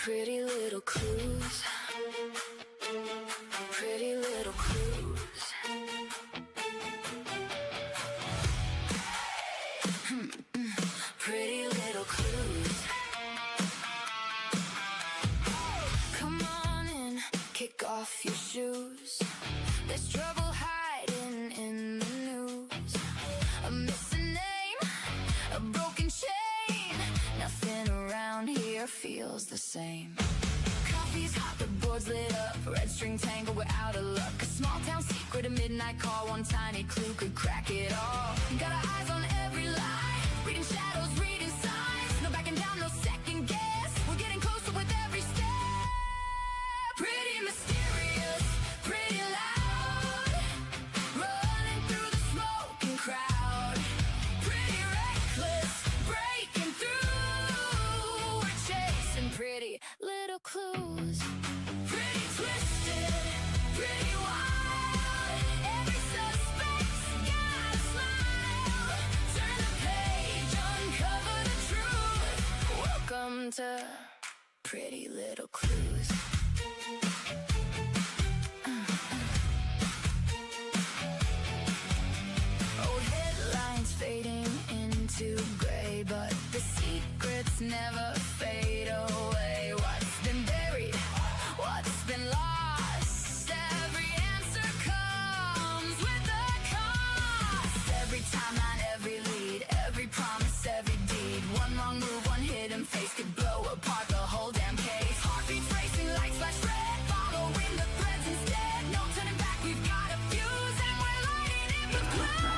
Pretty little clues. Pretty little clues. Pretty little clues. Come on in, kick off your shoes. There's trouble hiding in the news. A missing name, a broken chain. Nothing around here feels the same. Coffee's hot, the board's lit up. Red string tangle, we're out of luck. A small town secret, a midnight call. One tiny clue could crack it all. Got our eyes on every lie. Reading shadows, reading signs. No backing down, no second guess. We're getting closer with every step. Pretty mysterious, pretty loud. Running through the smoking crowd. Pretty reckless, breaking through. We're chasing pretty little clues. Pretty twisted, pretty wild. Every suspect's got a smile. Turn the page, uncover the truth. Welcome to Pretty Little Clues. Old headlines fading into gray, but the secrets never fade away. What's been buried? What's been lost? Every answer comes with a cost. Every timeline, every lead, every promise, every deed. One wrong move, one hidden face could blow apart the whole damn case. Heartbeats racing, lights flash red, following the threads instead. No turning back, we've got a fuse and we're lighting it with glow.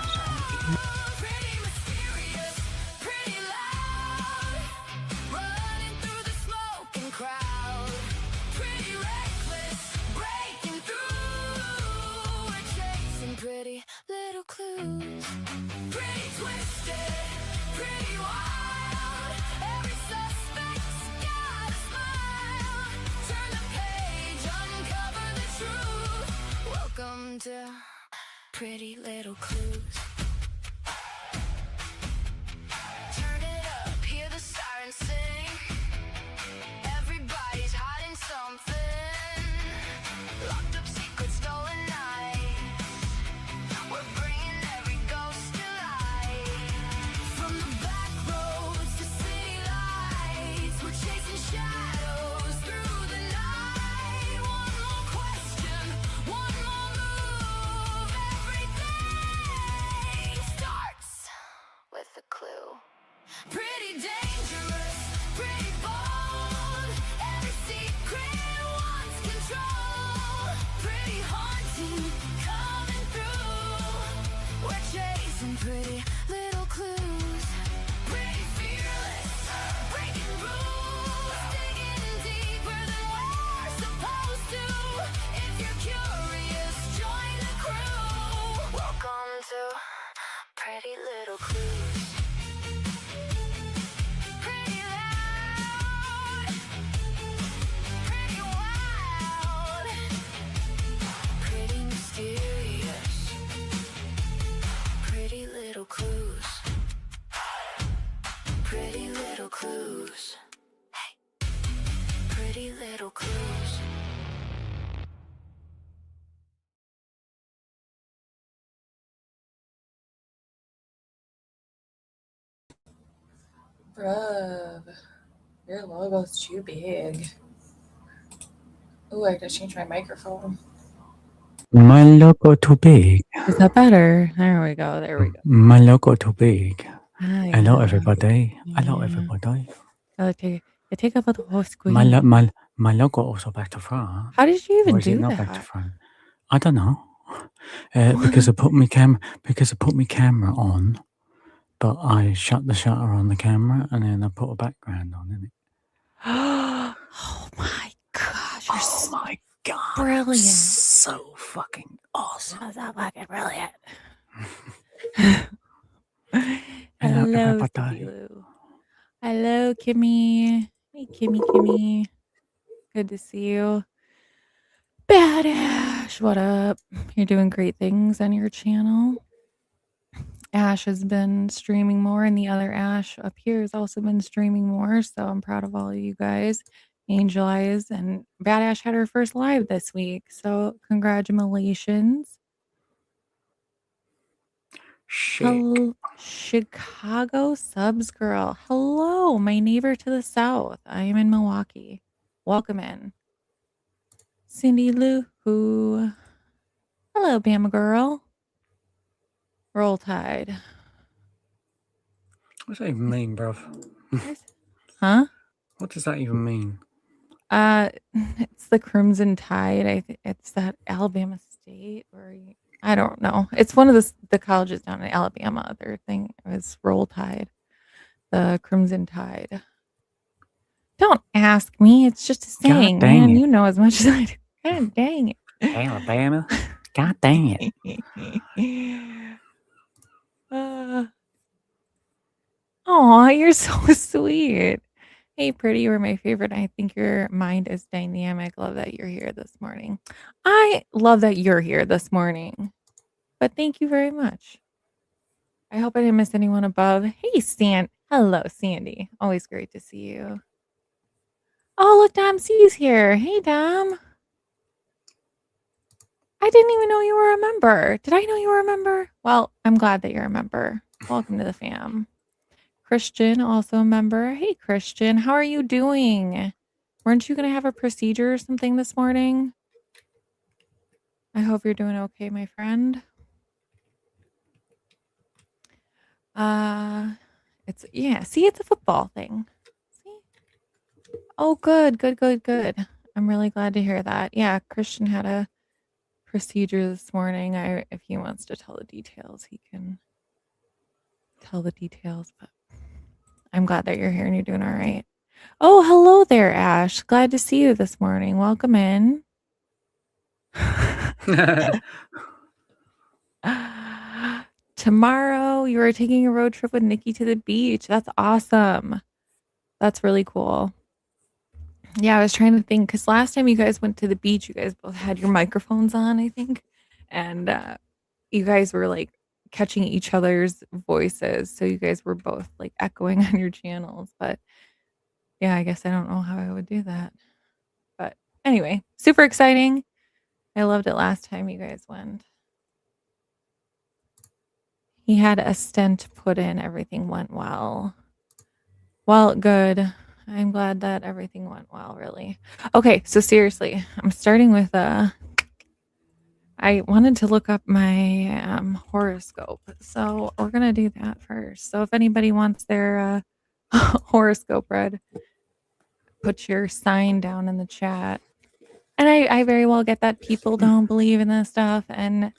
Pretty mysterious, pretty loud. Running through the smoking crowd. Pretty reckless, breaking through. We're chasing pretty little clues. Pretty twisted, pretty wild. Every suspect's got a smile. Turn the page, uncover the truth. Welcome to Pretty Little Clues. Turn it up, hear the sirens sing. Everybody's hiding something. Locked up secrets, stolen nights. We're bringing every ghost to life. From the back roads to city lights, we're chasing shadows through the night. One more question, one more move. Everything starts with a clue. Pretty dangerous, pretty bold. Every secret wants control. Pretty haunting, coming through. We're chasing pretty little clues. Pretty fearless, breaking rules. Digging deeper than we're supposed to. If you're curious, join the crew. Welcome to Pretty Little Clues. Pretty loud, pretty wild, pretty mysterious, pretty little clues, pretty little clues, hey, pretty little clues. Bruv, your logo's too big. Ooh, I gotta change my microphone. My logo too big. Is that better? There we go. There we go. My logo too big. Hi, Hello, hi. everybody. Hello, Yeah. everybody. Take up the whole screen. My logo also back to front. How did you even Or is it do not back to that? front? I don't know. Because I put my camera on, but I shut the shutter on the camera and then I put a background on it. Oh my gosh! You're Oh my god! brilliant. So fucking awesome. That's so fucking brilliant. Hello, Hello, everybody. Lou. Hello, Kimmy. Hey, Kimmy. Good to see you. Badash, what up? You're doing great things on your channel. Ash has been streaming more, and the other Ash up here has also been streaming more, so I'm proud of all of you guys. Angel Eyes, and Badash had her first live this week. So congratulations. Chicago subs girl. Hello, my neighbor to the south. I am in Milwaukee. Welcome in. Cindy Lou. Hello, Bama girl. Roll Tide. What does that even mean, bruv? Huh? What does that even mean? It's the Crimson Tide. I think it's that Alabama State, or I don't know. It's one of the colleges down in Alabama. Their thing was Roll Tide, the Crimson Tide. Don't ask me. It's just a saying, man. You know as much as I do. God dang it, Alabama. God dang it. Oh, you're so sweet. Hey, pretty, you're my favorite. I think your mind is dynamic. Love that you're here this morning. I love that you're here this morning. But thank you very much. I hope I didn't miss anyone above. Hey, Hello, Sandy. Always great to see you. Oh, look, Dom C's here. Hey, Dom. I didn't even know you were a member. Did I know you were a member? Well, I'm glad that you're a member. Welcome to the fam. Christian, also a member. Hey, Christian, how are you doing? Weren't you going to have a procedure or something this morning? I hope you're doing okay, my friend. It's a football thing. See? Oh, good. I'm really glad to hear that. Yeah, Christian had a procedure this morning. If he wants to tell the details, he can tell the details, but I'm glad that you're here and you're doing all right. Oh, hello there, Ash. Glad to see you this morning. Welcome in. Tomorrow, you are taking a road trip with Nikki to the beach. That's awesome. That's really cool. Yeah, I was trying to think because last time you guys went to the beach, you guys both had your microphones on, I think, and you guys were like catching each other's voices, so you guys were both like echoing on your channels. But yeah, I guess I don't know how I would do that. But anyway, super exciting. I loved it last time you guys went. He had a stent put in. Everything went well. Well, good. I'm glad that everything went well, really. Okay, so seriously, I'm starting with I wanted to look up my horoscope. So we're going to do that first. So if anybody wants their horoscope read, put your sign down in the chat. And I very well get that people don't believe in this stuff. And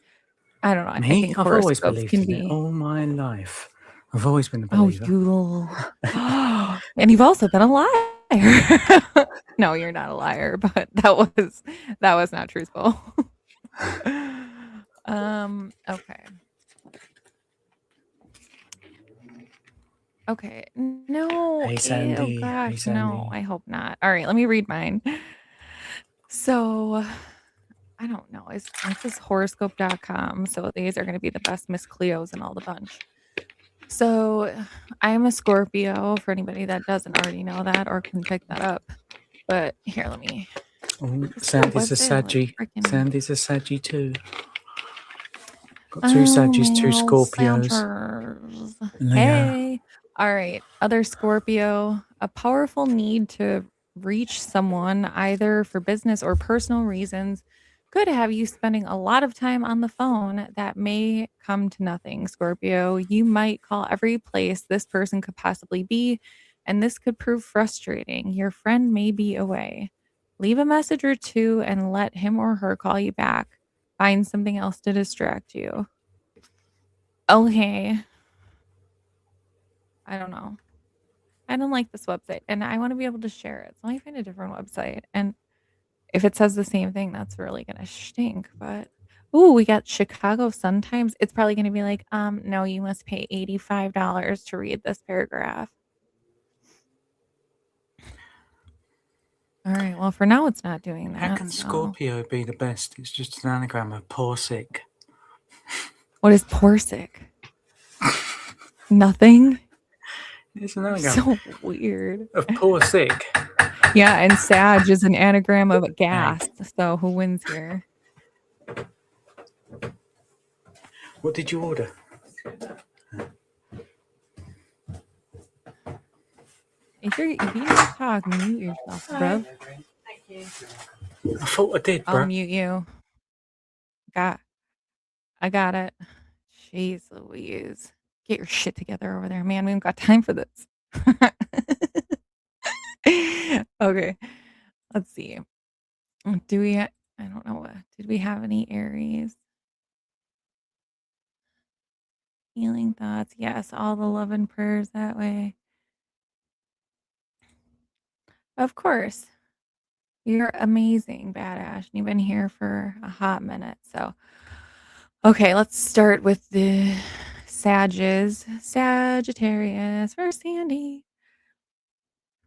I don't know. I think I've always horoscopes believed can in be. it all my life. I've always been a Oh, believer. you. And you've also been a liar. No, you're not a liar, but that was not truthful. Okay. Okay. No. Hey, Ew, Sandy. gosh, Hey, Sandy. no. I hope not. All right, let me read mine. So, I don't know. This is horoscope.com. So these are going to be the best Miss Cleos in all the bunch. So I am a Scorpio for anybody that doesn't already know that or can pick that up. But here, let me. Sandy's a Saggy. Sandy's a Saggy too. Got two Saggies, two Scorpios. Hey. All right. Other Scorpio, a powerful need to reach someone either for business or personal reasons could have you spending a lot of time on the phone that may come to nothing, Scorpio. You might call every place this person could possibly be, and this could prove frustrating. Your friend may be away. Leave a message or two and let him or her call you back. Find something else to distract you. Okay. I don't know. I don't like this website, and I want to be able to share it. So let me find a different website. And if it says the same thing, that's really gonna stink. But we got Chicago Sun-Times. It's probably gonna be like, no, you must pay $85 to read this paragraph. All right. Well, for now, it's not doing that. How can Scorpio be the best? It's just an anagram of poor sick. What is poor sick? Nothing. It's an anagram. So weird. Of poor sick. Yeah, and Sag is an anagram of gas. So who wins here? What did you order? If you need to talk, mute yourself, bruv. I thought I did, I'll bro. mute you. I got it. Jeez Louise. Get your shit together over there, man. We haven't got time for this. Okay. Let's see. Do we I don't know. Did we have any Aries? Healing thoughts. Yes, all the love and prayers that way. Of course. You're amazing, badass. You've been here for a hot minute. So, okay, let's start with the Sages. Sagittarius for Sandy.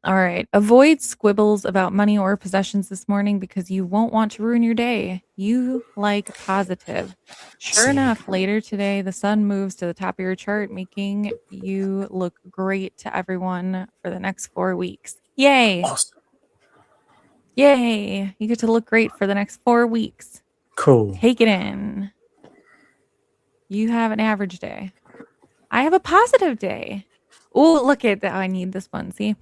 All right. Avoid squibbles about money or possessions this morning because you won't want to ruin your day. You like positive. Sure enough, later today, the sun moves to the top of your chart, making you look great to everyone for the next 4 weeks. Yay. Awesome. Yay. You get to look great for the next 4 weeks. Cool. Take it in. You have an average day. I have a positive day. Oh, look at that. I need this one. See?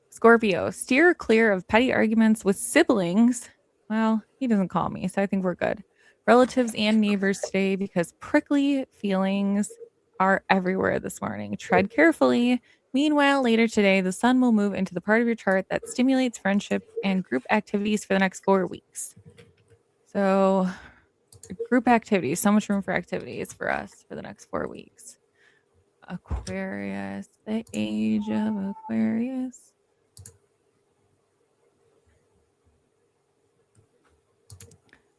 Scorpio, steer clear of petty arguments with siblings. Well, he doesn't call me, so I think we're good. Relatives and neighbors today because prickly feelings are everywhere this morning. Tread carefully. Meanwhile, later today, the sun will move into the part of your chart that stimulates friendship and group activities for the next 4 weeks. So, group activities, so much room for activities for us for the next 4 weeks. Aquarius, the age of Aquarius.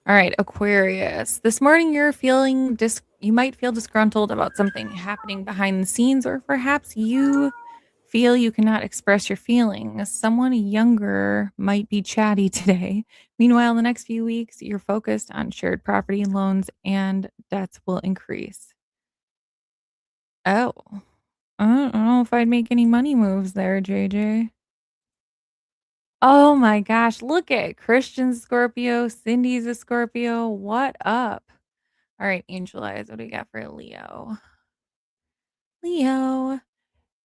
All right, Aquarius. This morning you're feeling you might feel disgruntled about something happening behind the scenes, or perhaps you feel you cannot express your feelings. Someone younger might be chatty today. Meanwhile, in the next few weeks, you're focused on shared property loans and debts will increase. Oh, I don't know if I'd make any money moves there, JJ. Oh my gosh, look at Christian's Scorpio, Cindy's a Scorpio. What up? All right, Angel Eyes, what do we got for Leo? Leo,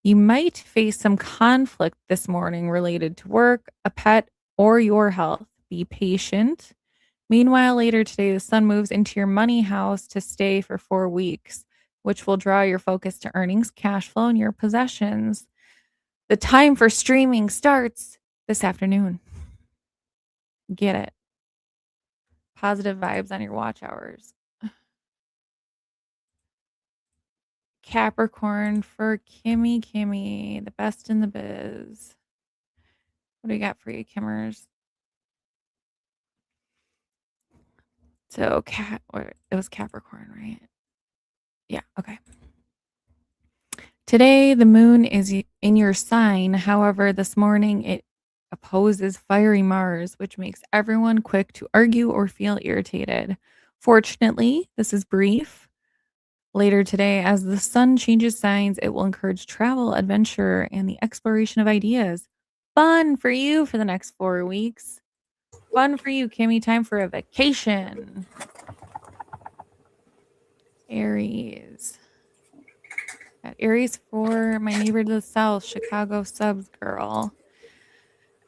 you might face some conflict this morning related to work, a pet, or your health. Be patient. Meanwhile, later today, the sun moves into your money house to stay for 4 weeks, which will draw your focus to earnings, cash flow, and your possessions. The time for streaming starts this afternoon. Get it. Positive vibes on your watch hours. Capricorn for Kimmy, the best in the biz. What do we got for you, Kimmers? So, it was Capricorn, right? Yeah, okay. Today, the moon is in your sign. However, this morning it opposes fiery Mars, which makes everyone quick to argue or feel irritated. Fortunately, this is brief. Later today, as the sun changes signs, it will encourage travel, adventure, and the exploration of ideas. Fun for you for the next 4 weeks. Fun for you, Kimmy. Time for a vacation. Aries. Got Aries for my neighbor to the south, Chicago subs girl.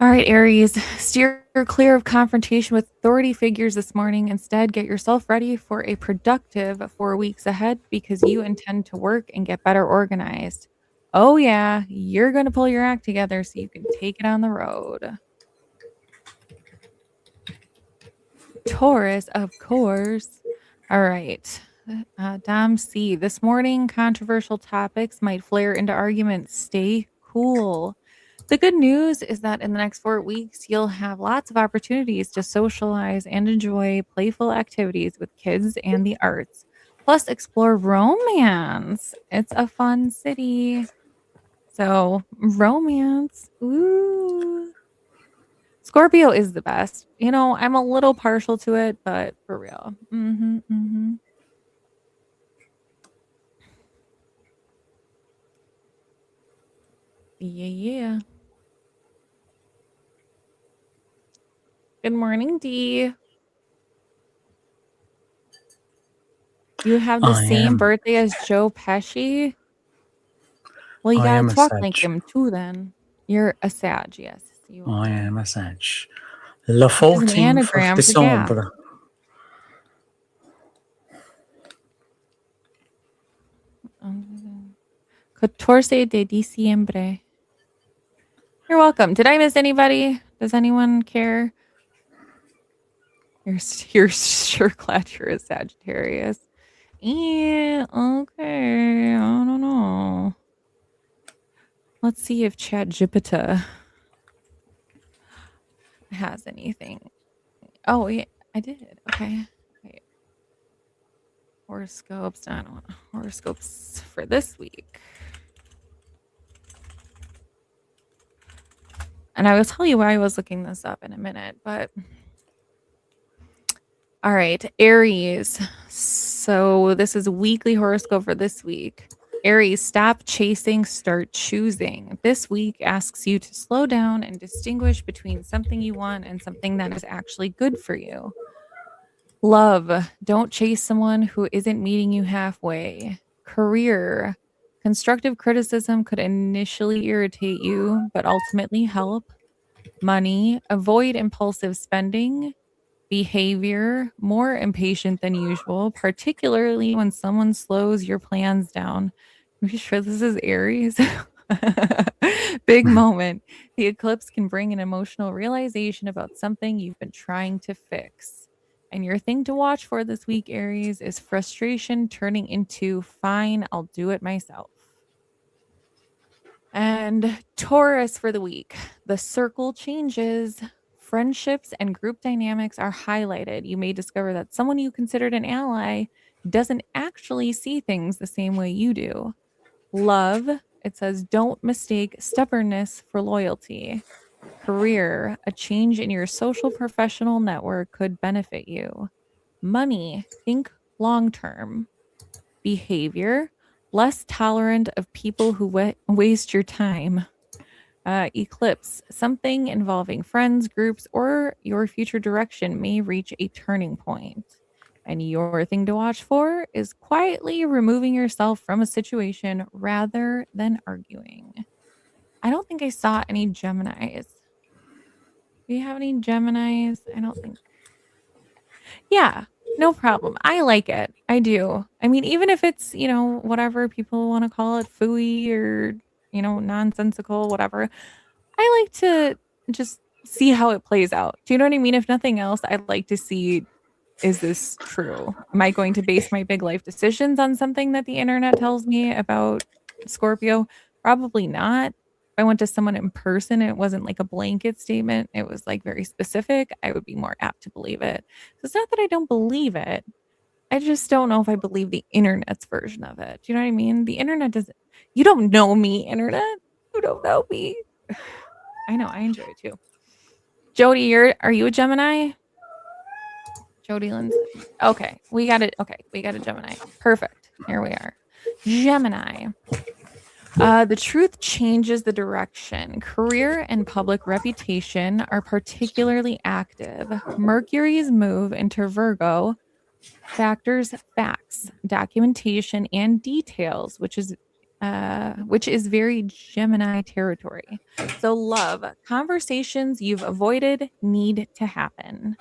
All right, Aries, steer clear of confrontation with authority figures this morning. Instead, get yourself ready for a productive 4 weeks ahead because you intend to work and get better organized. Oh, yeah, you're going to pull your act together so you can take it on the road. Taurus, of course. All right. Dom C. This morning, controversial topics might flare into arguments. Stay cool. The good news is that in the next 4 weeks, you'll have lots of opportunities to socialize and enjoy playful activities with kids and the arts. Plus, explore romance. It's a fun city. So, romance. Ooh. Scorpio is the best. You know, I'm a little partial to it, but for real. Yeah, yeah. Good morning, Dee. You have the I same am. birthday as Joe Pesci? Well, you I gotta am a talk like Sag. him too then. You're a Sag, yes, you I are. am a Sag. Le Which is an 14th of anagram for gap. December. Catorce de diciembre. You're welcome. Did I miss anybody? Does anyone care? You're sure glad you're a Sagittarius. Yeah, okay. I don't know. Let's see if ChatGPT has anything. Oh, yeah, I did. Okay. Wait. Horoscopes. I don't want horoscopes for this week. And I will tell you why I was looking this up in a minute, but all right, Aries. So this is a weekly horoscope for this week. Aries, stop chasing, start choosing. This week asks you to slow down and distinguish between something you want and something that is actually good for you. Love, don't chase someone who isn't meeting you halfway. Career, constructive criticism could initially irritate you, but ultimately help. Money, avoid impulsive spending. Behavior, more impatient than usual, particularly when someone slows your plans down. Are you sure this is Aries? Big moment. The eclipse can bring an emotional realization about something you've been trying to fix. And your thing to watch for this week, Aries, is frustration turning into fine, I'll do it myself. And Taurus for the week. The circle changes. Friendships and group dynamics are highlighted. You may discover that someone you considered an ally doesn't actually see things the same way you do. Love, it says, don't mistake stubbornness for loyalty. Career, a change in your social professional network could benefit you. Money, think long term. Behavior, less tolerant of people who waste your time. Eclipse, something involving friends, groups, or your future direction may reach a turning point. And your thing to watch for is quietly removing yourself from a situation rather than arguing. I don't think I saw any Geminis. Do you have any Geminis? I don't think. Yeah, no problem. I like it. I do. I mean, even if it's, whatever people want to call it, phooey or, nonsensical, whatever. I like to just see how it plays out. Do you know what I mean? If nothing else, I'd like to see, is this true? Am I going to base my big life decisions on something that the internet tells me about Scorpio? Probably not. If I went to someone in person, it wasn't like a blanket statement. It was like very specific. I would be more apt to believe it. So it's not that I don't believe it. I just don't know if I believe the internet's version of it. Do you know what I mean? The internet doesn't, you don't know me, internet. You don't know me. I know, I enjoy it too. Jody, are you a Gemini? Jody Lindsay. Okay, we got it. Okay, we got a Gemini. Perfect. Here we are. Gemini. The truth changes the direction. Career and public reputation are particularly active. Mercury's move into Virgo factors facts, documentation, and details, which is very Gemini territory. So love, conversations you've avoided need to happen.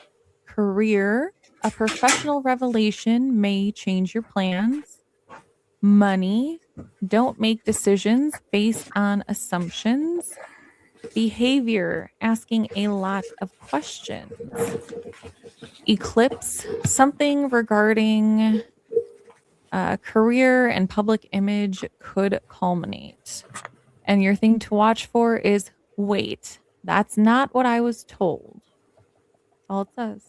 Career, a professional revelation may change your plans. Money, don't make decisions based on assumptions. Behavior, asking a lot of questions. Eclipse, something regarding career and public image could culminate. And your thing to watch for is wait. That's not what I was told. That's all it says.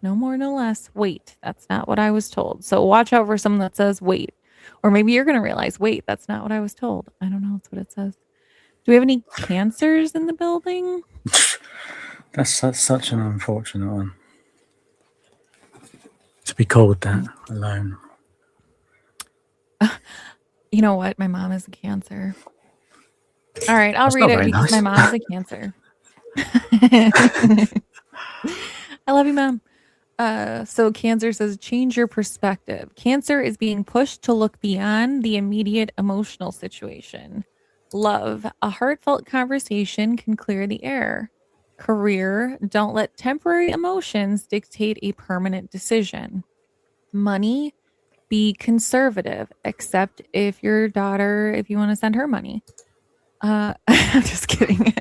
No more, no less. Wait. That's not what I was told. So watch out for someone that says wait. Or maybe you're going to realize, wait, that's not what I was told. I don't know. That's what it says. Do we have any cancers in the building? That's such an unfortunate one. To be called that alone. You know what? My mom is a Cancer. All right, I'll That's read not it very because nice. my mom is a Cancer. I love you, Mom. So Cancer says, change your perspective. Cancer is being pushed to look beyond the immediate emotional situation. Love, a heartfelt conversation can clear the air. Career, don't let temporary emotions dictate a permanent decision. Money, be conservative, except if your daughter, if you want to send her money. I'm just kidding.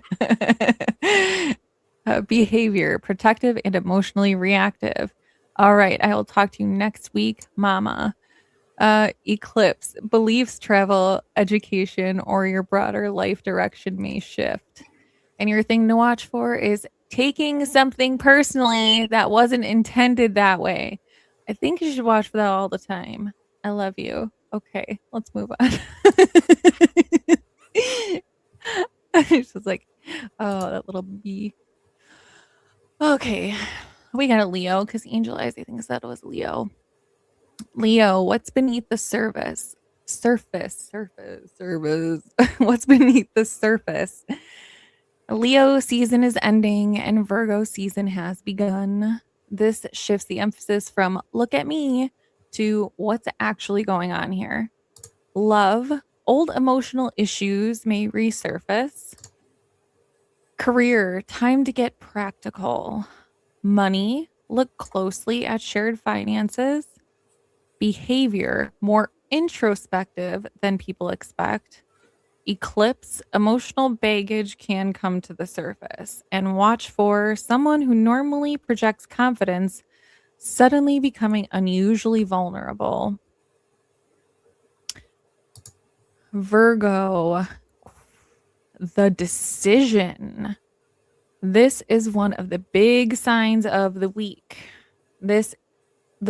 Behavior, protective and emotionally reactive. All right, I will talk to you next week, Mama. Eclipse, beliefs, travel, education, or your broader life direction may shift. And your thing to watch for is taking something personally that wasn't intended that way. I think you should watch for that all the time. I love you. Okay, let's move on. It's just like, oh, that little bee. Okay, we got a Leo because Angel Eyes, I think, said it was Leo. Leo, what's beneath the surface? Surface. What's beneath the surface? Leo season is ending and Virgo season has begun. This shifts the emphasis from look at me to what's actually going on here. Love, old emotional issues may resurface. Career, time to get practical. Money, look closely at shared finances. Behavior, more introspective than people expect. Eclipse, emotional baggage can come to the surface. And watch for someone who normally projects confidence suddenly becoming unusually vulnerable. Virgo, the decision. This is one of the big signs of the week. The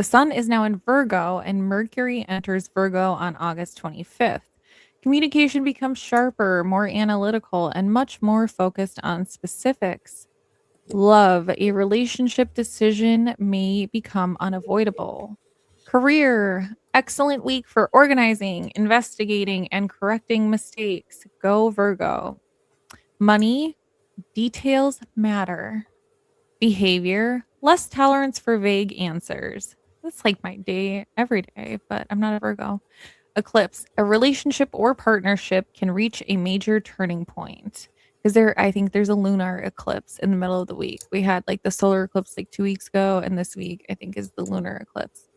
sun is now in Virgo and Mercury enters Virgo on August 25th. Communication becomes sharper, more analytical, and much more focused on specifics. Love, a relationship decision may become unavoidable. Career, excellent week for organizing, investigating, and correcting mistakes. Go Virgo. Money, details matter. Behavior, less tolerance for vague answers. That's like my day every day, but I'm not a Virgo. Eclipse, a relationship or partnership can reach a major turning point. Because I think there's a lunar eclipse in the middle of the week. We had like the solar eclipse like 2 weeks ago, and this week I think is the lunar eclipse.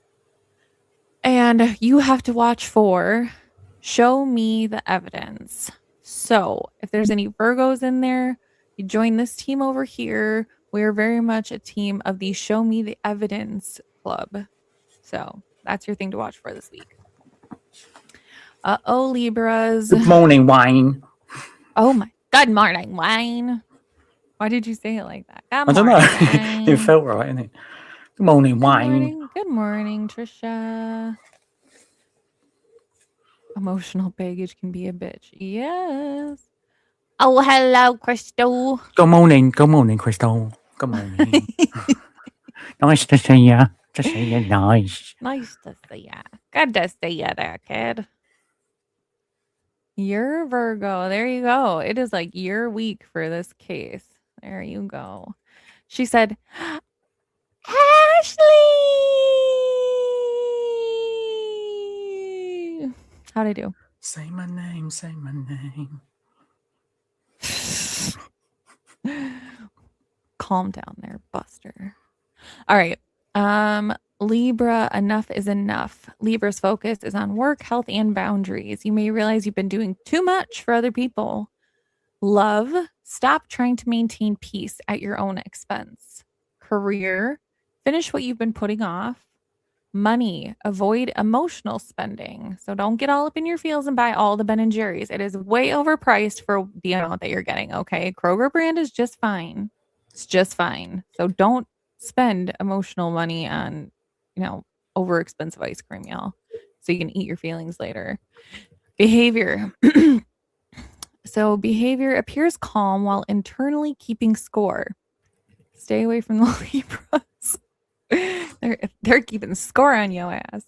And you have to watch for show me the evidence. So if there's any Virgos in there, you join this team over here. We're very much a team of the show me the evidence club. So that's your thing to watch for this week. Libras. Good morning, Wayne. Oh my, good morning, Wayne. Why did you say it like that? Good I don't know. morning, It felt right, didn't it? Good morning, Good Wayne. morning. Good morning, Trisha. Emotional baggage can be a bitch. Yes. Oh, hello, Crystal. Good morning, Crystal. Good morning. Nice to see you. To see you, nice. Nice to see ya. Good to see ya there, kid. You're Virgo. There you go. It is like your week for this case. There you go. She said, Ashley. How'd I do? Say my name, say my name. Calm down there, Buster. All right. Libra, enough is enough. Libra's focus is on work, health, and boundaries. You may realize you've been doing too much for other people. Love, stop trying to maintain peace at your own expense. Career, finish what you've been putting off. Money, avoid emotional spending. So don't get all up in your feels and buy all the Ben & Jerry's. It is way overpriced for the amount that you're getting, okay? Kroger brand is just fine. It's just fine. So don't spend emotional money on, over expensive ice cream, y'all. So you can eat your feelings later. Behavior. So behavior appears calm while internally keeping score. Stay away from the Libras. They're keeping score on your ass.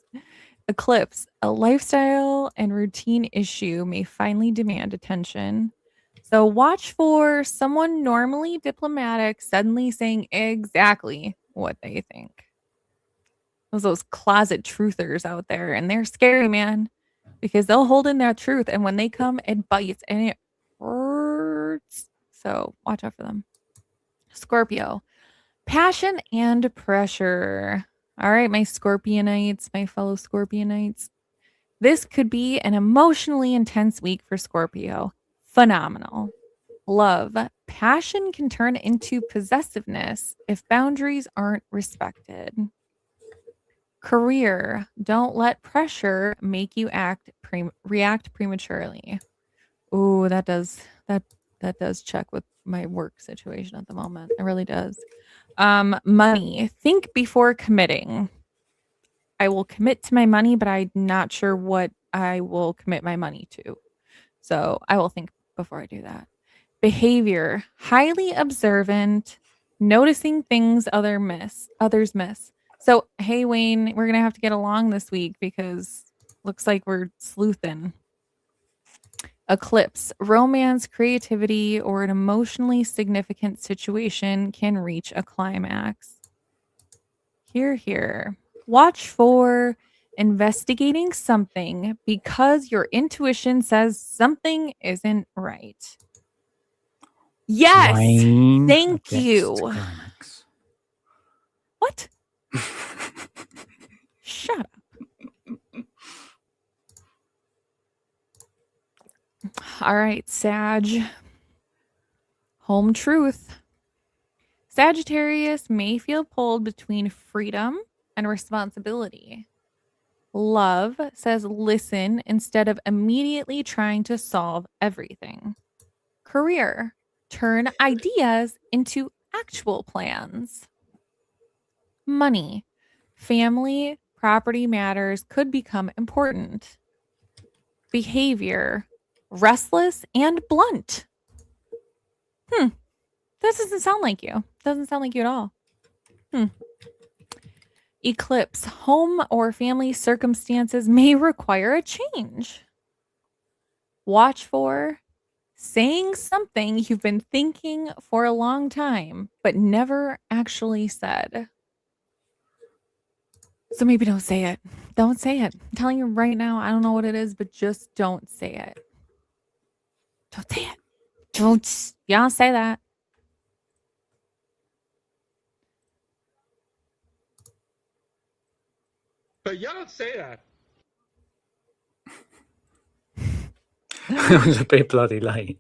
Eclipse, a lifestyle and routine issue may finally demand attention. So watch for someone normally diplomatic suddenly saying exactly what they think. Those closet truthers out there, and they're scary, man, because they'll hold in their truth, and when they come, it bites and it hurts. So watch out for them. Scorpio, passion and pressure. All right, my Scorpionites, my fellow Scorpionites. This could be an emotionally intense week for Scorpio. Phenomenal. Love. Passion can turn into possessiveness if boundaries aren't respected. Career. Don't let pressure make you react prematurely. Ooh, that does check with my work situation at the moment. It really does. Money. Think before committing. I will commit to my money, but I'm not sure what I will commit my money to. So I will think before I do that. Behavior. Highly observant, noticing things others miss. So, hey, Wayne, we're going to have to get along this week because looks like we're sleuthing. Eclipse. Romance, creativity, or an emotionally significant situation can reach a climax. Here. Watch for investigating something because your intuition says something isn't right. Yes. Wayne Thank gets you. to climax. What? Shut up. All right, Sag. Home truth. Sagittarius may feel pulled between freedom and responsibility. Love says listen instead of immediately trying to solve everything. Career. Turn ideas into actual plans. Money. Family, property matters could become important. Behavior. Restless and blunt. This doesn't sound like you. Doesn't sound like you at all. Eclipse. Home or family circumstances may require a change. Watch for saying something you've been thinking for a long time, but never actually said. So maybe don't say it. Don't say it. I'm telling you right now, I don't know what it is, but just don't say it. Don't say it. Don't. Y'all say that. But y'all don't say that. It was a bit bloody late.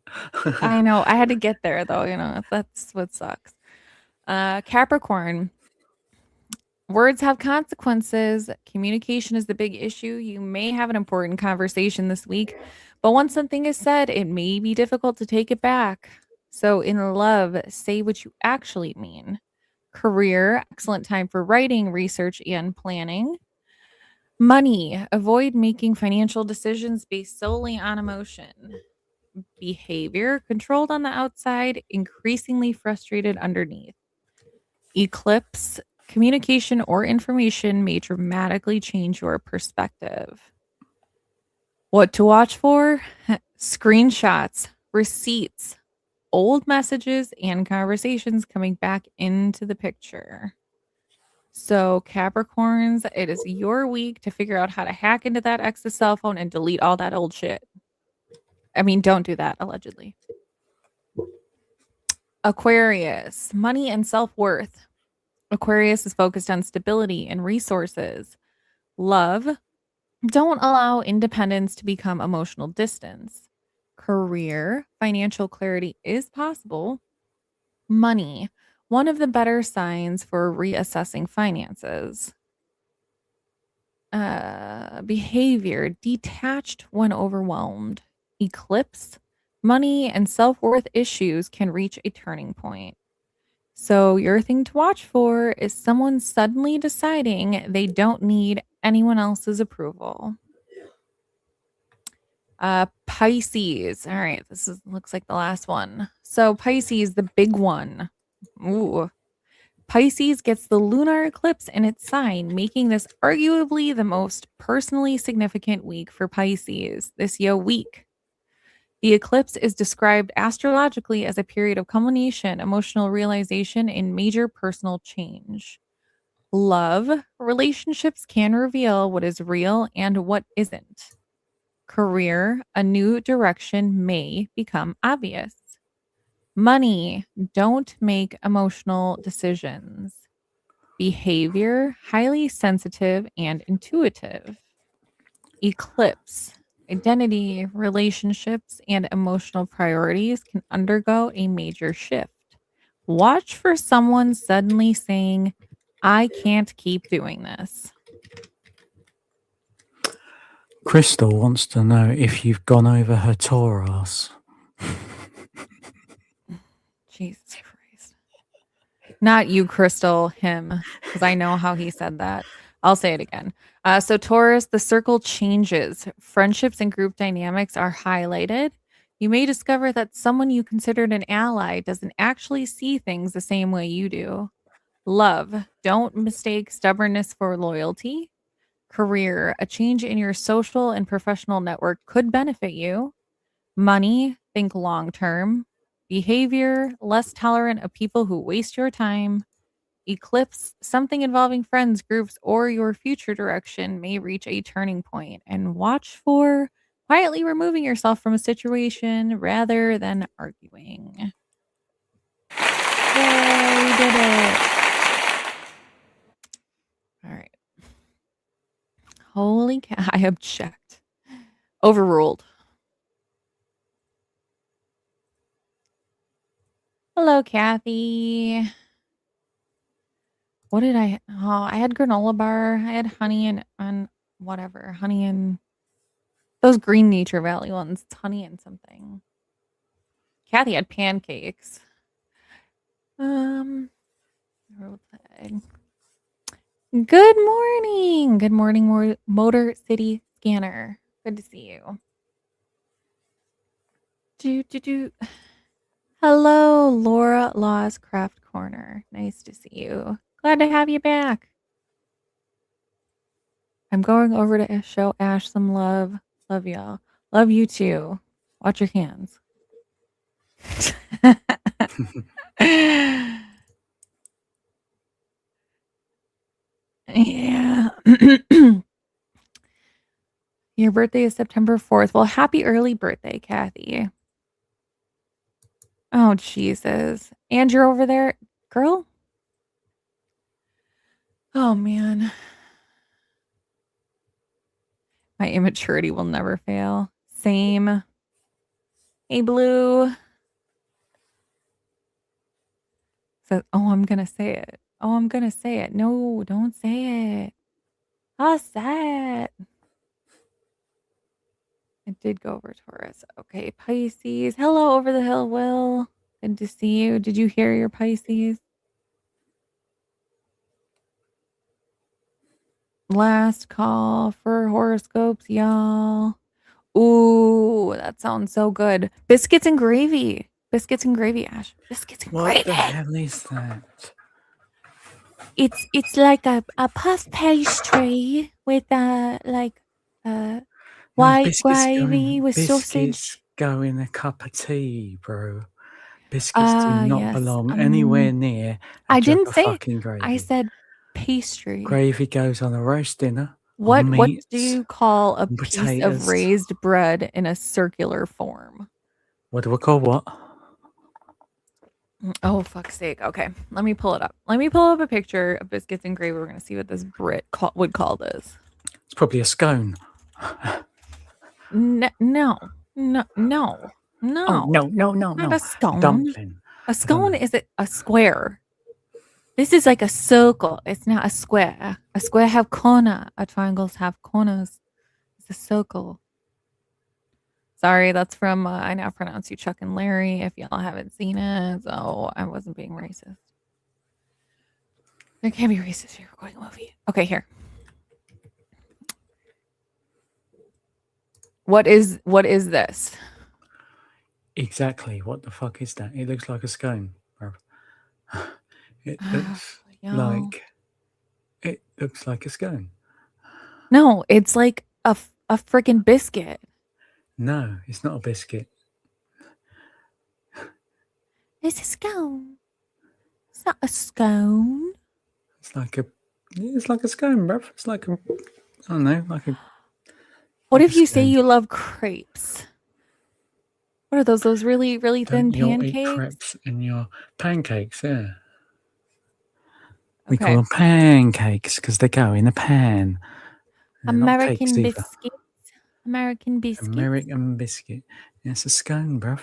I know. I had to get there though, that's what sucks. Capricorn. Words have consequences. Communication is the big issue. You may have an important conversation this week, but once something is said, it may be difficult to take it back. So in love, say what you actually mean. Career, excellent time for writing, research, and planning. Money, avoid making financial decisions based solely on emotion. Behavior, controlled on the outside, increasingly frustrated underneath. Eclipse, communication or information may dramatically change your perspective. What to watch for? Screenshots, receipts, old messages, and conversations coming back into the picture. So, Capricorns, it is your week to figure out how to hack into that ex's cell phone and delete all that old shit. I mean, don't do that, allegedly. Aquarius, money and self-worth. Aquarius is focused on stability and resources. Love, don't allow independence to become emotional distance. Career, financial clarity is possible. Money, one of the better signs for reassessing finances. Behavior, detached when overwhelmed. Eclipse, money and self-worth issues can reach a turning point. So your thing to watch for is someone suddenly deciding they don't need anyone else's approval. Pisces. All right, looks like the last one. So Pisces, the big one. Ooh. Pisces gets the lunar eclipse in its sign, making this arguably the most personally significant week for Pisces this week. The eclipse is described astrologically as a period of culmination, emotional realization, and major personal change. Love. Relationships can reveal what is real and what isn't. Career. A new direction may become obvious. Money. Don't make emotional decisions. Behavior. Highly sensitive and intuitive. Eclipse. Identity, relationships, and emotional priorities can undergo a major shift. Watch for someone suddenly saying, I can't keep doing this. Crystal wants to know if you've gone over her Taurus. Jesus Christ. Not you, Crystal, him, because I know how he said that. I'll say it again. So, Taurus, the circle changes. Friendships and group dynamics are highlighted. You may discover that someone you considered an ally doesn't actually see things the same way you do. Love, don't mistake stubbornness for loyalty. Career, a change in your social and professional network could benefit you. Money, think long term. Behavior, less tolerant of people who waste your time. Eclipse, something involving friends, groups, or your future direction may reach a turning point. And watch for quietly removing yourself from a situation rather than arguing. Yay, we did it. All right. Holy cow. I object. Overruled. Hello, Kathy. What did I? Oh, I had granola bar. I had honey and whatever. Honey and those green Nature Valley ones. It's honey and something. Kathy had pancakes. Road flag. Good morning. Good morning, Motor City Scanner. Good to see you. Do. Hello, Laura Law's Craft Corner. Nice to see you. Glad to have you back. I'm going over to show Ash some love. Love y'all. Love you too. Watch your hands. Yeah. Your birthday is September 4th. Well, happy early birthday, Kathy. Oh, Jesus. And you're over there, girl? Oh, man. My immaturity will never fail. Same. Hey, Blue. Says, oh, I'm going to say it. Oh, I'm going to say it. No, don't say it. I'll say it. I did go over Taurus. Okay, Pisces. Hello, over the hill, Will. Good to see you. Did you hear your Pisces? Last call for horoscopes, y'all. Ooh, that sounds so good. Biscuits and gravy. Biscuits and gravy, Ash. Biscuits and What gravy. the hell is that? It's like a puff pastry with white gravy with sausage. Biscuits go in a cup of tea, bro. Biscuits do not Yes. belong anywhere near a I jug didn't of say. fucking gravy. I said pastry. Gravy goes on a roast dinner. What meats, do you call a piece potatoes. of raised bread in a circular form? What do we call what? Oh, fuck's sake. Okay, let me pull it up. Let me pull up a picture of biscuits and gravy. We're going to see what this Brit would call this. It's probably a scone. No. Oh, no. Not a scone. Dumpling. A scone is a square. This is like a circle. It's not a square. A square have corner. A triangles have corners. It's a circle. Sorry, that's from I Now Pronounce You Chuck and Larry, if y'all haven't seen it. So I wasn't being racist. There can't be racist here. We're going movie. Okay, here. What is this? Exactly. What the fuck is that? It looks like a scone, bro. It looks like a scone. No, it's like a freaking biscuit. No, it's not a biscuit. It's a scone. It's not a scone. It's like a It's like a scone, bruv. It's like a, I don't know, like a. What like if a you say scone. you love crepes? What are those? Those really, really thin Don't you all eat pancakes? crepes in your pancakes? Yeah. We call Okay. them pancakes because they go in a pan. They're not cakes American either. biscuits. American biscuits. American biscuit. Yeah, it's a scone, bruv.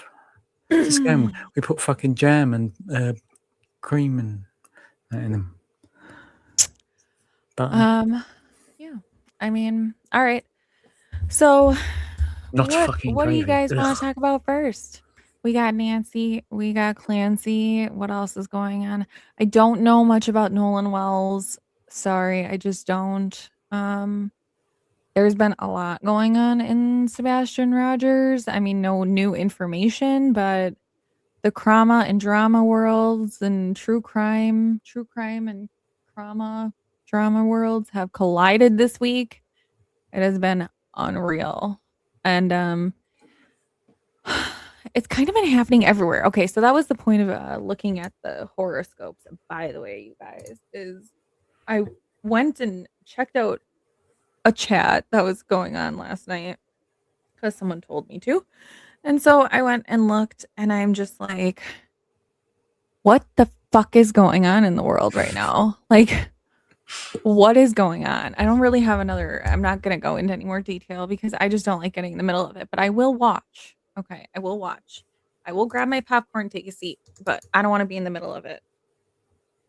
It's a scone. We put fucking jam and cream and that in them. Butter. Yeah. I mean, all right. So Not fucking what do you gravy. guys want Ugh. to talk about first? We got Nancy, we got Clancy. What else is going on? I don't know much about Nolan Wells. Sorry, I just don't. There's been a lot going on in Sebastian Rogers. I mean, no new information, but the crama and drama worlds and true crime and drama worlds have collided this week. It has been unreal. And it's kind of been happening everywhere. Okay, so that was the point of looking at the horoscopes. By the way, you guys, is I went and checked out a chat that was going on last night because someone told me to. And so I went and looked, and I'm just like, what the fuck is going on in the world right now? Like, what is going on? I don't really have I'm not going to go into any more detail because I just don't like getting in the middle of it, but I will watch. Okay, I will watch. I will grab my popcorn, take a seat, but I don't want to be in the middle of it.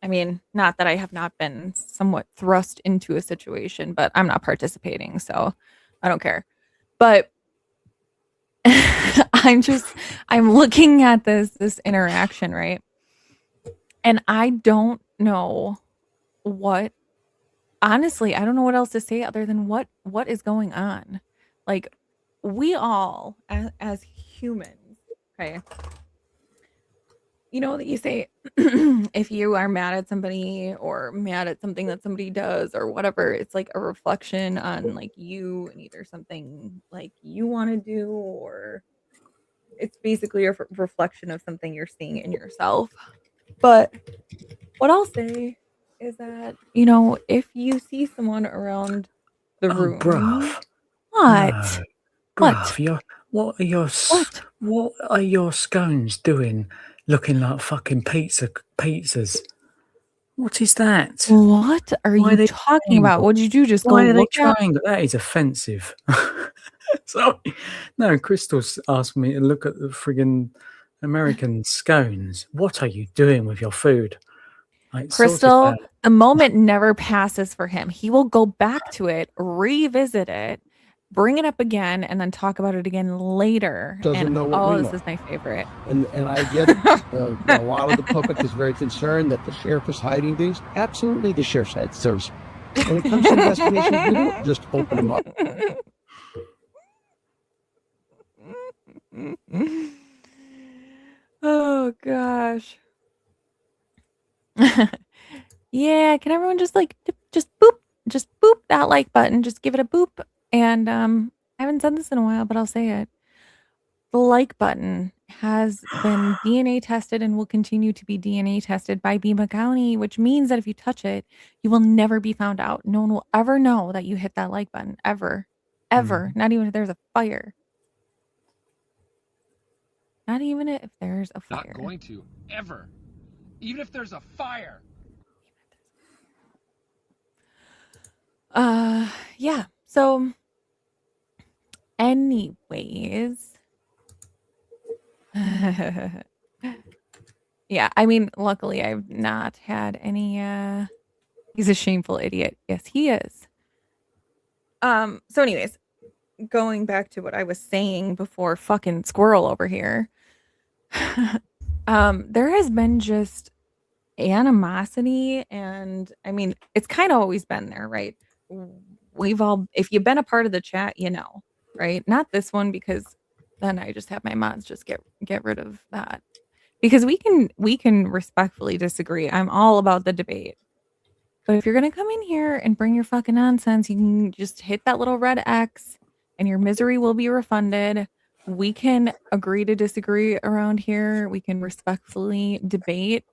I mean, not that I have not been somewhat thrust into a situation, but I'm not participating, so I don't care. But I'm looking at this interaction, right? And I don't know what honestly, I don't know what else to say other than what is going on. Like, we all as humans, okay, you know that you say if you are mad at somebody or mad at something that somebody does or whatever, it's like a reflection on like you and either something like you want to do, or it's basically a reflection of something you're seeing in yourself. But what I'll say is that, you know, if you see someone around the Oh, room, bruv. what? No, What? bruv, What? what are your scones doing looking like fucking pizzas? What is that? What are Why you are they talking about? triangle? What did you do? Just go Why are they look at? triangle? That is offensive. Sorry. No, Crystal's asked me to look at the friggin' American scones. What are you doing with your food? Like, sort it Crystal, out. the moment never passes for him. He will go back to it, revisit it, bring it up again, and then talk about it again later. Doesn't know what we this know. is my favorite. And I get it. A lot of the public is very concerned that the sheriff is hiding things. Absolutely, the sheriff's had service. When it comes to investigations, we don't just open them up. Oh gosh. Yeah, can everyone just just boop that like button, just give it a boop. And I haven't said this in a while, but I'll say it. The like button has been DNA tested and will continue to be DNA tested by Beaver County, which means that if you touch it, you will never be found out. No one will ever know that you hit that like button, ever. Ever. Not even if there's a fire. Not even if there's a fire. Not going to, ever. Even if there's a fire. Yeah. So anyways. Yeah, I mean, luckily I've not had any he's a shameful idiot. Yes, he is. So anyways, going back to what I was saying before fucking squirrel over here. There has been just animosity, and I mean, it's kind of always been there, right? We've all, if you've been a part of the chat, you know, right? Not this one, because then I just have my mods just get rid of that, because we can respectfully disagree. I'm all about the debate. But if you're going to come in here and bring your fucking nonsense, you can just hit that little red X and your misery will be refunded. We can agree to disagree around here. We can respectfully debate.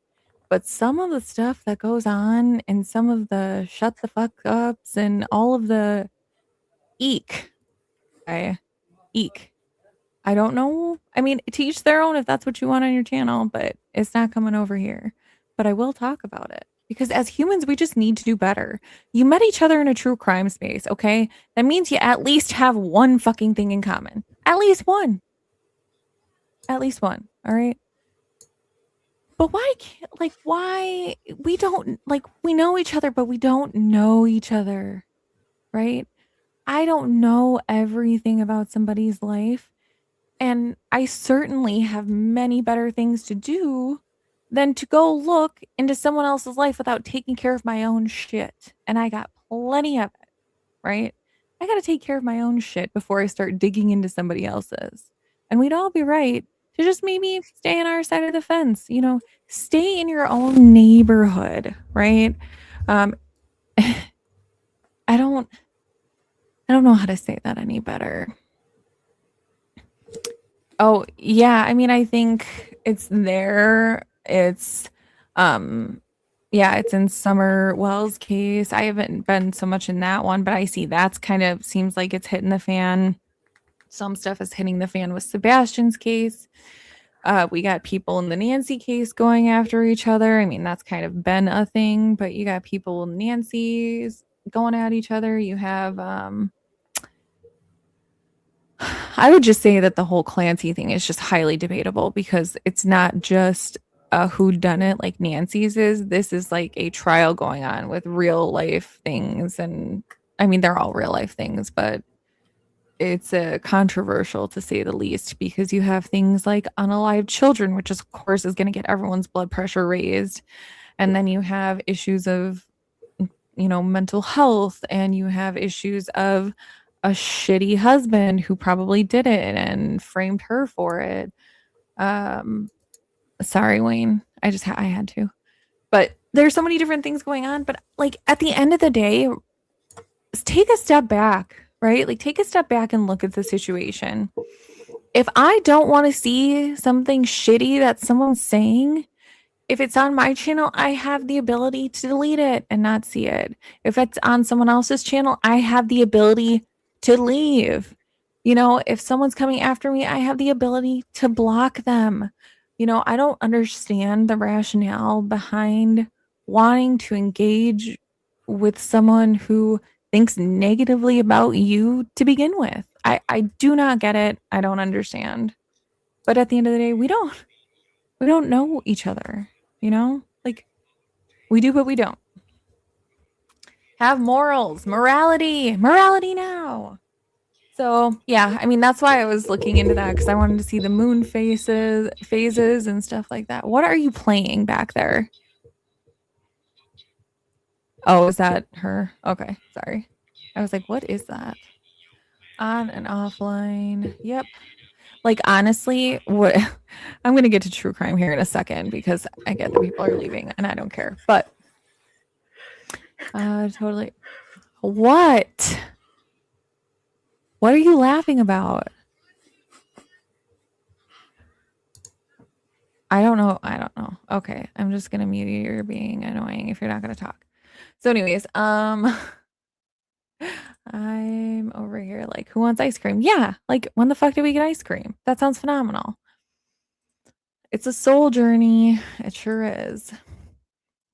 But some of the stuff that goes on and some of the shut the fuck ups and all of the eek. Eek. I don't know. I mean, to each their own if that's what you want on your channel, but it's not coming over here. But I will talk about it because as humans, we just need to do better. You met each other in a true crime space, okay? That means you at least have one fucking thing in common. At least one. At least one. All right. But why can't, like, why we don't, like, we know each other, but we don't know each other, right? I don't know everything about somebody's life. And I certainly have many better things to do than to go look into someone else's life without taking care of my own shit. And I got plenty of it, right? I got to take care of my own shit before I start digging into somebody else's. And we'd all be right to just maybe stay on our side of the fence, you know, stay in your own neighborhood, right? Um, I don't know how to say that any better. Oh, yeah, I mean, I think it's there. It's, yeah, it's in Summer Wells' case. I haven't been so much in that one, but I see that's kind of seems like it's hitting the fan. Some stuff is hitting the fan with Sebastian's case. We got people in the Nancy case going after each other. I mean, that's kind of been a thing, but you got people in Nancy's going at each other. You have, I would just say that the whole Clancy thing is just highly debatable because it's not just a whodunit like Nancy's is. This is like a trial going on with real life things. And I mean, they're all real life things, but it's controversial to say the least because you have things like unalived children, which of course is going to get everyone's blood pressure raised. And then you have issues of, you know, mental health, and you have issues of a shitty husband who probably did it and framed her for it. Sorry, Wayne. I had to. But there's so many different things going on. But like at the end of the day, take a step back, right? Like take a step back and look at the situation. If I don't want to see something shitty that someone's saying, if it's on my channel, I have the ability to delete it and not see it. If it's on someone else's channel, I have the ability to leave. You know, if someone's coming after me, I have the ability to block them. You know, I don't understand the rationale behind wanting to engage with someone who thinks negatively about you to begin with. I do not get it. I don't understand. But at the end of the day, we don't know each other, you know? Like we do, but we don't. Have morals, morality now. So yeah, I mean that's why I was looking into that because I wanted to see the moon phases and stuff like that. What are you playing back there? Oh, is that her? Okay, sorry. I was like, what is that? On and offline. Yep. Like honestly, what I'm gonna get to true crime here in a second because I get that people are leaving and I don't care. But totally. What? What are you laughing about? I don't know. Okay, I'm just gonna mute you. You're being annoying if you're not gonna talk. So, anyways, I'm over here like, who wants ice cream? Yeah, like when the fuck did we get ice cream? That sounds phenomenal. It's a soul journey. It sure is.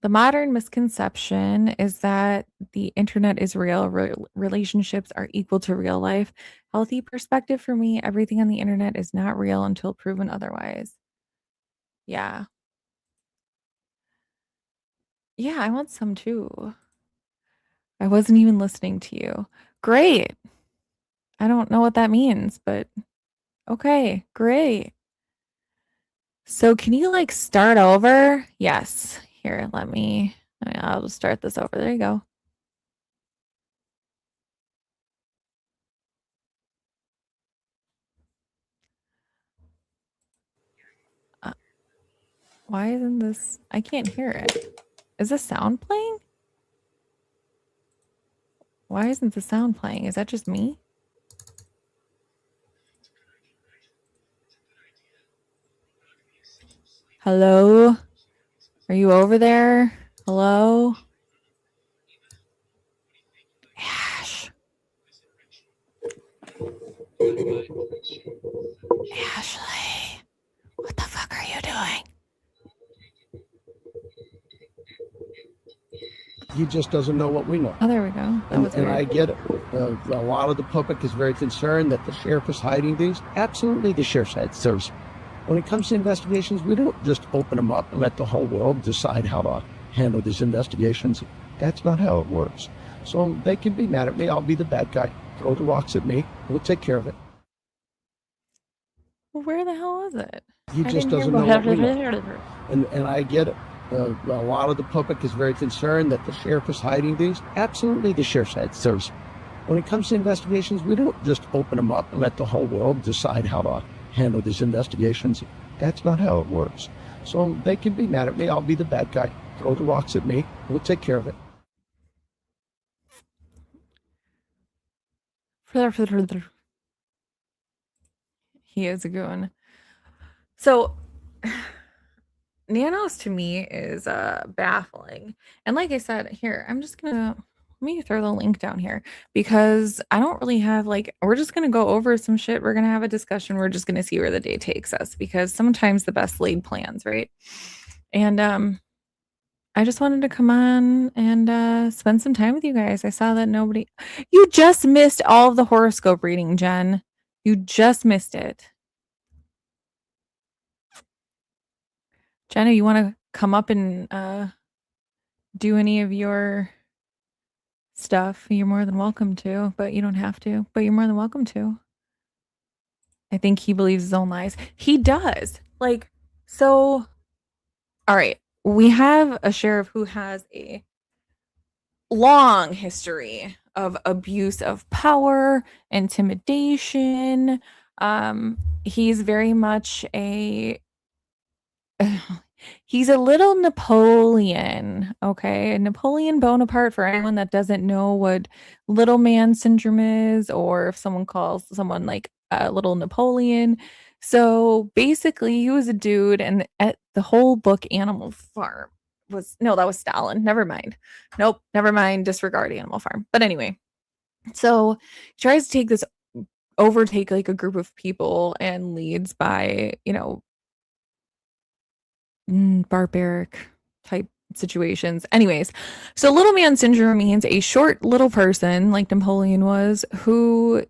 The modern misconception is that the internet is real, relationships are equal to real life. Healthy perspective for me, everything on the internet is not real until proven otherwise. Yeah. Yeah, I want some too. I wasn't even listening to you. Great. I don't know what that means, but okay, great. So can you like start over? Yes. Here, I'll just start this over. There you go. Why isn't this? I can't hear it. Is the sound playing? Why isn't the sound playing? Is that just me? Hello? Are you over there? Hello? Ash. Ashley. What the fuck are you doing? He just doesn't know what we know. Oh, there we go. That was And weird. I get it. A lot of the public is very concerned that the sheriff is hiding things. Absolutely, the sheriff's had serves. When it comes to investigations, we don't just open them up and let the whole world decide how to handle these investigations. That's not how it works. So they can be mad at me. I'll be the bad guy. Throw the rocks at me. We'll take care of it. Well, where the hell was it? He I just didn't hear doesn't know what we know. what- And I get it. A lot of the public is very concerned that the sheriff is hiding things. Absolutely, the sheriff's had serves. When it comes to investigations, we don't just open them up and let the whole world decide how to handle these investigations. That's not how it works. So they can be mad at me. I'll be the bad guy. Throw the rocks at me. We'll take care of it. He is a goon. So Nanos to me is baffling. And like I said, here, I'm just gonna let me throw the link down here because I don't really have we're just gonna go over some shit. We're gonna have a discussion. We're just gonna see where the day takes us because sometimes the best laid plans, right? And I just wanted to come on and spend some time with you guys. I saw that you just missed all of the horoscope reading, Jen. You just missed it. Jenna, you want to come up and do any of your stuff? You're more than welcome to, but you don't have to. But you're more than welcome to. I think he believes his own lies. He does. So, all right. We have a sheriff who has a long history of abuse of power, intimidation. He's very much he's a little Napoleon, okay? Napoleon Bonaparte, for anyone that doesn't know what little man syndrome is, or if someone calls someone like a little Napoleon. So basically, he was a dude, and at the whole book, Animal Farm that was Stalin. Never mind. Nope, never mind. Disregard Animal Farm. But anyway, so he tries to overtake like a group of people and leads by, barbaric type situations. Anyways, so little man syndrome means a short little person like Napoleon was who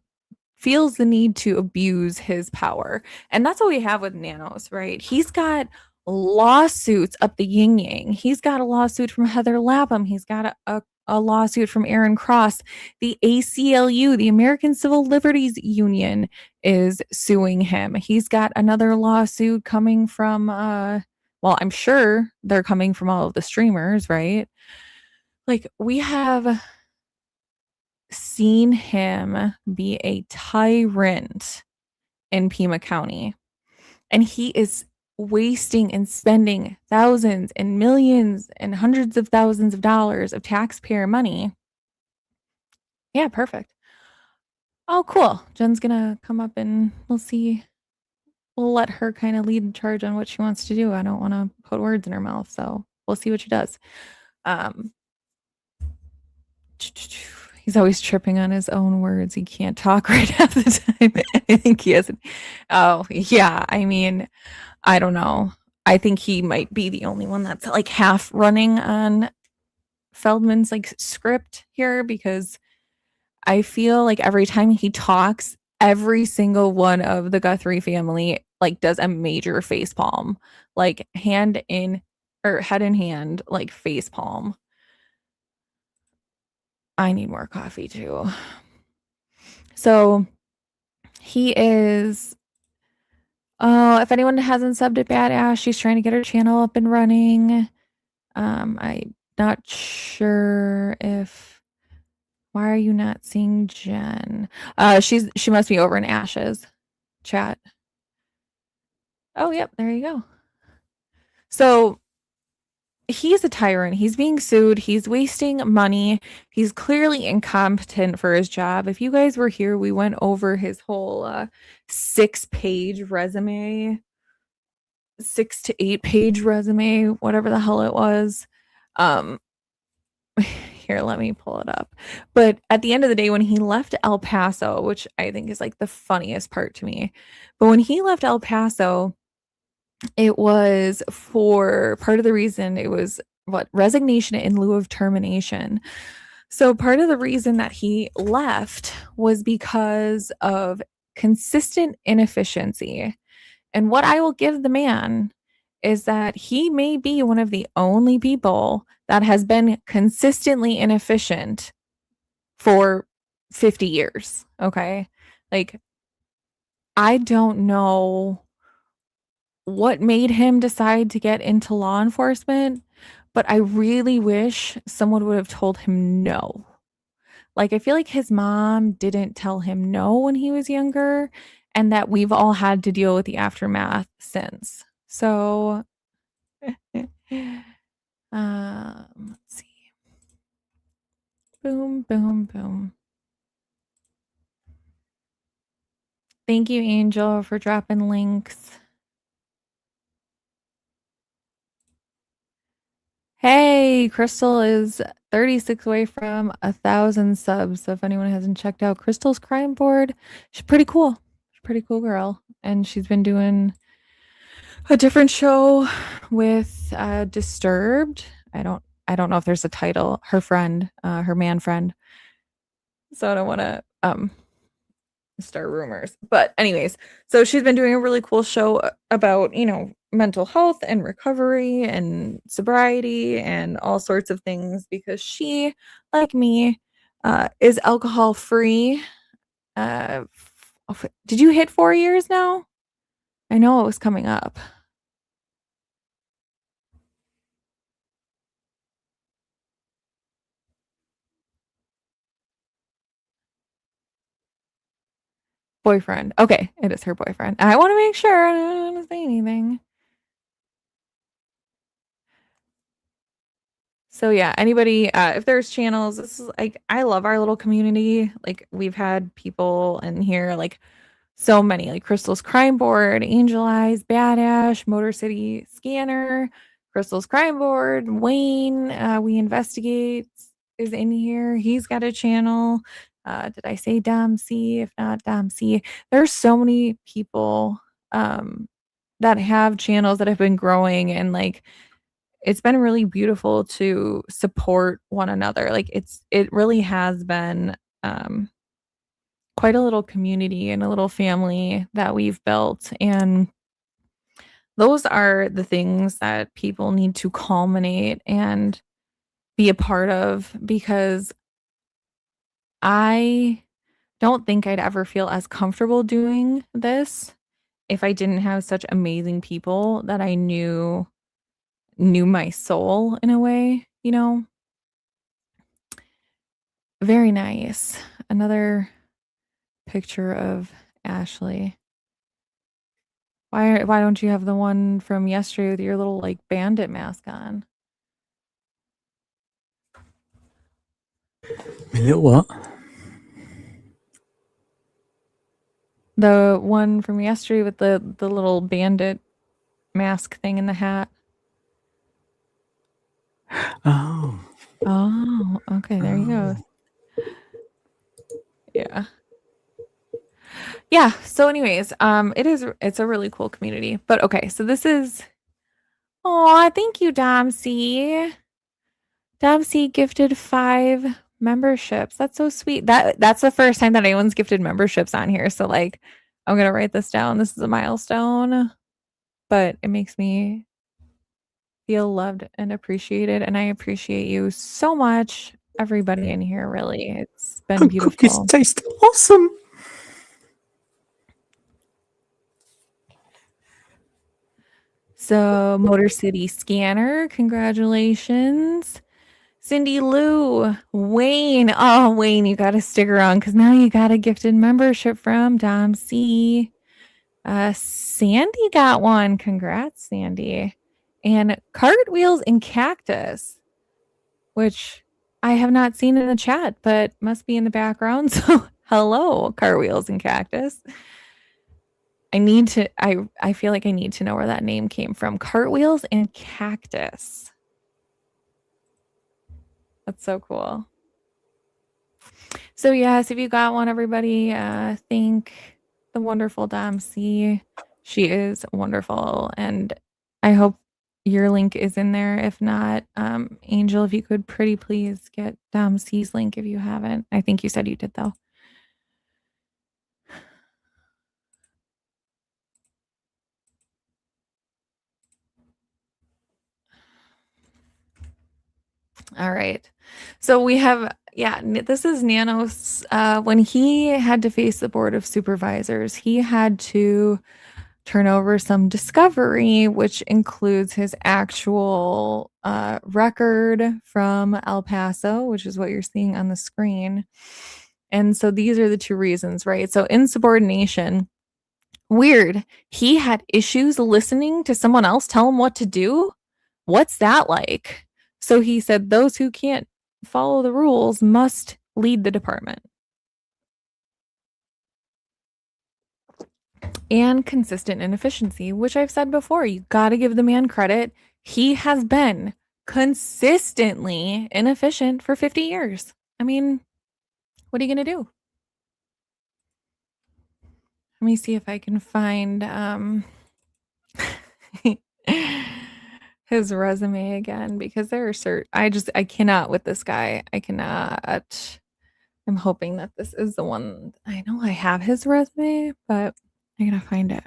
feels the need to abuse his power. And that's what we have with Nanos, right? He's got lawsuits up the yin yang. He's got a lawsuit from Heather Lapham. He's got a lawsuit from Aaron Cross. The ACLU, the American Civil Liberties Union, is suing him. He's got another lawsuit coming from I'm sure they're coming from all of the streamers, right? We have seen him be a tyrant in Pima County. And he is wasting and spending thousands and millions and hundreds of thousands of dollars of taxpayer money. Yeah, perfect. Oh, cool. Jen's gonna come up and we'll let her kind of lead the charge on what she wants to do. I don't want to put words in her mouth, so we'll see what she does. He's always tripping on his own words. He can't talk right half the time. I think he hasn't. Oh, yeah. I mean, I don't know. I think he might be the only one that's half running on Feldman's script here because I feel like every time he talks, every single one of the Guthrie family does a major face palm, head in hand, face palm. I need more coffee too. So he is. Oh, if anyone hasn't subbed at Badass, she's trying to get her channel up and running. I'm not sure if. Why are you not seeing Jen? She must be over in Ash's chat. Oh, yep, there you go. So he's a tyrant. He's being sued. He's wasting money. He's clearly incompetent for his job. If you guys were here, we went over his whole 6-page resume 6 to 8 page resume, whatever the hell it was. Here, let me pull it up. But at the end of the day, when he left El Paso, which I think is like the funniest part to me, but when he left El Paso, it was for part of the reason it was resignation in lieu of termination. So part of the reason that he left was because of consistent inefficiency. And what I will give the man is that he may be one of the only people that has been consistently inefficient for 50 years. Okay. Like, I don't know what made him decide to get into law enforcement, but I really wish someone would have told him no. Like, I feel like his mom didn't tell him no when he was younger, and that we've all had to deal with the aftermath since. So, let's see. Boom, boom, boom. Thank you, Angel, for dropping links. Hey, Crystal is 36 away from 1,000 subs. So if anyone hasn't checked out Crystal's crime board, she's pretty cool. She's a pretty cool girl. And she's been doing a different show with Disturbed. I don't know if there's a title. Her friend, her man friend. So I don't want to start rumors. But anyways, so she's been doing a really cool show about, mental health and recovery and sobriety and all sorts of things, because she, like me, is alcohol free. Did you hit 4 years now? I know it was coming up. Boyfriend. Okay, it is her boyfriend. I want to make sure. I don't want to say anything. So yeah, anybody, if there's channels, this is like, I love our little community. Like, we've had people in here, like so many, like Crystal's Crime Board, Angel Eyes, Badash, Motor City Scanner, Crystal's Crime Board, Wayne, We Investigate is in here. He's got a channel. Did I say Dom C? If not, Dom C. There's so many people that have channels that have been growing, and like, it's been really beautiful to support one another. Like, it really has been quite a little community and a little family that we've built. And those are the things that people need to culminate and be a part of, because I don't think I'd ever feel as comfortable doing this if I didn't have such amazing people that I knew my soul in a way, Very nice. Another picture of Ashley. Why don't you have the one from yesterday with your little like bandit mask on? My little what? The one from yesterday with the little bandit mask thing in the hat. Oh. Oh, okay, there you go. Yeah. Yeah, so anyways, it's a really cool community. But okay, so this is thank you, Dom C. Dom C gifted 5 memberships. That's so sweet. That's the first time that anyone's gifted memberships on here. So like, I'm gonna write this down. This is a milestone, but it makes me feel loved and appreciated, and I appreciate you so much, everybody in here. Really, it's been beautiful. Cookies taste awesome. So, Motor City Scanner, congratulations. Cindy Lou, Wayne. Oh, Wayne, you got to stick around because now you got a gifted membership from Dom C. Sandy got one. Congrats, Sandy. And Cartwheels and Cactus, which I have not seen in the chat, but must be in the background. So, hello, Cartwheels and Cactus. I feel like I need to know where that name came from. Cartwheels and Cactus. That's so cool. So yes, if you got one, everybody, thank the wonderful Dom C. She is wonderful, and I hope your link is in there. If not, Angel, if you could pretty please get Dom C's link if you haven't. I think you said you did though. All right. So we have, this is Nanos. When he had to face the board of supervisors, he had to turn over some discovery, which includes his actual record from El Paso, which is what you're seeing on the screen. And so these are the two reasons, right? So insubordination, weird. He had issues listening to someone else tell him what to do. What's that like? So he said those who can't follow the rules must lead the department. And consistent inefficiency, which I've said before, you got to give the man credit. He has been consistently inefficient for 50 years. I mean, what are you going to do? Let me see if I can find his resume again, because there are I cannot with this guy. I cannot. I'm hoping that this is the one. I know I have his resume, but I gotta find it.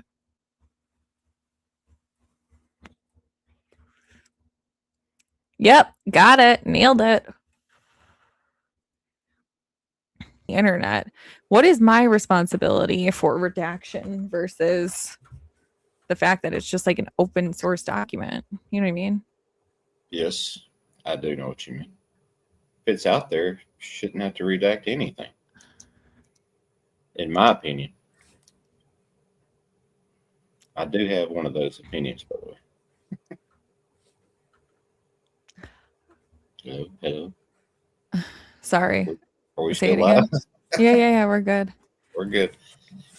Yep, got it. Nailed it. The internet. What is my responsibility for redaction versus the fact that it's just like an open source document? You know what I mean? Yes, I do know what you mean. If it's out there, you shouldn't have to redact anything. In my opinion. I do have one of those opinions, by the way. Hello. Sorry. Are we Say still it live? again. Yeah, we're good. We're good.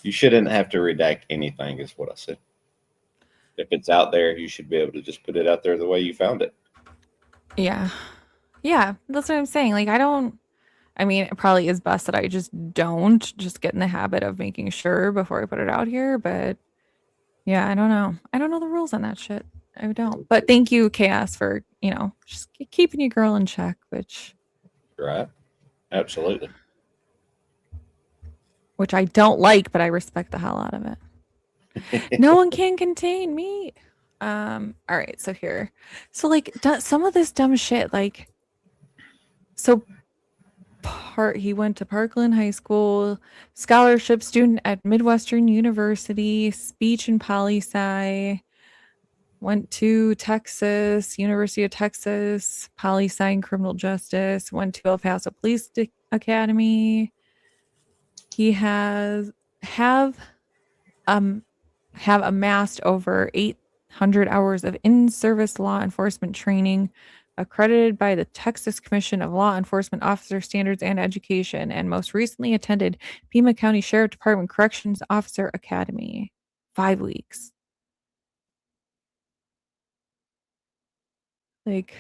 You shouldn't have to redact anything, is what I said. If it's out there, you should be able to just put it out there the way you found it. Yeah, that's what I'm saying. Like, I mean, it probably is best that I just don't just get in the habit of making sure before I put it out here. But yeah, I don't know. I don't know the rules on that shit. I don't. But thank you, Chaos, for, just keeping your girl in check, which Absolutely. Which I don't like, but I respect the hell out of it. No one can contain me. All right, so here. So like some of this dumb shit, like, so he went to Parkland High School, scholarship student at Midwestern University, speech and poli-sci, went to Texas, University of Texas, poli-sci and criminal justice, went to El Paso Police Academy. He have amassed over 800 hours of in-service law enforcement training, accredited by the Texas Commission of Law Enforcement Officer Standards and Education, and most recently attended Pima County Sheriff Department Corrections Officer Academy. 5 weeks. Like,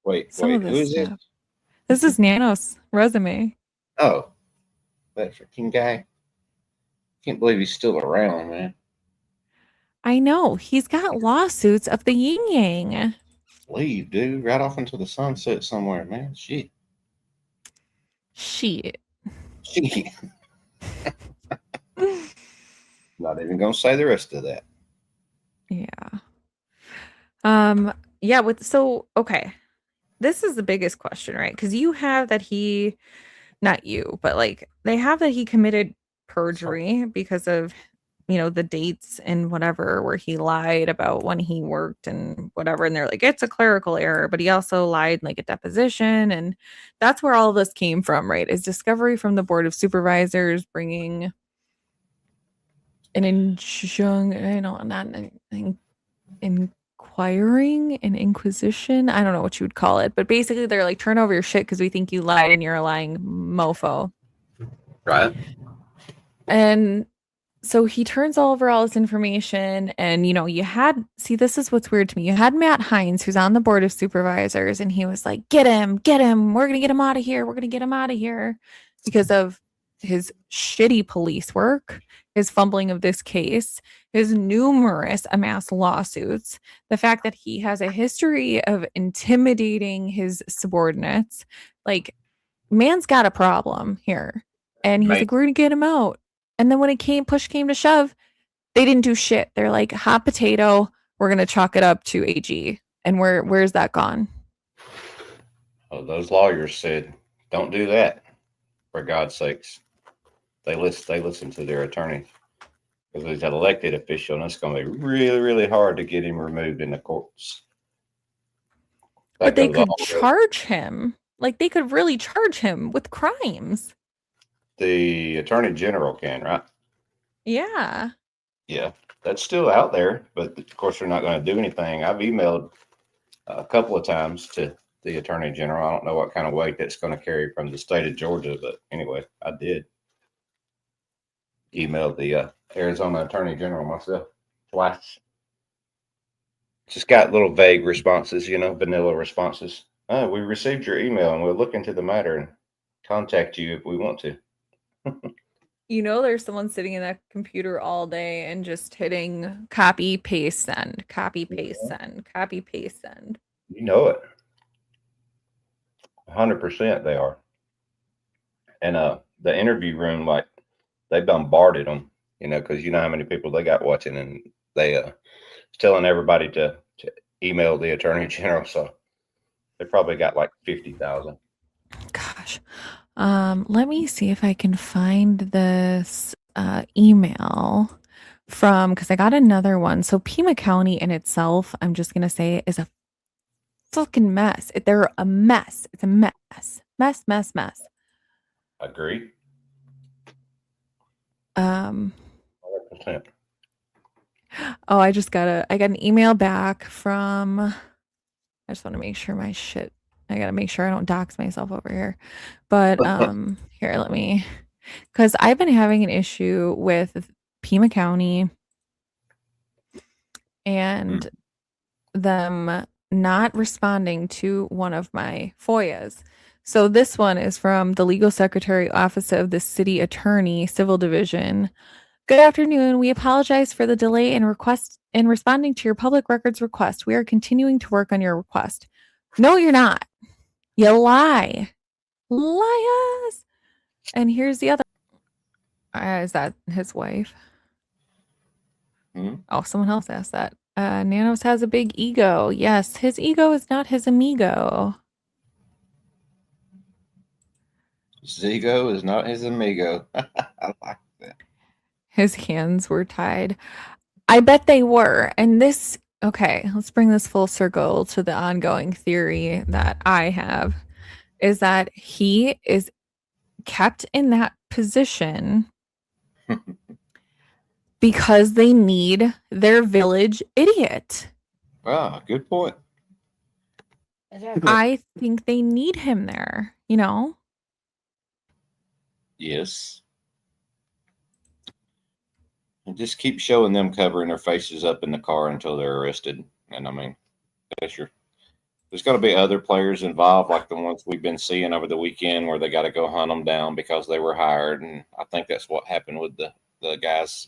wait, some of who this is it? stuff. This is Nano's resume. Oh, that freaking guy. Can't believe he's still around, man. I know. He's got lawsuits of the yin yang. Leave, dude. Right off into the sunset somewhere, man. Shit. Not even gonna say the rest of that. Yeah. Okay. This is the biggest question, right? Because you have that he, not you, but like they have that he committed perjury because of, the dates and whatever, where he lied about when he worked and whatever. And they're like, it's a clerical error, but he also lied in like a deposition. And that's where all of this came from, right? Is discovery from the Board of Supervisors bringing an inquiring, an inquisition. I don't know what you would call it, but basically they're like, turn over your shit because we think you lied and you're a lying mofo. Right. And So he turns over all this information, and this is what's weird to me. You had Matt Hines, who's on the board of supervisors, and he was like, get him, we're gonna get him out of here, because of his shitty police work, his fumbling of this case, his numerous amassed lawsuits, the fact that he has a history of intimidating his subordinates. Like, man's got a problem here. And he's Mate. like, we're gonna get him out. And then when push came to shove, they didn't do shit. They're like, hot potato, we're gonna chalk it up to AG. And where's that gone? Well, those lawyers said, don't do that, for God's sakes. They listen to their attorneys. Because he's an elected official, and it's going to be really, really hard to get him removed in the courts. But they could charge him. Like, they could really charge him with crimes. The attorney general can, right? Yeah. Yeah, that's still out there, but of course they're not going to do anything. I've emailed a couple of times to the attorney general. I don't know what kind of weight that's going to carry from the state of Georgia, but anyway, I did email the Arizona attorney general myself twice. Just got little vague responses, vanilla responses. We received your email and we'll look into the matter and contact you if we want to. There's someone sitting in that computer all day and just hitting copy, paste, send, copy, paste, send, copy, paste, send. You know it. 100% they are. And the interview room, like, they bombarded them, because you know how many people they got watching, and they telling everybody to email the attorney general. So they probably got like 50,000. Gosh. Let me see if I can find this email because I got another one. So Pima County in itself, I'm just going to say, is a fucking mess. They're a mess. It's a mess. Mess. Agree. 100%. 100%. Oh, I got an email back from, I just want to make sure I got to make sure I don't dox myself over here. But here, because I've been having an issue with Pima County and them not responding to one of my FOIAs. So this one is from the Legal Secretary Office of the City Attorney, Civil Division. Good afternoon. We apologize for the delay in responding to your public records request. We are continuing to work on your request. No, you're not. You lie. Lie us. And here's the other. Is that his wife? Oh, someone else asked that. Nanos has a big ego. Yes, his ego is not his amigo. His ego is not his amigo. I like that. His hands were tied. I bet they were. And okay, let's bring this full circle to the ongoing theory that I have, is that he is kept in that position because they need their village idiot. Ah, good point. I think they need him there, Yes. And just keep showing them covering their faces up in the car until they're arrested. And I mean, there's going to be other players involved, like the ones we've been seeing over the weekend where they got to go hunt them down because they were hired. And I think that's what happened with the guys,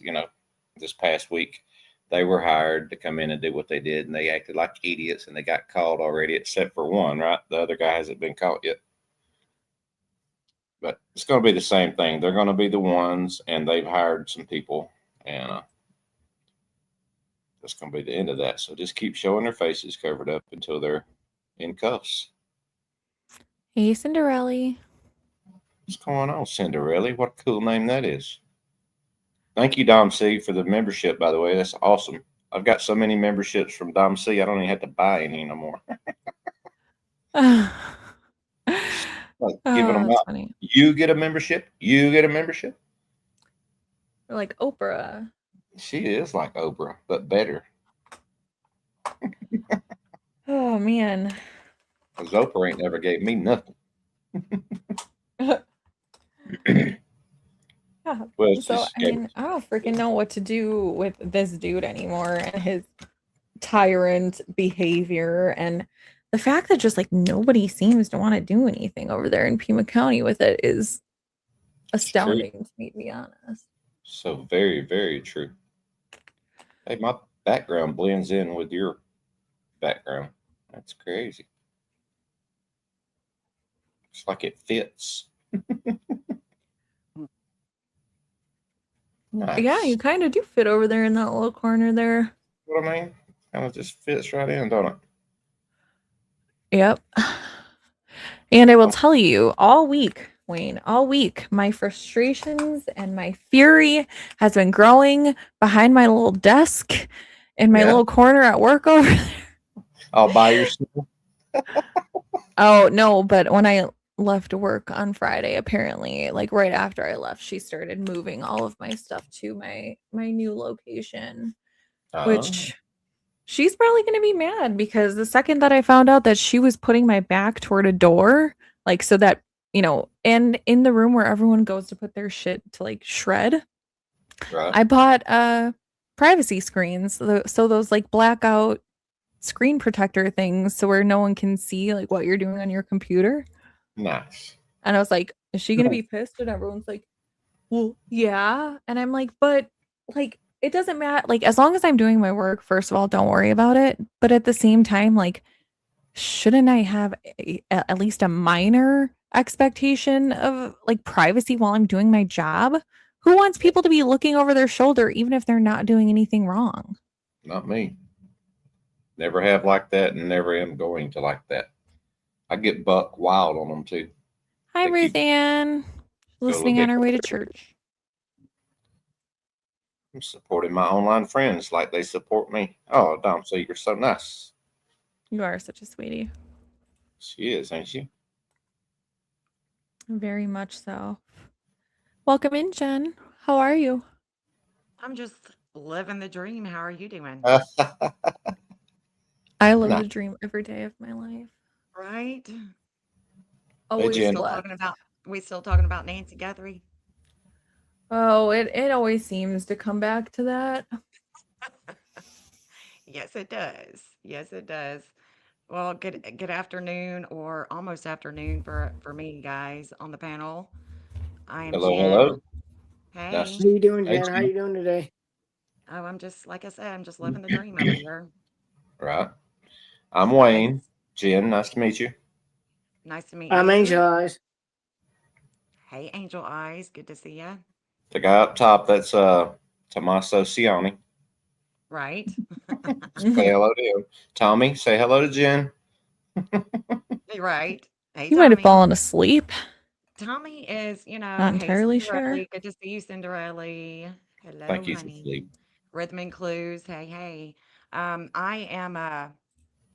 this past week. They were hired to come in and do what they did, and they acted like idiots, and they got caught already, except for one, right? The other guy hasn't been caught yet. But it's going to be the same thing. They're going to be the ones, and they've hired some people, and that's going to be the end of that. So just keep showing their faces covered up until they're in cuffs. Hey, Cinderella. What's going on, Cinderella? What a cool name that is. Thank you, Dom C, for the membership, by the way. That's awesome. I've got so many memberships from Dom C, I don't even have to buy any no more. Giving them out. Funny. You get a membership. You get a membership. Like Oprah. She is like Oprah, but better. Oh man. Because Oprah ain't never gave me nothing. Well, it's So, just I mean, I don't freaking know what to do with this dude anymore and his tyrant behavior and the fact that just like nobody seems to want to do anything over there in Pima County with it is true. astounding to me, to be honest. So very, very true. Hey, my background blends in with your background. That's crazy. It's like it fits. Nice. Yeah, you kind of do fit over there in that little corner there. What I mean? Kind of just fits right in, don't it? Yep. And I will tell you, all week, Wayne, all week, my frustrations and my fury has been growing behind my little desk in my Yeah. little corner at work over there. All by yourself. Oh, no, but when I left work on Friday, apparently, like right after I left, she started moving all of my stuff to my new location, which she's probably going to be mad because the second that I found out that she was putting my back toward a door, like so that, and in the room where everyone goes to put their shit to like shred, Right. I bought privacy screens. So those like blackout screen protector things so where no one can see like what you're doing on your computer. Nice. And I was like, is she going to be pissed? And everyone's like, well, yeah. And I'm like, but like, it doesn't matter. Like, as long as I'm doing my work, first of all, don't worry about it. But at the same time, like, shouldn't I have at least a minor expectation of like privacy while I'm doing my job? Who wants people to be looking over their shoulder, even if they're not doing anything wrong? Not me. Never have like that and never am going to like that. I get buck wild on them too. Hi, They Ruth keep- Ann. Listening bit- on our way to church. I'm supporting my online friends like they support me. Oh, Dom, so you're so nice. You are such a sweetie. She is, ain't she? Very much so. Welcome in, Jen. How are you? I'm just living the dream. How are you doing? I live Nah. the dream every day of my life. Right? Always Jen. blessed. We still talking about Nancy Guthrie? Oh, it always seems to come back to that. Yes, it does. Yes, it does. Well, good afternoon or almost afternoon for me, guys, on the panel. I am Hello, Jen. hello. Hey. Nice. How you doing, Hey, Jen? How Jen. you doing today? Oh, I'm just like I said, I'm just living the dream over here. Right. I'm Wayne. Jen, nice to meet you. Nice to meet I'm you. Angel Eyes. Hey, Angel Eyes. Good to see you. The guy up top, that's Tommaso Cioni. Right. Say hello to him. Tommy, say hello to Jen. Right. Hey, You might have Tommy. fallen asleep. Tommy is, Not hey, entirely Cinderella. sure. Good to see you, Cinderella. Hello, Thank you, honey. sleep. Rhythm and Clues. Hey, hey. I am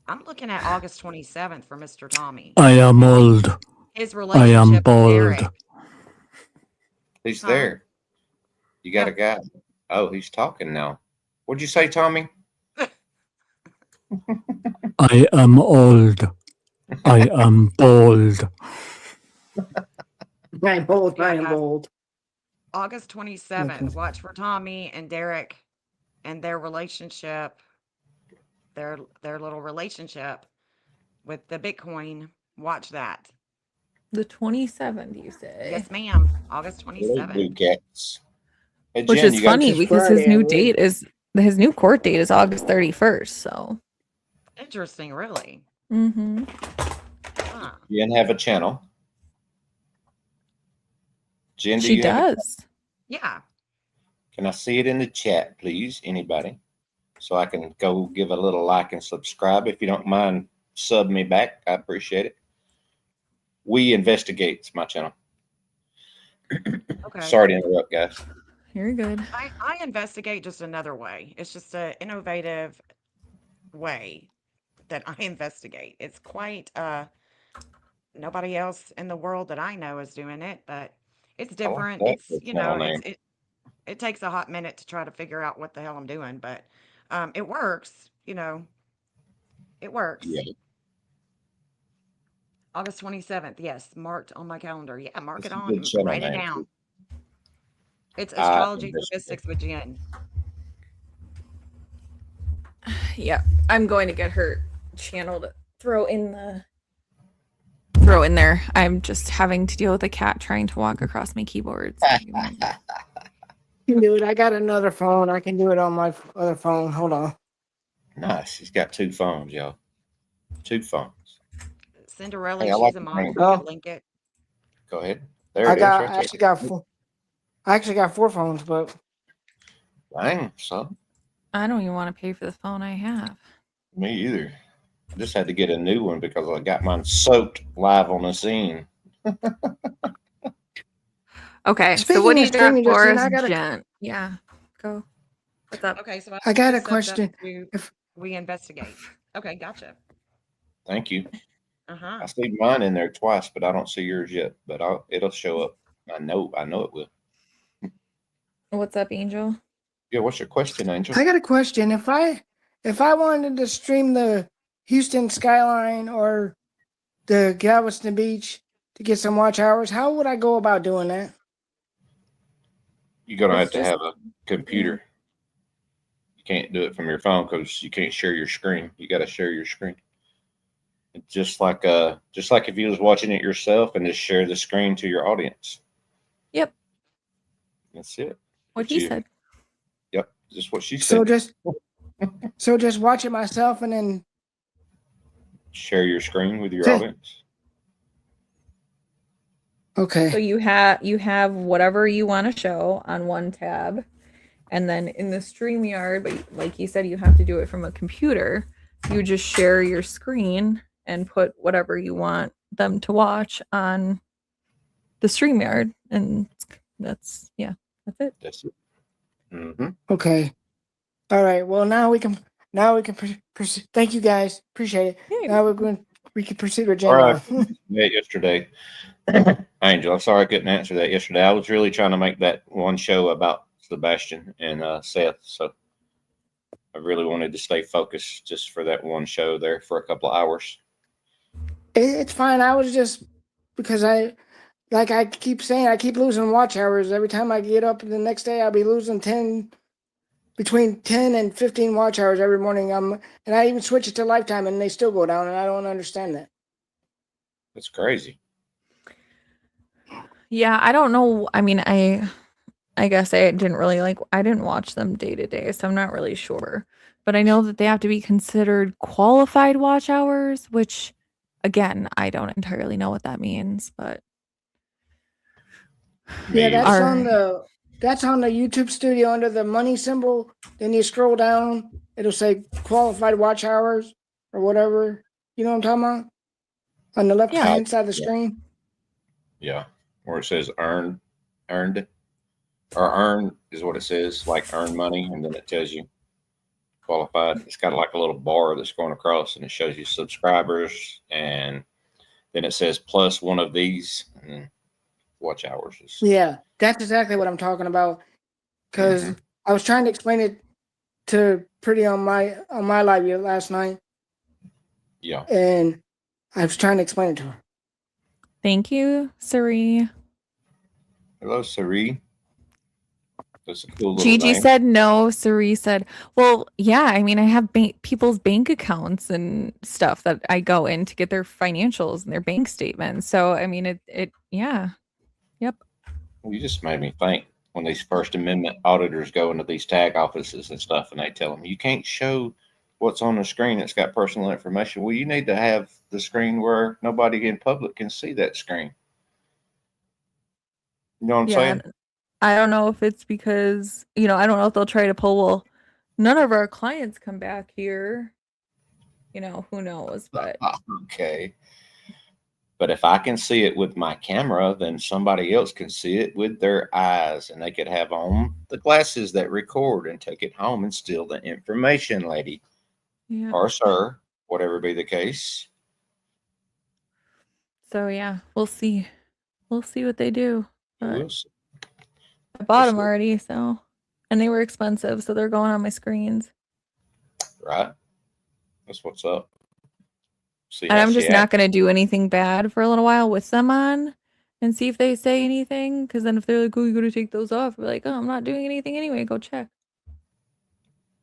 I'm looking at August 27th for Mr. Tommy. I am old. His I am relationship with bald. Derek. He's Huh? there. You got Yeah. a guy. Oh, he's talking now. What'd you say, Tommy? I am old. I am bald. I'm bold. I am Yeah. bold. August 27th. Watch for Tommy and Derek and their relationship, their little relationship with the Bitcoin. Watch that. The 27th, you say? Yes, ma'am. August Hello, blue 27th. cats. Hey, Which Jen, is you got funny It's because Friday, I believe. his new court date is August 31st. So, Interesting, really. Huh. Jen have a channel? Jen, do she you have a does. Yeah. Can I see it in the chat, please? Anybody? So I can go give a little like and subscribe. If you don't mind, sub me back. I appreciate it. We Investigate. It's my channel. Okay. Sorry to interrupt, guys. You're good. I investigate just another way. It's just an innovative way that I investigate. It's quite nobody else in the world that I know is doing it, but it's I like different. that It's for channel name. it takes a hot minute to try to figure out what the hell I'm doing, but it works, it works. Yeah. August 27th, yes, marked on my calendar. Yeah, mark It's it a on, good channel write it name, down. too. It's I astrology investigate. statistics with Jen. Yeah, I'm going to get her channel to throw in there. I'm just having to deal with a cat trying to walk across my keyboard. So give me a minute. You can do it. I got another phone. I can do it on my other phone. Hold on. Nice. He's got 2 phones, y'all. 2 phones. Cinderella, Hey, I she's like a the mom. green. You Oh, could link it. Go ahead. There I it is, got. right I there. actually got four. I actually got 4 phones, but Dang, son. I don't even want to pay for the phone I have. Me either. I just had to get a new one because I got mine soaked live on the scene. Okay, so speaking what do of you got streaming, for Justine, us, Jen? Yeah, go. What's up? Okay, so I got a this stuff's up question. to If we investigate. Okay, gotcha. Thank you. Uh-huh. I see mine in there twice, but I don't see yours yet. But it'll show up. I know it will. What's up, Angel? Yeah, what's your question, Angel? I got a question, if I wanted to stream the Houston skyline or the Galveston Beach to get some watch hours, how would I go about doing that? You're gonna It's have to just have a computer. You can't do it from your phone because you can't share your screen. You got to share your screen. It's just like if you was watching it yourself and just share the screen to your audience. Yep, That's it. what But he said. Yep, just what she So said. just watch it myself and then Share your screen with your say, audience. okay. So you have whatever you want to show on one tab, and then in the StreamYard, but like you said, you have to do it from a computer. You just share your screen and put whatever you want them to watch on the StreamYard, and that's it. That's it. Mm-hmm. Okay. All right. Well, now we can proceed. Thank you guys. Appreciate it. Yeah. Now we can proceed with All Jen right. now. Yeah, yesterday. Angel, I'm sorry I couldn't answer that yesterday. I was really trying to make that one show about Sebastian and Seth. So I really wanted to stay focused just for that one show there for a couple of hours. It's fine. I was just because I keep saying, I keep losing watch hours. Every time I get up the next day, I'll be losing between 10 and 15 watch hours every morning. And I even switch it to lifetime and they still go down, and I don't understand that. That's crazy. Yeah, I don't know. I mean, I guess I didn't watch them day to day, so I'm not really sure. But I know that they have to be considered qualified watch hours, which again, I don't entirely know what that means, but Yeah, that's Are- on the YouTube studio under the money symbol. Then you scroll down, it'll say qualified watch hours or whatever. You know what I'm talking about? On the left hand side of the screen. Yeah. Where it says earned, or earn is what it says, like earn money, and then it tells you qualified. It's got like a little bar that's going across, and it shows you subscribers, and then it says plus one of these, and watch hours. Yeah, that's exactly what I'm talking about. Because I was trying to explain it to Pretty on my live last night, Yeah. and I was trying to explain it to her. thank you, Sari. Hello, Sari. That's a cool little Gigi name. said no. Sari said, well, yeah, I mean, I have people's bank accounts and stuff that I go in to get their financials and their bank statements. So, I mean, yeah. Yep. Well, you just made me think when these First Amendment auditors go into these tag offices and stuff, and they tell them you can't show what's on the screen that's got personal information. Well, you need to have the screen where nobody in public can see that screen. You know what I'm saying? I don't know if it's because, I don't know if they'll try to pull, well, none of our clients come back here. Who knows, but Okay. But if I can see it with my camera, then somebody else can see it with their eyes, and they could have on the glasses that record and take it home and steal the information, lady. yeah. Or sir, whatever be the case. So yeah, we'll see. We'll see what they do. But We'll see. I bought them already, so, and they were expensive, so they're going on my screens. Right? That's what's up. See And how I'm she just not going to do anything bad for a little while with them on, and see if they say anything. Because then if they're like, "Oh, you got to take those off," we're like, "Oh, I'm not doing anything anyway. Go check."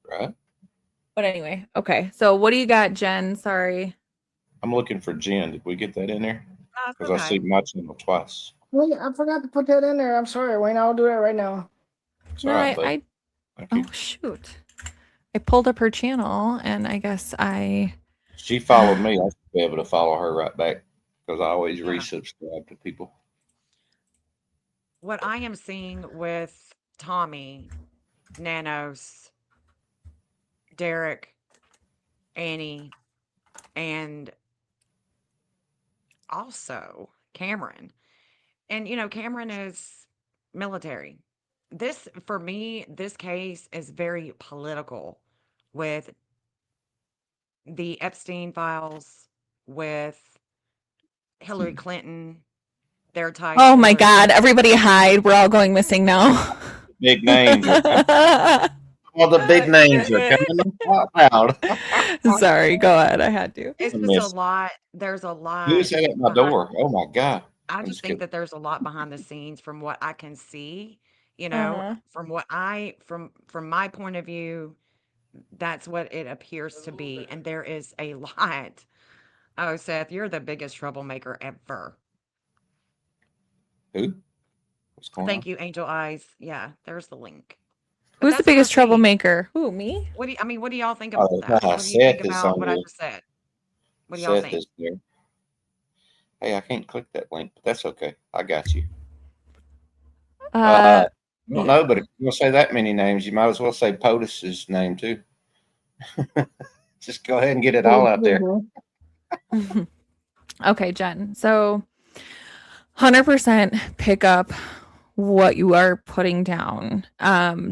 Right. But anyway, okay. So what do you got, Jen? Sorry. I'm looking for Jen. Did we get that in there? No, it's Because I see okay. my channel twice. Wait, I forgot to put that in there. I'm sorry, Wayne. I'll do that right now. It's No, all right, bud. Thank you. oh shoot. I pulled up her channel and I guess I She followed me. I should be able to follow her right back because I always Yeah. resubscribe to people. What I am seeing with Tommy, Nanos, Derek, Annie, and also Cameron. And, Cameron is military. This, for me, this case is very political with the Epstein files, with Hillary Clinton, their ties Oh to my Hillary god, Clinton. everybody hide. We're all going missing now. Big names are coming. All the big names are coming out. Sorry, go ahead. I had to. It's I just a miss. lot. There's a Who lot is that at my behind. door? Oh my god! I I'm just just think kidding. that there's a lot behind the scenes from what I can see, Uh-huh. from what I from my point of view, that's what it appears to be. And there is a lot. Oh, Seth, you're the biggest troublemaker ever. Who? What's going on? Thank you, Angel Eyes. Yeah, there's the link. But Who's the that's what I'm biggest saying. troublemaker? Who, me? What do y'all think about Oh, that? What do you think Seth is about on what I the. just said? What do y'all Seth think? is there. Hey, I can't click that link, but that's okay. I got you. I don't know, but if you're gonna say that many names, you might as well say POTUS's name too. Just go ahead and get it all out there. Okay, Jen. So 100% pick up what you are putting down.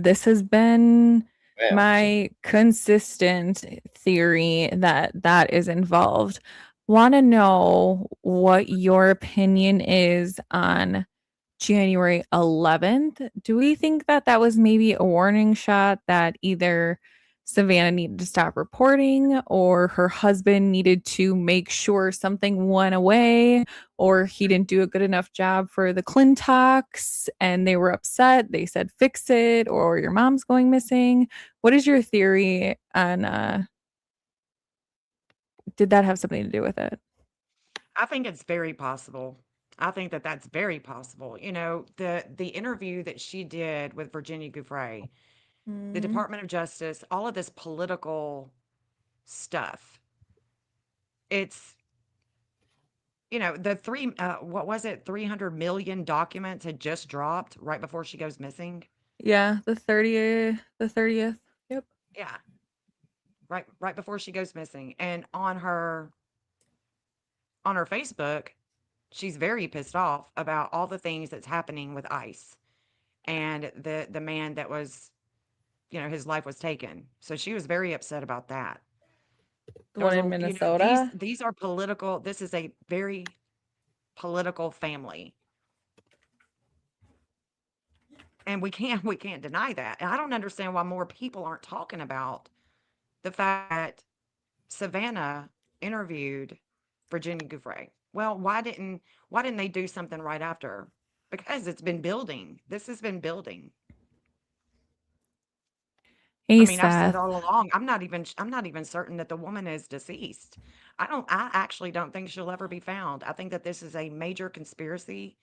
This has been Yeah. my consistent theory that is involved. Want to know what your opinion is on January 11th? Do we think that that was maybe a warning shot that either Savannah needed to stop reporting or her husband needed to make sure something went away or he didn't do a good enough job for the Clintox and they were upset? They said fix it or your mom's going missing. What is your theory on did that have something to do with it? I think it's very possible. I think that that's very possible. The interview that she did with Virginia Giuffre, the Department of Justice, all of this political stuff. It's the what was it? 300 million documents had just dropped right before she goes missing. Yeah, the 30th. Yep. Yeah, right before she goes missing, and on her Facebook, she's very pissed off about all the things that's happening with ICE and the man that was, his life was taken. So she was very upset about that. The There one was in these Minnesota. these are political. This is a very political family. And we can't deny that. And I don't understand why more people aren't talking about the fact that Savannah interviewed Virginia Giuffre. Well, why didn't they do something right after? Because it's been building. This has been building. I Hey, mean, I've said Seth. all along, I'm not even certain that the woman is deceased. I actually don't think she'll ever be found. I think that this is a major conspiracy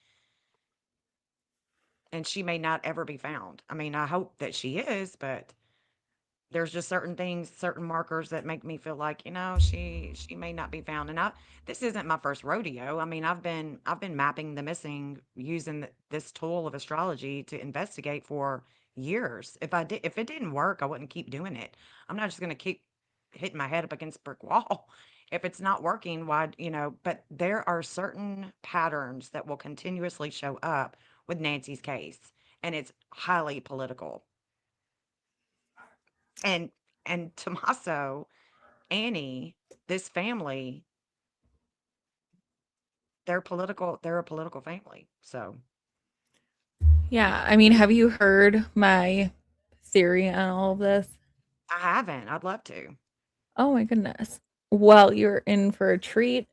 and she may not ever be found. I mean, I hope that she is, but there's just certain things, certain markers that make me feel like, she may not be found. And this isn't my first rodeo. I mean, I've been mapping the missing using this tool of astrology to investigate for years. If it didn't work, I wouldn't keep doing it. I'm not just going to keep hitting my head up against a brick wall. If it's not working, why, but there are certain patterns that will continuously show up with Nancy's case, and it's highly political. And Tommaso, Annie, this family, they're a political family. So Yeah, I mean, have you heard my theory on all of this? I haven't. I'd love to. Oh my goodness. Well, you're in for a treat.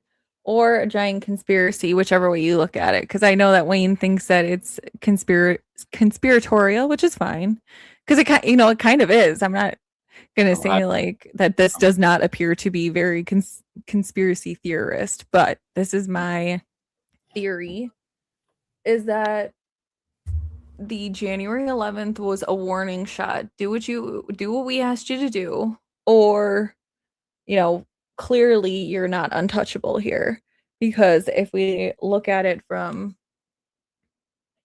or a giant conspiracy, whichever way you look at it. Because I know that Wayne thinks that it's conspiratorial, which is fine. Because it kind of is. I'm not gonna say like that this does not appear to be very conspiracy theorist, but this is my theory: is that the January 11th was a warning shot. Do what we asked you to do, or clearly you're not untouchable here. Because if we look at it from,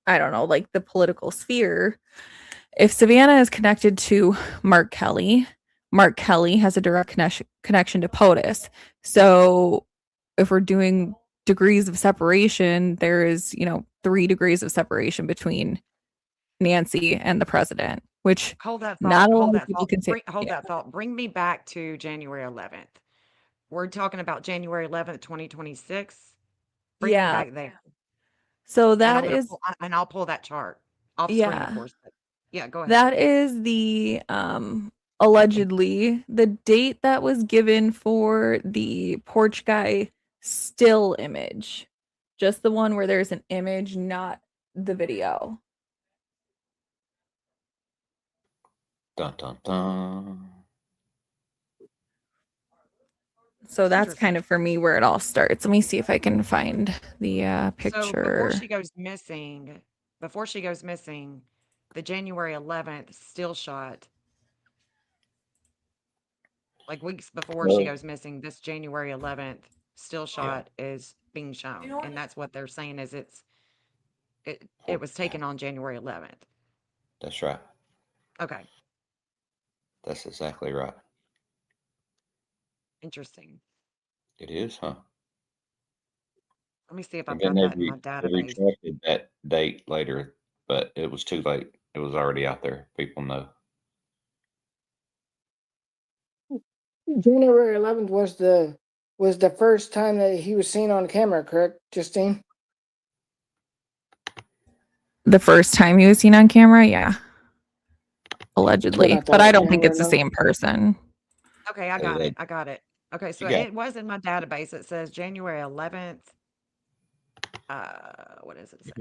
I don't know, like the political sphere, if Savannah is connected to Mark Kelly has a direct connection to POTUS. So if we're doing degrees of separation, there is 3 degrees of separation between Nancy and the president, which Hold that thought. not a Hold lot of that people thought. can say. Hold Yeah. that thought. Bring me back to January 11th. We're talking about January 11th, 2026. Bring me Yeah. back there. So And that is, I'll pull that chart off screen, of yeah. course. But yeah, go ahead. That is the allegedly the date that was given for the porch guy still image. Just the one where there's an image, not the video. Dun dun dun. So that's Interesting. kind of for me where it all starts. Let me see if I can find the So picture. before she goes missing, the January 11th still shot, like weeks before she Well, goes missing, this January 11th still yeah. shot is being shown. And that's what they're saying is it was taken on January 11th. That's right. Okay. That's exactly right. Interesting. It is, huh? Let me see if And I've then got that in my they database. retracted that date later, but it was too late. It was already out there. People know. January 11th was the first time that he was seen on camera, correct, Justine? The first time he was seen on camera, yeah. That's what I Allegedly. But thought. I don't think January it's the 11th. same person. Okay, I Hey, got it. I got it. Okay, so you got it was in my database. It says January 11th. What does it say?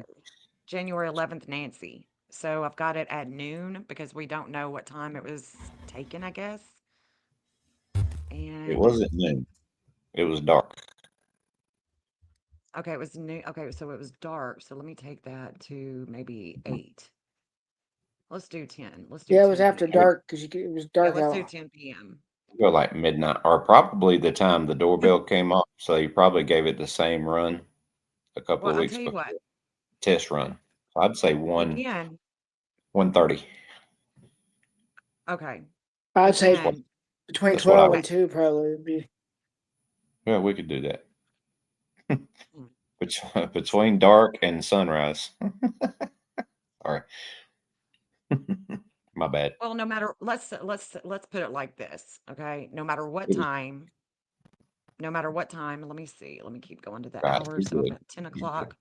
January 11th, Nancy. So I've got it at noon because we don't know what time it was taken, I guess. it And wasn't noon. It was dark. okay, it was noon. Okay, so it was dark. So let me take that to maybe 8. Let's do 10. Let's do Yeah, it was 10 after p.m. dark because it was Yeah, dark let's do out. 10 p.m. Go like midnight, or probably the time the doorbell came up. So you probably gave it the same run a couple Well, of I'll weeks tell you before what, test run. So I'd say you can. 1:30. Okay. You I'd say can. between That's what I 12 would. and 2 probably would be. Yeah, we could do that. Mm. Between dark and sunrise. Sorry, my bad. Well, no matter let's put it like this, okay? It was No matter what time, let me see. Let me keep going to the right. You're hours. So I'm good. at 10 You're good. o'clock.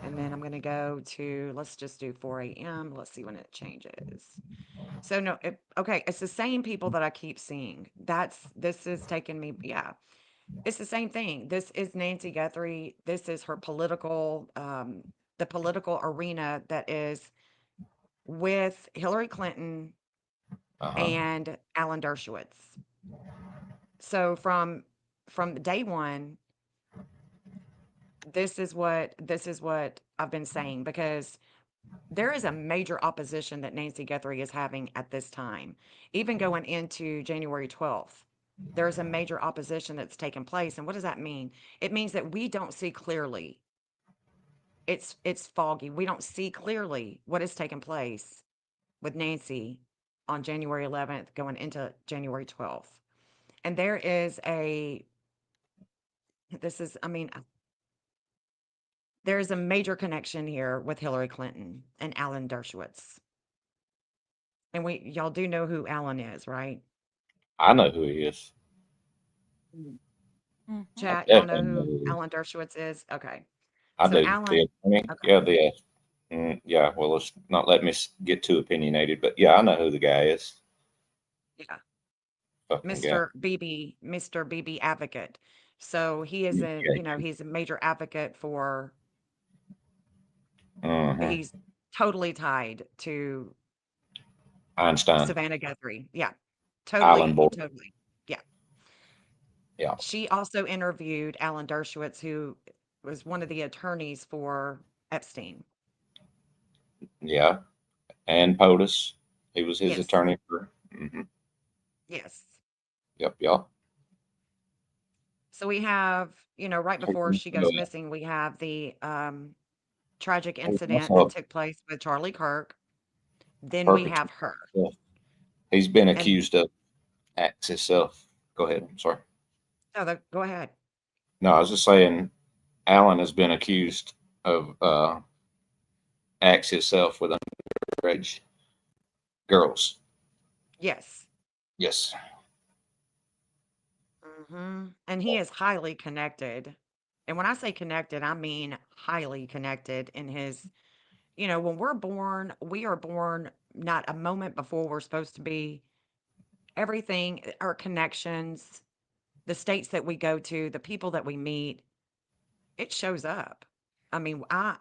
And then I'm gonna go to, let's just do 4 a.m. Let's see when it changes. So no, okay, it's the same people that I keep seeing. This is taking me, yeah. It's the same thing. This is Nancy Guthrie. This is her the political arena that is with Hillary Clinton Uh-huh. and Alan Dershowitz. So from day one, this is what I've been saying because there is a major opposition that Nancy Guthrie is having at this time. Even going into January 12th, there's a major opposition that's taken place. And what does that mean? It means that we don't see clearly. It's foggy. We don't see clearly what is taking place with Nancy on January 11th going into January 12th. And there is a this is I mean there is a major connection here with Hillary Clinton and Alan Dershowitz. And y'all do know who Alan is, right? I know who he is. Mhm. I Chat, y'all know definitely know who who he is. Alan Dershowitz is? Okay. I So do. The Alan, attorney. okay, Yeah, yeah. Well, let's not let me get too opinionated, but yeah, I know who the guy is. yeah. Fucking guy. Mr. BB Advocate. So he is a, Yeah. you know, he's a major advocate for, Uh-huh. he's totally tied to Einstein, Savannah Guthrie. Yeah. Island Totally, Boy. totally. Yeah. Yeah. She also interviewed Alan Dershowitz, who was one of the attorneys for Epstein. Yeah. And POTUS. He was his Yes. attorney for. Hmm. Yes. Yep. Yeah. So we have, you know, right before she goes missing, we have the tragic He's incident that also took place with Charlie Kirk. Then we perpetrator. have her. He's been And accused of acts himself. Go ahead. I'm sorry. no, go ahead. No, I was just saying, Alan has been accused of acts himself with underage girls. Yes. Yes. And he is highly connected. And when I say connected, I mean highly connected in his, you know, when we're born, we are born not a moment before we're supposed to be. Everything, our connections, the states that we go to, the people that we meet, it shows up. I mean, I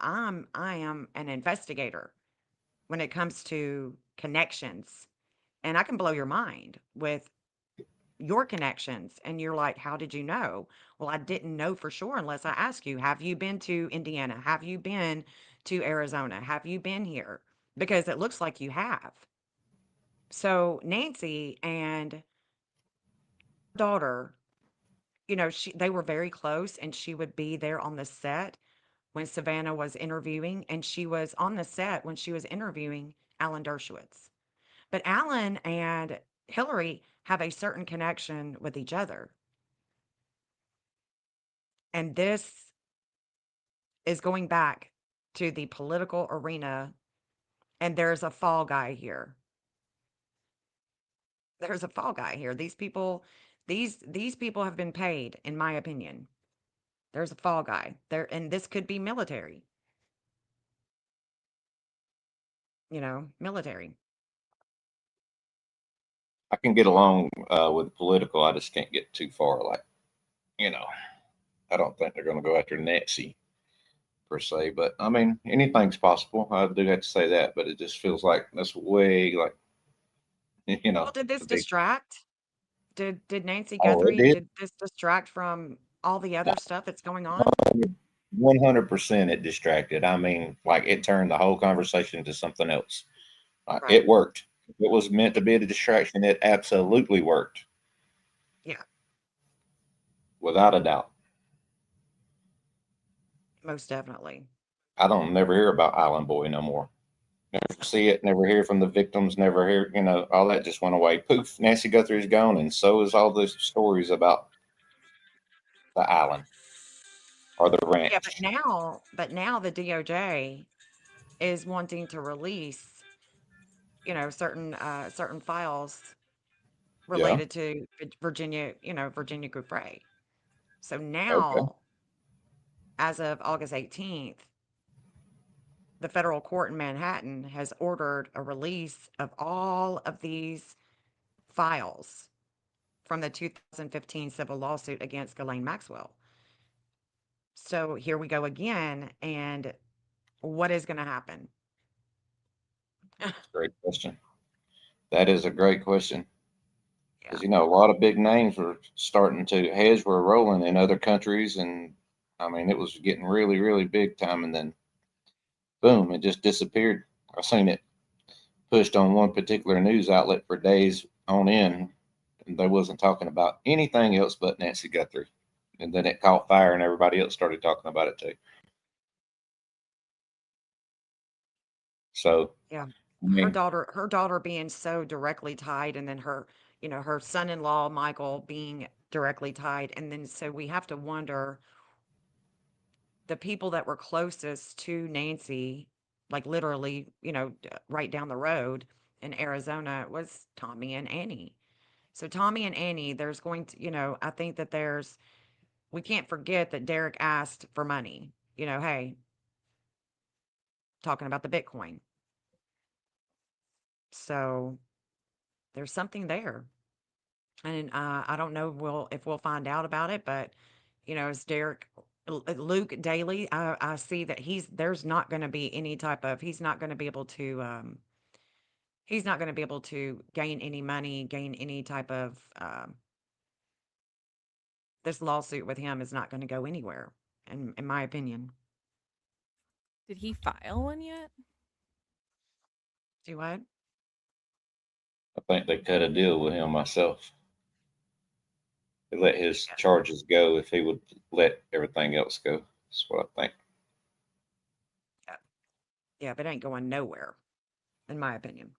am an investigator when it comes to connections, and I can blow your mind with your connections. And you're like, how did you know? Well, I didn't know for sure unless I ask you, have you been to Indiana? Have you been to Arizona? Have you been here? Because it looks like you have. So Nancy and daughter, you know, they were very close, and she would be there on the set when Savannah was interviewing, and she was on the set when she was interviewing Alan Dershowitz. But Alan and Hillary have a certain connection with each other. And this is going back to the political arena, and there's a fall guy here. There's a fall guy here. These people, these people have been paid, in my opinion. There's a fall guy there, and this could be military, you know, military. I can get along with political. I just can't get too far. Like, you know, I don't think they're going to go after Nancy per se. But I mean, anything's possible. I do have to say that. But it just feels like that's way like, you Well, know, did this the big. distract? Did Nancy Oh, it Guthrie, did. did this distract from all the other stuff that's going on? 100% it distracted. I mean, like it turned the whole conversation to something else. Right. It worked. It was meant to be a distraction. It absolutely worked, Yeah, without a doubt. most definitely. I don't never hear about Island Boy no more. Never see it. Never hear from the victims. Never hear. You know, all that just went away. Poof. Nancy Guthrie's gone, and so is all those stories about the island or the Yeah, ranch. but now the DOJ is wanting to release, you know, certain files Yeah. related to Virginia, you know, Virginia Group Ray. So Okay. now, as of August 18th, the federal court in Manhattan has ordered a release of all of these files from the 2015 civil lawsuit against Ghislaine Maxwell. So here we go again. And what is going to happen? Great question. That is a great question. Yeah. Because you know a lot of big names were starting to heads were rolling in other countries, and I mean it was getting really really big time, and then boom, it just disappeared. I seen it pushed on one particular news outlet for days on end, and they wasn't talking about anything else but Nancy Guthrie, and then it caught fire, and everybody else started talking about it too. So Yeah. I mean, Her daughter being so directly tied, and then her, you know, her son-in-law, Michael, being directly tied. And then so we have to wonder, the people that were closest to Nancy, like literally, you know, right down the road in Arizona, was Tommy and Annie. So Tommy and Annie, there's going to, you know, I think that we can't forget that Derek asked for money. You know, hey, talking about the Bitcoin. So there's something there. And I don't know if we'll find out about it, but Is Derek Luke Daly? I see that there's not going to be any type of he's not going to be able to he's not going to be able to gain any money, gain any type of this lawsuit with him is not going to go anywhere, in my opinion. Did he file one yet? Do what? I think they cut a deal with him myself. They let his Yeah. charges go if he would let everything else go. That's what I think. Yeah, but it ain't going nowhere, in my opinion.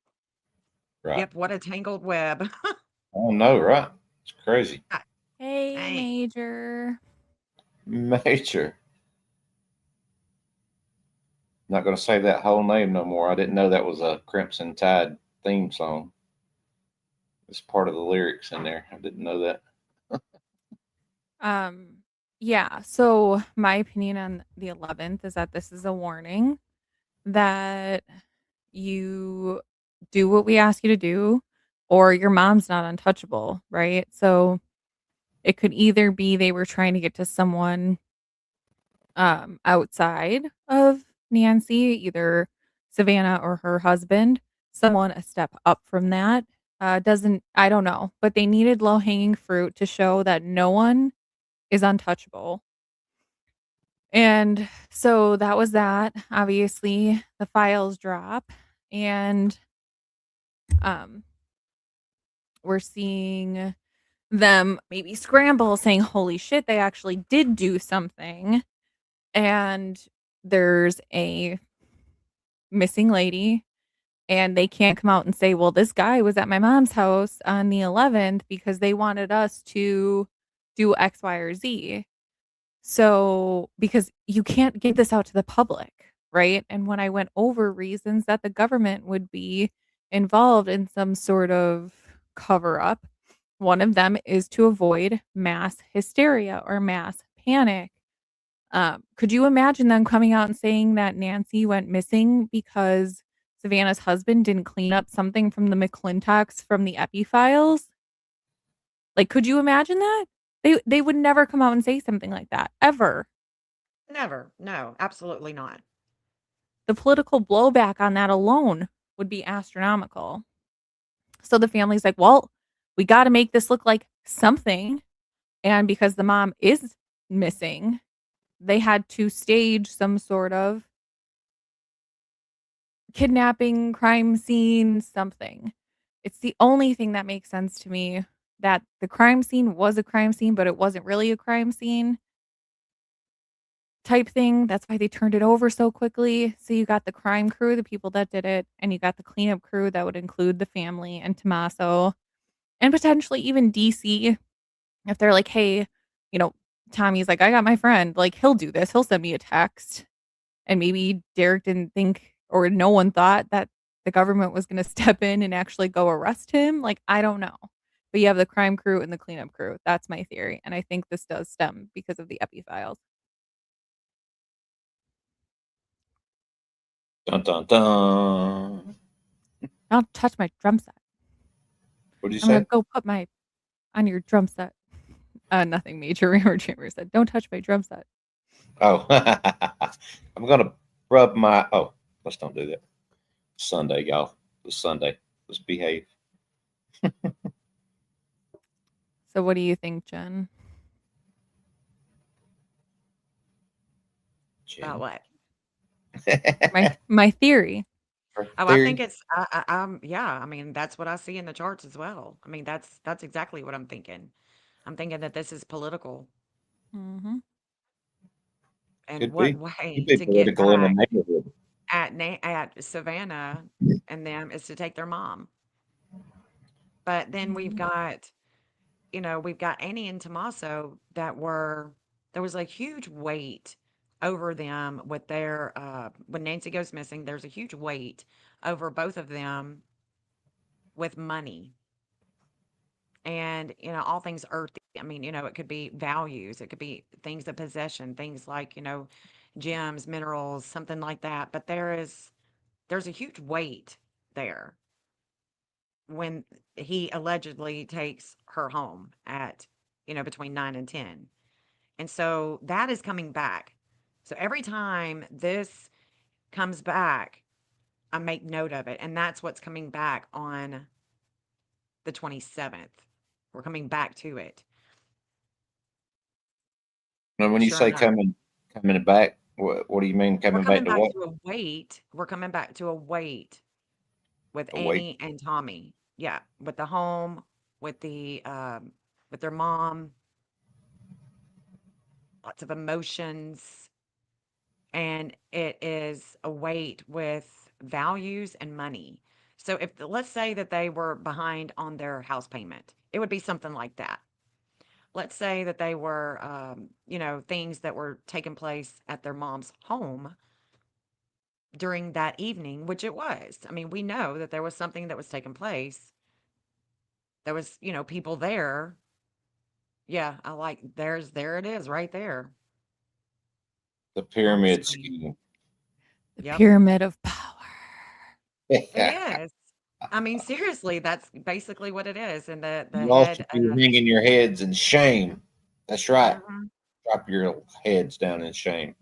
Right. Yep, what a tangled web. I know, right? It's crazy. Hey, Dang. Major. Major. Not going to say that whole name no more. I didn't know that was a Crimson Tide theme song. It's part of the lyrics in there. I didn't know that. Yeah, so my opinion on the 11th is that this is a warning that you do what we ask you to do, or your mom's not untouchable, right? So it could either be they were trying to get to someone outside of Nancy, either Savannah or her husband, someone a step up from that. Doesn't I don't know, but they needed low hanging fruit to show that no one is untouchable. And so that was that. Obviously, the files drop, and um we're seeing them maybe scramble saying, "Holy shit, they actually did do something." And there's a missing lady, and they can't come out and say, "Well, this guy was at my mom's house on the 11th because they wanted us to do X, Y, or Z." So, because you can't give this out to the public, right? And when I went over reasons that the government would be involved in some sort of cover up, one of them is to avoid mass hysteria or mass panic. Could you imagine them coming out and saying that Nancy went missing because Savannah's husband didn't clean up something from the McClintocks from the Epi files? Like, could you imagine that? They would never come out and say something like that ever. Never. No, absolutely not. The political blowback on that alone would be astronomical. So the family's like, well, we got to make this look like something. And because the mom is missing, they had to stage some sort of kidnapping, crime scene, something. It's the only thing that makes sense to me that the crime scene was a crime scene, but it wasn't really a crime scene type thing. That's why they turned it over so quickly. So you got the crime crew, the people that did it, and you got the cleanup crew that would include the family and Tommaso and potentially even DC. If they're like, hey, you know, Tommy's like, I got my friend, like, he'll do this. He'll send me a text. And maybe Derek didn't think, or no one thought that the government was going to step in and actually go arrest him. Like, I don't know. But you have the crime crew and the cleanup crew. That's my theory. And I think this does stem because of the Epi files. Dun dun dun. Don't touch my drum set. What did you I'm going say? to go put my on your drum set. Nothing major. Raymond Chambers said, don't touch my drum set. Oh, I'm gonna rub my. Oh, let's don't do that. Sunday, y'all. It's Sunday. Let's behave. So what do you think, Jen? About Jen. what? My theory. Oh, I think it's yeah, I mean, that's what I see in the charts as well. I mean, that's exactly what I'm thinking. I'm thinking that this is political. Mm-hmm. And Could what be. Could way be to get political in the back neighborhood. at Savannah and them is to take their mom. But then Mm-hmm. we've got Annie and Tommaso there was a huge weight over them with their when Nancy goes missing, there's a huge weight over both of them with money and all things earthy. I mean, it could be values, it could be things of possession, things like, gems, minerals, something like that. But there's a huge weight there when he allegedly takes her home at between 9 and 10. And so that is coming back. So every time this comes back, I make note of it. And that's what's coming back on the 27th. We're coming back to it. And when you Sure say enough. coming back, what do you mean We're coming back coming to back what? to a wait. We're coming back to a wait with A wait. Annie and Tommy. Yeah, with the home, with their mom, lots of emotions, and it is a wait with values and money. So if let's say that they were behind on their house payment, it would be something like that. Let's say that they were, things that were taking place at their mom's home during that evening, which it was. I mean, we know that there was something that was taking place. There was, people there. Yeah, there it is right there The on the pyramid screen. scheme. The Yep, pyramid of power. it is. I mean, seriously, that's basically what it is. And the You all head, should be hanging your heads in shame. That's right. mhm. Drop your heads down in shame.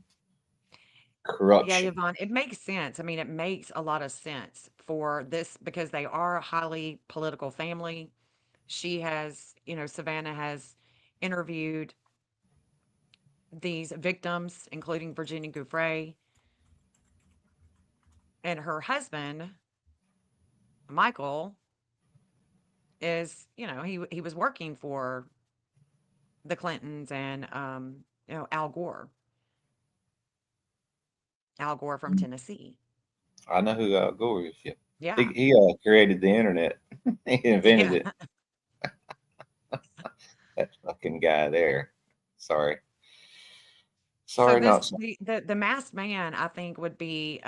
Yeah, Corruption. Yvonne, it makes sense. I mean, it makes a lot of sense for this because they are a highly political family. She has, Savannah has interviewed these victims, including Virginia Gouffre, and her husband, Michael, is, he was working for the Clintons and Al Gore from Tennessee. I know who Al Gore is. Yeah. Yeah, He created the internet. He invented yeah. it. That fucking guy there. Sorry. So Sorry, this not sorry. the masked man, I think, would be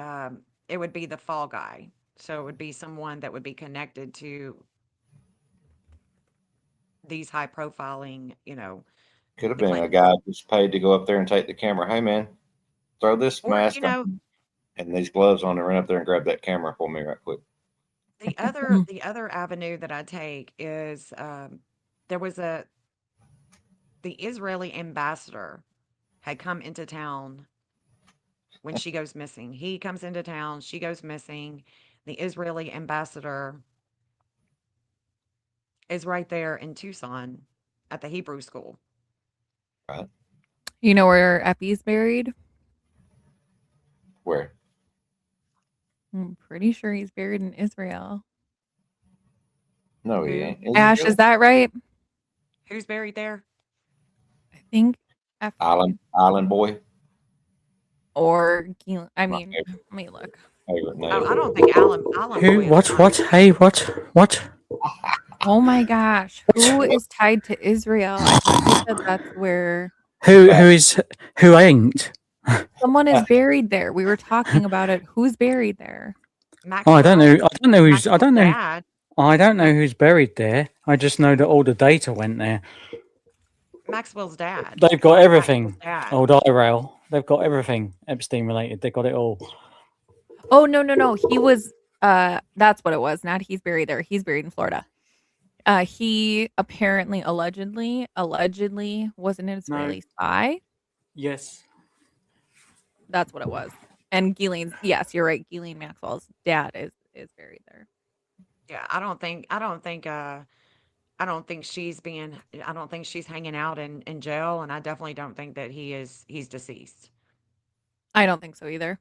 it would be the fall guy. So it would be someone that would be connected to these high profiling, Could have the been a Clintons. guy just paid to go up there and take the camera. Hey, man, throw this Or, mask on and these gloves on and run up there and grab that camera for me right quick. the other avenue that I take is there was the Israeli ambassador had come into town when she goes missing. He comes into town, she goes missing. The Israeli ambassador is right there in Tucson at the Hebrew school. Right? You know where Epi's buried? Where? I'm pretty sure he's buried in Israel. No, he Who? ain't. Is he Ash, really? is that right? Who's buried there? I think Effie Island boy. or I My mean, let me look. favorite Oh, I name. don't think Alan Who? Boy is What? right. What? Hey, what? Oh my gosh, who What? is tied to Israel? I thought you said that's where Who? Back. Who is? Who ain't? someone is buried there. We were talking about it. Who's buried there? Oh, I don't know. I Maxwell's don't know who's. I Maxwell's don't know. dad. I don't know who's buried there. I just know that all the data went there. Maxwell's dad. They've got Maxwell's everything. dad. Old iRail. They've got everything Epstein related. They got it all. Oh no. He was that's what it was. Not he's buried there. He's buried in Florida. He apparently allegedly was an No. Israeli spy. Yes. That's what it was. And Ghislaine's, yes, you're right. Ghislaine Maxwell's dad is buried there. Yeah, I don't think I don't think she's hanging out in jail, and I definitely don't think that he's deceased. I don't think so either.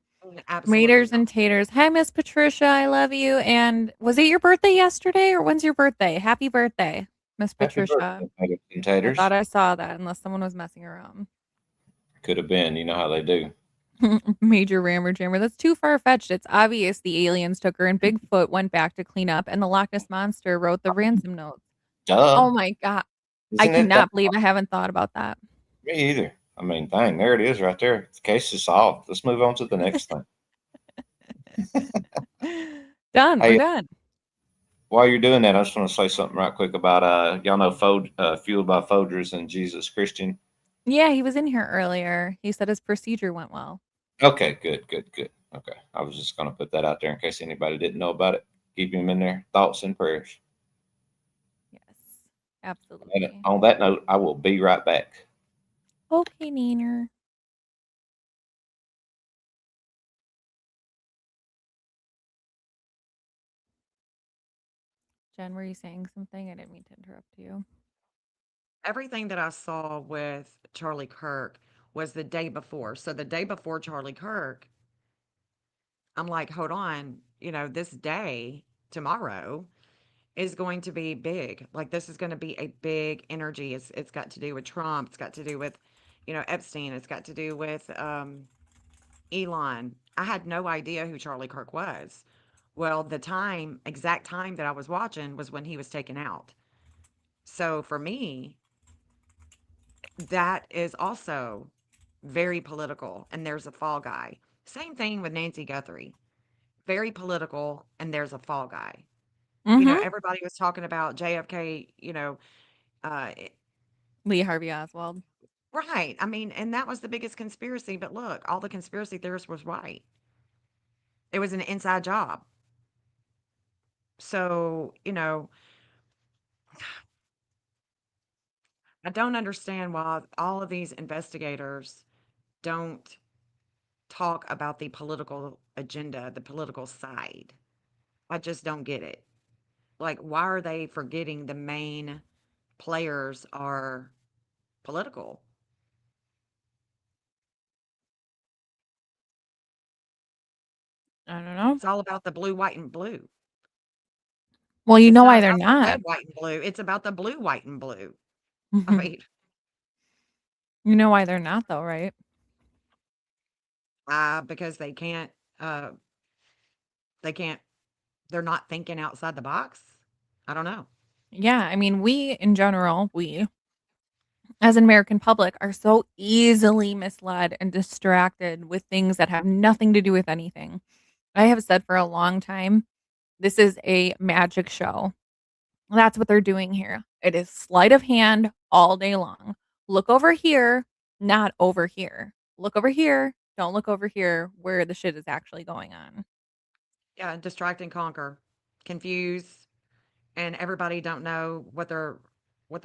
Absolutely Maters not. and taters. Hi, Miss Patricia. I love you. And was it your birthday yesterday or when's your birthday? Happy birthday, Miss Happy Patricia. birthday, potatoes and I thought taters. I saw that unless someone was messing around. Could have been. You know how they do. Major rammer jammer. That's too far fetched. It's obvious the aliens took her and Bigfoot went back to clean up and the Loch Ness Monster wrote the ransom notes. Duh. Oh my God. I Isn't it that? cannot believe I haven't thought about that. Me either. I mean, dang, there it is right there. The case is solved. Let's move on to the next thing. Done. We're Hey, done. while you're doing that, I just want to say something right quick about y'all know Fueled by Folgers and Jesus Christian. Yeah, he was in here earlier. He said his procedure went well. Okay, good. Okay, I was just gonna put that out there in case anybody didn't know about it. Keep him in their thoughts and prayers. Yes, And absolutely. on that note, I will be right back. Okay, Neener. Jen, were you saying something? I didn't mean to interrupt you. Everything that I saw with Charlie Kirk was the day before. So the day before Charlie Kirk, I'm like, hold on, this day, tomorrow, is going to be big. Like this is going to be a big energy. It's got to do with Trump. It's got to do with, Epstein. It's got to do with Elon. I had no idea who Charlie Kirk was. Well, exact time that I was watching was when he was taken out. So for me, that is also very political, and there's a fall guy. Same thing with Nancy Guthrie. Very political, and there's a fall guy. Mm-hmm. Everybody was talking about JFK, uh, Lee Harvey Oswald. right. I mean, and that was the biggest conspiracy. But look, all the conspiracy theorists was right. It was an inside job. So, I don't understand why all of these investigators don't talk about the political agenda, the political side. I just don't get it. Like, why are they forgetting the main players are political? I don't know. It's all about the blue, white, and blue. Well, you It's know not why they're about the not. red, white, and blue. It's about the blue, white, and blue. I Mhm. mean, You know why they're not, though, right? because uh, they can't, they're not thinking outside the box. I don't know. Yeah, I mean, we in general, we as an American public are so easily misled and distracted with things that have nothing to do with anything. I have said for a long time, this is a magic show. That's what they're doing here. It is sleight of hand all day long. Look over here, not over here. Look over here, don't look over here where the shit is actually going on. Yeah, distract and conquer, confuse, and everybody don't know what their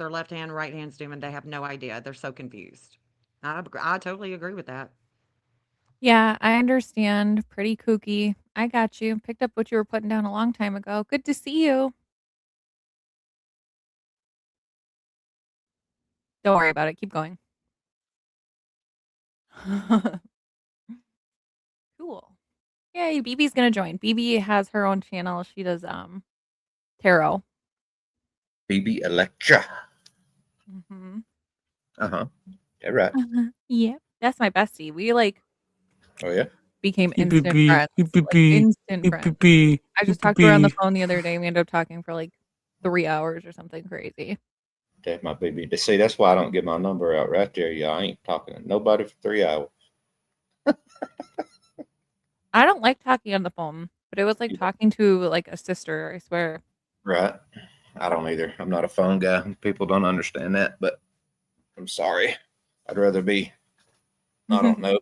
left hand, right hand's doing. They have no idea. They're so confused. I totally agree with that. Yeah, I understand. Pretty kooky. I got you. Picked up what you were putting down a long time ago. Good to see you. Don't worry about it. Keep going. Cool. Yay, BB's gonna join. BB has her own channel. She does tarot. BB Electra. Mm-hmm. Uh-huh. Yeah, right. Yeah, that's my bestie. We Oh yeah. became instant EPP, friends. Like EPP, instant friends. EPP, I just talked to her on the EPP. phone the other day. We ended up talking for like 3 hours or something crazy. That's my baby. See, that's why I don't get my number out right there. Y'all. I ain't talking to nobody for 3 hours. I don't like talking on the phone, but it was like Yeah. talking to like a sister, I swear. Right. I don't either. I'm not a phone guy. People don't understand that, but I'm sorry. I'd rather be, I don't know,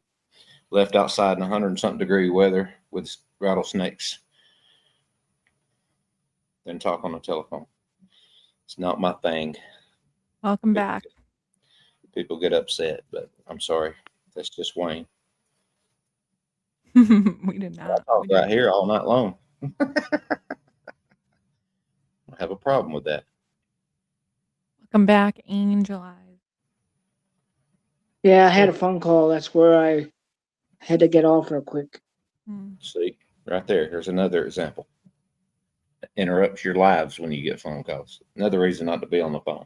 left outside in 100 and something degree weather with rattlesnakes than talk on the telephone. It's not my thing. Welcome back. People get upset, but I'm sorry. That's just Wayne. We did I not. talk We did right not. here all night long. I have a problem with that. Welcome back, Angel Eyes. Yeah, I had a phone call. That's where I had to get off real quick. See, right there. Here's another example. Interrupts your lives when you get phone calls. Another reason not to be on the phone.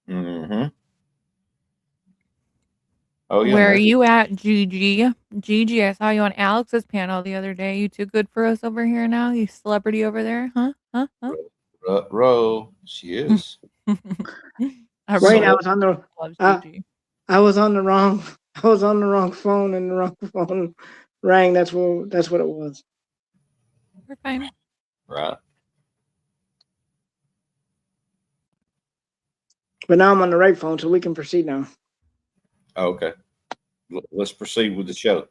Mm-hmm. Oh yeah. Where are you at, Gigi? Gigi, I saw you on Alex's panel the other day. You too good for us over here now? You celebrity over there? Huh? Row. She is. Right, I So- was on the loves uh, Gigi. I was on the wrong phone and the wrong phone rang. That's what it was. We're fine. Right. But now I'm on the right phone, so we can proceed now. Okay. Let's proceed with the show.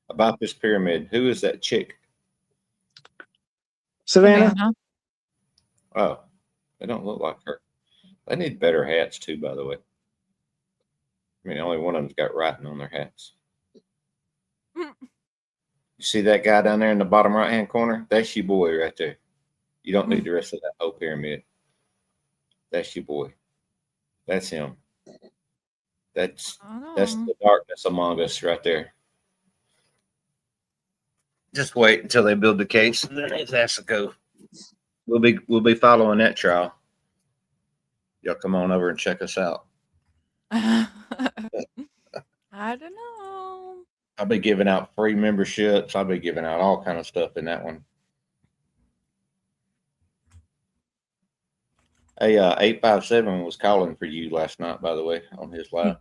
About this pyramid, who is that chick? Savannah? Oh, they don't look like her. They need better hats too, by the way. I mean, only one of them's got writing on their hats. Mm. You see that guy down there in the bottom right hand corner? That's your boy right there. You don't need the rest of that whole pyramid. That's your boy. That's him. That's I don't that's know. the darkness among us right there. Just wait until they build the case, and then his ass will go. We'll be following that trial. Y'all come on over and check us out. I don't know. I'll be giving out free memberships. I'll be giving out all kind of stuff in that one. Hey, 857 was calling for you last night, by the way, on his live.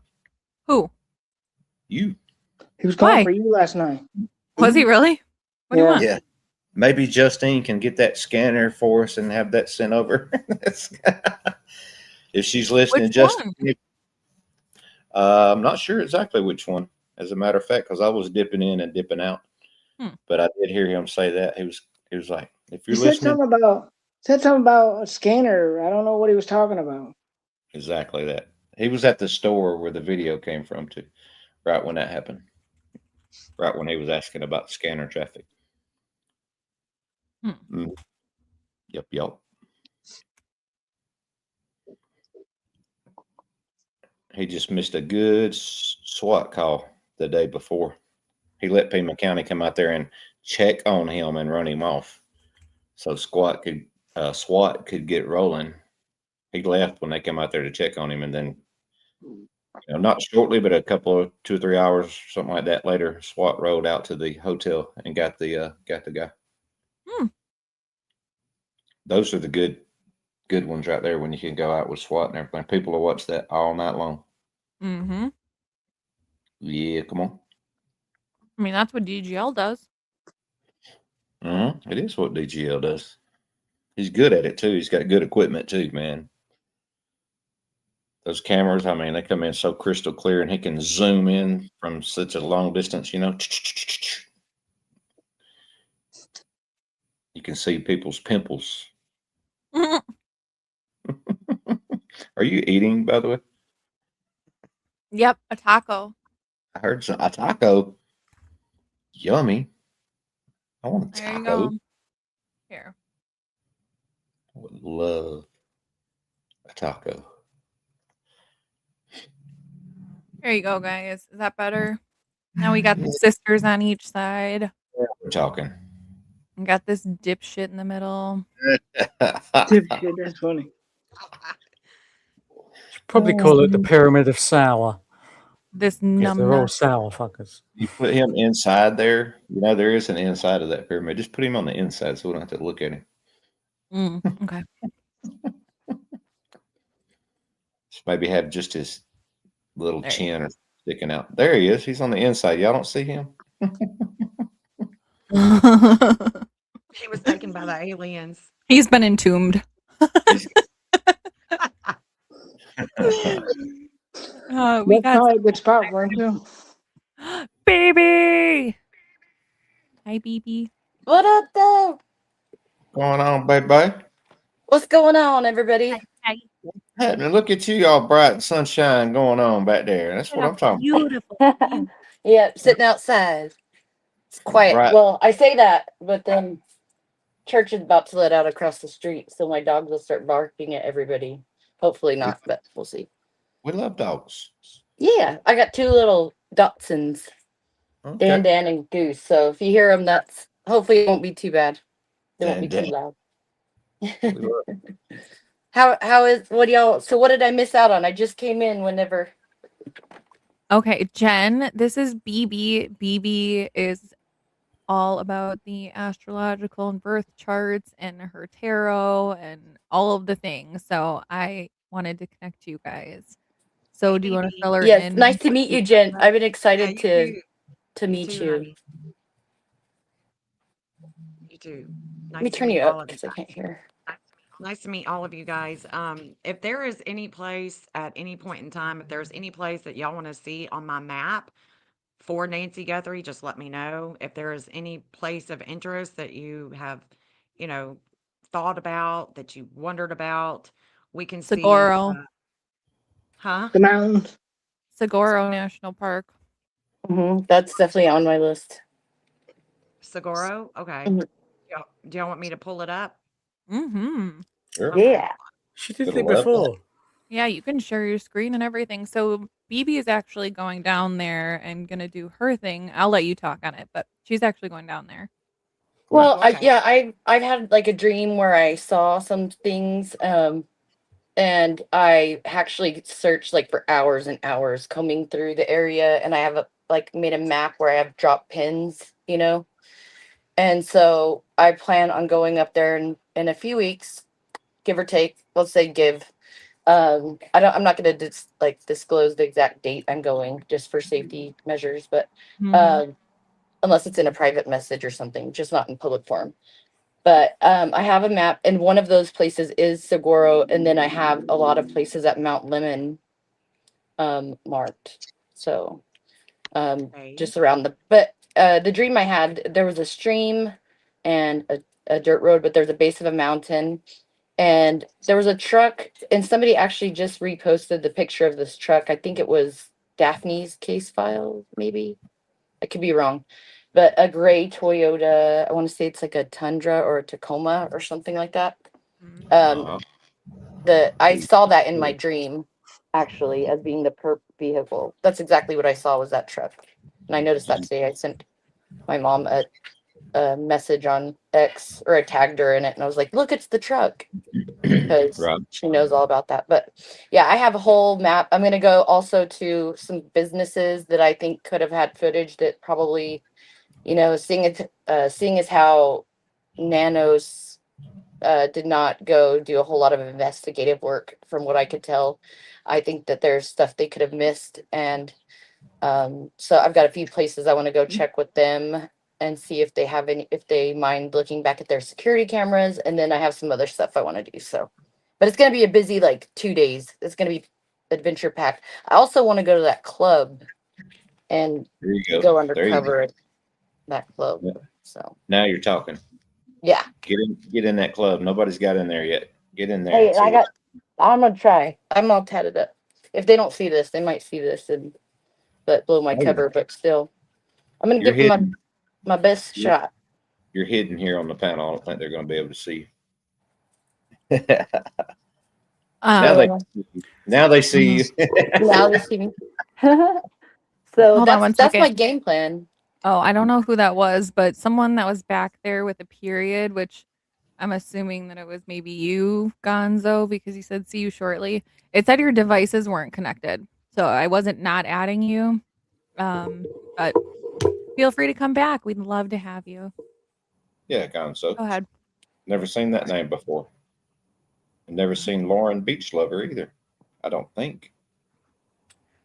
Who? You. He was calling Why? for you last night. Was he really? What do you Yeah. want? Yeah. Maybe Justine can get that scanner for us and have that sent over. If she's listening, Which Justine. one? I'm not sure exactly which one, as a matter of fact, because I was dipping in and dipping out. But I did hear him say that. He was like, if He you're said listening, something about a scanner. I don't know what he was talking about. exactly that. He was at the store where the video came from too, right when that happened. Right when he was asking about scanner traffic. Yep. He just missed a good SWAT call the day before. He let Pima County come out there and check on him and run him off, so SWAT could get rolling. He left when they came out there to check on him, and then, not shortly, but a couple of 2 or 3 hours, something like that later, SWAT rode out to the hotel and got the guy. Those are the good ones right there when you can go out with SWAT and everything. People will watch that all night long. Mm-hmm. Yeah, come on. I mean, that's what DGL does. It is what DGL does. He's good at it too. He's got good equipment too, man. Those cameras, I mean, they come in so crystal clear, and he can zoom in from such a long distance. You can see people's pimples. Are you eating, by the way? Yep, a taco. I heard a taco. Yummy. I want a There you taco. go. Here. I would love a taco. Here you go, guys. Is that better? Now we got the sisters on each side. We're talking. We got this dipshit in the middle. Dipshit, that's funny. Should probably call it the pyramid of sour. This Because they're all numbness. sour fuckers. You put him inside there. There is an inside of that pyramid. Just put him on the inside so we don't have to look at him. Okay. Just maybe have just his little chin or sticking out. There he is. He's on the inside. Y'all don't see him? He was taken by the aliens. He's been entombed. We That's got probably a good spot, weren't you? baby. Hi, baby. What up, though? Going on, baby? What's going on, everybody? Hi. Happening. Look at you, all bright and sunshine going on back there. That's what I'm talking about. Beautiful. Yeah, sitting outside. It's quiet. Right. Well, I say that, but then church is about to let out across the street, so my dog will start barking at everybody. Hopefully not, but we'll see. We love dogs. Yeah, I got 2 little dachshunds, Okay. Dan, and Goose. So if you hear them, that's hopefully it won't be too bad. They won't be Dan. too loud. We love- How is what do y'all? So what did I miss out on? I just came in whenever. Okay, Jen, this is BB. BB is all about the astrological and birth charts and her tarot and all of the things. So I wanted to connect you guys. So do you want to fill her Yes, in? nice to meet you, Jen. I've been excited to meet too, you. honey. You too. Let me turn you up because I can't hear. Nice to meet all of you guys. If there is any place at any point in time, if there's any place that y'all want to see on my map for Nancy Guthrie, just let me know. If there is any place of interest that you have, thought about, that you wondered about, we can see. Saguaro. Huh? The mountains. Saguaro National Park. That's definitely on my list. Saguaro? Okay. Mhm. Do y'all want me to pull it up? Mm-hmm. Sure. Okay. Yeah. She did Good it level. before. Yeah, you can share your screen and everything. So BB is actually going down there and gonna do her thing. I'll let you talk on it, but she's actually going down there. Well, Okay. I've had like a dream where I saw some things, and I actually searched like for hours and hours combing through the area, and I have like made a map where I have drop pins, and so I plan on going up there in a few weeks, give or take. Let's say give. I'm not going to disclose the exact date I'm going just for safety measures, but Mhm. unless it's in a private message or something, just not in public forum. But I have a map, and one of those places is Saguaro, and then I have a lot of places at Mount Lemon marked. So Okay. just around the dream I had, there was a stream and a dirt road, but there's a base of a mountain, and there was a truck, and somebody actually just reposted the picture of this truck. I think it was Daphne's case file, maybe. I could be wrong, but a gray Toyota. I want to say it's like a Tundra or a Tacoma or something like that. Mhm. Uh-huh. I saw that in my dream, actually, as being the perp vehicle. That's exactly what I saw, was that truck, and I noticed that today. I sent my mom a message on X, or I tagged her in it, and I was like, "Look, it's the truck," because Right. she knows all about that. But yeah, I have a whole map. I'm gonna go also to some businesses that I think could have had footage that probably, seeing as how Nanos did not go do a whole lot of investigative work, from what I could tell. I think that there's stuff they could have missed, and so I've got a few places I want to go check with them and see if if they mind looking back at their security cameras, and then I have some other stuff I want to do. So, but it's gonna be a busy like 2 days. It's gonna be adventure packed. I also want to go to that club and There you go. go There you undercover at that club. Yeah. So Now you're talking. yeah. Get in that club. Nobody's got in there yet. Get in there Hey, and see what. I'm gonna try. I'm all tatted up. If they don't see this, they might see this and but blow my Oh, yeah. cover. But still, I'm gonna You're give them hidden. my best You're, shot. you're hidden here on the panel. I don't think they're going to be able to see you. now they So now they see you. now they see me. So Hold on one that's my second. game plan. Oh, I don't know who that was, but someone that was back there with a period, which I'm assuming that it was maybe you, Gonzo, because you said see you shortly. It said your devices weren't connected. So I wasn't not adding you. But feel free to come back. We'd love to have you. Yeah, Gonzo. Go ahead. Never seen that name before. Never seen Lauren Beach Lover either. I don't think.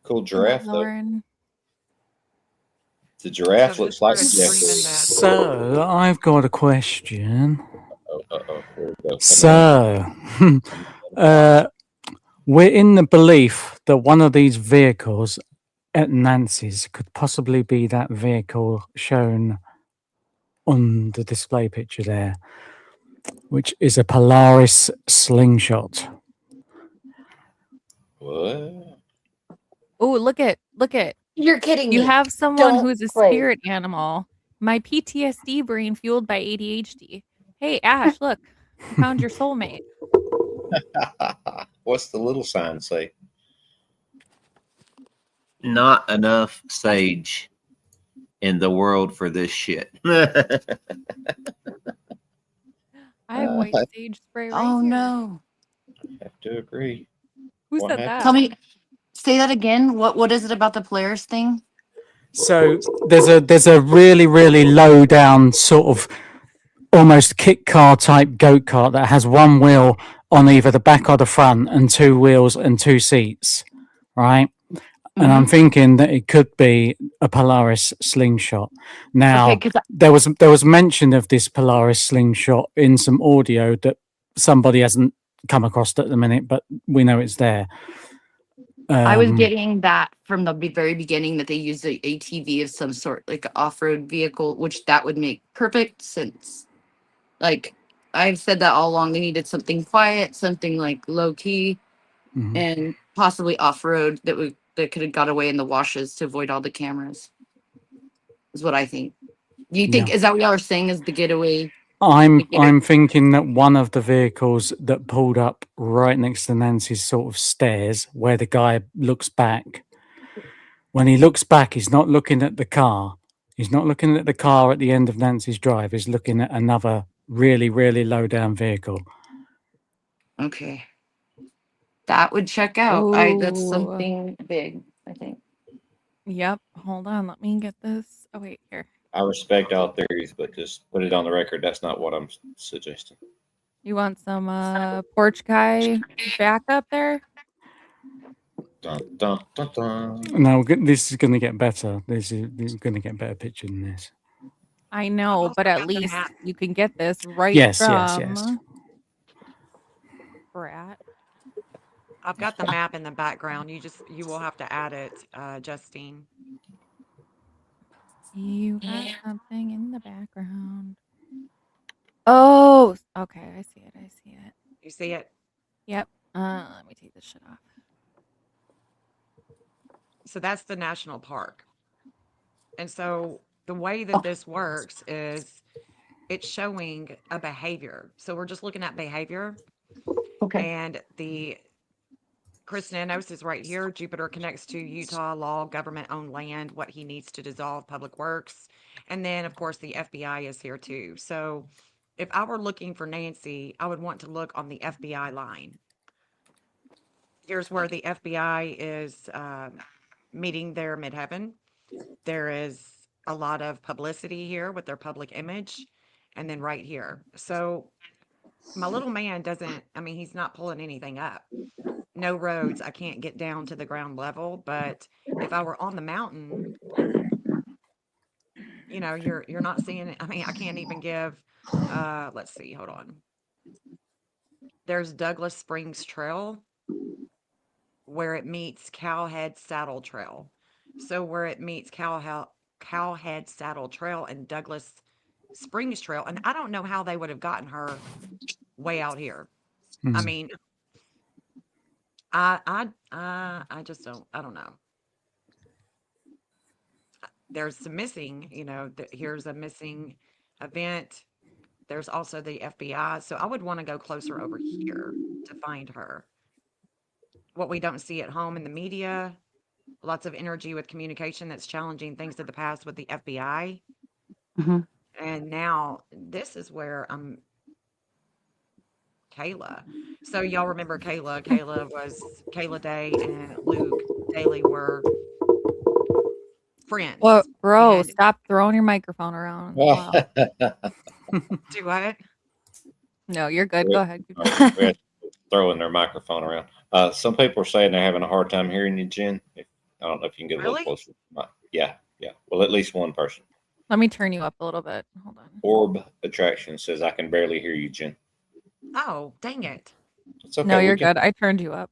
Cool Hello, giraffe though. Lauren. The giraffe So looks just like put a Jeffrey. scream in that. So I've got a question. Uh-oh. Here we go. So we're in the belief that one of these vehicles at Nancy's could possibly be that vehicle shown on the display picture there, which is a Polaris slingshot. What? Oh, look at You're kidding you me. have someone Don't who's a play. spirit animal. My PTSD brain fueled by ADHD. Hey Ash, look, I found your soulmate. What's the little sign say? Not enough sage in the world for this shit. I have white I sage spray right Oh here. no. have to agree. Who What said happened? Tell that? me, say that again. What is it about the Polaris thing? So there's a really low down sort of almost kit car type goat kart that has one wheel on either the back or the front and two wheels and two seats, right? And I'm thinking that it could be a Polaris slingshot. Now, Okay, because there was mention of this Polaris slingshot in some audio that somebody hasn't come across at the minute, but we know it's there. I was getting that from the very beginning, that they used a ATV of some sort, like an off-road vehicle, which that would make perfect sense. Like I've said that all along. They needed something quiet, something like low key, Mhm. and possibly off road that could have got away in the washes to avoid all the cameras. Is what I think. Do you think Yeah. is that what y'all are saying? Is the getaway? I'm thinking that one of the vehicles that pulled up right next to Nancy's sort of stairs, where the guy looks back. When he looks back, he's not looking at the car. He's not looking at the car at the end of Nancy's drive. He's looking at another really, really low down vehicle. Okay. That would check out. That's Ooh. something big, I think. Yep. Hold on. Let me get this. Oh, wait, here. I respect all theories, but just put it on the record. That's not what I'm suggesting. You want some porch guy backup there? Dun, dun, dun, dun. No, this is going to get better. This is going to get better picture than this. I know, but at least you can get this right Yes, from yes, yes. Brat. I've got the map in the background. You will have to add it, Justine. You got something in the background. Oh, okay. I see it. I see it. You see it? Yep. Let me take this shit off. So that's the national park. And so the way that this works is it's showing a behavior. So we're just looking at behavior. Okay. And the Chris Nanos is right here. Jupiter connects to Utah law, government owned land, what he needs to dissolve, public works. And then, of course, the FBI is here too. So if I were looking for Nancy, I would want to look on the FBI line. Here's where the FBI is meeting their midheaven. There is a lot of publicity here with their public image. And then right here. So my little man doesn't, I mean, he's not pulling anything up. No roads. I can't get down to the ground level. But if I were on the mountain, you're not seeing it. I mean, I can't even give let's see, hold on. There's Douglas Springs Trail where it meets Cowhead Saddle Trail. So where it meets Cowhead Saddle Trail and Douglas Springs Trail, and I don't know how they would have gotten her way out here. I Hmm. mean, I just don't. I don't know. There's some missing. Here's a missing event. There's also the FBI. So I would want to go closer over here to find her. What we don't see at home in the media, lots of energy with communication that's challenging things of the past with the FBI. Mhm. And now this is where I'm Kayla. So y'all remember Kayla? Kayla Day and Luke Daly were friends. Well, bro, And stop throwing your microphone around. Wow. do what? No, you're good. Go ahead. Keep Oh, going. we're throwing their microphone around. Some people are saying they're having a hard time hearing you, Jen. I don't know if you can get a Really? little closer. Yeah, yeah. Well, at least one person. Let me turn you up a little bit. Hold on. Orb Attraction says, I can barely hear you, Jen. Oh, dang it. It's okay. No, you're good. I turned you up.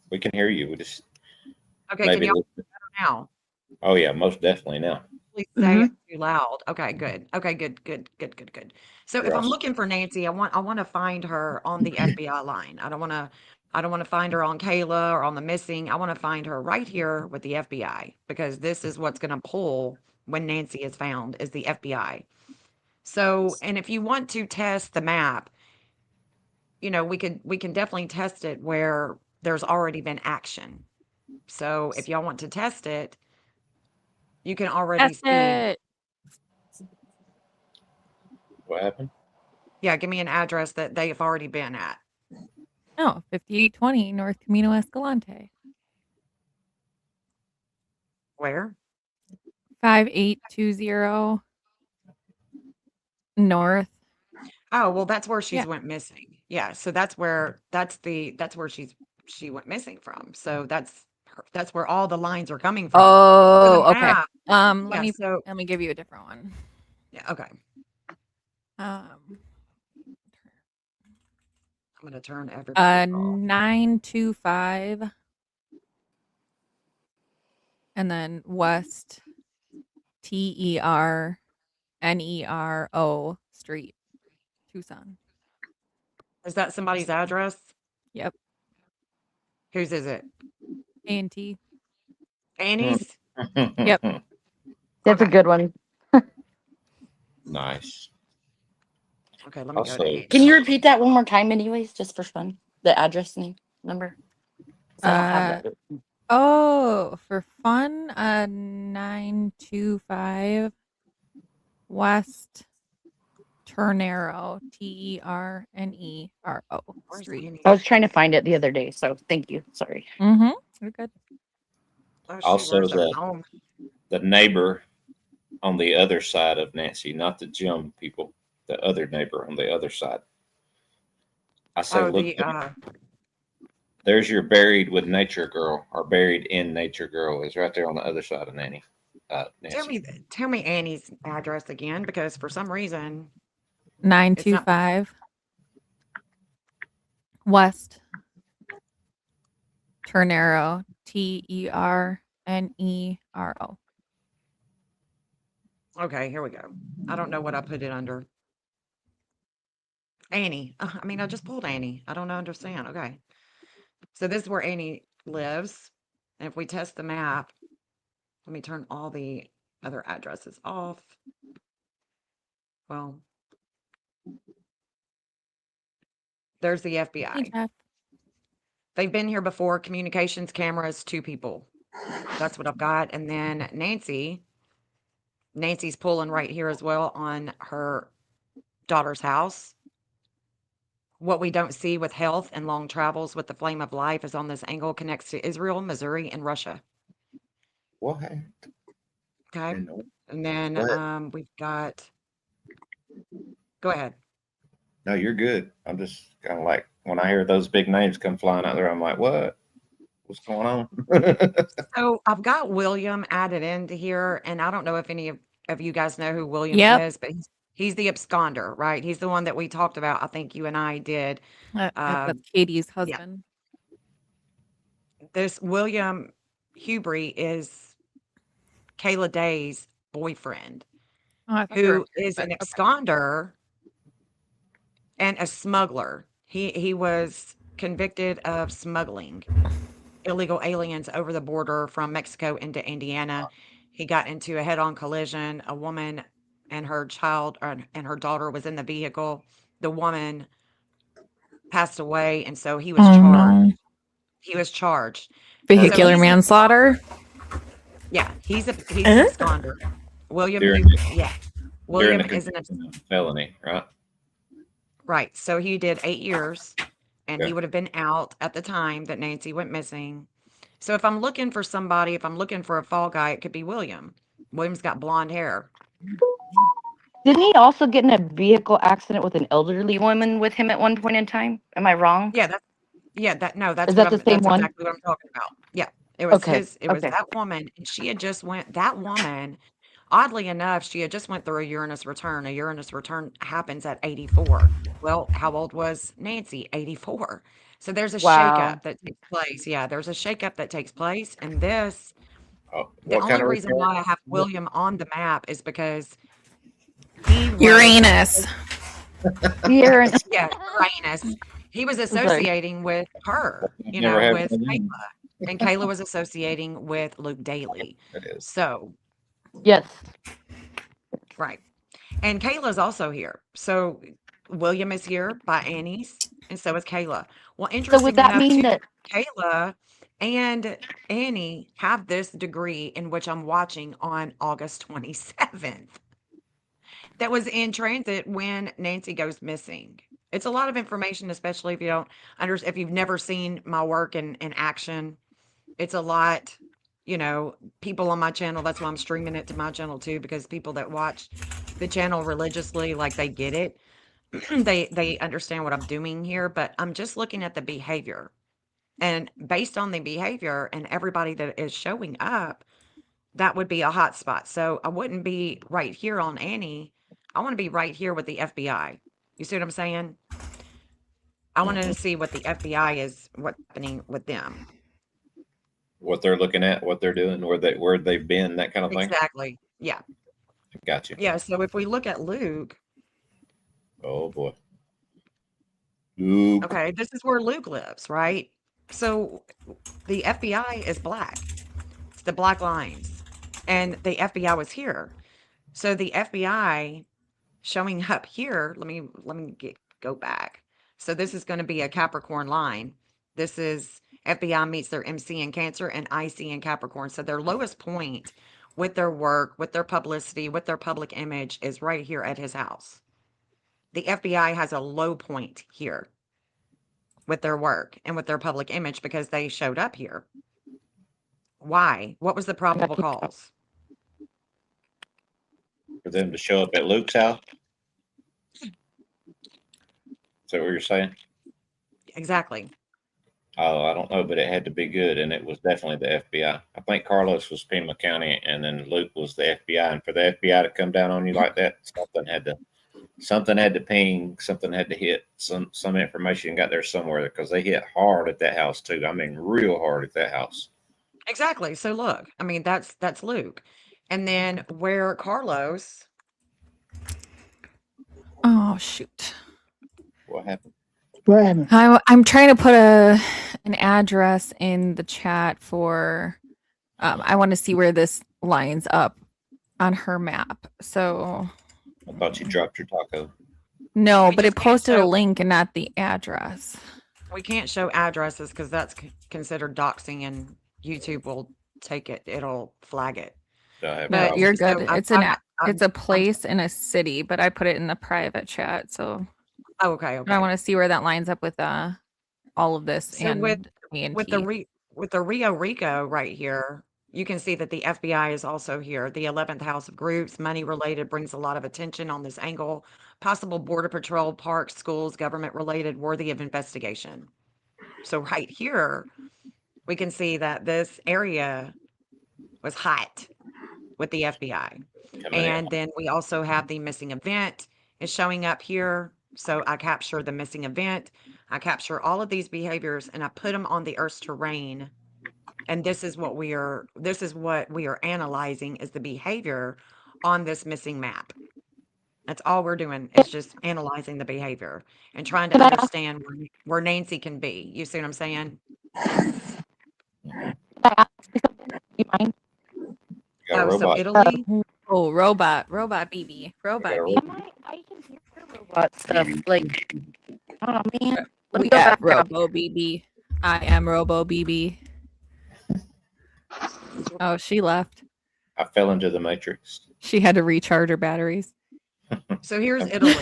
We can hear you. We just Okay, maybe. can y'all hear better now? Oh, yeah, most definitely now. Please say it too loud. Okay, good. Okay, good. So You're if I'm awesome. looking for Nancy, I want to find her on the FBI line. I don't want to find her on Kayla or on the missing. I want to find her right here with the FBI because this is what's going to pull when Nancy is found is the FBI. So, and if you want to test the map, we can definitely test it where there's already been action. So if y'all want to test it, you can already Test see. it. What happened? Yeah, give me an address that they have already been at. No, 5820 North Camino Escalante. Where? 5820 North. Oh, well, that's where she's Yeah. went missing. Yeah, so that's where she went missing from. So that's where all the lines are coming from. For the Oh, okay. map, Let yeah, me so let me give you a different one. yeah, okay. Um, I'm gonna turn everybody off. 925 and then West TERNERO Street, Tucson. Is that somebody's address? Yep. Whose is it? A&T. Annie's? Yep. That's a Okay. good one. Nice. Okay, let me go to Also, A&T. Can you repeat that one more time, anyways, just for fun? The address name number. 'Cause I don't have that. Oh, for fun, 925 West Ternero, Ternero Where's Street. Annie's? I was trying to find it the other day, so thank you. Sorry. Mm-hmm. You're good. Oh, shoot, also where's their home? the neighbor on the other side of Nancy, not the Jim people, the other neighbor on the other side. I say, Oh, look, there's your buried with nature girl, or buried in nature girl, is right there on the other side of Nancy. tell me Annie's address again, because for some reason 925 West Ternero, Ternero. okay, here we go. I don't know what I put it under. Annie. I mean, I just pulled Annie. I don't understand. Okay. So this is where Annie lives. And if we test the map, let me turn all the other addresses off. Well, there's the Hey, FBI. Jeff. They've been here before. Communications cameras, 2 people. That's what I've got. And then Nancy's pulling right here as well on her daughter's house. What we don't see with health and long travels with the flame of life is on this angle connects to Israel, Missouri, and Russia. What? Okay. And then Go ahead. we've got, go ahead. No, you're good. I'm just kind of like, when I hear those big names come flying out there, I'm like, what? What's going on? So I've got William added into here, and I don't know if any of you guys know who William Yep. is, but he's the absconder, right? He's the one that we talked about. I think you and I did. That's Katie's Yeah. husband. This William Hubry is Kayla Day's boyfriend, Oh, I thought they were who married, is but an okay. absconder and a smuggler. He was convicted of smuggling illegal aliens over the border from Mexico into Indiana. He got into a head-on collision. A woman and her child and her daughter was in the vehicle. The woman passed away, and so he was Oh, charged. no. He was charged. Vehicular He's an manslaughter. yeah, he's an Uh? absconder. William During yeah. the William is an conviction of felony, right? right. So he did 8 years, and he Okay. would have been out at the time that Nancy went missing. So if I'm looking for somebody, if I'm looking for a fall guy, it could be William. William's got blonde hair. Didn't he also get in a vehicle accident with an elderly woman with him at one point in time? Am I wrong? Yeah, that's Is that the same that's one? exactly what I'm talking about. Yeah. It was Okay. it was Okay. that woman, and she had just went that woman, oddly enough, she had just went through a Uranus return. A Uranus return happens at 84. Well, how old was Nancy? 84. So there's a Wow. shakeup that takes place. Yeah, there's a shakeup that takes place, and this Oh, the what only kind of reason return? why I have William on the map is because he was Uranus. Here and yeah, Uranus. He was I'm sorry. associating with her, I've never had with one of Kayla, them. and Kayla was associating with Luke Daly. It is. So, Yes. right. And Kayla's also here. So, William is here by Annie's, and so is Kayla. Well, So would interesting that enough, mean too, that Kayla and Annie have this degree in which I'm watching on August 27th that was in transit when Nancy goes missing. It's a lot of information, especially if you don't if you've never seen my work in action. It's a lot, people on my channel. That's why I'm streaming it to my channel too, because people that watch the channel religiously, like they get it. They understand what I'm doing here, but I'm just looking at the behavior. And based on the behavior and everybody that is showing up, that would be a hot spot. So I wouldn't be right here on Annie. I want to be right here with the FBI. You see what I'm saying? I wanted to see what the FBI is, what's happening with them. What they're looking at, what they're doing, where they've been, that kind of thing. Exactly. Yeah. Got you. Yeah. So if we look at Luke, Oh boy. Oop. Okay, this is where Luke lives, right? So the FBI is black. It's the black lines. And the FBI was here. So the FBI showing up here, go back. So this is going to be a Capricorn line. This is FBI meets their MC in Cancer and IC in Capricorn. So their lowest point with their work, with their publicity, with their public image is right here at his house. The FBI has a low point here with their work and with their public image because they showed up here. Why? What was the probable cause? For them to show up at Luke's house? Is that what you're saying? Exactly. Oh, I don't know, but it had to be good, and it was definitely the FBI. I think Carlos was Pima County, and then Luke was the FBI. And for the FBI to come down on you like that, something had to ping, something had to hit, some information got there somewhere because they hit hard at that house too. I mean, real hard at that house. Exactly. So look, I mean, that's Luke. And then where Carlos, Oh shoot. What happened? What happened? I'm trying to put an address in the chat for I want to see where this lines up on her map. So I thought you dropped your taco. no, We but it just can't posted a show- link and not the address. we can't show addresses because that's considered doxing and YouTube will take it. It'll flag it. Do I have But problems? you're So good. I'm- It's an I'm- it's a place in a city, but I put it in the private chat. So Oh, okay. but I want to see where that lines up with all of this So and with A&T. with the Rio Rico right here, you can see that the FBI is also here. The 11th house of groups, money related, brings a lot of attention on this angle. Possible border patrol, parks, schools, government related, worthy of investigation. So right here, we can see that this area was hot with the FBI. Coming in. And then we also have the missing event is showing up here. So I capture the missing event. I capture all of these behaviors and I put them on the Earth's terrain. And this is what we are analyzing is the behavior on this missing map. That's all we're doing is just analyzing the behavior and trying to understand where Nancy can be. You see what I'm saying? You mind? You got a Oh, so robot. Italy? Oh, robot BB. Robot Yeah, BB. I can hear robot stuff. Like, oh man. Let me We go got back out. Robo BB. I am Robo BB. Oh, she left. I fell into the matrix. She had to recharge her batteries. So here's Italy.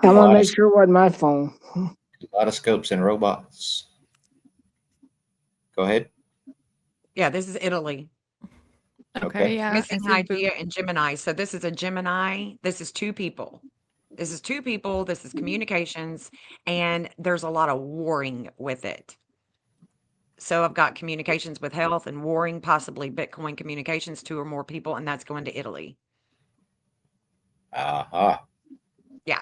I want to make sure it wasn't my phone. A lot of scopes and robots. Go ahead. Yeah, this is Italy. Okay, yeah. Missing I see boop. idea in Gemini. So this is a Gemini. This is two people. This is two people. This is communications, and there's a lot of warring with it. So I've got communications with health and warring, possibly Bitcoin communications, two or more people, and that's going to Italy. Aha. Yeah.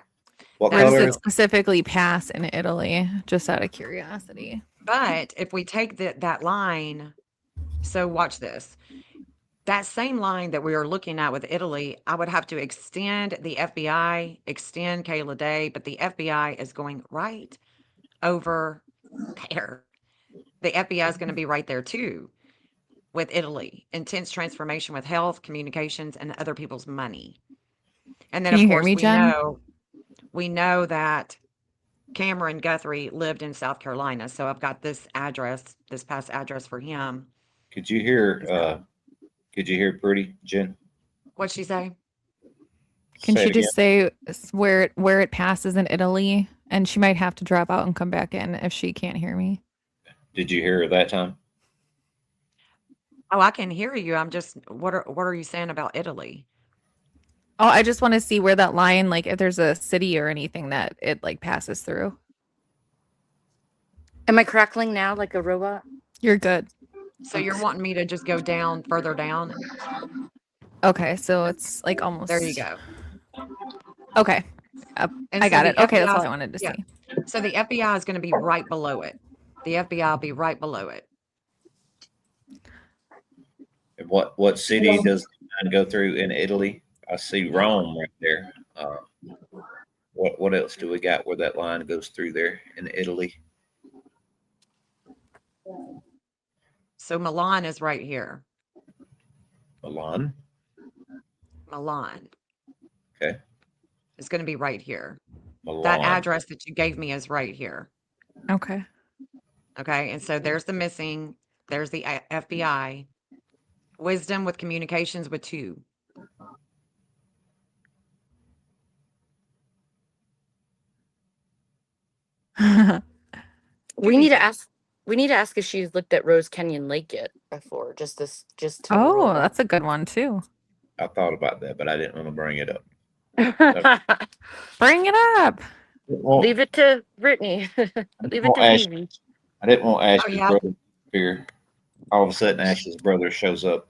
What Where does color? it specifically pass in Italy? Just out of curiosity. But if we take that line, so watch this. That same line that we are looking at with Italy, I would have to extend the FBI, extend Kayla Day, but the FBI is going right over there. The FBI is going to be right there too with Italy. Intense transformation with health, communications, and other people's money. And then, Can of you hear course, me, Jen? we know that Cameron Guthrie lived in South Carolina. So I've got this address, this past address for him. Could you hear? Could you hear Pretty Jen? What'd she say? Can Say she it just say where it passes in Italy? And she might have to drop out and come back in if she can't hear me. Did you hear her that time? Oh, I can hear you. I'm just, what are you saying about Italy? Oh, I just want to see where that line, like if there's a city or anything that it like passes through. Am I crackling now like a robot? You're good. So you're wanting me to just go down, further down? Okay, so it's like almost. There you go. Okay, And I so got the it. Okay, that's all FBI I wanted to yeah. see. So the FBI is going to be right below it. The FBI will be right below it. And what city does the line go through in Italy? I see Rome right there. What else do we got where that line goes through there in Italy? So Milan is right here. Milan. Milan Okay. is going to be right here. That Milan. address that you gave me is right here. Okay. Okay. And so there's the missing, there's the FBI. Wisdom with communications with 2. We need to ask. We need to ask if she's looked at Rose Canyon Lake yet before. Just to Oh, roll that. that's a good one too. I thought about that, but I didn't want to bring it up. Bring it up. Well, Leave it to Brittany. Leave it to Vivi. I didn't want Oh, Ash's yeah. brother here. All of a sudden, Ash's brother shows up.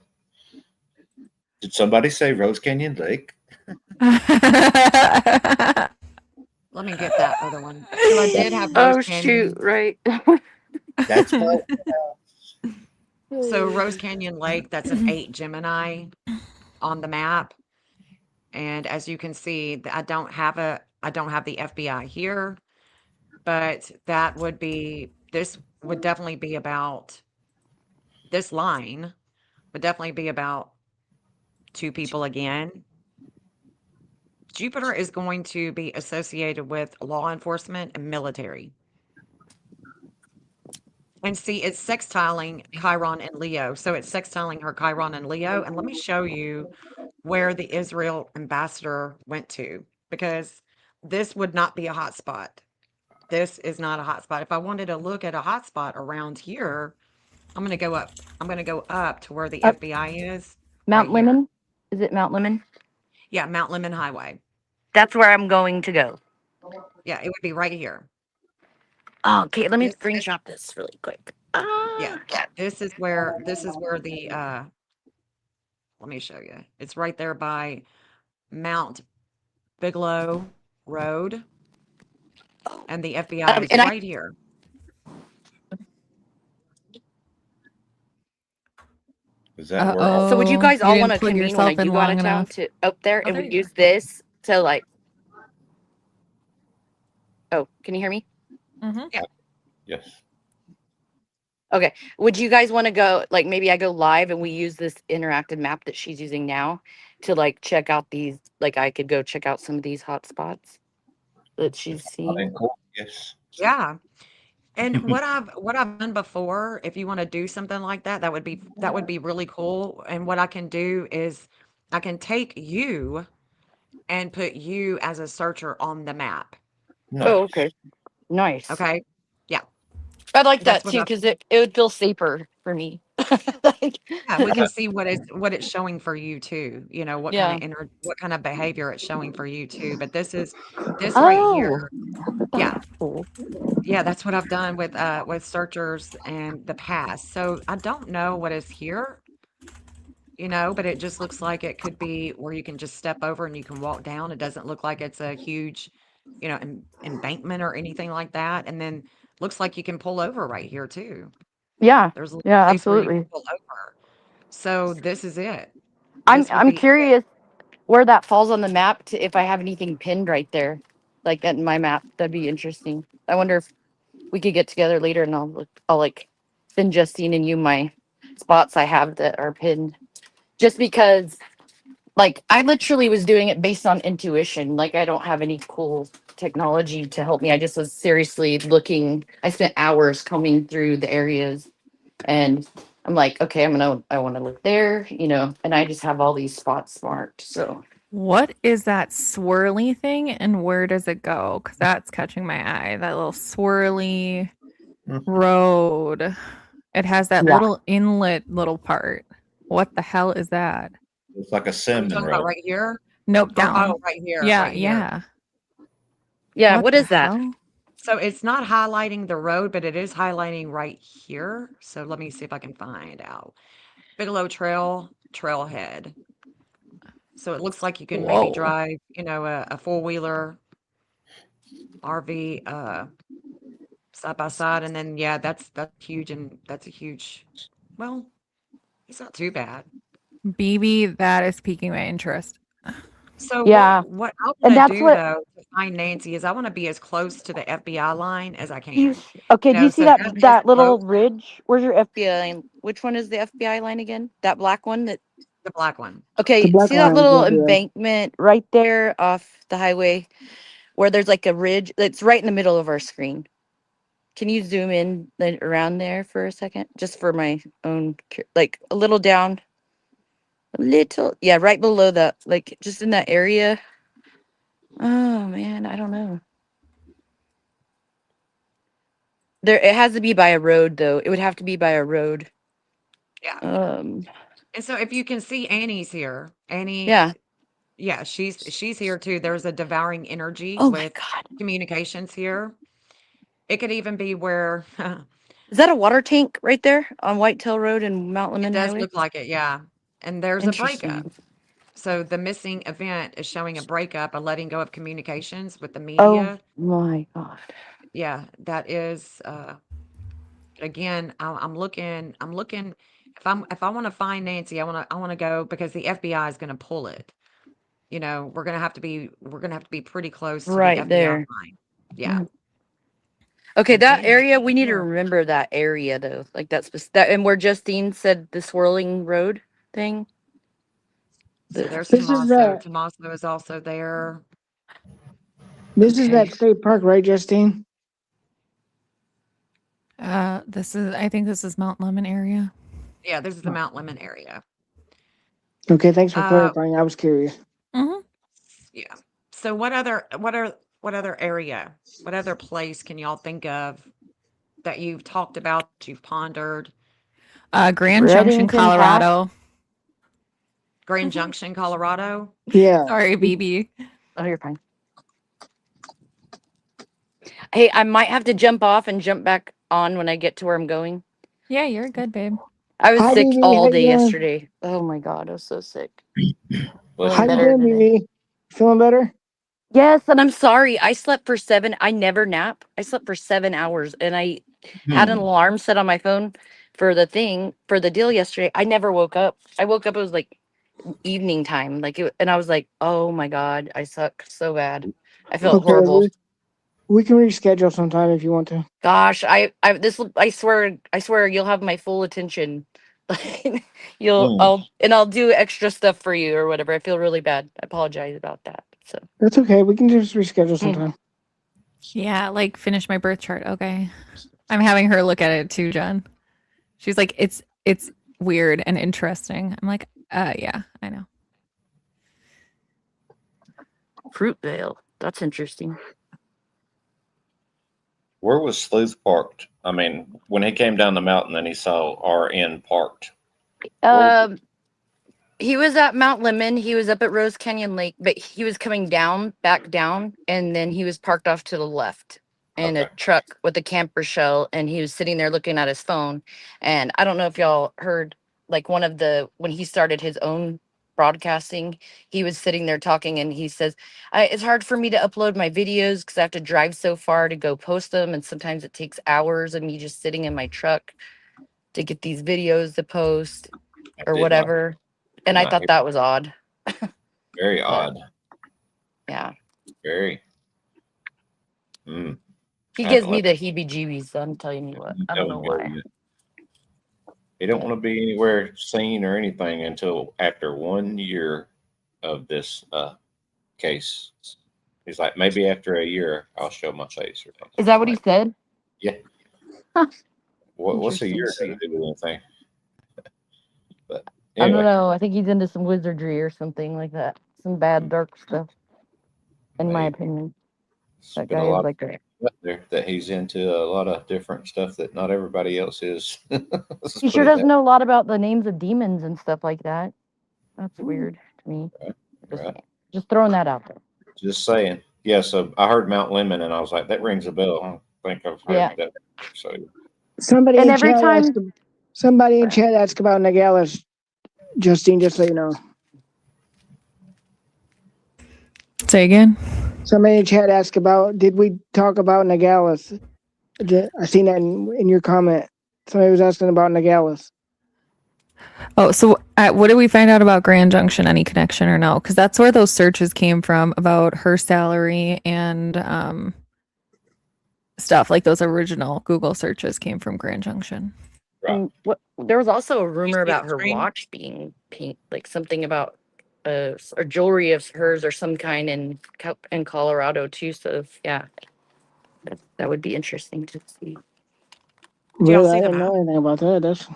Did somebody say Rose Canyon Lake? Let me get that other one. So I did have Rose Oh Canyon. shoot! Right. That's my So Rose Canyon Lake, that's an 8 Gemini on the map. And as you can see, I don't have the FBI here, but this would definitely be about this line would definitely be about 2 people again. Jupiter is going to be associated with law enforcement and military. And see, it's sextiling Chiron and Leo. So it's sextiling her Chiron and Leo. And let me show you where the Israel ambassador went to, because this would not be a hot spot. This is not a hot spot. If I wanted to look at a hot spot around here, I'm going to go up. I'm going to go up to where the Up. FBI is. Mount right here. Lemon. Is it Mount Lemon? Yeah, Mount Lemon Highway. That's where I'm going to go. Yeah, it would be right here. Oh, okay, let me This- screenshot this really quick. Yeah, this is where the let me show you. It's right there by Mount Bigelow Road, and the FBI is and right here. Is that where Uh-oh. So would you guys You all didn't want to plug convene when yourself I in do go out of long town enough. to up there, Oh, and there we you use this to like? Oh, can you hear me? Yes. Okay. Would you guys want to go, like, maybe I go live and we use this interactive map that she's using now to like check out these, like I could go check out some of these hot spots that she's seeing. Yes. Yeah. And what I've done before, if you want to do something like that, that would be really cool. And what I can do is I can take you and put you as a searcher on the map. Nice. Oh, okay. Nice. Okay. Yeah. I'd like That's that what too, I because it would feel safer for me. Like, Yeah, we can see what it's showing for you too. You know, yeah. what kind of behavior it's showing for you too. But this right here. Oh, Yeah. that's cool. Yeah, that's what I've done with searchers and the past. So I don't know what is here, but it just looks like it could be where you can just step over and you can walk down. It doesn't look like it's a huge, embankment or anything like that. And then looks like you can pull over right here too. Yeah. There's a little Yeah, place where you can absolutely. pull over. So this is it. I'm This would I'm be it. curious where that falls on the map to if I have anything pinned right there, like that in my map. That'd be interesting. I wonder if we could get together later and I'll like send Justine and you my spots I have that are pinned. Just because like I literally was doing it based on intuition. Like I don't have any cool technology to help me. I just was seriously looking. I spent hours combing through the areas and I'm like, okay, I want to look there, and I just have all these spots marked. So What is that swirly thing and where does it go? Because that's catching my eye. That little swirly road. It has that Yeah. little inlet little part. What the hell is that? It's like a Are you cinnamon talking roll. about right here? Nope, Or, down. right here. Yeah, Right here. yeah. yeah, What what the is that? hell? So it's not highlighting the road, but it is highlighting right here. So let me see if I can find out. Bigelow Trailhead. So it looks like you can maybe Whoa. drive, a four-wheeler RV side by side. And then, yeah, that's huge. And that's a huge, well, it's not too bad. BB, that is piquing my interest. So Yeah. what I And want to that's do what though to find Nancy is I want to be as close to the FBI line as I you can. okay, You do you know, see so that that that little close, ridge? Where's your FBI line? Which one is the FBI line again? That black one that the black one. The okay, black see that line is little right here. embankment right there off the highway where there's like a ridge that's right in the middle of our screen. Can you zoom in around there for a second? Just for my own like a little down. A little yeah, right below that, like just in that area. Oh man, I don't know. There it has to be by a road though. It would have to be by a road. Yeah. Um And so if you can see Annie's here, Annie, yeah. yeah, she's here too. There's a devouring energy Oh my with god. communications here. It could even be where Is that a water tank right there on Whitetail Road and Mount it Lemon does Highway? look like it, yeah. And there's a breakup. Interesting. So the missing event is showing a breakup, a letting go of communications with the Oh media. my god. Yeah, that is again, I'm looking if I want to find Nancy, I want to go because the FBI is going to pull it. You know, we're going to have to be pretty close to the Right FBI there. line. Yeah. Mhm. Okay, And that Annie area we need to here. remember that area though. Like that and where Justine said the swirling road thing. So there's This is Tommaso. that. Tommaso is also there. This is Okay. that state park, right, Justine? I think this is Mount Lemon area. Yeah, this is the Mount Lemon area. Okay, thanks for Uh clarifying. I was curious. Mm-hmm. yeah. So what other area? What other place can y'all think of that you've talked about, you've pondered? Grand Junction, Reddington Pass. Colorado. Grand Junction, Colorado? Yeah. Sorry, BB. Oh, you're fine. Hey, I might have to jump off and jump back on when I get to where I'm going. Yeah, you're good, babe. I was Hi, sick BB. How all you day doing? yesterday. Oh my god, I was so sick. Bless Feeling How your you heart. better doing, today. BB? Feeling better? Yes, and I'm sorry. I slept for 7. I never nap. I slept for 7 hours and I had an Hmm. alarm set on my phone for the thing for the deal yesterday. I never woke up. I woke up, it was like evening time. And I was like, oh my God, I suck so bad. I felt Okay, horrible. we can reschedule sometime if you want to. Gosh, I swear you'll have my full attention. Hmm. I'll do extra stuff for you or whatever. I feel really bad. I apologize about that. So That's okay. We can just reschedule sometime. Yeah, like finish my birth chart. Okay. I'm having her look at it too, John. She's like, it's weird and interesting. I'm like, yeah, I know. Fruitvale. That's interesting. Where was Sleuth parked? I mean, when he came down the mountain and he saw RN parked. Where- He was at Mount Lemon. He was up at Rose Canyon Lake, but he was coming back down, and then he was parked off to the left in a Okay. truck with a camper shell, and he was sitting there looking at his phone. And I don't know if y'all heard, like when he started his own broadcasting, he was sitting there talking, and he says, "It's hard for me to upload my videos because I have to drive so far to go post them, and sometimes it takes hours of me just sitting in my truck to get these videos to post I or did not whatever." did And I not thought hear. that was odd. Very But odd. yeah, Very. Hmm. he I have gives to me let the heebie-jeebies. So I'm telling you what, I that don't one know go why. yet. He don't Yeah. want to be anywhere seen or anything until after 1 year of this case. He's like, maybe after a year I'll show my face or something. Is that what he Like, said? yeah. Huh, What's a interesting. year going to do with anything? But I don't anyway, know. I think he's into some wizardry or something like that. Some bad dark stuff, in my maybe opinion. it's That been a guy is lot like a. up there that he's into a lot of different stuff that not everybody else is. Let's He just put sure it does that know a lot about the names of demons and stuff like that. That's weird to me. way. Just Right. saying. Just throwing that out there. Just saying. Yeah, so I heard Mount Lemon and I was like, that rings a bell. I don't think I've heard Yeah. that. So Somebody And in every chat time. asked. Somebody in chat asked about Nogales, Justine. Just so you know. Say again. Somebody in chat asked about. Did we talk about Nogales? I seen that in your comment. Somebody was asking about Nogales. Oh, so what did we find out about Grand Junction? Any connection or no? Because that's where those searches came from about her salary and stuff. Like those original Google searches came from Grand Junction. Right. And what there was also a You rumor see about the her screen? watch being pink, like something about or jewelry of hers or some kind in Colorado too. So yeah, that would be interesting to see. Do y'all Really, see I the didn't map? know anything about that. That's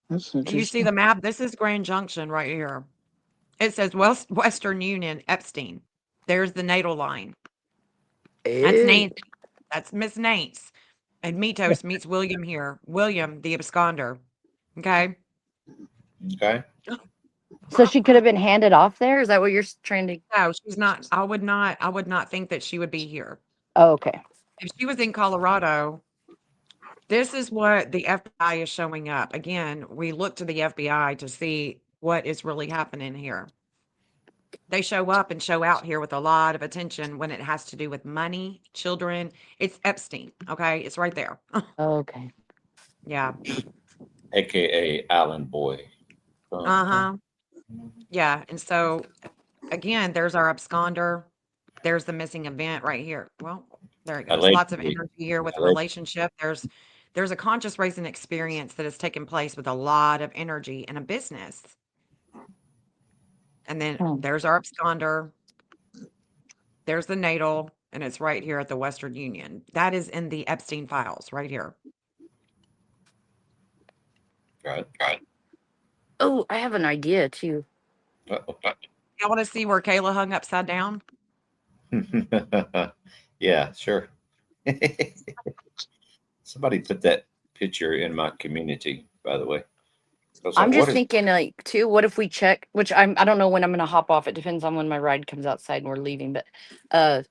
You see interesting. the map? This is Grand Junction right here. It says Western Union, Epstein. There's the natal line. That's Eh. Nancy. That's Miss Nance. And Mitos meets William here. William, the absconder. Okay. Okay. So she could have been handed off there. Is that what you're trying to? No, she's not. I would not think that she would be here. Oh, okay. If she was in Colorado, this is what the FBI is showing up. Again, we look to the FBI to see what is really happening here. They show up and show out here with a lot of attention when it has to do with money, children. It's Epstein. Okay. It's right there. Okay. Yeah. AKA Island Boy. Uh-huh. Yeah. And so again, there's our absconder. There's the missing event right here. Well, there it goes. Lots of Allegedly. energy here with the Allegedly. relationship. There's a conscious raising experience that has taken place with a lot of energy in a business. And then Hmm. there's our absconder. There's the natal, and it's right here at the Western Union. That is in the Epstein files right here. Right. Oh, I have an idea too. Uh-oh. Y'all want to see where Kayla hung upside down? Yeah, sure. Somebody put that picture in my community, by the way. I was I'm like, just what is thinking like too, what if we check, which I don't know when I'm gonna hop off. It depends on when my ride comes outside and we're leaving, but uh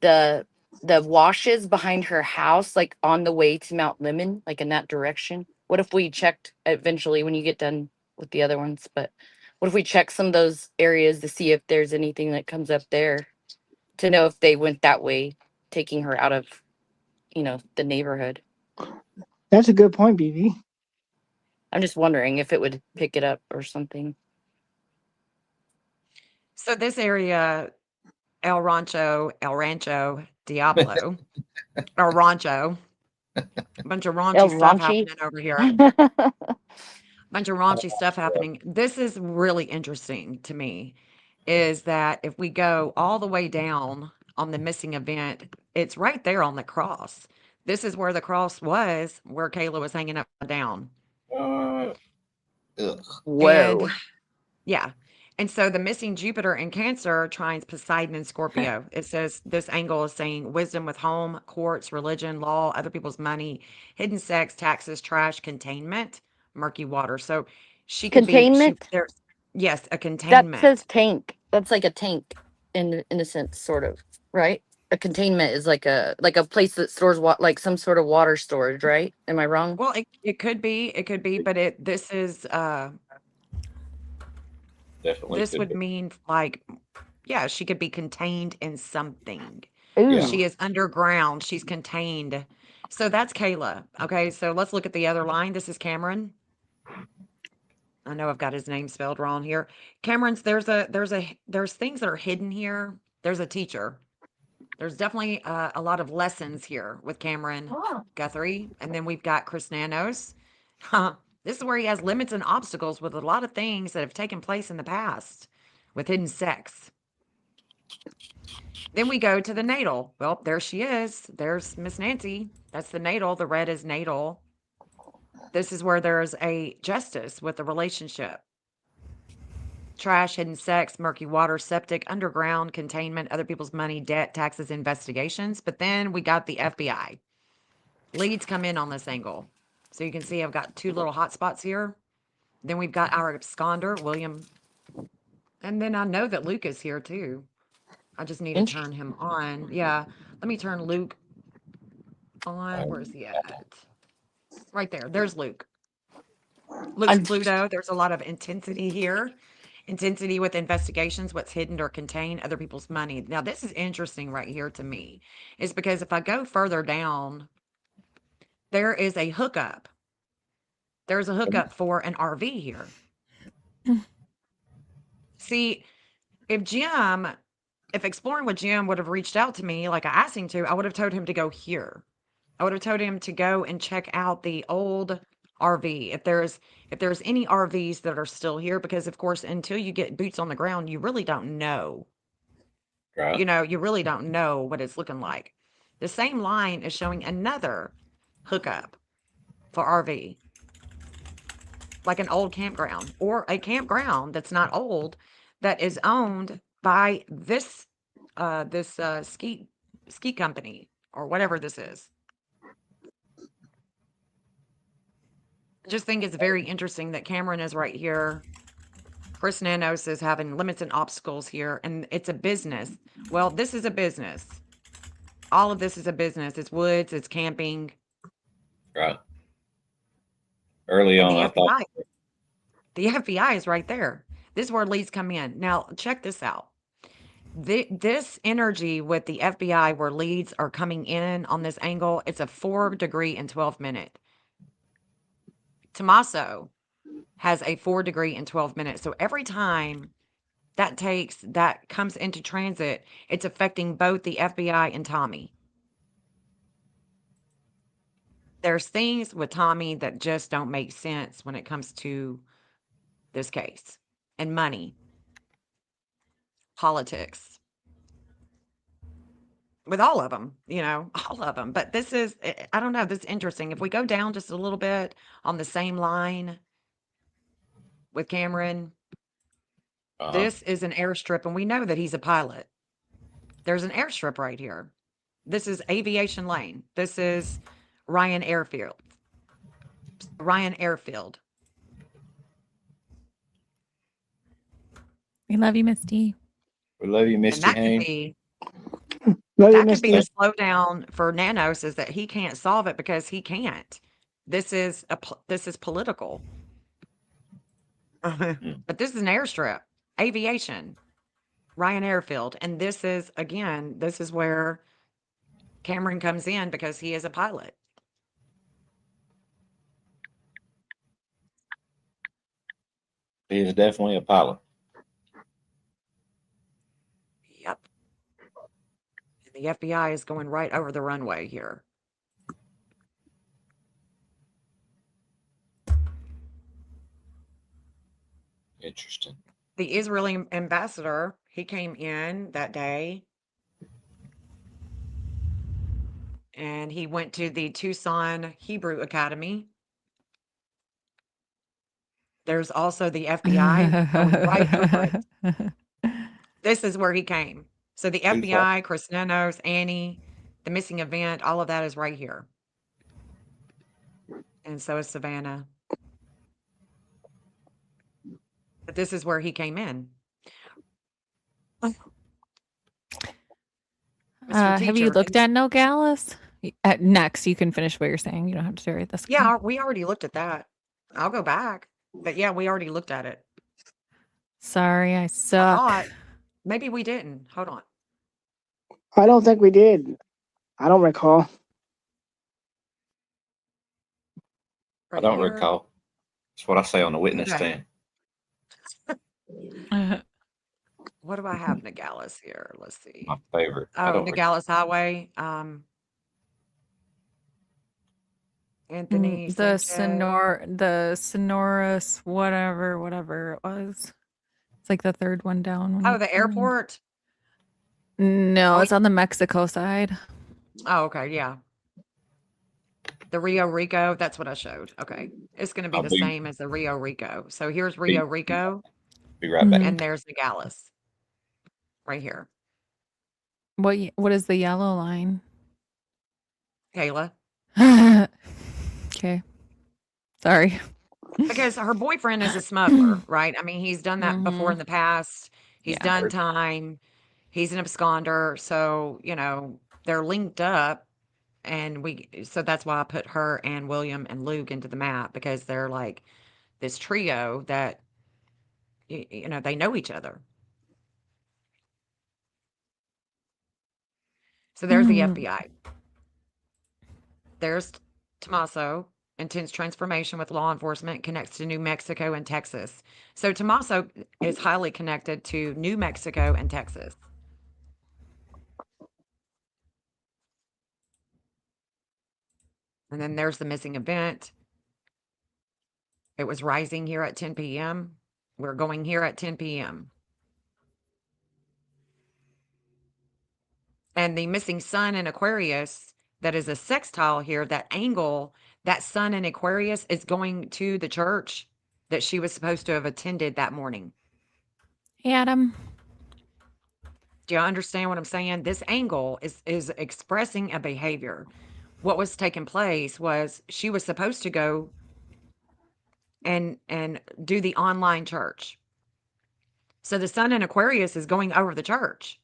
the the washes behind her house, like on the way to Mount Lemon, like in that direction. What if we checked eventually when you get done with the other ones? But what if we check some of those areas to see if there's anything that comes up there to know if they went that way, taking her out of, the neighborhood. That's a good point, BB. I'm just wondering if it would pick it up or something. So this area, El Rancho, Diablo, or Rancho, a bunch of El raunchy stuff Ranchi. happening over here. Bunch of raunchy stuff happening. This is really interesting to me, is that if we go all the way down on the missing event, it's right there on the cross. This is where the cross was, where Kayla was hanging up down. ugh. Whoa. And yeah. And so the missing Jupiter in Cancer trines Poseidon in Scorpio. It says this angle is saying wisdom with home, courts, religion, law, other people's money, hidden sex, taxes, trash, containment, murky water. So she could be Containment? there's yes, a That says containment. tank. That's like a tank in a sense, sort of, right? A containment is like a place that stores like some sort of water storage, right? Am I wrong? Well, it could be, but this is Definitely this could would be. mean like yeah, she could be contained in something. Ooh. Yeah. She is underground. She's contained. So that's Kayla. Okay, so let's look at the other line. This is Cameron. I know I've got his name spelled wrong here. Cameron's there's things that are hidden here. There's a teacher. There's definitely a lot of lessons here with Cameron Guthrie, and then we've got Chris Nanos. This is where he has limits and obstacles with a lot of things that have taken place in the past with hidden sex. Then we go to the natal. Well, there she is. There's Miss Nancy. That's the natal. The red is natal. This is where there's a justice with the relationship. Trash, hidden sex, murky water, septic, underground, containment, other people's money, debt, taxes, investigations. But then we got the FBI. Leads come in on this angle. So you can see I've got two little hot spots here. Then we've got our absconder, William. And then I know that Luke is here too. I just need to turn him on. Yeah. Let me turn Luke on. Where's he at? Right there. There's Luke. Luke's I'm Pluto. There's a lot of intensity here. Intensity with investigations, what's hidden or contained, other people's money. Now, this is interesting right here to me, is because if I go further down, there is a hookup There's a hookup for an RV here. See, if Exploring with Jim would have reached out to me like I asked him to, I would have told him to go here. I would have told him to go and check out the old RV. If there's any RVs that are still here, because of course, until you get boots on the ground, you really don't know. Right. You know, you really don't know what it's looking like. The same line is showing another hookup for RV, like an old campground or a campground that's not old, that is owned by this ski company or whatever this is. I just think it's very interesting that Cameron is right here. Chris Nanos is having limits and obstacles here, and it's a business. Well, this is a business. All of this is a business. It's woods, it's camping, Right. Early and on, I thought, the FBI is right there. This is where leads come in. Now, check this out. This energy with the FBI where leads are coming in on this angle, it's a 4 degree and 12 minute. Tommaso has a 4 degree and 12 minutes. So every time that comes into transit, it's affecting both the FBI and Tommy. There's things with Tommy that just don't make sense when it comes to this case and money, politics, with all of them, all of them. But this is, I don't know, this is interesting. If we go down just a little bit on the same line with Cameron, this is an airstrip, and we know that he's a pilot. There's an airstrip right here. This is Aviation Lane. This is Ryan Airfield. Ryan Airfield. We love you, Misty. we love you, And Misty that could Haynes. be Love you, that could be Misty. the slowdown for Nanos, is that he can't solve it because he can't. This is political. But this is an airstrip, aviation, Ryan Airfield, and this is where Cameron comes in because he is a pilot. He is definitely a pilot. Yep. And the FBI is going right over the runway here. Interesting. The Israeli ambassador, he came in that day and he went to the Tucson Hebrew Academy. There's also the FBI going right over it. This is where he came. So the FBI, Chris Nanos, Annie, the missing event, all of that is right here. And so is Savannah. But this is where he came in. Have you looked at Nogales? Next, you can finish what you're saying. You don't have to stare at this. Yeah, we already looked at that. I'll go back. But yeah, we already looked at it. Sorry, I suck. I thought maybe we didn't. Hold on. I don't think we did. I don't recall. I don't recall. That's what I say on the witness Okay. stand. What do I have Nogales here? Let's see. My favorite. Oh, Nogales Highway. Anthony the Sanchez. the Sonoras, whatever it was. It's like the third one down. Oh, the airport? No, it's on the Mexico side. Oh, okay, yeah. The Rio Rico, that's what I showed. Okay. It's going to be the same as the Rio Rico. So here's Rio Rico. Be right back. And there's Nogales. Right here. What is the yellow line? Kayla. Okay. Sorry. Because her boyfriend is a smuggler, right? I mean, he's done that before in the past. He's done time. He's an absconder. So, they're linked up. And so that's why I put her and William and Luke into the map, because they're like this trio that, they know each other. So there's the FBI. There's Tommaso. intense transformation with law enforcement, connects to New Mexico and Texas. So Tommaso is highly connected to New Mexico and Texas. And then there's the missing event. It was rising here at 10 p.m. We're going here at 10 p.m. And the missing sun in Aquarius, that is a sextile here, that angle, that sun in Aquarius is going to the church that she was supposed to have attended that morning. Hey, Adam. Do you understand what I'm saying? This angle is expressing a behavior. What was taking place was she was supposed to go and do the online church. So the sun in Aquarius is going over the church.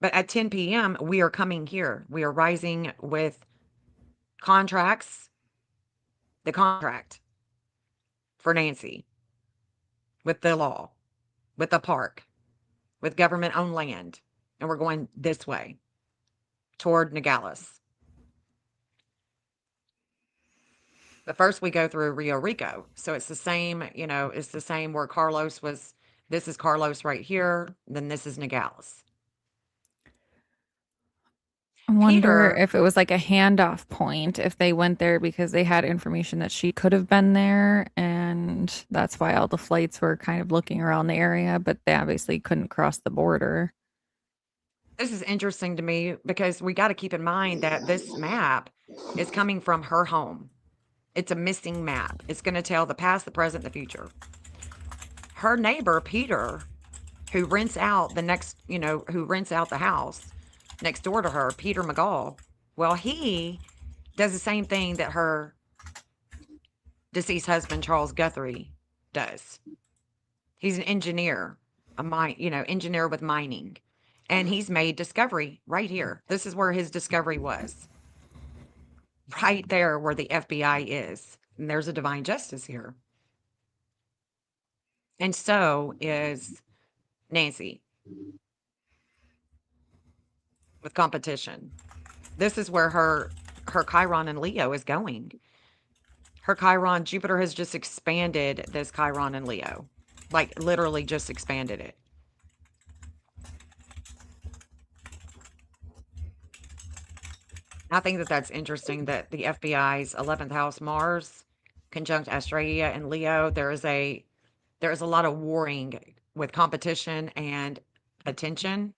But at 10 p.m., we are coming here. We are rising with contracts, the contract for Nancy, with the law, with the park, with government owned land. And we're going this way toward Nogales. But first we go through Rio Rico. So it's the same, it's the same where Carlos was. This is Carlos right here. Then this is Nogales. I wonder Peter, if it was like a handoff point, if they went there because they had information that she could have been there, and that's why all the flights were kind of looking around the area, but they obviously couldn't cross the border. this is interesting to me because we got to keep in mind that this map is coming from her home. It's a missing map. It's going to tell the past, the present, the future. Her neighbor, Peter, who rents out who rents out the house next door to her, Peter McGall. Well, he does the same thing that her deceased husband, Charles Guthrie, does. He's an engineer, engineer with mining. And he's made discovery right here. This is where his discovery was. Right there where the FBI is. And there's a divine justice here. And so is Nancy with competition. This is where her Chiron and Leo is going. Her Chiron, Jupiter has just expanded this Chiron and Leo. Like literally just expanded it. I think that that's interesting that the FBI's 11th house Mars conjunct Australia and Leo, there is a lot of warring with competition and attention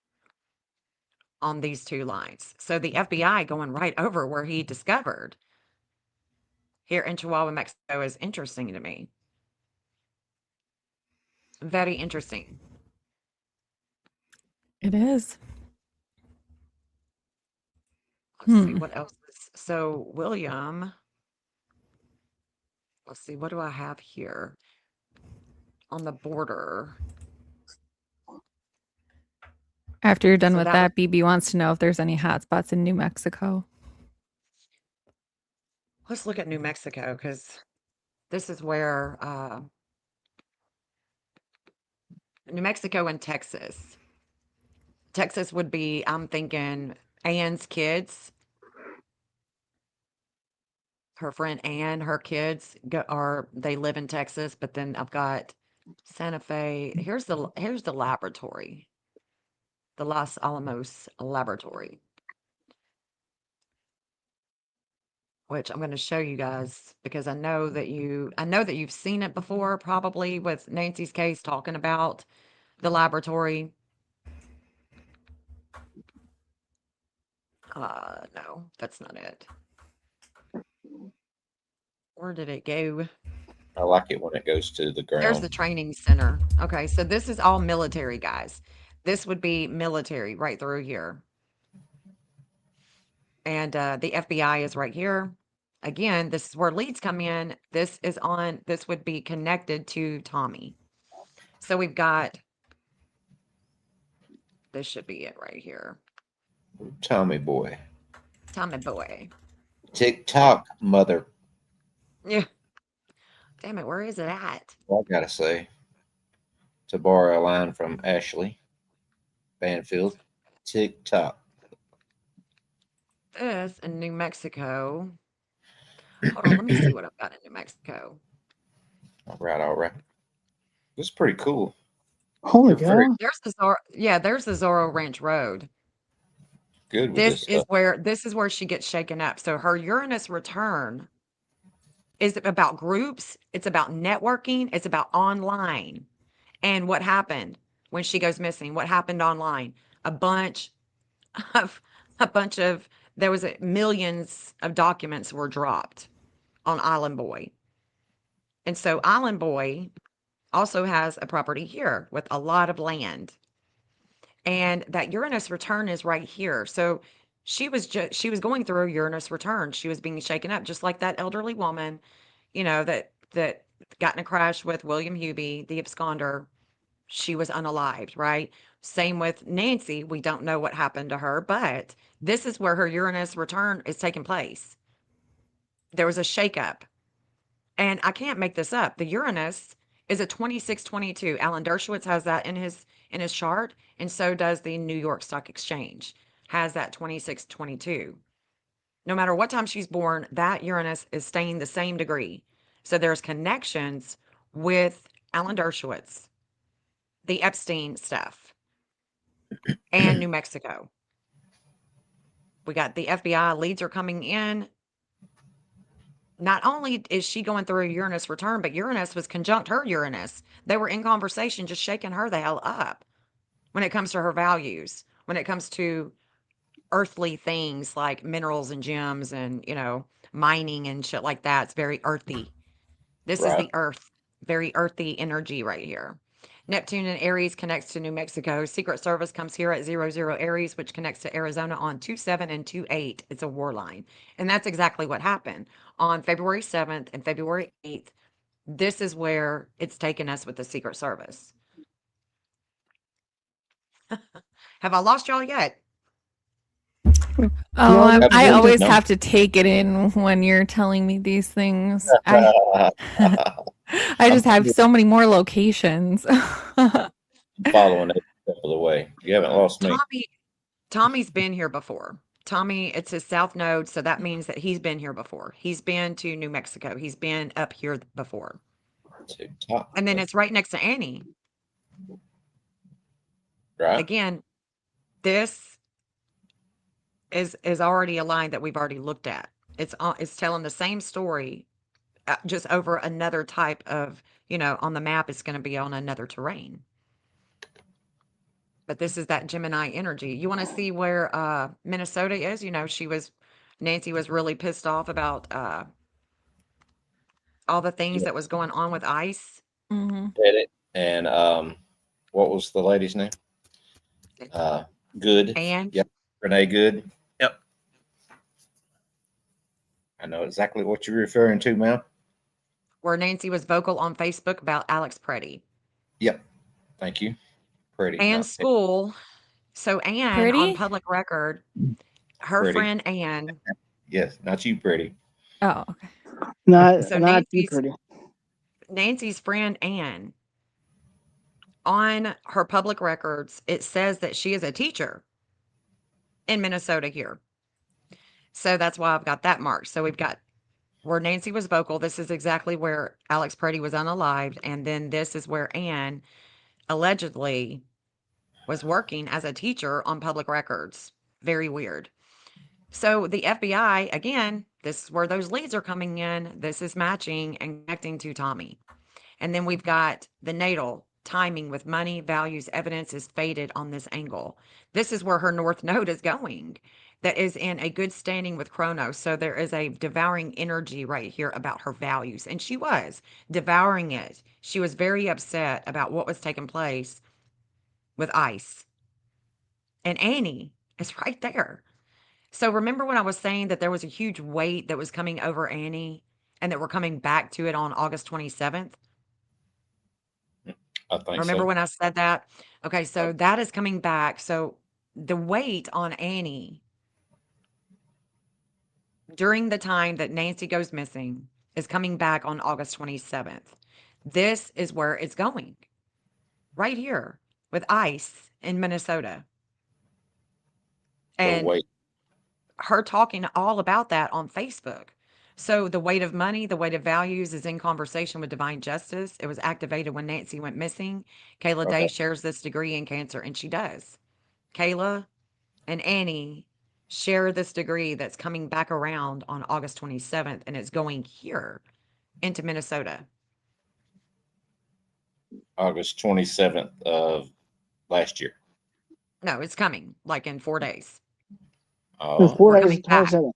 on these two lines. So the FBI going right over where he discovered here in Chihuahua, Mexico is interesting to me. Very interesting. It is. Let's see what else is. So William, let's see, what do I have here on the border? After you're done So with that, BB wants to know if there's any hot spots in New Mexico. Let's look at New Mexico because this is where New Mexico and Texas. Texas would be, I'm thinking, Anne's kids. Her friend Anne, her kids they live in Texas, but then I've got Santa Fe. Here's the laboratory. The Los Alamos laboratory. Which I'm going to show you guys because I know that you've seen it before, probably with Nancy's case talking about the laboratory. No, that's not it. Where did it go? I like it when it goes to the ground. There's the training center. Okay, so this is all military, guys. This would be military right through here. And the FBI is right here. Again, this is where leads come in. This would be connected to Tommy. So we've got, this should be it right here. Tommy boy. Tommy boy. TikTok, mother. Yeah. Damn it, where is it at? I gotta say, to borrow a line from Ashley Banfield, TikTok. This in New Mexico. Hold on, let me see what I've got in New Mexico. All right, all right. This is pretty cool. Holy You're very cow. There's the Zorro Ranch Road. good with this stuff. This is where she gets shaken up. So her Uranus return is about groups, it's about networking, it's about online. And what happened when she goes missing? What happened online? A bunch of a bunch of there was millions of documents were dropped on Island Boy. And so Island Boy also has a property here with a lot of land. And that Uranus return is right here. So she was going through a Uranus return. She was being shaken up just like that elderly woman, that got in a crash with William Hubie, the absconder. She was unalived, right? Same with Nancy. We don't know what happened to her, but this is where her Uranus return is taking place. There was a shakeup. And I can't make this up. The Uranus is a 2622. Alan Dershowitz has that in his chart, and so does the New York Stock Exchange. Has that 2622. No matter what time she's born, that Uranus is staying the same degree. So there's connections with Alan Dershowitz, the Epstein stuff, and New Mexico. We got the FBI leads are coming in. Not only is she going through a Uranus return, but Uranus was conjunct her Uranus. They were in conversation, just shaking her the hell up when it comes to her values, when it comes to earthly things like minerals and gems and, mining and shit like that. It's very earthy. This is Right. the earth, very earthy energy right here. Neptune and Aries connects to New Mexico. Secret Service comes here at 00 Aries, which connects to Arizona on 27 and 28. It's a war line. And that's exactly what happened. On February 7th and February 8th, this is where it's taken us with the Secret Service. Have I lost y'all yet? Oh, No, I that's good. always No. have to take it in when you're telling me these things. I just have so many more locations. Following it step of the way. You haven't lost me. Tommy's been here before. Tommy, it's his south node, so that means that he's been here before. He's been to New Mexico. He's been up here before. TikTok. And then it's right next to Annie. Right. Again, this is already a line that we've already looked at. It's telling the same story, just over another type of, on the map, it's going to be on another terrain. But this is that Gemini energy. You want to see where Minnesota is? Nancy was really pissed off about all the things Yeah. that was going on with ICE. hmm Did it. And what was the lady's name? Good. And Yep. Renee Good. Yep. I know exactly what you're referring to, ma'am. where Nancy was vocal on Facebook about Alex Preddy. Yep. Thank you. Pretty. And Not school. So Anne on Pretty? public record, her pretty. friend Anne. Yes, not you, pretty. Oh, okay. Not So not too pretty. Nancy's friend Anne, on her public records, it says that she is a teacher in Minnesota here. So that's why I've got that marked. So we've got where Nancy was vocal. This is exactly where Alex Preddy was unalived. And then this is where Anne allegedly was working as a teacher on public records. Very weird. So the FBI, again, this is where those leads are coming in. This is matching and connecting to Tommy. And then we've got the natal timing with money, values, evidence is faded on this angle. This is where her north node is going. That is in a good standing with Chronos. So there is a devouring energy right here about her values. And she was devouring it. She was very upset about what was taking place with ICE. And Annie is right there. So remember when I was saying that there was a huge weight that was coming over Annie and that we're coming back to it on August 27th? I think Remember so. when I said that? Okay, so that is coming back. So the weight on Annie during the time that Nancy goes missing is coming back on August 27th. This is where it's going. Right here with ICE in Minnesota. The And weight. her talking all about that on Facebook. So the weight of money, the weight of values is in conversation with divine justice. It was activated when Nancy went missing. Kayla Day Okay. shares this degree in Cancer, and she does. Kayla and Annie share this degree that's coming back around on August 27th, and it's going here into Minnesota. August 27th of last year. No, it's coming like in 4 days. Oh, Four We're days coming and back. 27.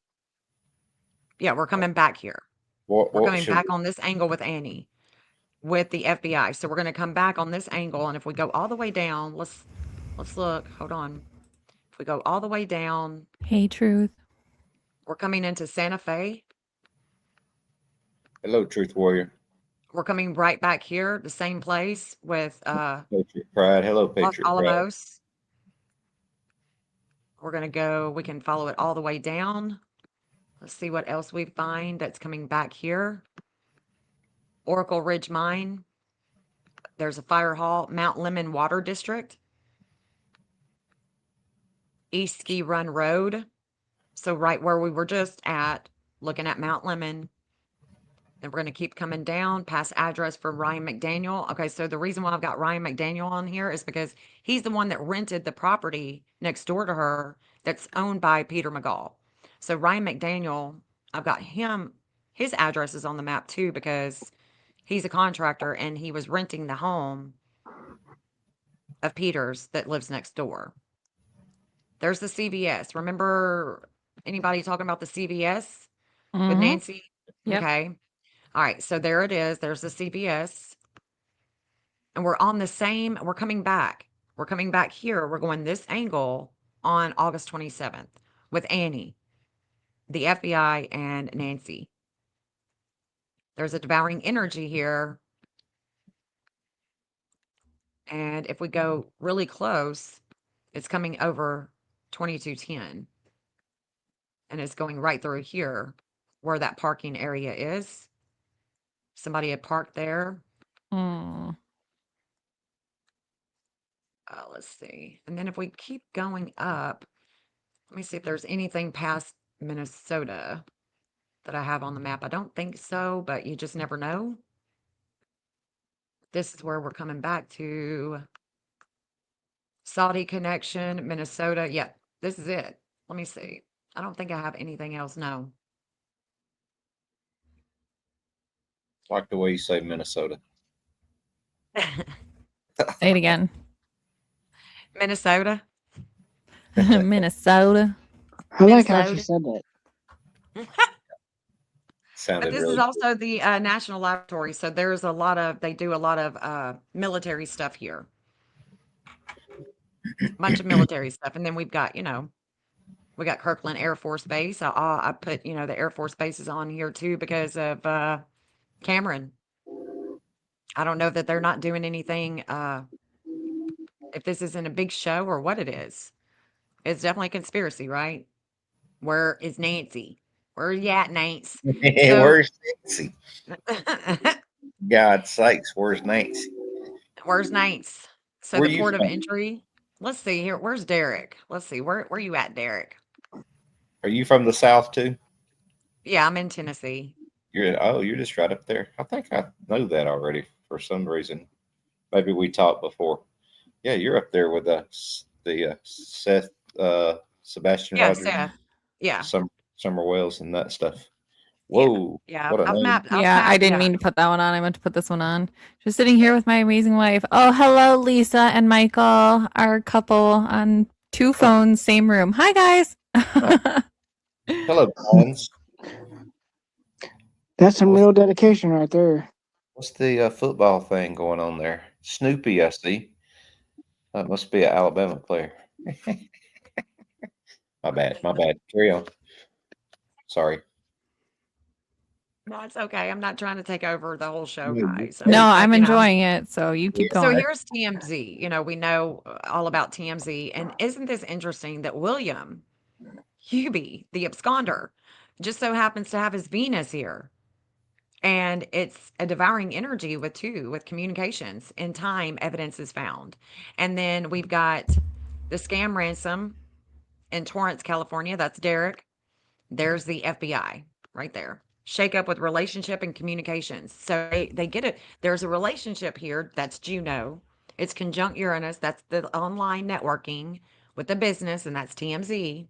Yeah, we're coming back here. what We're coming should back on this angle with Annie, with the FBI. So we're going to come back on this angle, and if we go all the way down, let's look. Hold on. If we go all the way down, Hey, Truth. we're coming into Santa Fe. hello, Truth Warrior. We're coming right back here, the same place with Patriot Pride. Hello, Los Patriot Pride. Alamos. We're going to go, we can follow it all the way down. Let's see what else we find that's coming back here. Oracle Ridge Mine. There's a fire hall, Mount Lemon Water District. East Ski Run Road. So right where we were just at, looking at Mount Lemon. Then we're going to keep coming down past address for Ryan McDaniel. Okay, so the reason why I've got Ryan McDaniel on here is because he's the one that rented the property next door to her that's owned by Peter McGall. So Ryan McDaniel, I've got him, his address is on the map too because he's a contractor and he was renting the home of Peter's that lives next door. There's the CVS. Remember anybody talking about the CVS with Mhm. Nancy? Yep. Okay. All right. So there it is. There's the CVS. And we're on the same, we're coming back. We're coming back here. We're going this angle on August 27th with Annie, the FBI, and Nancy. There's a devouring energy here. And if we go really close, it's coming over 2210. And it's going right through here where that parking area is. Somebody had parked there. Mm. Let's see. And then if we keep going up, let me see if there's anything past Minnesota that I have on the map. I don't think so, but you just never know. This is where we're coming back to. Saudi connection, Minnesota. Yeah, this is it. Let me see. I don't think I have anything else. No. Like the way you say Minnesota. Say it again. Minnesota. Minnesota. I like how she Minnesota. said that. Sounded But this really is also the National Laboratory. So there's a lot of, they do a lot of military stuff here. Bunch of military stuff. And then we've got, we got Kirkland Air Force Base. I put, the Air Force bases on here too because of Cameron. I don't know that they're not doing anything, if this isn't a big show or what it is. It's definitely a conspiracy, right? Where is Nancy? Where are you at, Nance? So, Where's Nancy? God's sakes, where's Nancy? where's Nance? So Where the you port of from? entry. Let's see here. Where's Derek? Let's see. Where you at, Derek? Are you from the South too? Yeah, I'm in Tennessee. You're just right up there. I think I know that already for some reason. Maybe we talked before. Yeah, you're up there with the Seth Sebastian Yeah, Rogers, Seth. Yeah. Summer Wells, and that stuff. Yeah. Whoa, Yeah. what a I've name! mapped. Yeah, I didn't Yeah. mean to put that one on. I meant to put this one on. Just sitting here with my amazing wife. Oh, hello, Lisa and Michael, our couple on two phones, same room. Hi, guys. Hello, Collins. That's some real dedication right there. What's the football thing going on there? Snoopy, I see. That must be an Alabama player. My bad. My bad. Carry on. Sorry. No, it's okay. I'm not trying to take over the whole show, No, you're guys. No, But, I'm enjoying it. So you keep So going. here's TMZ. We know all about TMZ. And isn't this interesting that William Hubie, the absconder, just so happens to have his Venus here? And it's a devouring energy with communications. In time, evidence is found. And then we've got the scam ransom in Torrance, California. That's Derek. There's the FBI right there. shake up with relationship and communications. So they get it. There's a relationship here. That's Juno. It's conjunct Uranus. That's the online networking with the business, and that's TMZ.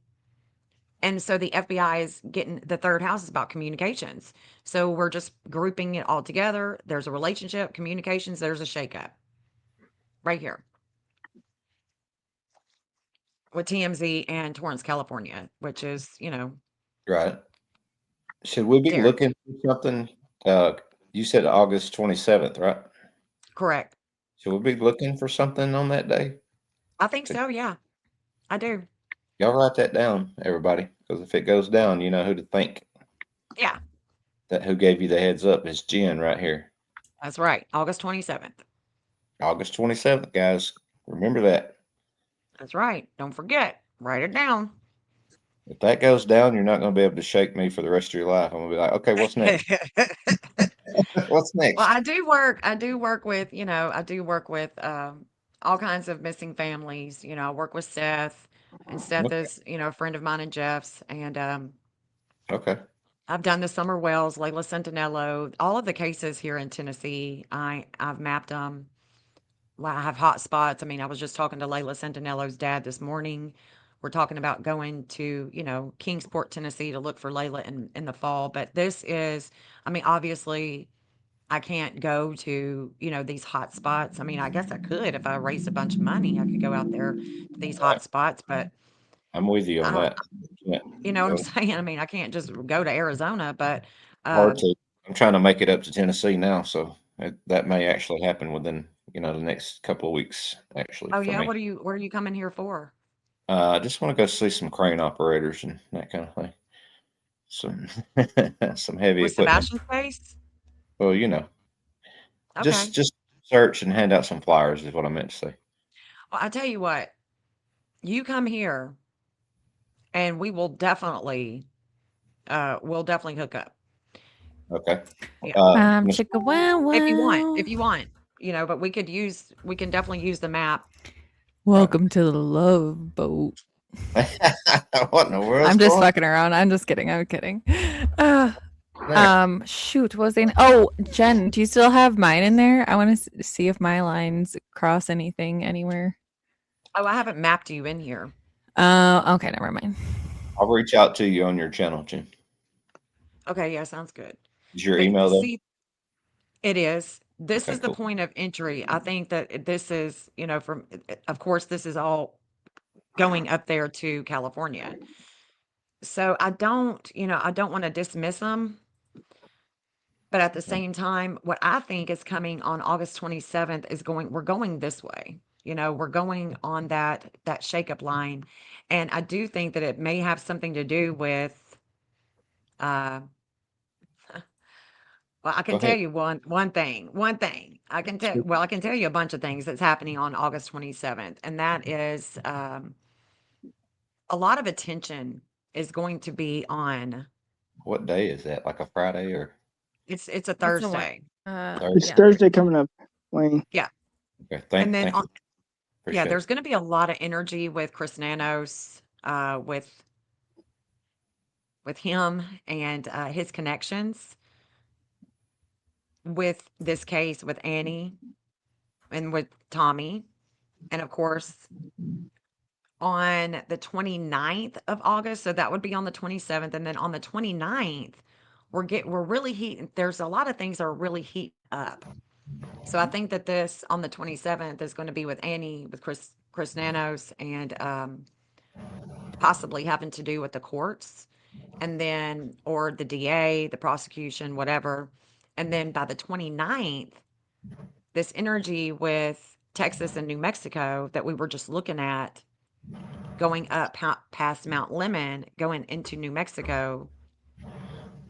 And so the FBI is getting the third house is about communications. So we're just grouping it all together. There's a relationship, communications, there's a shakeup right here with TMZ and Torrance, California, which is, Right. Should we be there. looking for something? You said August 27th, right? Correct. Should we be looking for something on that day? I think so. Yeah, I do. Y'all write that down, everybody, because if it goes down, you know who to thank. Yeah, That who gave you the heads up is Jen right here. that's right. August 27th. August 27th, guys. Remember that. That's right. Don't forget. Write it down. If that goes down, you're not going to be able to shake me for the rest of your life. I'm going to be like, okay, what's next? What's next? Well, I do work with, all kinds of missing families. I work with Seth, and Seth Okay. is, a friend of mine and Jeff's, and Okay. I've done the Summer Wells, Layla Centinello, all of the cases here in Tennessee. I've mapped them. Well, I have hot spots. I mean, I was just talking to Layla Centinello's dad this morning. We're talking about going to, Kingsport, Tennessee to look for Layla in the fall. But this is, I mean, obviously, I can't go to, these hot spots. I mean, I guess I could if I raised a bunch of money. I could go out there to these hot spots, but I'm with you I on don't, that. Yeah. you know what I'm saying? I mean, I can't just go to Arizona, but Hard uh, to. I'm trying to make it up to Tennessee now, so that may actually happen within the next couple of weeks. Actually, oh for yeah, me, what are you coming here for? I just want to go see some crane operators and that kind of thing. Some some heavy With equipment. Sebastian's face? Well, Okay. just search and hand out some flyers is what I meant to say. Well, I tell you what, you come here and we'll definitely hook up. Okay. Yeah. Miss- Chicka wow If wow. you want, but we can definitely use the map. Welcome to the love boat. what in the world's I'm just going fucking around. I'm just kidding. I'm kidding. Uh, on there? shoot, what was the Oh, Jen, do you still have mine in there? I want to see if my lines cross anything anywhere. Oh, I haven't mapped you in here. Okay, never mind. I'll reach out to you on your channel, Jim. Okay, yeah, sounds good. Is your But email there? see, it is. This Okay, is the cool. point of entry. I think that this is, of course, this is all going up there to California. So I don't want to dismiss them, but at the same time, what I think is coming on August 27th we're going this way. We're going on that shakeup line. And I do think that it may have something to do with, uh, well, I Go can tell ahead. you one thing. One thing. I can tell you a bunch of things that's happening on August 27th, and that is a lot of attention is going to be on. What day is that? Like a Friday or It's a It's a what? Thursday. It's Thursday? Yeah. Thursday coming up, Wayne. Yeah. Okay. And then Thank you. yeah, Appreciate there's it. going to be a lot of energy with Chris Nanos, with him and his connections with this case with Annie and with Tommy, and of course on the 29th of August, so that would be on the 27th, and then on the 29th, we're really heating. There's a lot of things that are really heating up. So I think that this on the 27th is going to be with Annie, with Chris Nanos, and possibly having to do with the courts, and then or the DA, the prosecution, whatever. And then by the 29th, this energy with Texas and New Mexico that we were just looking at going up past Mount Lemon, going into New Mexico,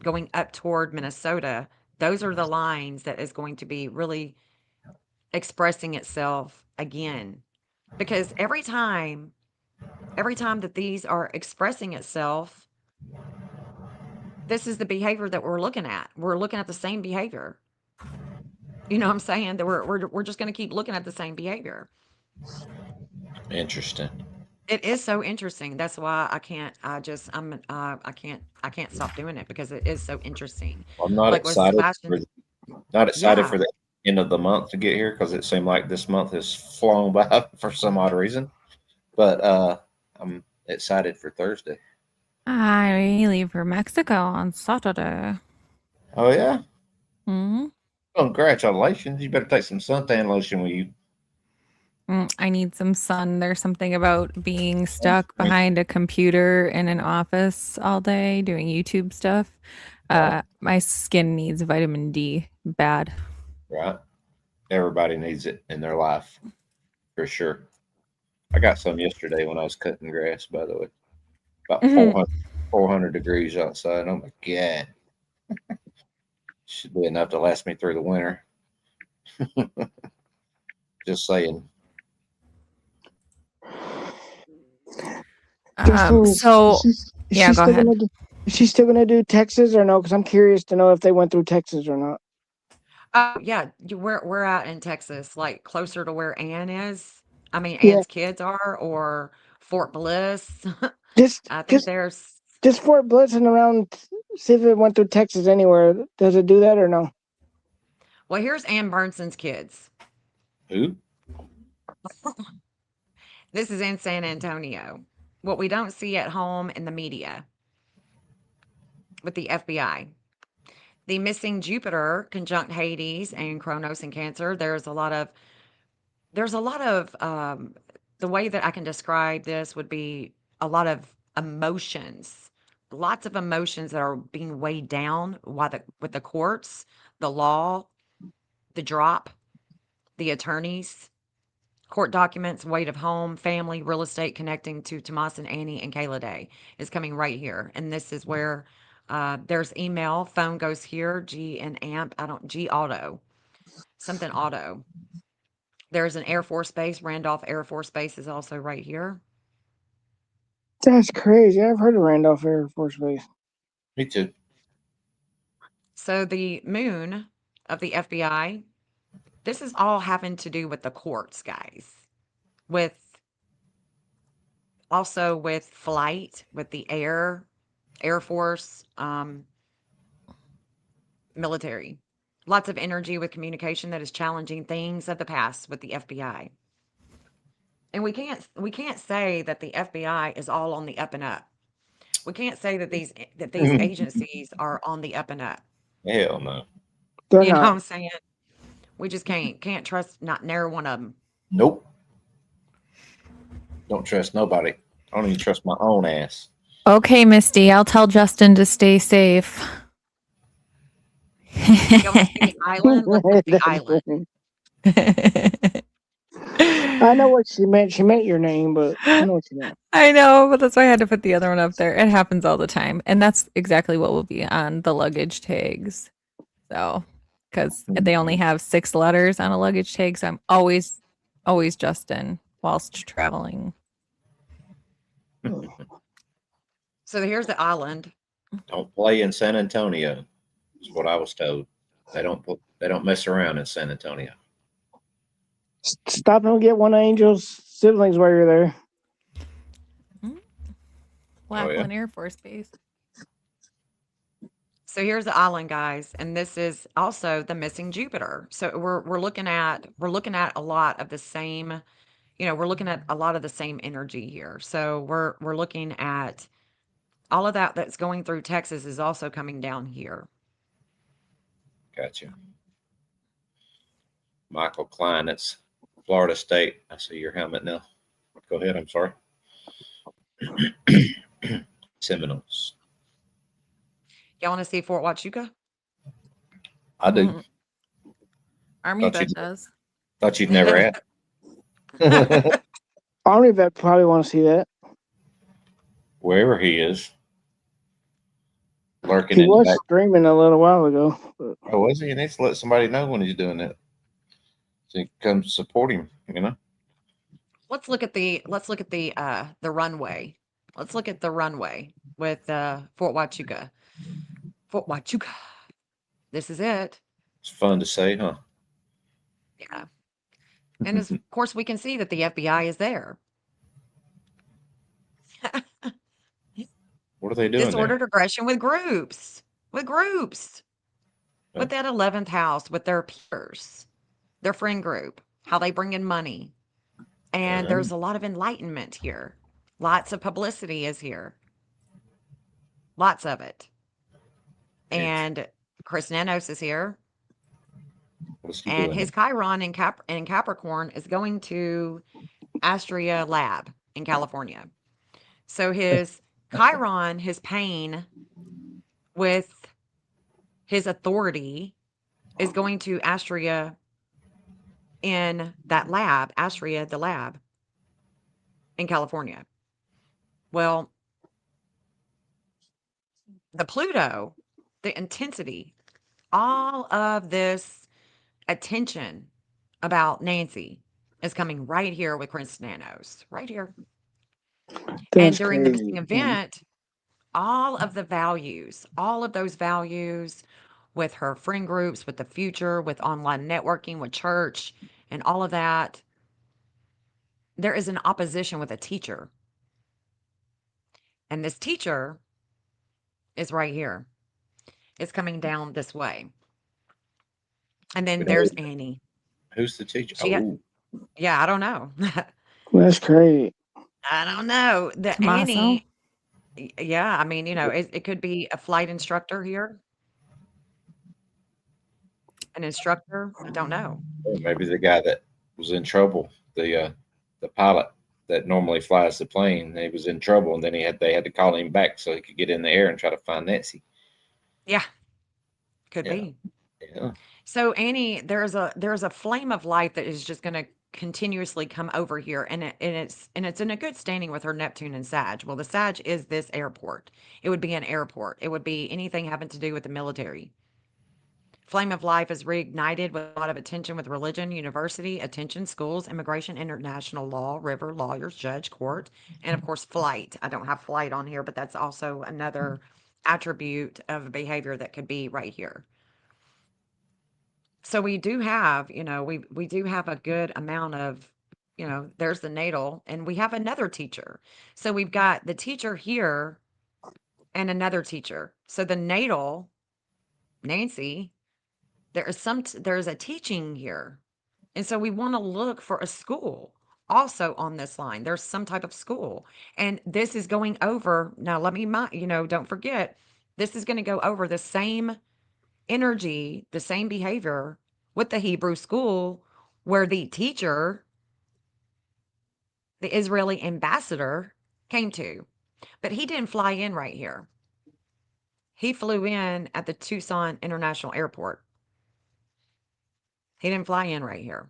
going up toward Minnesota. Those are the lines that is going to be really expressing itself again. Because every time that these are expressing itself, this is the behavior that we're looking at. We're looking at the same behavior. You know what I'm saying? That we're just going to keep looking at the same behavior. Interesting. It is so interesting. That's why I can't stop doing it because it is so interesting. I'm not Like with excited for Sebastian, not excited yeah. for the end of the month to get here because it seemed like this month has flown by for some odd reason. But I'm excited for Thursday. I leave for Mexico on Saturday. Oh yeah, Hmm. congratulations! You better take some suntan lotion with you. I need some sun. There's something about being stuck behind a computer in an office all day doing YouTube stuff. My skin needs vitamin D bad. Right, everybody needs it in their life for sure. I got some yesterday when I was cutting grass. By the way, about Mhm. 400 degrees outside. Oh my god, should be enough to last me through the winter. Just saying. Justin, So is yeah, she go still ahead. gonna do? Is she still gonna do Texas or no? Because I'm curious to know if they went through Texas or not. Oh, yeah, we're out in Texas, like closer to where Ann is. I mean, Yeah, Ann's kids are, or Fort Bliss. just I think just there's just Fort Bliss and around. See if it went through Texas anywhere. Does it do that or no? well, here's Ann Burnson's kids. Who? This is in San Antonio. What we don't see at home in the media with the FBI. The missing Jupiter conjunct Hades and Kronos and Cancer. There's a lot of the way that I can describe this would be a lot of emotions, lots of emotions that are being weighed down with the courts, the law, the drop, the attorneys, court documents, weight of home, family, real estate connecting to Tomas and Annie and Kayla Day is coming right here. And this is where there's email, phone goes here, G and AMP, I don't, G auto, something auto. There's an Air Force Base, Randolph Air Force Base is also right here. That's crazy. I've heard of Randolph Air Force Base. Me too. So the moon of the FBI, this is all having to do with the courts, guys. With also with flight, with the Air Force, military. Lots of energy with communication that is challenging things of the past with the FBI. And we can't say that the FBI is all on the up and up. We can't say that these agencies are on the up and up. Hell no. They're You know what not. I'm saying? We just can't trust not near one of them. Nope. Don't trust nobody. I don't even trust my own ass. Okay, Misty, I'll tell Justin to stay safe. You want to see the island? Let's look at the island. I know what she meant. She meant your name, but I know what she meant. I know, but that's why I had to put the other one up there. It happens all the time. And that's exactly what will be on the luggage tags. So, because they only have 6 letters on a luggage tag. So I'm always Justin whilst traveling. So here's the island. Don't play in San Antonio. Is what I was told. They don't mess around in San Antonio. Stop and get one of Angel's siblings while you're there. Lackland Air Force Base. So here's the island, guys, and this is also the missing Jupiter. So we're looking at a lot of the same, we're looking at a lot of the same energy here. So we're looking at all of that that's going through Texas is also coming down here. Gotcha. Michael Klein, it's Florida State. I see your helmet now. Go ahead. I'm sorry. Seminoles. Y'all want to see Fort Huachuca? I do. Army Thought vet you'd, does. thought you'd never ask. Army vet probably want to see that. Wherever he is, lurking He in the was back. streaming a little while ago. But Oh, was he? He needs to let somebody know when he's doing that. So you can come support him, you know? Let's look at the runway. Let's look at the runway with Fort Huachuca. Fort Huachuca. This is it. It's fun to say, huh? Yeah. And of course we can see that the FBI is there. What are they doing Disordered there? aggression with groups. With groups. Huh? With that 11th house, with their peers, their friend group, how they bring in money. And there's a lot of enlightenment here. Lots of publicity is here. Lots of it. And Chris Nanos is here. What's he And doing his there? Chiron in Capricorn is going to Astria Lab in California. So his Chiron, his pain with his authority is going to Astria in that lab, Astria, the lab in California. Well, the Pluto, the intensity, all of this attention about Nancy is coming right here with Chris Nanos, right here. And That's during the crazy. missing event, all of the values, all of those values with her friend groups, with the future, with online networking, with church, and all of that, there is an opposition with a teacher. And this teacher is right here. It's coming down this way. And then We know there's Annie. who's the teacher. She, Oh, yeah, I don't know. That's crazy. I don't know. The Tommaso. Annie, yeah, I mean, it could be a flight instructor here, an instructor. I don't know. maybe the guy that was in trouble, the pilot that normally flies the plane, he was in trouble, and then they had to call him back so he could get in the air and try to find Nancy. Yeah, could Yeah, be. yeah. So Annie, there's a flame of light that is just going to continuously come over here, and it's in a good standing with her Neptune and Sag. Well, the Sag is this airport. It would be an airport. It would be anything having to do with the military. Flame of Life is reignited with a lot of attention with religion, university, attention, schools, immigration, international law, river, lawyers, judge, court, and of course, flight. I don't have flight on here, but that's also another attribute of behavior that could be right here. So we do have, we do have a good amount of, there's the natal, and we have another teacher. So we've got the teacher here and another teacher. So the natal, Nancy, there's a teaching here. And so we want to look for a school also on this line. There's some type of school. And this is going over. Now, don't forget, this is going to go over the same energy, the same behavior with the Hebrew school where the teacher, the Israeli ambassador, came to. But he didn't fly in right here. He flew in at the Tucson International Airport. He didn't fly in right here.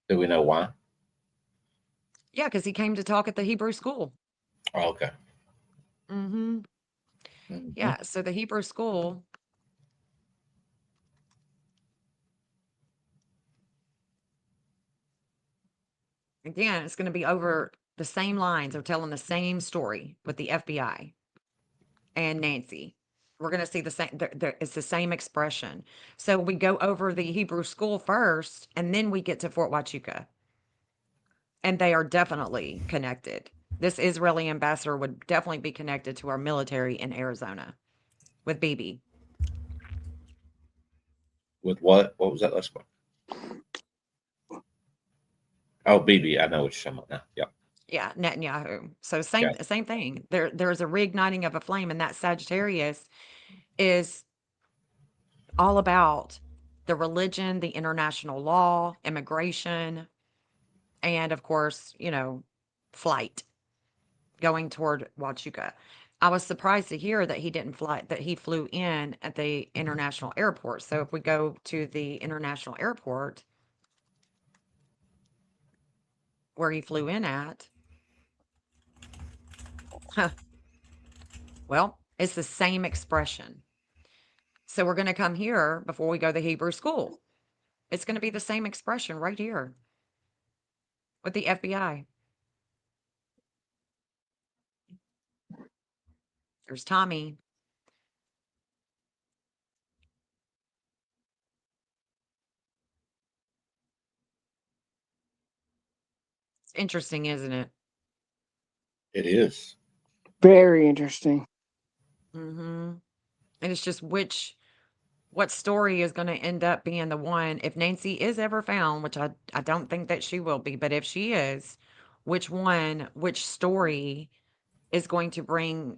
Do we know why? Yeah, because he came to talk at the Hebrew school. Oh, okay. Mm-hmm. Mhm. Yeah, so the Hebrew school, again, it's going to be over the same lines of telling the same story with the FBI and Nancy. We're going to see the same, it's the same expression. So we go over the Hebrew school first, and then we get to Fort Huachuca. And they are definitely connected. This Israeli ambassador would definitely be connected to our military in Arizona with BB. With what? What was that last one? Oh, BB. I know what you're talking about now. Yep. Yeah, Netanyahu. So same Got it. same thing. There's a reigniting of a flame, and that Sagittarius is all about the religion, the international law, immigration, and of course, flight going toward Huachuca. I was surprised to hear that he didn't fly, that he flew in at the international airport. So if we go to the international airport where he flew in at, huh, well, it's the same expression. So we're going to come here before we go to Hebrew school. It's going to be the same expression right here with the FBI. There's Tommy. It's interesting, isn't it? It is. Very interesting. Mm-hmm. And it's just what story is going to end up being the one if Nancy is ever found, which I don't think that she will be, but if she is, which story is going to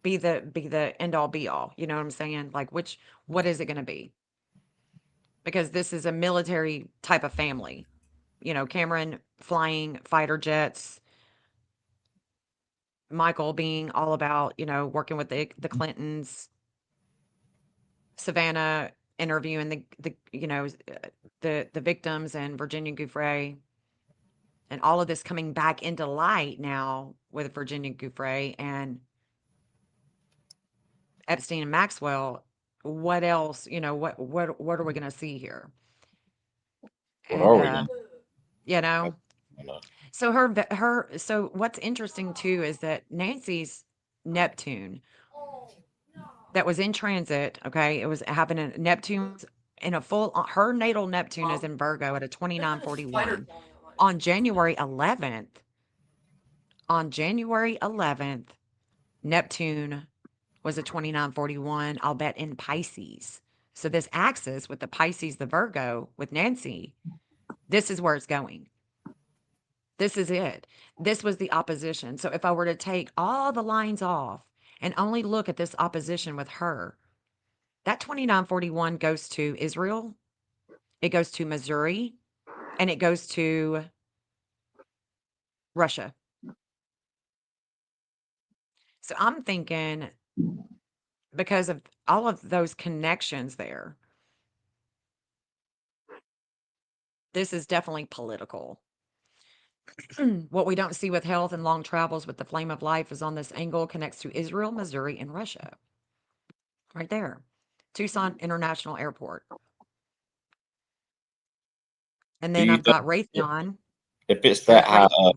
be the end all be all, you know what I'm saying? Like what is it going to be? Because this is a military type of family. You know, Cameron flying fighter jets, Michael being all about, working with the Clintons, Savannah interviewing the victims and Virginia Giuffre, and all of this coming back into light now with Virginia Giuffre and Epstein and Maxwell. What else? What are we going to see here? What And are we? you I know, don't know. so so what's interesting too is that Nancy's Neptune that was in transit, okay, it was happening. Neptune's in a full, her natal Neptune is in Virgo at a 2941. On January 11th, on January 11th, Neptune was a 2941, I'll bet in Pisces. So this axis with the Pisces, the Virgo with Nancy, this is where it's going. This is it. This was the opposition. So if I were to take all the lines off and only look at this opposition with her, that 2941 goes to Israel, it goes to Missouri, and it goes to Russia. So I'm thinking because of all of those connections there, this is definitely political. What we don't see with health and long travels with the flame of life is on this angle connects to Israel, Missouri, and Russia. Right there. Tucson International Airport. And Do then you I've think got Raytheon. if it's that There's high Ray. up,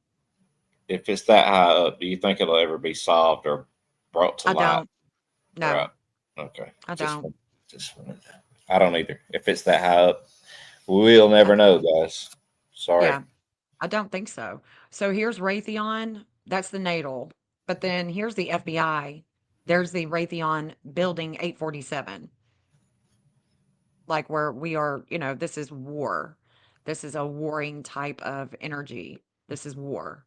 if it's that high up, do you think it'll ever be solved or brought to I light? don't. Right. No, Okay. I don't. Just I don't either. If it's that high up, we'll I, never know, guys. Sorry. yeah, I don't think so. So here's Raytheon. That's the natal. But then here's the FBI. There's the Raytheon Building 847. Like where we are, this is war. This is a warring type of energy. This is war.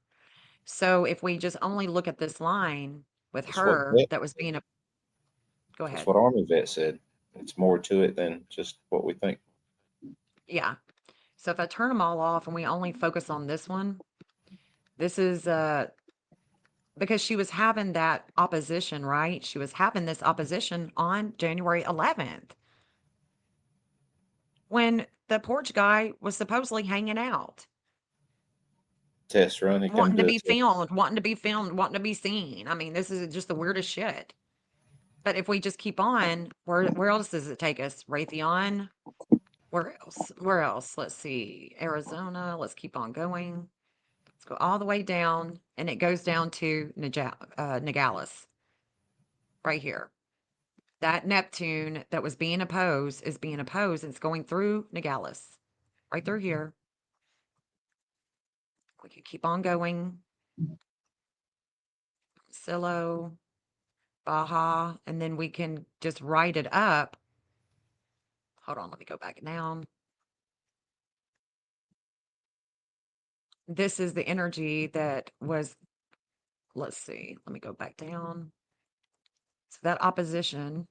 So if we just only look at this line with That's what her that was being a, go that's ahead. what Army vet said. It's more to it than just what we think. Yeah. So if I turn them all off and we only focus on this one, this is because she was having that opposition, right? She was having this opposition on January 11th when the porch guy was supposedly hanging out, Test run. He come wanting to do be it. filmed, wanting to be filmed, wanting to be seen. I mean, this is just the weirdest shit. But if we just keep on, where else does it take us? Raytheon? Where else? Where else? Let's see. Arizona. Let's keep on going. Let's go all the way down, and it goes down to Nogales, right here. That Neptune that was being opposed is being opposed, and it's going through Nogales, right through here. We can keep on going. Silo, Baja, and then we can just write it up. Hold on, let me go back down. This is the energy that was, let's see, let me go back down. So that opposition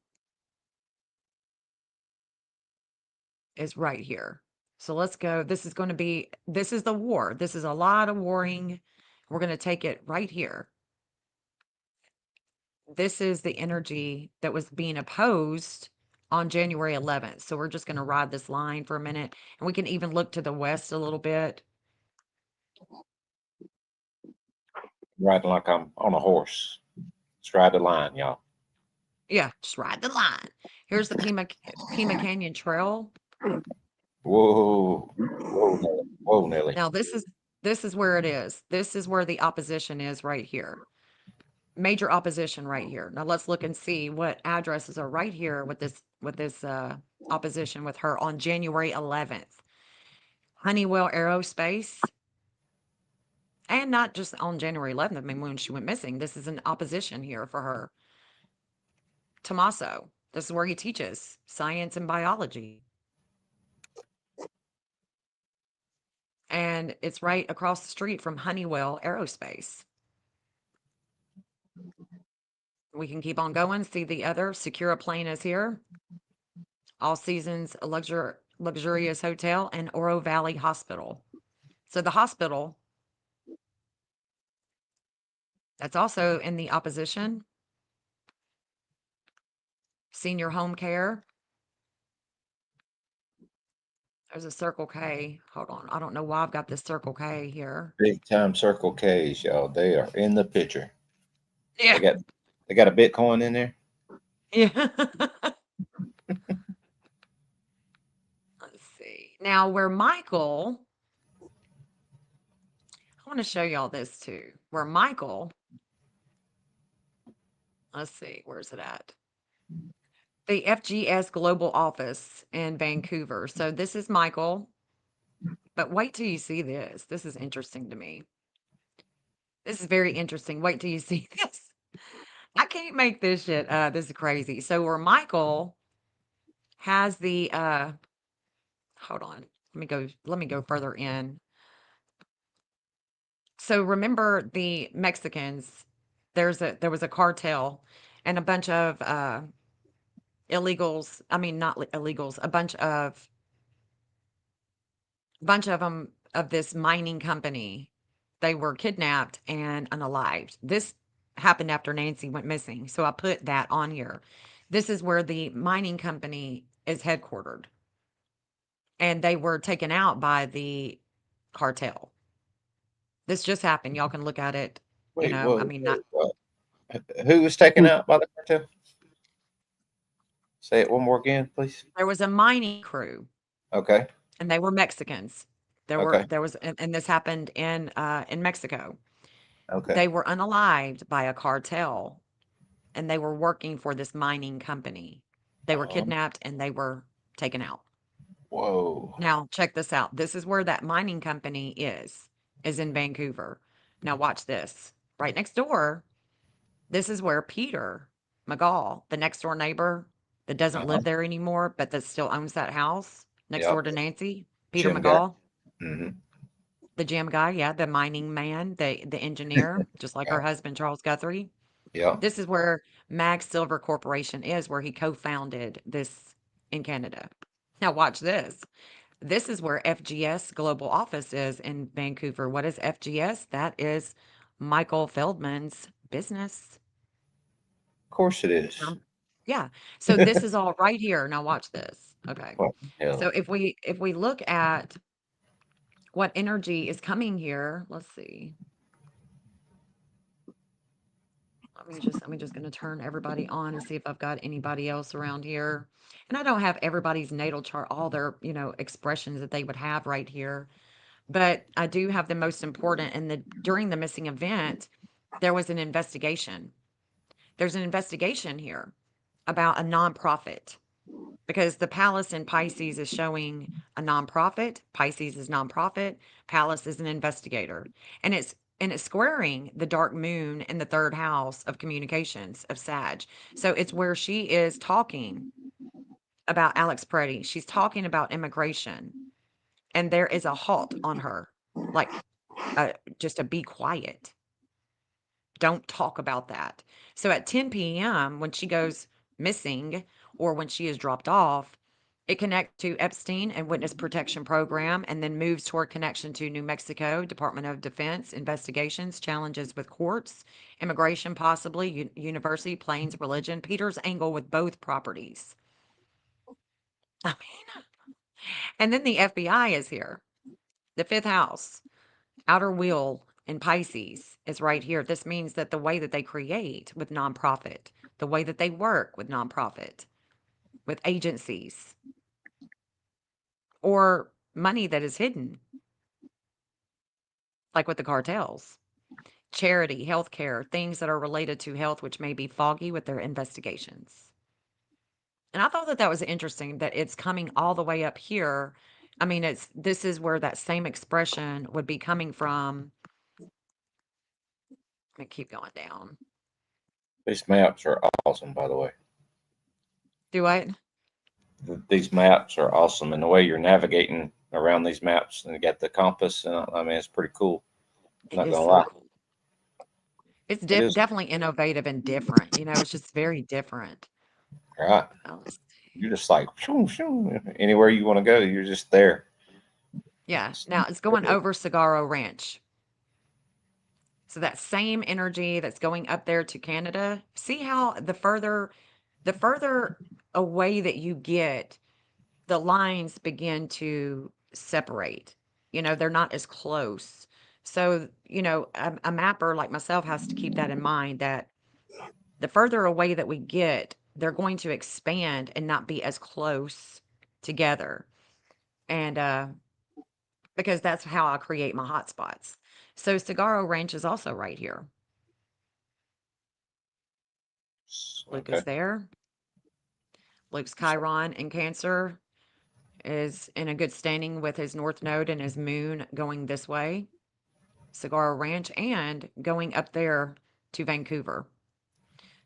is right here. So let's go. This is going to be, this is the war. This is a lot of warring. We're going to take it right here. This is the energy that was being opposed on January 11th. So we're just going to ride this line for a minute, and we can even look to the west a little bit. Riding like I'm on a horse. Let's ride the line, y'all. Yeah, just ride the line. Here's the Pima Canyon Trail. Whoa. Whoa, Nelly. Whoa, Nelly. Now this is where it is. This is where the opposition is right here. Major opposition right here. Now let's look and see what addresses are right here with this opposition with her on January 11th. Honeywell Aerospace, And not just on January 11th. I mean, when she went missing, this is an opposition here for her. Tommaso, this is where he teaches science and biology. And it's right across the street from Honeywell Aerospace. We can keep on going. See the other Secura plane is here. All Seasons luxurious hotel and Oro Valley Hospital. So the hospital that's also in the opposition. Senior home care. There's a Circle K. Hold on. I don't know why I've got this Circle K here. Big time Circle K's, y'all. They are in the picture. Yeah. They got a Bitcoin in there. Yeah. Let's see. Now, where Michael, I want to show y'all this too. Where Michael, let's see, where's it at? The FGS Global Office in Vancouver. So this is Michael. But wait till you see this. This is interesting to me. This is very interesting. Wait till you see this. I can't make this shit. This is crazy. So where Michael has the hold on. Let me go further in. So remember the Mexicans, there was a cartel and a bunch of illegals, I mean not illegals, a bunch of them of this mining company. They were kidnapped and unalived. This happened after Nancy went missing. So I put that on here. This is where the mining company is headquartered. And they were taken out by the cartel. This just happened. Y'all can look at it. Wait, I mean, not who was taken out by the cartel? Say it one more again, please. there was a mining crew Okay. and they were Mexicans. Okay. There was and this happened in Mexico. Okay. They were unalived by a cartel and they were working for this mining company. They were kidnapped and they were taken out. Whoa. Now, check this out. This is where that mining company is in Vancouver. Now watch this. Right next door, this is where Peter McGall, the next door neighbor that doesn't Uh-huh. live there anymore, but that still owns that house next door Yep. to Nancy, Peter Jim guy. McGall, Mm-hmm. the gym guy, yeah, the mining man, the engineer, just like her Yeah. husband Charles Guthrie. Yeah. This is where Mag Silver Corporation is, where he co-founded this in Canada. Now watch this. This is where FGS Global Office is in Vancouver. What is FGS? That is Michael Feldman's business. Of course it is. Yeah. So this is all right here. Now watch this. Okay. What the hell? So if we look at what energy is coming here, let's see. I'm just going to turn everybody on and see if I've got anybody else around here. And I don't have everybody's natal chart, all their, expressions that they would have right here. But I do have the most important. And during the missing event, there was an investigation. There's an investigation here about a nonprofit because the palace in Pisces is showing a nonprofit. Pisces is nonprofit. Palace is an investigator, and it's squaring the dark moon in the third house of communications of Sag. So it's where she is talking about Alex Preddy. She's talking about immigration, and there is a halt on her, like just a be quiet. Don't talk about that. So at 10 p.m., when she goes missing or when she is dropped off, it connects to Epstein and Witness Protection Program and then moves toward connection to New Mexico, Department of Defense, investigations, challenges with courts, immigration, possibly, university, planes, religion. Peter's angle with both properties. I mean, and then the FBI is here. The fifth house. Outer wheel in Pisces is right here. This means that the way that they create with nonprofit, the way that they work with nonprofit, with agencies, or money that is hidden, like with the cartels, charity, healthcare, things that are related to health, which may be foggy with their investigations. And I thought that that was interesting that it's coming all the way up here. I mean, this is where that same expression would be coming from Let me keep going down. These maps are awesome, by the way. Do what? These maps are awesome, and the way you're navigating around these maps, and you got the compass, and I mean, it's pretty cool. I'm It not is gonna so lie, cool. It's it is. definitely innovative and different. It's just very different. Right. Oh, let's You're just like shoo, shoo. Anywhere you want to go, you're just there. Yeah. It's Now it's going over Cigarro Ranch. So that same energy that's going up there to Canada, see how the further away that you get, the lines begin to separate. They're not as close. So, a mapper like myself has to keep that in mind that the further away that we get, they're going to expand and not be as close together. And because that's how I create my hotspots. So Cigarro Ranch is also right here. Luke is okay. there. Luke's Chiron in Cancer is in a good standing with his North Node and his Moon going this way, Cigarro Ranch, and going up there to Vancouver.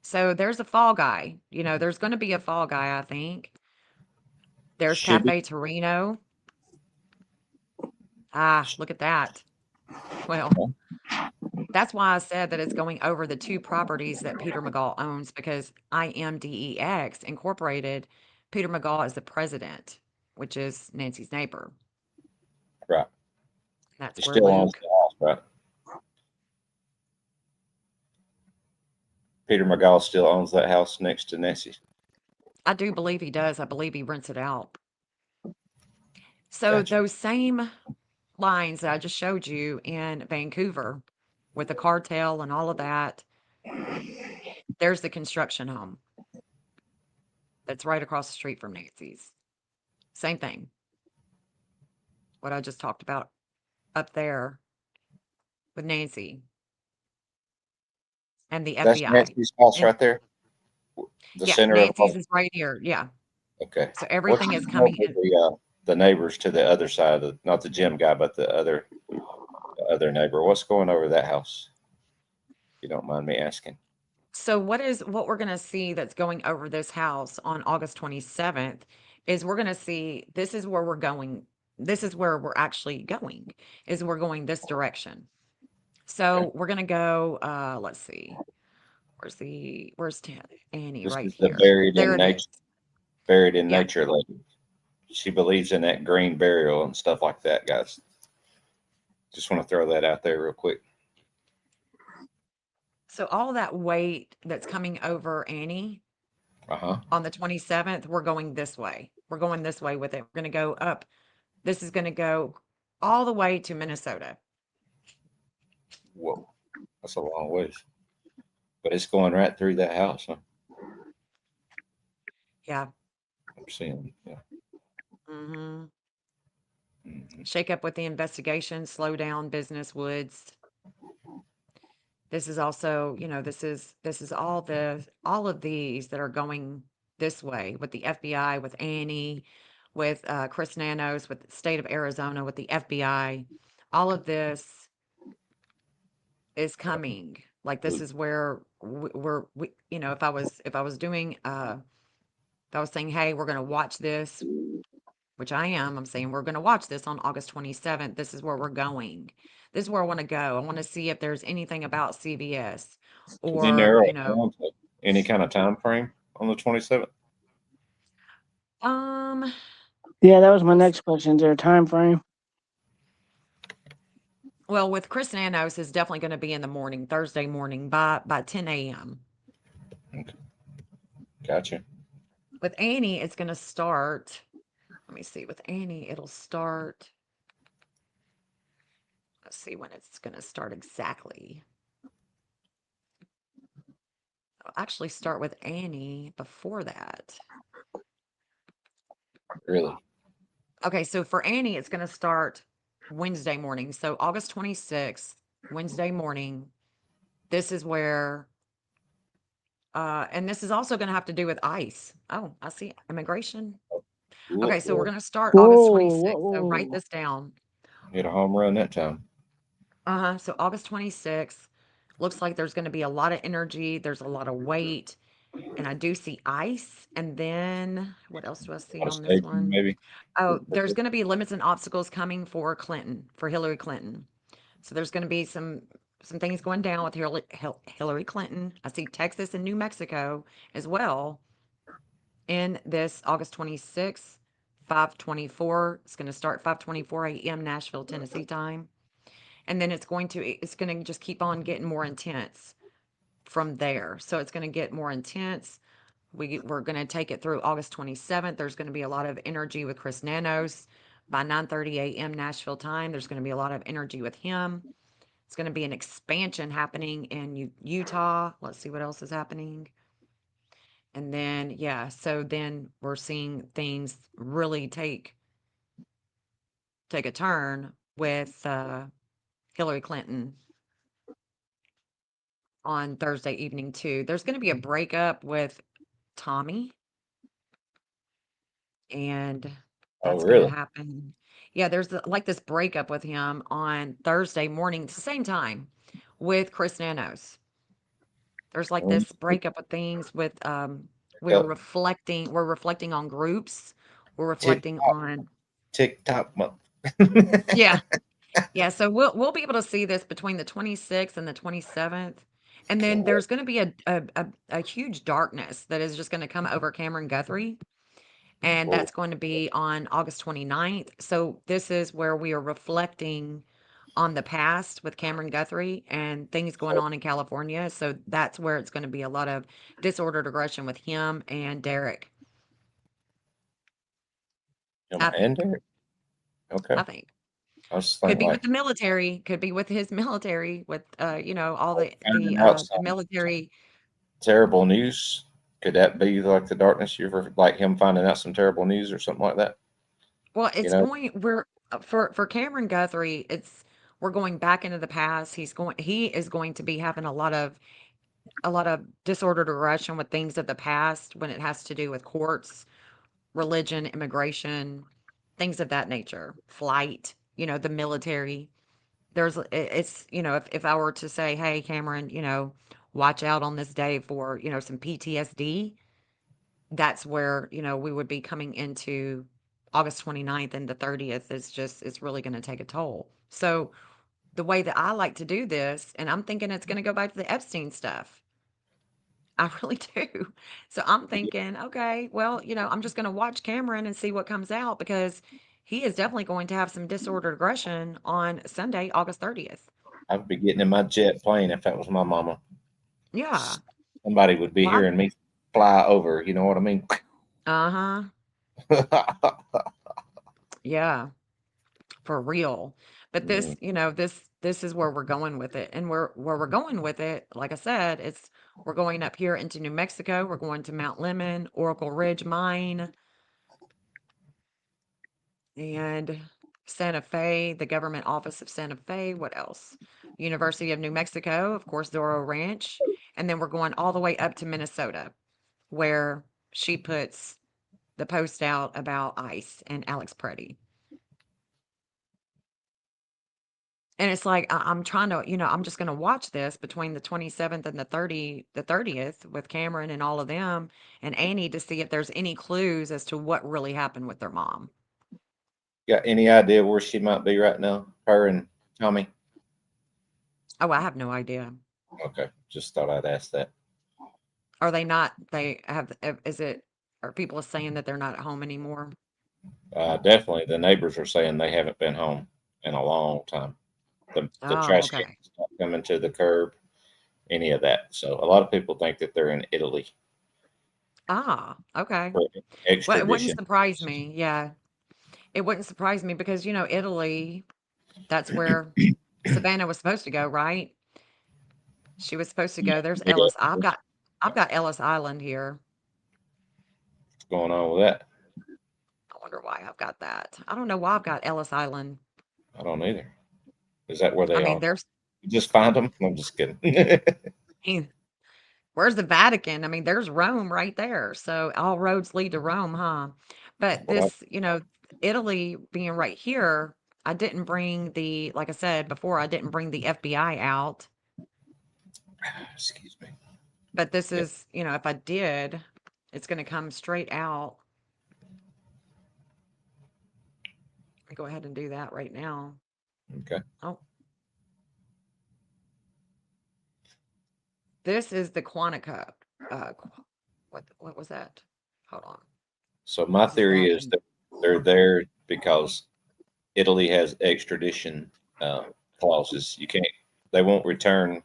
So there's a fall guy. There's going to be a fall guy, I think. There's Should be. Cafe Torino. Ah, look at that. Well, that's why I said that it's going over the two properties that Peter McGall owns because IMDEX Incorporated, Peter McGall is the president, which is Nancy's neighbor. Right. That's He where still owns Luke, the house, right? Peter McGall still owns that house next to Nancy's. I do believe he does. I believe he rents it out. So Gotcha. those same lines that I just showed you in Vancouver with the cartel and all of that, there's the construction home that's right across the street from Nancy's. Same thing. What I just talked about up there with Nancy and the That's FBI. Nancy's house And right there. The yeah, center of Nancy's is right here. Yeah. okay. So What's everything is going over coming in. the neighbors to the other side of not the gym guy, but the other neighbor? What's going over that house? If you don't mind me asking. So what we're going to see that's going over this house on August 27th is we're going to see this is where we're going. This is where we're actually going is we're going this direction. Okay. So we're going to go let's see. Where's Annie This right is the here. There it is. buried in Yeah. nature lady. She believes in that green burial and stuff like that, guys. Just want to throw that out there real quick. So all that weight that's coming over Annie Uh-huh. on the 27th, we're going this way. We're going this way with it. We're going to go up. This is going to go all the way to Minnesota. Whoa. That's a long ways. But it's going right through that house, huh? Yeah. I'm seeing. Yeah. hmm Mhm. Shake up with the investigation, slow down business woods. This is also, this is all of these that are going this way with the FBI, with Annie, with Chris Nanos, with the state of Arizona, with the FBI. All of this is coming. Like this is where if I was doing if I was saying, hey, we're going to watch this, which I am, I'm saying we're going to watch this on August 27th. This is where we're going. This is where I want to go. I want to see if there's anything about CBS Can you or, narrow it down to any kind of time frame on the 27th? um, Yeah, that was my next question. Is there a time frame? well, with Chris Nanos is definitely going to be in the morning, Thursday morning by 10 a.m. Okay. Gotcha. With Annie, it's going to start. Let me see. With Annie, it'll start. Let's see when it's going to start exactly. I'll actually start with Annie before that. Really? Okay, so for Annie, it's going to start Wednesday morning. So August 26th, Wednesday morning. This is where, and this is also going to have to do with ICE. Oh, I see immigration. Okay, so we're Whoa. going to start August Whoa, 26th. So write whoa. this down. Hit a home run that time. So August 26th, Looks like there's going to be a lot of energy. There's a lot of weight. And I do see ice. And then what else do I see What a on this staging, one? maybe. Oh, there's going to be limits and obstacles coming for Clinton, for Hillary Clinton. So there's going to be some things going down with Hillary Clinton. I see Texas and New Mexico as well in this August 26th, 5:24. It's going to start 5:24 a.m. Nashville, Tennessee time. And then it's going to just keep on getting more intense from there. So it's going to get more intense. We're going to take it through August 27th. There's going to be a lot of energy with Chris Nanos by 9:30 a.m. Nashville time. There's going to be a lot of energy with him. It's going to be an expansion happening in Utah. Let's see what else is happening. And then, yeah, so then we're seeing things really take a turn with Hillary Clinton on Thursday evening too. There's going to be a breakup with Tommy, and Oh, that's going to really? happen. Yeah, there's like this breakup with him on Thursday morning, it's the same time with Chris Nanos. There's like Um, this breakup of things with Yep. we're reflecting on groups. We're Tick reflecting tock, on tick tock month. yeah. Yeah, so we'll be able to see this between the 26th and the 27th. And Can't then wait. there's going to be a huge darkness that is just going to come over Cameron Guthrie, and Whoa. that's going to be on August 29th. So this is where we are reflecting on the past with Cameron Guthrie and things going So on in California. So that's where it's going to be a lot of disordered aggression with him and Derek. him I and think. Derek. Okay. I think. I was just Could thinking be with like the military, could be with his military, with all finding out the some military. terrible news. Could that be like the darkness you ever like him finding out some terrible news or something like that? Well, You it's know, going we're for Cameron Guthrie, we're going back into the past. He is going to be having a lot of disordered aggression with things of the past when it has to do with courts, religion, immigration, things of that nature, flight, the military. If I were to say, hey, Cameron, watch out on this day for, some PTSD, that's where, we would be coming into August 29th, and the 30th it's really going to take a toll. So the way that I like to do this, and I'm thinking it's going to go back to the Epstein stuff. I really do. So I'm thinking, okay, well, I'm just going to watch Cameron and see what comes out, because he is definitely going to have some disordered aggression on Sunday, August 30th. I'd be getting in my jet plane if that was my mama. Yeah. Somebody would be Well, hearing me fly over. You know what I mean? uh-huh. Yeah, for real. But Mm, this is where we're going with it. And where we're going with it, like I said, we're going up here into New Mexico. We're going to Mount Lemon, Oracle Ridge Mine, and Santa Fe, the government office of Santa Fe. What else? University of New Mexico, of course, Zorro Ranch. And then we're going all the way up to Minnesota, where she puts the post out about ICE and Alex Preddy. And it's like I'm trying to, I'm just going to watch this between the 27th and the 30th with Cameron and all of them and Annie to see if there's any clues as to what really happened with their mom. got any idea where she might be right now? Her and Tommy? Oh, I have no idea. Okay. Just thought I'd ask that. Are they not? Is it? Are people saying that they're not at home anymore? Definitely, the neighbors are saying they haven't been home in a long time. The Oh, trash okay. cans not coming to the curb, any of that. So a lot of people think that they're in Italy Ah, okay. for Well, it wouldn't extradition. surprise me. Yeah, it wouldn't surprise me because Italy. That's where Savannah was supposed to go, right? She was supposed to Yeah, go. There's yeah. Ellis. I've got Ellis Island here. What's going on with that? I wonder why I've got that. I don't know why I've got Ellis Island. I don't either. Is that where I they mean, are? there's You just find them? I'm just kidding. where's the Vatican? I mean, there's Rome right there. So all roads lead to Rome, huh? But Well, this, Italy being right here, I didn't bring like I said before, I didn't bring the FBI out Excuse me. But this Yep. is, if I did, it's going to come straight out. Go ahead and do that right now. Okay. Oh, this is the Quantica. What was that? Hold on. So my This is theory back is in. that they're there because Italy has extradition clauses. They won't return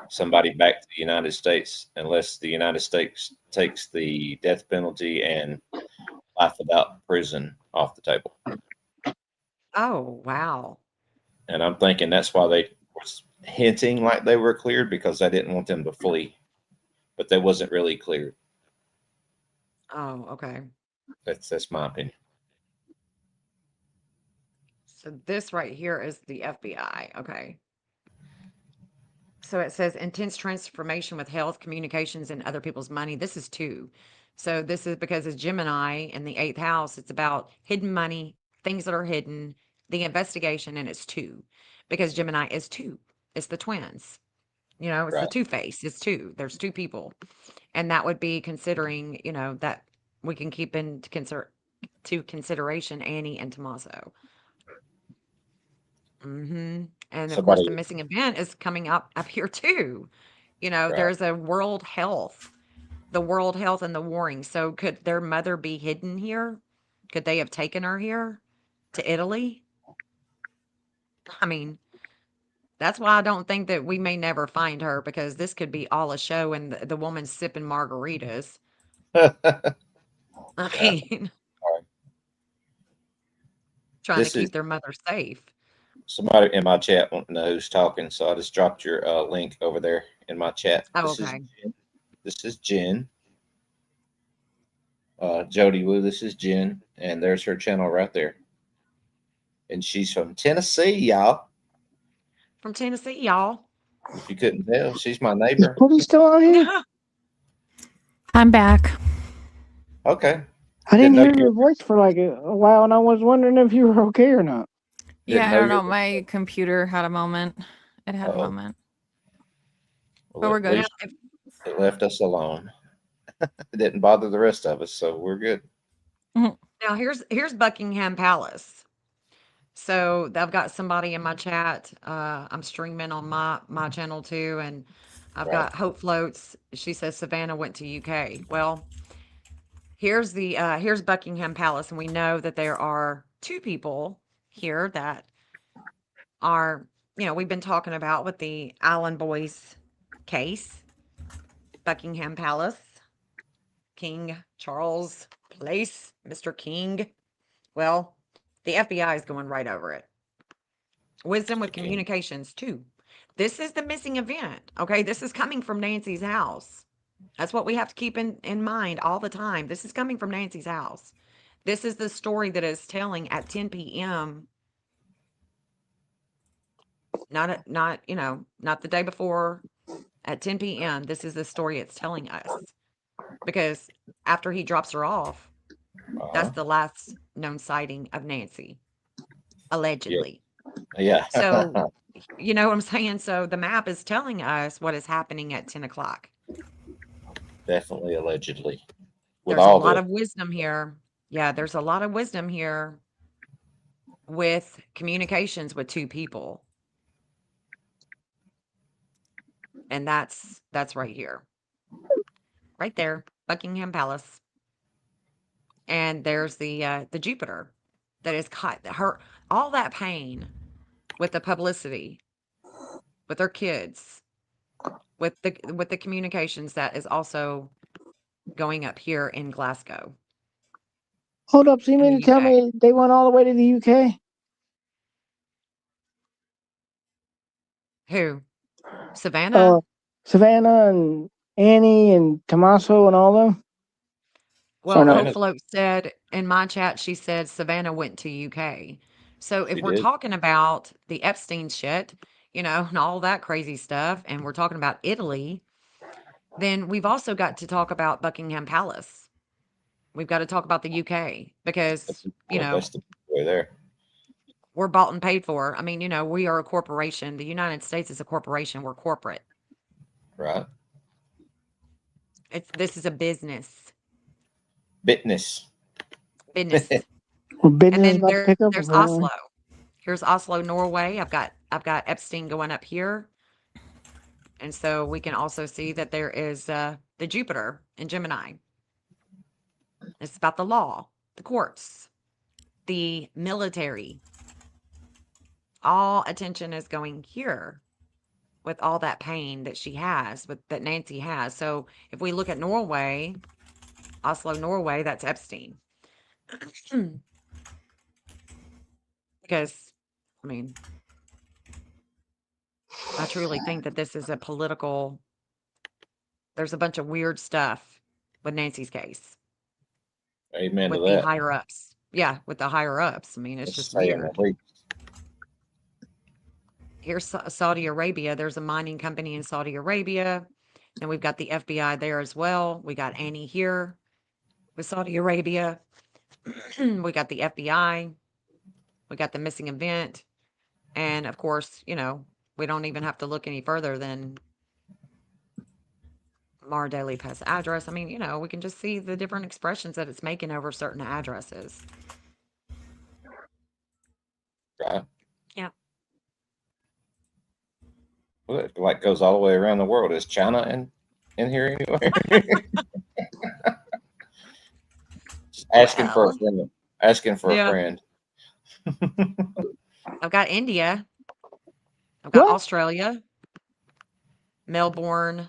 somebody back to the United States unless the United States takes the death penalty and life without prison off the table. Oh, wow. And I'm thinking that's why they was hinting like they were cleared because they didn't want them to flee, but they wasn't really cleared. Oh, okay. That's my opinion. So this right here is the FBI. Okay. So it says intense transformation with health, communications, and other people's money. This is two. So this is because it's Gemini in the eighth house. It's about hidden money, things that are hidden, the investigation, and it's two because Gemini is two. It's the twins. It's the Right. two face. It's two. There's two people. And that would be considering, that we can keep into consideration Annie and Tommaso. And of course, the Somebody, missing event is coming up here too. right. There's a world health, the world health and the warring. So could their mother be hidden here? Could they have taken her here to Italy? I mean, that's why I don't think that we may never find her because this could be all a show and the woman's sipping margaritas. I Yeah. mean, All right. trying to This is keep their mother safe. somebody in my chat wanting to know who's talking, so I just dropped your link over there in my chat. Oh, This is okay. Jen. This is Jen. Jody Woo. This is Jen, and there's her channel right there. And she's from Tennessee, y'all. From Tennessee, y'all. If you couldn't tell, she's my Is neighbor. Pooty still on here? I'm back. Okay. I didn't Didn't know hear you your voice for like a while, and I was wondering if you were okay or not. Yeah, didn't I know don't you know. were. My computer had a moment. It had a Uh-oh. moment, but Well, we're at good. Now, least it left us alone. It didn't bother the rest of us, so we're good. Mhm. now here's Buckingham Palace. So I've got somebody in my chat. I'm streaming on my channel too, and I've Right. got Hope Floats. She says Savannah went to UK. Well, here's Buckingham Palace, and we know that there are two people here that are we've been talking about with the Island Boys case, Buckingham Palace, King Charles Place, Mr. King. Well, the FBI is going right over it. Wisdom Mr. with King. communications, too. This is the missing event. Okay. This is coming from Nancy's house. That's what we have to keep in mind all the time. This is coming from Nancy's house. This is the story that is telling at 10 p.m. Not the day before at 10 p.m. This is the story it's telling us because after he drops her off, that's Uh-huh. the last known sighting of Nancy, Yeah. allegedly. Yeah. So, you know what I'm saying? So the map is telling us what is happening at 10 o'clock. Definitely allegedly. With There's a all lot the of wisdom here. Yeah, there's a lot of wisdom here with communications with two people. And that's right here. Right there, Buckingham Palace. And there's the Jupiter that is caught her all that pain with the publicity, with her kids, with the communications that is also going up here in Glasgow Hold up, so you in mean the to tell UK. me they went all the way to the UK? Who? Uh, Savannah? Savannah and Annie and Tommaso and all them? Or Well, no? Hope Savannah. Float said in my chat, she said Savannah went to UK. So if She we're did. talking about the Epstein shit, and all that crazy stuff, and we're talking about Italy, then we've also got to talk about Buckingham Palace. We've got to talk about the UK because, That's the way there. we're bought and paid for. I mean, we are a corporation. The United States is a corporation. We're corporate. Right. This is a business. Business. Business. Well, And business is then about to pick up there's apparently. Oslo. Here's Oslo, Norway. I've got Epstein going up here. And so we can also see that there is the Jupiter in Gemini. It's about the law, the courts, the military. All attention is going here with all that pain that she has, that Nancy has. So if we look at Norway, Oslo, Norway, that's Epstein. Because, I mean, I truly think that this is a political, there's a bunch of weird stuff with Nancy's case, Amen to with the that. higher ups. Yeah, with the higher ups. I mean, it's Let's just say in the weird. least. Here's Saudi Arabia. There's a mining company in Saudi Arabia. And we've got the FBI there as well. We got Annie here with Saudi Arabia. We got the FBI. We got the missing event. And of course, we don't even have to look any further than Mar Daily Pass address. I mean, we can just see the different expressions that it's making over certain addresses. Right. Yeah. Well, it like goes all the way around the world. Is China in here anywhere? Asking for a Well, friend. Asking for a yeah. friend. I've got India. I've got What? Australia, Melbourne.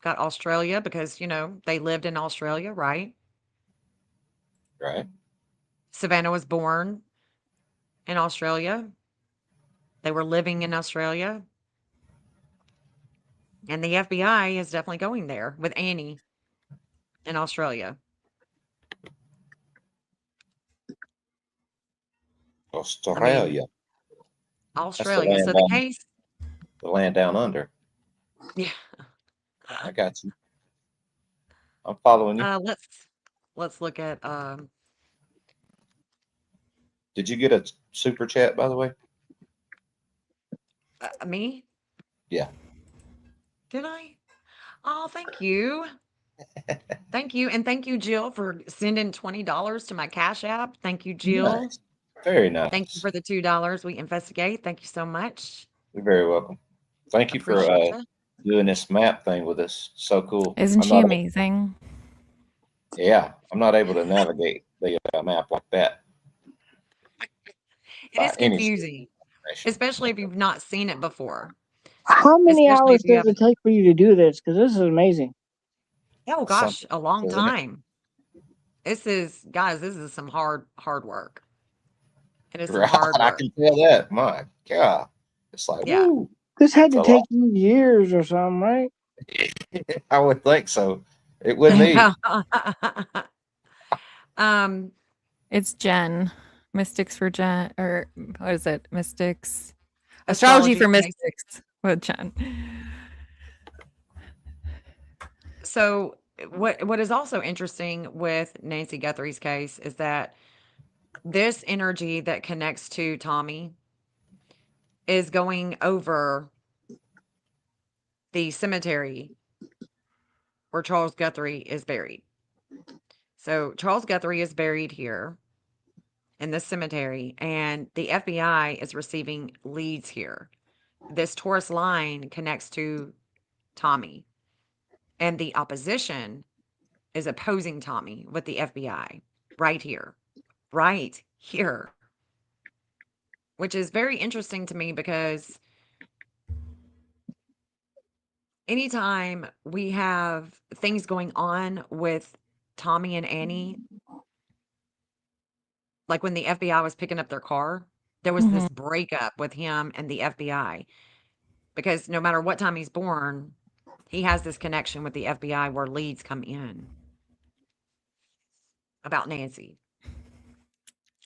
Got Australia because, they lived in Australia, right? Right. Savannah was born in Australia. They were living in Australia. And the FBI is definitely going there with Annie in Australia. I mean, Australia. That's Australia. So the case, the land down under. yeah. I got you. I'm following you. Let's look at Did you get a super chat, by the way? me. Yeah. Did I? Oh, thank you. Thank you. And thank you, Jill, for sending $20 to my Cash App. Thank you, Jill. Nice. Very nice. Thank you for the $2 we investigate. Thank you so much. You're very welcome. Thank you for Appreciate you. doing this map thing with us. So cool. Isn't she amazing? Yeah, I'm not able to navigate the map like that. It is confusing, especially if you've not seen it before. How many Especially hours if you does it take for you to do this? Because this is amazing. Oh gosh, a long isn't it? time. This is some hard work. It is some Right, hard I work. can tell that. My God, it's like Yeah. woo. This had to It's a take you years or something, right? I would think so. It would need. It's Jen. Mystics for Jen, or what is it? Mystics. Astrology for Space. Mystics with Jen. So what is also interesting with Nancy Guthrie's case is that this energy that connects to Tommy is going over the cemetery where Charles Guthrie is buried. So Charles Guthrie is buried here in this cemetery, and the FBI is receiving leads here. This Taurus line connects to Tommy, and the opposition is opposing Tommy with the FBI right here, which is very interesting to me because anytime we have things going on with Tommy and Annie, like when the FBI was picking up their car, there was this breakup with him and the FBI because no matter what time he's born, he has this connection with the FBI where leads come in about Nancy.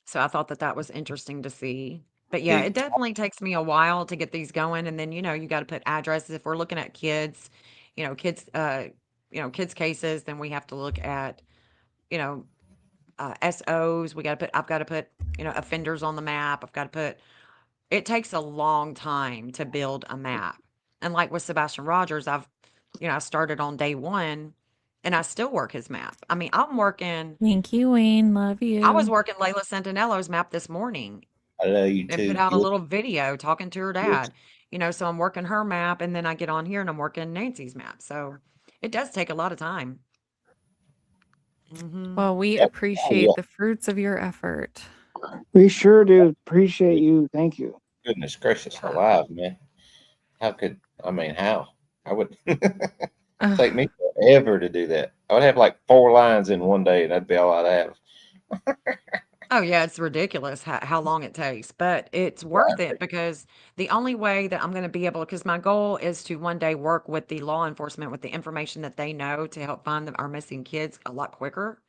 So I thought that that was interesting to see. But yeah, it definitely takes me a while to get these going. And then, you got to put addresses. If we're looking at kids, kids cases, then we have to look at, you know, SOs. I've got to put, offenders on the map. It takes a long time to build a map. And like with Sebastian Rogers, I've I started on day 1 and I still work his map. I mean, Thank you, Wayne. Love I was you. working Layla Santinello's map this morning I love you and put too. out a Yes, little video talking to her yes. dad. So I'm working her map and then I get on here and I'm working Nancy's map. So it does take a lot of time. Mhm. Well, we Yep. Oh, yeah. appreciate the fruits of your effort. We sure do appreciate you. Thank you. Goodness gracious Yeah. alive, man. How could, I mean, how? I would take Ugh. me forever to do that. I would have like 4 lines in one day and that'd be all I'd have. Oh, yeah, it's ridiculous how long it takes, but it's worth it because the only way that I'm gonna be able, because my goal is to one day work with the law enforcement with the information that they know to help find our missing kids a lot quicker.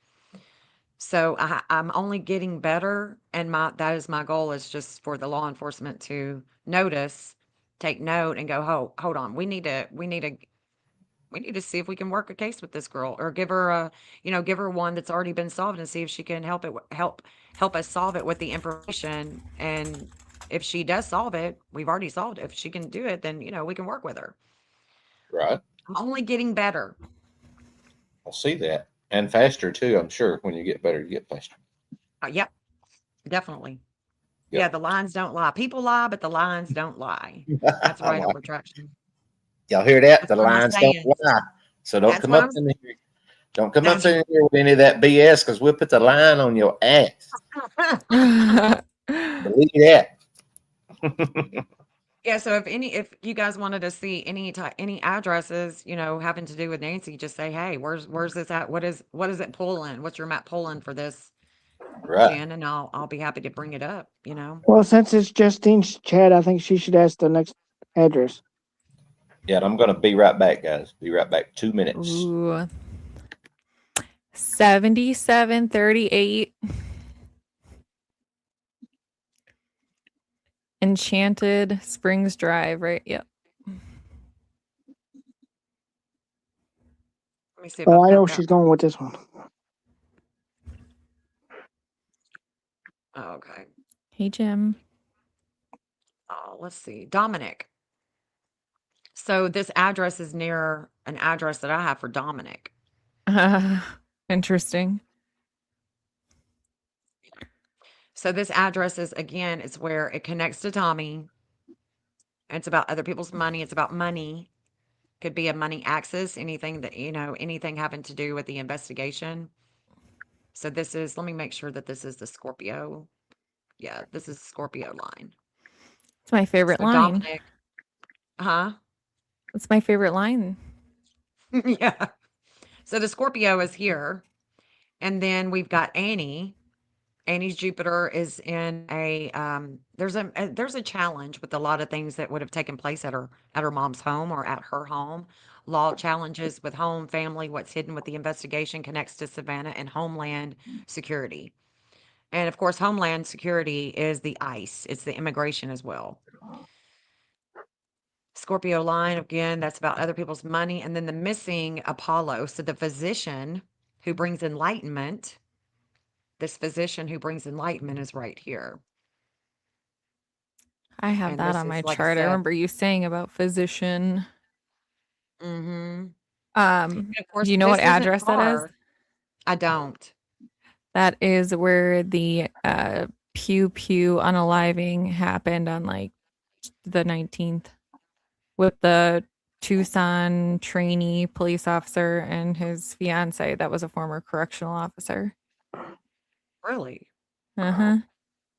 So I'm only getting better, and that is my goal is just for the law enforcement to notice, take note, and go, hold on, we need to see if we can work a case with this girl or give her one that's already been solved and see if she can help us solve it with the information. And if she does solve it, we've already solved it. If she can do it, then we can work with her. Right? I'm only getting better. I'll see that. And faster too, I'm sure. When you get better, you get faster. Yep, definitely. Yeah, Yep. the lines don't lie. People lie, but the lines don't lie. That's right on retraction. Y'all hear that? That's The one of my lines don't sayings. lie. So don't That's come what up I'm. in here. Don't come up That's in here with any of that BS because we'll put the line on your ass. Believe that. Yeah, so if you guys wanted to see any addresses, having to do with Nancy, just say, "Hey, where's this at? What is it pulling? What's your map pulling for this, Right. Jen?" And I'll be happy to bring it up. Well, since it's Justine's chat, I think she should ask the next address. Yeah, and I'm going to be right back, guys. Be right back. 2 minutes. Ooh. 7738 Enchanted Springs Drive, right? Yep. Let me see if Oh, I've I got know that. she's going with this one. Oh, okay. Hey, Jim. Oh, let's see. Dominic. So this address is near an address that I have for Dominic. Interesting. So this address is again, it's where it connects to Tommy. It's about other people's money. It's about money. Could be a money axis, anything anything having to do with the investigation. So let me make sure that this is the Scorpio. Yeah, this is Scorpio line. It's my favorite So line. Dominic, huh? It's my favorite line. Yeah. So the Scorpio is here. And then we've got Annie. Annie's Jupiter is in there's a challenge with a lot of things that would have taken place at her mom's home or at her home. Law challenges with home, family, what's hidden with the investigation connects to Savannah and Homeland Security. And of course, Homeland Security is the ICE. It's the immigration as well. Scorpio line, again, that's about other people's money. And then the missing Apollo. So the physician who brings enlightenment, this physician who brings enlightenment is right here. I have And that this on my is, like I chart. I said, remember you saying about physician. mm-hmm. Um, And of course, do you know what this isn't address that is? far. I don't. That is where the pew pew unaliving happened on like the 19th with the Tucson trainee police officer and his fiance that was a former correctional officer. Really? Uh-huh.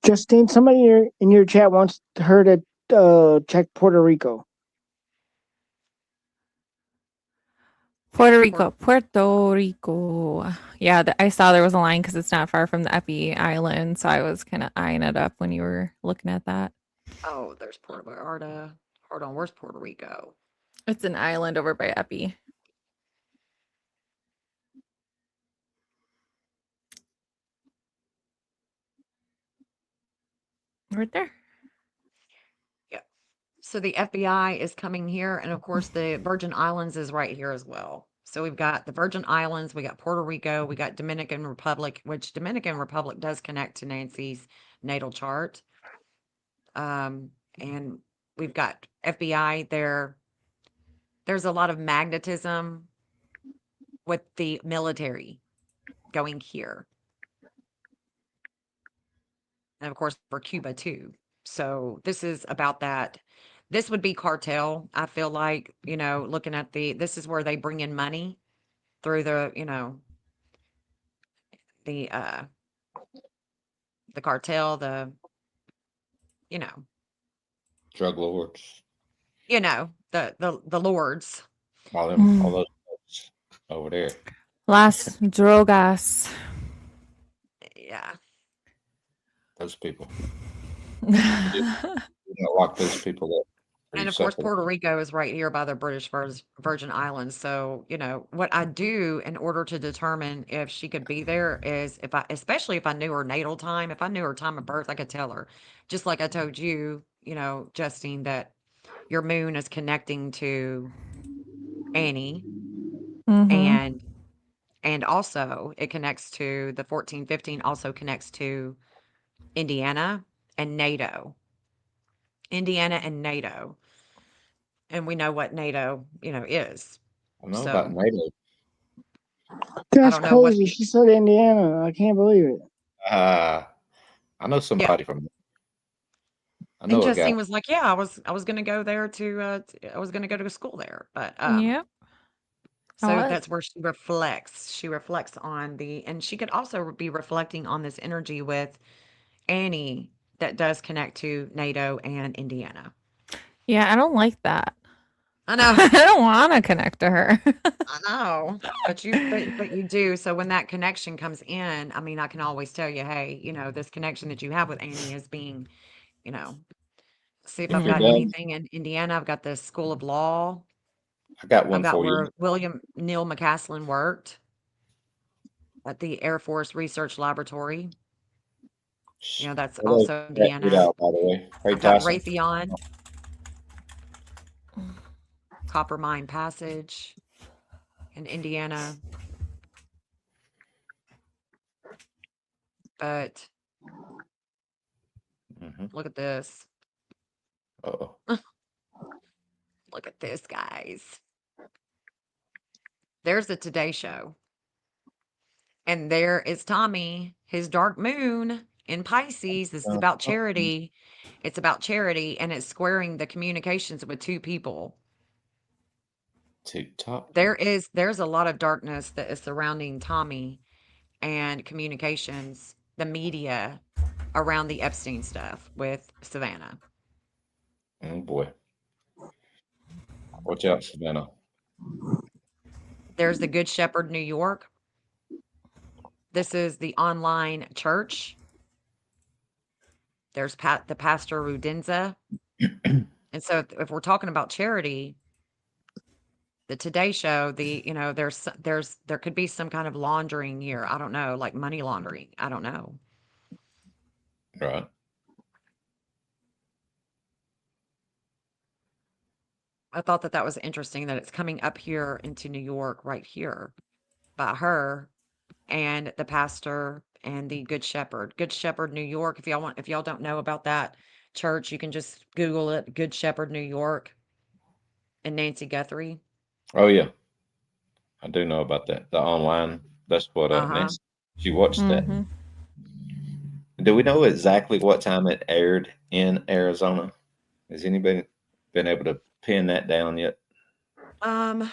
Justine, somebody in your chat wants her to check Puerto Rico. Puerto Rico, Puerto Rico. Yeah, I saw there was a line because it's not far from the Epi Island, so I was kind of eyeing it up when you were looking at that. Oh, there's Puerto Vallarta. Hold on, where's Puerto Rico? It's an island over by Epi. Right there. Yeah. So the FBI is coming here, and of course, the Virgin Islands is right here as well. So we've got the Virgin Islands, we got Puerto Rico, we got Dominican Republic, which Dominican Republic does connect to Nancy's natal chart. And we've got FBI there. there's a lot of magnetism with the military going here. And of course for Cuba too. So this is about that. This would be cartel, I feel like, looking at this is where they bring in money through the the cartel, you know, Drug lords, the lords. all those folks over there. Las drogas. Yeah. Those people. You don't lock those people up. or And you of course, suffer. Puerto Rico is right here by the British Virgin Islands. So, what I do in order to determine if she could be there is especially if I knew her natal time, if I knew her time of birth, I could tell her. Just like I told you, Justine, that your moon is connecting to Annie, Mm-hmm. and also it connects to the 1415, also connects to Indiana and NATO. Indiana and NATO. And we know what NATO, is. I know about So NATO. I That's don't know what crazy. She said Indiana. I can't believe it. I know yeah. somebody from. I And know a guy. Justine was like, "Yeah, I was gonna go there I was gonna go to school there." But Yep. I so was. that's where she reflects. She reflects on and she could also be reflecting on this energy with Annie that does connect to NATO and Indiana. Yeah, I don't like that. I know. I don't want to connect to her. I know. But you do. So when that connection comes in, I mean, I can always tell you, hey, this connection that you have with Annie is being, you know, see if If I've you're got Mhm. done, anything in Indiana. I've got the School of Law. I got I've one got for you. where William Neil McCaslin worked at the Air Force Research Laboratory. That's Hello, also that good Indiana. out, by the way. Hey, I've got Tyson. Raytheon, Copper Mine Passage in Indiana. But look at this. Uh-oh. Look at this, guys. There's the Today Show. And there is Tommy, his dark moon in Pisces. This is about charity. It's about charity and it's squaring the communications with two people. TikTok. There's a lot of darkness that is surrounding Tommy and communications, the media around the Epstein stuff with Savannah. Oh boy. Watch out, Savannah. There's the Good Shepherd, New York. This is the online church. There's the pastor Rudenza. And so if we're talking about charity, the Today Show, there could be some kind of laundering here. I don't know, like money laundering. I don't know. Right. I thought that was interesting that it's coming up here into New York right here by her and the pastor and the Good Shepherd. Good Shepherd, New York. If y'all don't know about that church, you can just Google it. Good Shepherd, New York, and Nancy Guthrie. Oh yeah, I do know about that. The online. That's what Uh huh. Nancy. She watched that. Mm-hmm. Do we know exactly what time it aired in Arizona? Has anybody been able to pin that down yet? I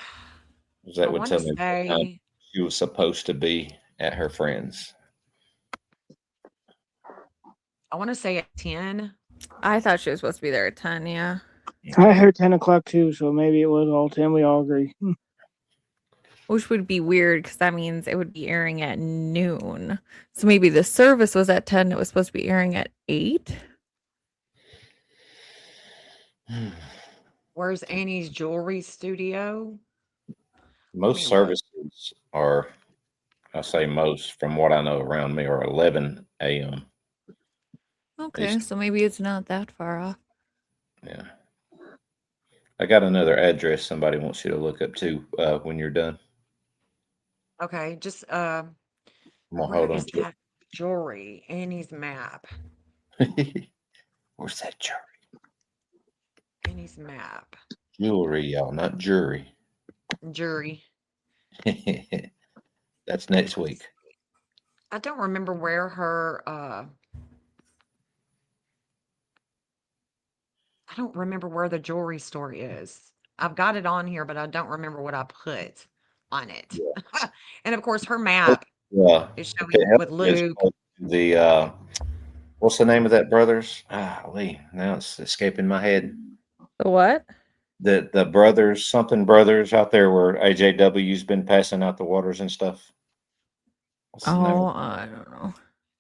That would want to tell me what time say she was supposed to be at her friend's. at 10. I thought she was supposed to be there at 10, yeah. I heard 10 o'clock too, so maybe it was all 10. We all agree. Which would be weird because that means it would be airing at noon. So maybe the service was at 10. It was supposed to be airing at 8. Where's Annie's jewelry studio? Most services are, I say most, from what I know around me, are 11 a.m. Okay, so maybe it's not that far off. Yeah. I got another address somebody wants you to look up too when you're done. Okay, just I'm gonna where hold on is to that jewelry? Annie's map. it. Where's that jewelry? Annie's map. Jewelry, y'all, not jury. Jury. That's next week. I don't remember where her I don't remember where the jewelry store is. I've got it on here, but I don't remember what I put on it. And of course, her map Yeah. is Okay, showing help with me. It's Luke. called the what's the name of that brothers? Lee. Now it's escaping my head. The what? The brothers, something brothers out there where AJW's been passing out the waters and stuff. What's the name Oh, of I don't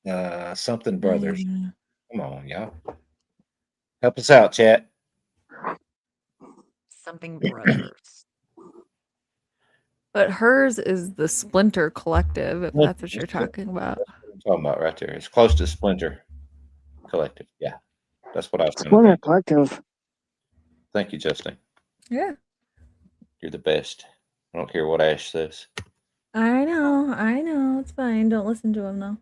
know. something brothers? Come on, y'all. Help us out, chat. Something Brothers. But hers is the Splinter Collective, if Yeah, that's what you're talking about. That's what I'm talking about right there. It's close to Splinter Collective. Yeah. That's what I was trying to Splinter think. Collective. Thank you, Justin. Yeah. You're the best. I don't care what Ash says. I know. It's fine. Don't listen to him though.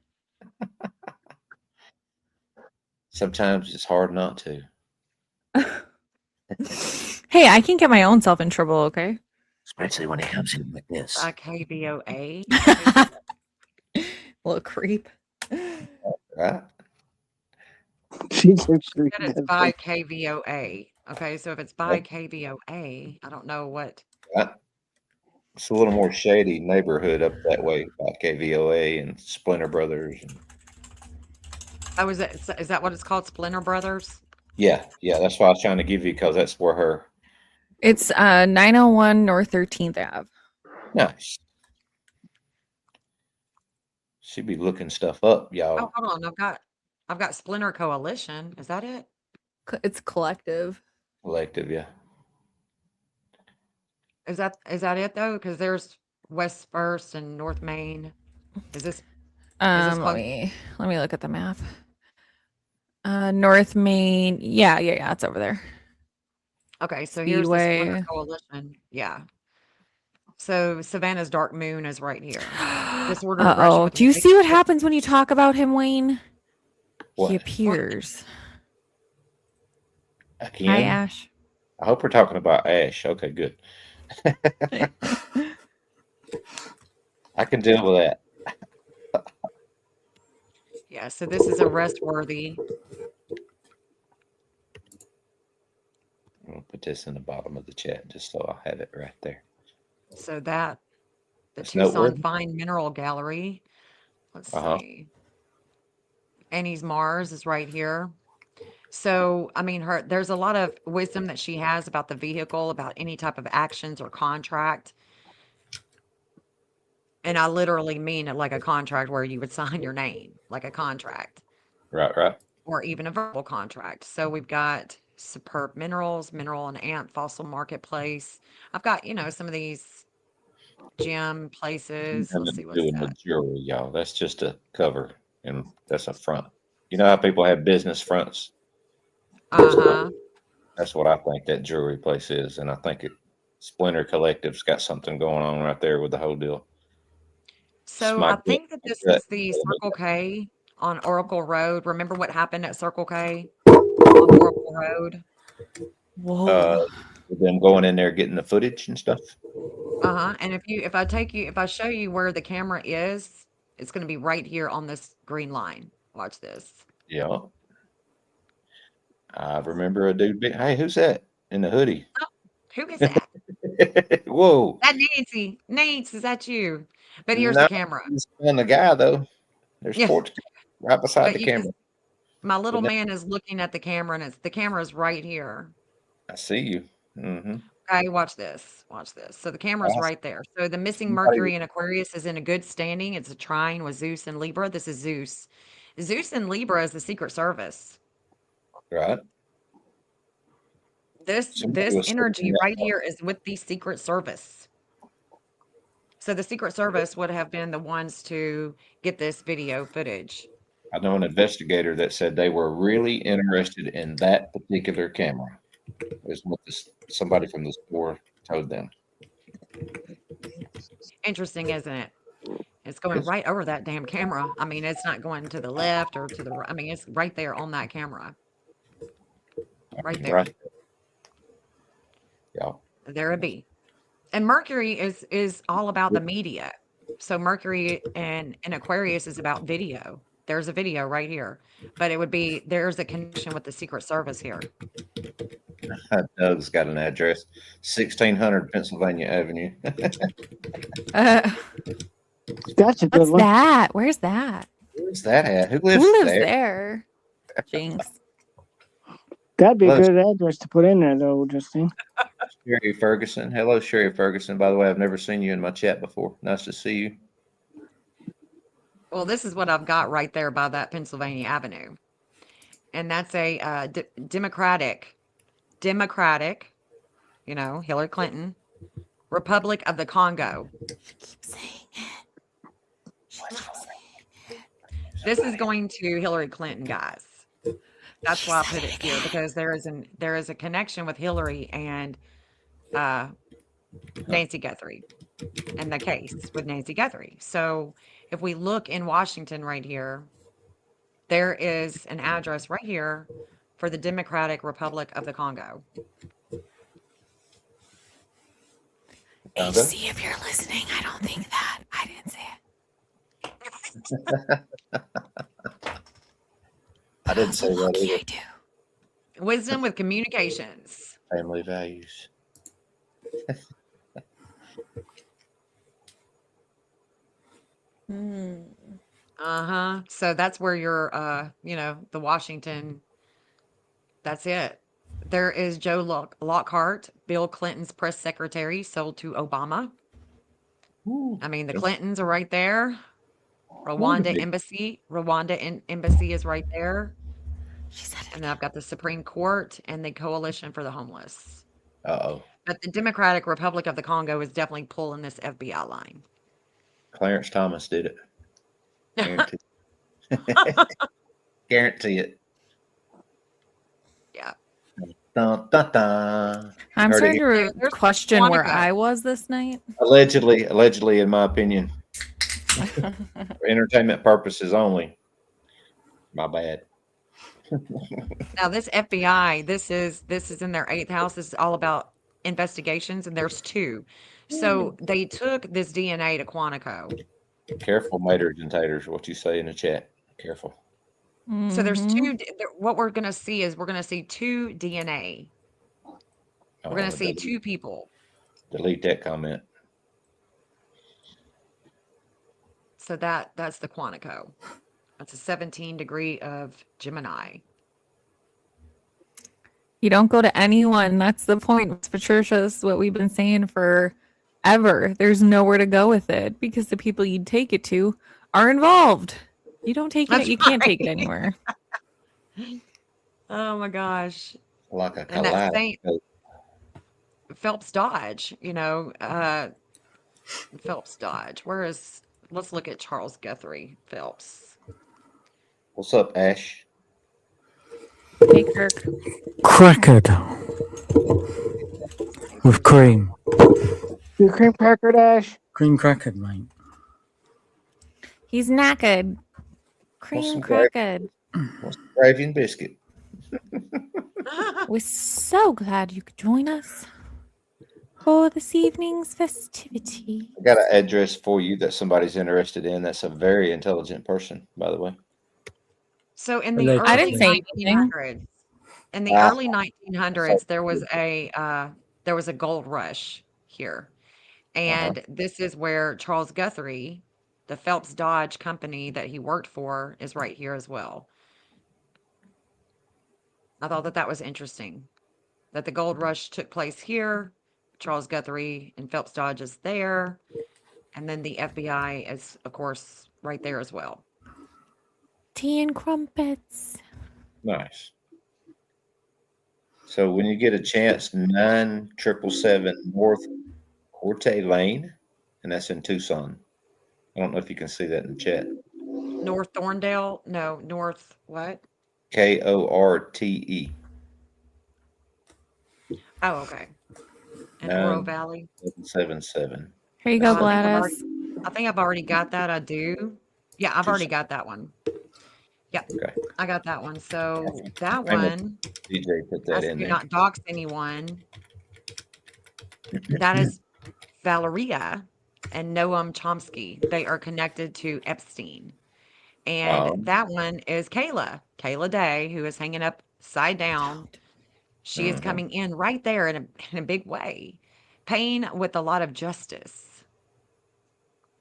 Sometimes it's hard not to. Hey, I can get my own self in trouble, okay? Especially when it comes in like this. By KVOA. Little creep. Right? She's Said it's by KVOA. Okay, so if it's by Yep. KVOA, I don't know what. Right? It's a little more shady neighborhood up that way by KVOA and Splinter Brothers. And Oh, is that what it's called? Splinter Brothers? yeah, that's why I was trying to give you because that's where her. It's 901 North 13th Ave. Nice. She be looking stuff up, y'all. Oh, hold on. I've got Splinter Coalition. Is that it? It's collective. Collective, yeah. Is that it though? Because there's West First and North Main. Is this Let close? me look at the map. North Main. Yeah, it's over there. Okay, so here's the Speedway. Splinter Coalition. Yeah. So Savannah's Dark Moon is right here. Disordered aggression Uh-oh. with Do you see what relationship- happens when you talk about him, Wayne? What? He appears. Again? Hi, Ash. I hope we're talking about Ash. Okay, good. I can deal with that. Yeah, so this is arrest worthy. I'm gonna put this in the bottom of the chat just so I'll have it right there. So the That's Tucson noteworthy. Fine Mineral Gallery. Let's Uh-huh. see. Annie's Mars is right here. So, I mean, there's a lot of wisdom that she has about the vehicle, about any type of actions or contract. And I literally mean it like a contract where you would sign your name, like a contract, Right. or even a verbal contract. So we've got Superb Minerals, Mineral and Ant Fossil Marketplace. I've got, some of these gem places. Let's see what's Doing the that. jewelry, y'all. That's just a cover, and that's a front. You know how people have business fronts? Uh-huh. That's what I think that jewelry place is, and I think Splinter Collective's got something going on right there with the whole deal. So I think that this is the Circle K on Oracle Road. Remember what happened at Circle K on Oracle Road? Whoa. Them going in there getting the footage and stuff. Uh-huh. And if I show you where the camera is, it's going to be right here on this green line. Watch this. Yeah. I remember a dude. Hey, who's that in the hoodie? Oh, who is that? Whoa. That Nancy. Nance, is that you? But here's the camera. He's on the guy though. There's Yeah. sports right beside But the you can, camera. my little man is looking at the camera, and the camera's right here. I see you. Mm-hmm. Okay, watch this. Watch this. So the camera's Awesome. right there. So the missing Somebody- Mercury in Aquarius is in a good standing. It's a trine with Zeus and Libra. This is Zeus. Zeus and Libra is the Secret Service. Right. This Somebody was energy saying that. right here is with the Secret Service. So the Secret Service would have been the ones to get this video footage. I know an investigator that said they were really interested in that particular camera. Is what somebody from the store told them. Interesting, isn't it? It's going Yes. right over that damn camera. I mean, it's not going to the left or to the right. I mean, it's right there on that camera. Right there. Right. Yeah. There it be. And Mercury is all about the media. So Mercury and Aquarius is about video. There's a video right here. But there's a connection with the Secret Service here. Doug's got an address, 1600 Pennsylvania Avenue. That's a good What's one. that? Where's that? Where's that at? Who Who lives, lives there? there? Jinx. That'd be a Hello, good address to put in there, though, Justine. Sherry Ferguson. Hello, Sherry Ferguson. By the way, I've never seen you in my chat before. Nice to see you. Well, this is what I've got right there by that Pennsylvania Avenue. And that's a Democratic, Hillary Clinton, Republic of the Congo. Keep saying it. This is going to Hillary Clinton, guys. That's why I put it here, because there is a connection with Hillary and Nancy Guthrie and the case with Nancy Guthrie. So if we look in Washington right here, there is an address right here for the Democratic Republic of the Congo. HC, if you're listening, I don't think that. I didn't say it. I didn't say that either. I do. Wisdom with communications. Family values. So that's where your the Washington, that's it. There is Joe Lockhart, Bill Clinton's press secretary, sold to Obama. I mean, the Clintons are right there. Rwanda embassy is right there. She said it. And then I've got the Supreme Court and the Coalition for the Homeless. Uh-oh. But the Democratic Republic of the Congo is definitely pulling this FBI line. Clarence Thomas did it. Guarantee. Guarantee it. Yeah. Dun, dun, dun. I'm Heard starting it. to question where Monica. I was this night. Allegedly, in my opinion. For entertainment purposes only. My bad. Now this FBI, this is in their 8th house. This is all about investigations, and there's 2. So they took this DNA to Quantico. Careful, maters and taters, what you say in the chat. Careful. So there's Mhm. 2. What we're going to see is 2 DNA. We're going to see 2 people. Delete that comment. So that's the Quantico. That's a 17 degree of Gemini. You don't go to anyone. That's the point, Patricia. This is what we've been saying forever. There's nowhere to go with it because the people you take it to are involved. You don't take That's it. You can't take it right. anywhere. Oh my gosh. Like a And that Saint kaleidoscope. Phelps Dodge, Phelps Dodge. Let's look at Charles Guthrie Phelps. What's up, Ash? Hey, Kirk. Crackered with cream. You cream cracker dash. Cream crackered, mate. He's knackered. What's some Cream crackered. What's some gravy and biscuit? We're so glad you could join us for this evening's festivity. I got an address for you that somebody's interested in. That's a very intelligent person, by the way. So in the I early didn't say anything. 1900s, early 1900s, there was a gold rush here, and this is where Charles Guthrie, the Phelps Dodge company that he worked for, is right here as well. I thought that was interesting, that the gold rush took place here. Charles Guthrie and Phelps Dodge is there, and then the FBI is, of course, right there as well. Tea and crumpets. Nice. So when you get a chance, 9777 North Corte Lane, and that's in Tucson. I don't know if you can see that in the chat. North Thorndale? No, North what? Korte. Oh, okay. In No. Oro Valley. 777. Here you go, I think I've Gladys. I think I've already got that. I do. Yeah, I've already got that one. Yep, Okay. I got that one. So that Raymond one, DJ put that I in do there. not dox anyone. That is Valeria and Noam Chomsky. They are connected to Epstein. And that one is Kayla Day, who is hanging upside down. She is coming in right there in a big way, paying with a lot of justice.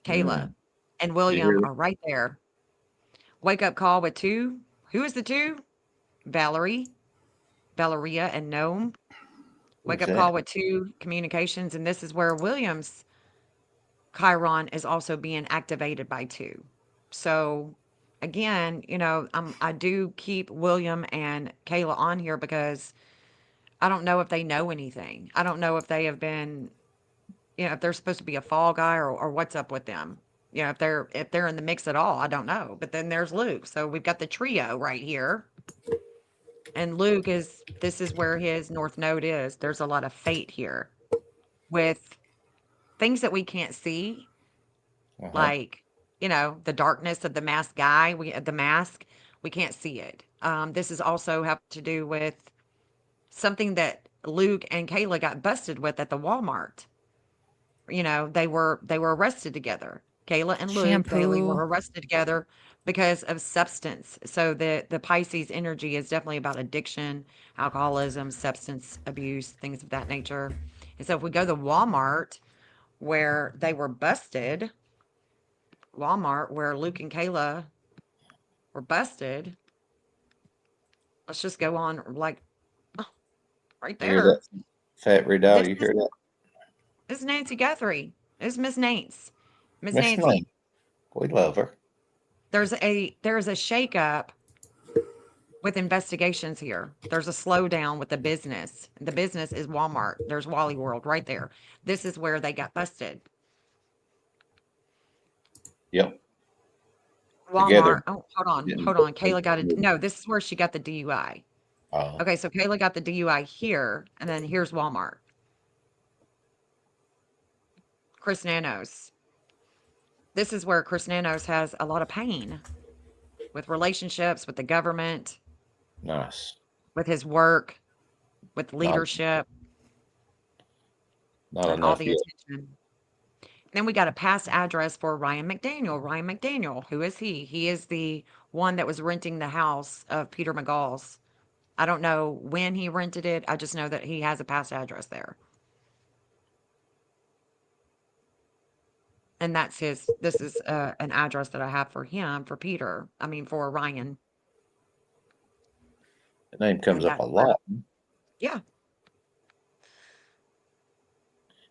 Kayla and You hear William that? are right there. Wake up call with two. Who is the two? Valeria, and Noam. Wake Who's up that? call with two communications. And this is where William's Chiron is also being activated by two. So again, I do keep William and Kayla on here because I don't know if they know anything. I don't know if they have been, if they're supposed to be a fall guy or what's up with them. If they're in the mix at all, I don't know. But then there's Luke. So we've got the trio right here. And Luke this is where his North Node is. There's a lot of fate here with things that we can't see, like, the darkness of the masked guy, the mask, we can't see it. This is also have to do with something that Luke and Kayla got busted with at the Walmart. They were arrested together. Kayla and Luke Bailey Shampoo. were arrested together because of substance. So the Pisces energy is definitely about addiction, alcoholism, substance abuse, things of that nature. And so if we go to Walmart where they were busted, Walmart where Luke and Kayla were busted, let's just go on like right You hear that? there. Fat Red Dog, This you is hear that? this is Nancy Guthrie. This is Miss Nance. Miss Miss Nancy. Lane. We love her. There's a shakeup with investigations here. There's a slowdown with the business. The business is Walmart. There's Wally World right there. This is where they got busted. Yep. Together. Walmart. Oh, hold on. Didn't- Hold on. Kayla got it. No, this is where she got the DUI. Oh, Okay, so Kayla got the DUI here, and then here's Walmart. Chris Nanos. This is where Chris Nanos has a lot of pain with relationships, with the government, nice. with his work, with Not leadership, not and all enough the yet. attention. Then we got a past address for Ryan McDaniel. Ryan McDaniel, who is he? He is the one that was renting the house of Peter McGall's. I don't know when he rented it. I just know that he has a past address there. And this is an address that I have for him, for Peter. I mean, for Ryan. The name comes And up a that's where, lot. yeah.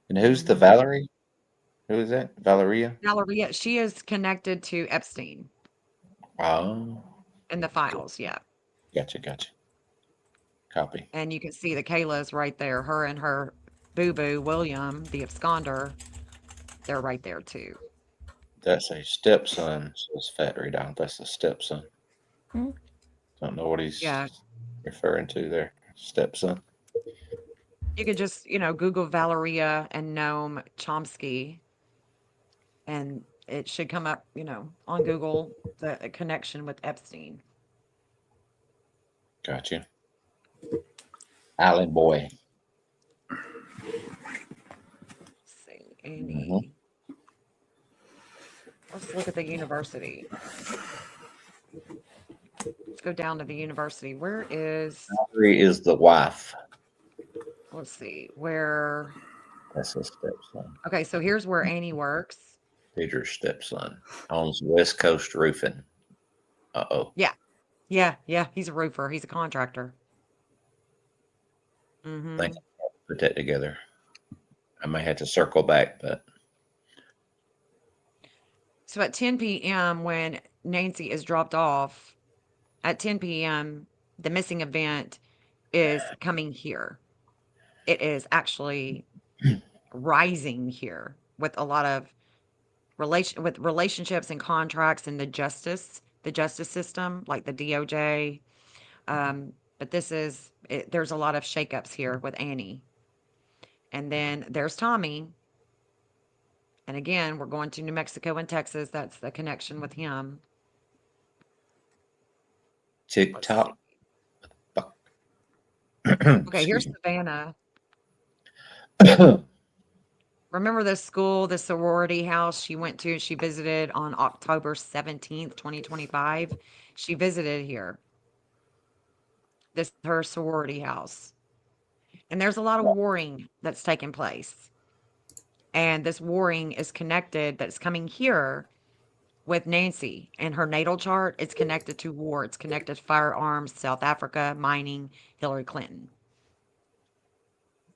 And who's the Mhm. Valerie? Who is that? Valeria? Valeria, she is connected to Epstein Oh, in the files, yeah. gotcha. Copy. And you can see the Kayla's right there. Her and her boo-boo, William, the absconder, they're right there too. That's a stepson, says Fat Red Dog. That's a stepson. Hmm. Don't know what he's Yeah. referring to there. Stepson. You could just, Google Valeria and Noam Chomsky, and it should come up, on Google, the connection with Epstein. Gotcha. Island boy. Let's see, Annie. Let's look at the university. Let's go down to the university. Where is, Valerie is the wife. let's see, where, That's his stepson. okay, so here's where Annie works. Peter's stepson. Owns West Coast Roofing. Uh-oh. Yeah, he's a roofer. He's a contractor. I Mm-hmm. think I have to put that together. I may have to circle back, but So at 10 p.m., when Nancy is dropped off, at 10 p.m., the missing event is coming here. It is actually rising here with a lot of relationships and contracts and the justice system, like the DOJ. But there's a lot of shakeups here with Annie. And then there's Tommy. And again, we're going to New Mexico and Texas. That's the connection with him. TikTok. Okay, here's Savannah. Remember the school, the sorority house she went to? She visited on October 17th, 2025. She visited here. This is her sorority house. And there's a lot of warring that's taking place. And this warring is connected, that's coming here with Nancy and her natal chart. It's connected to war, it's connected to firearms, South Africa, mining, Hillary Clinton.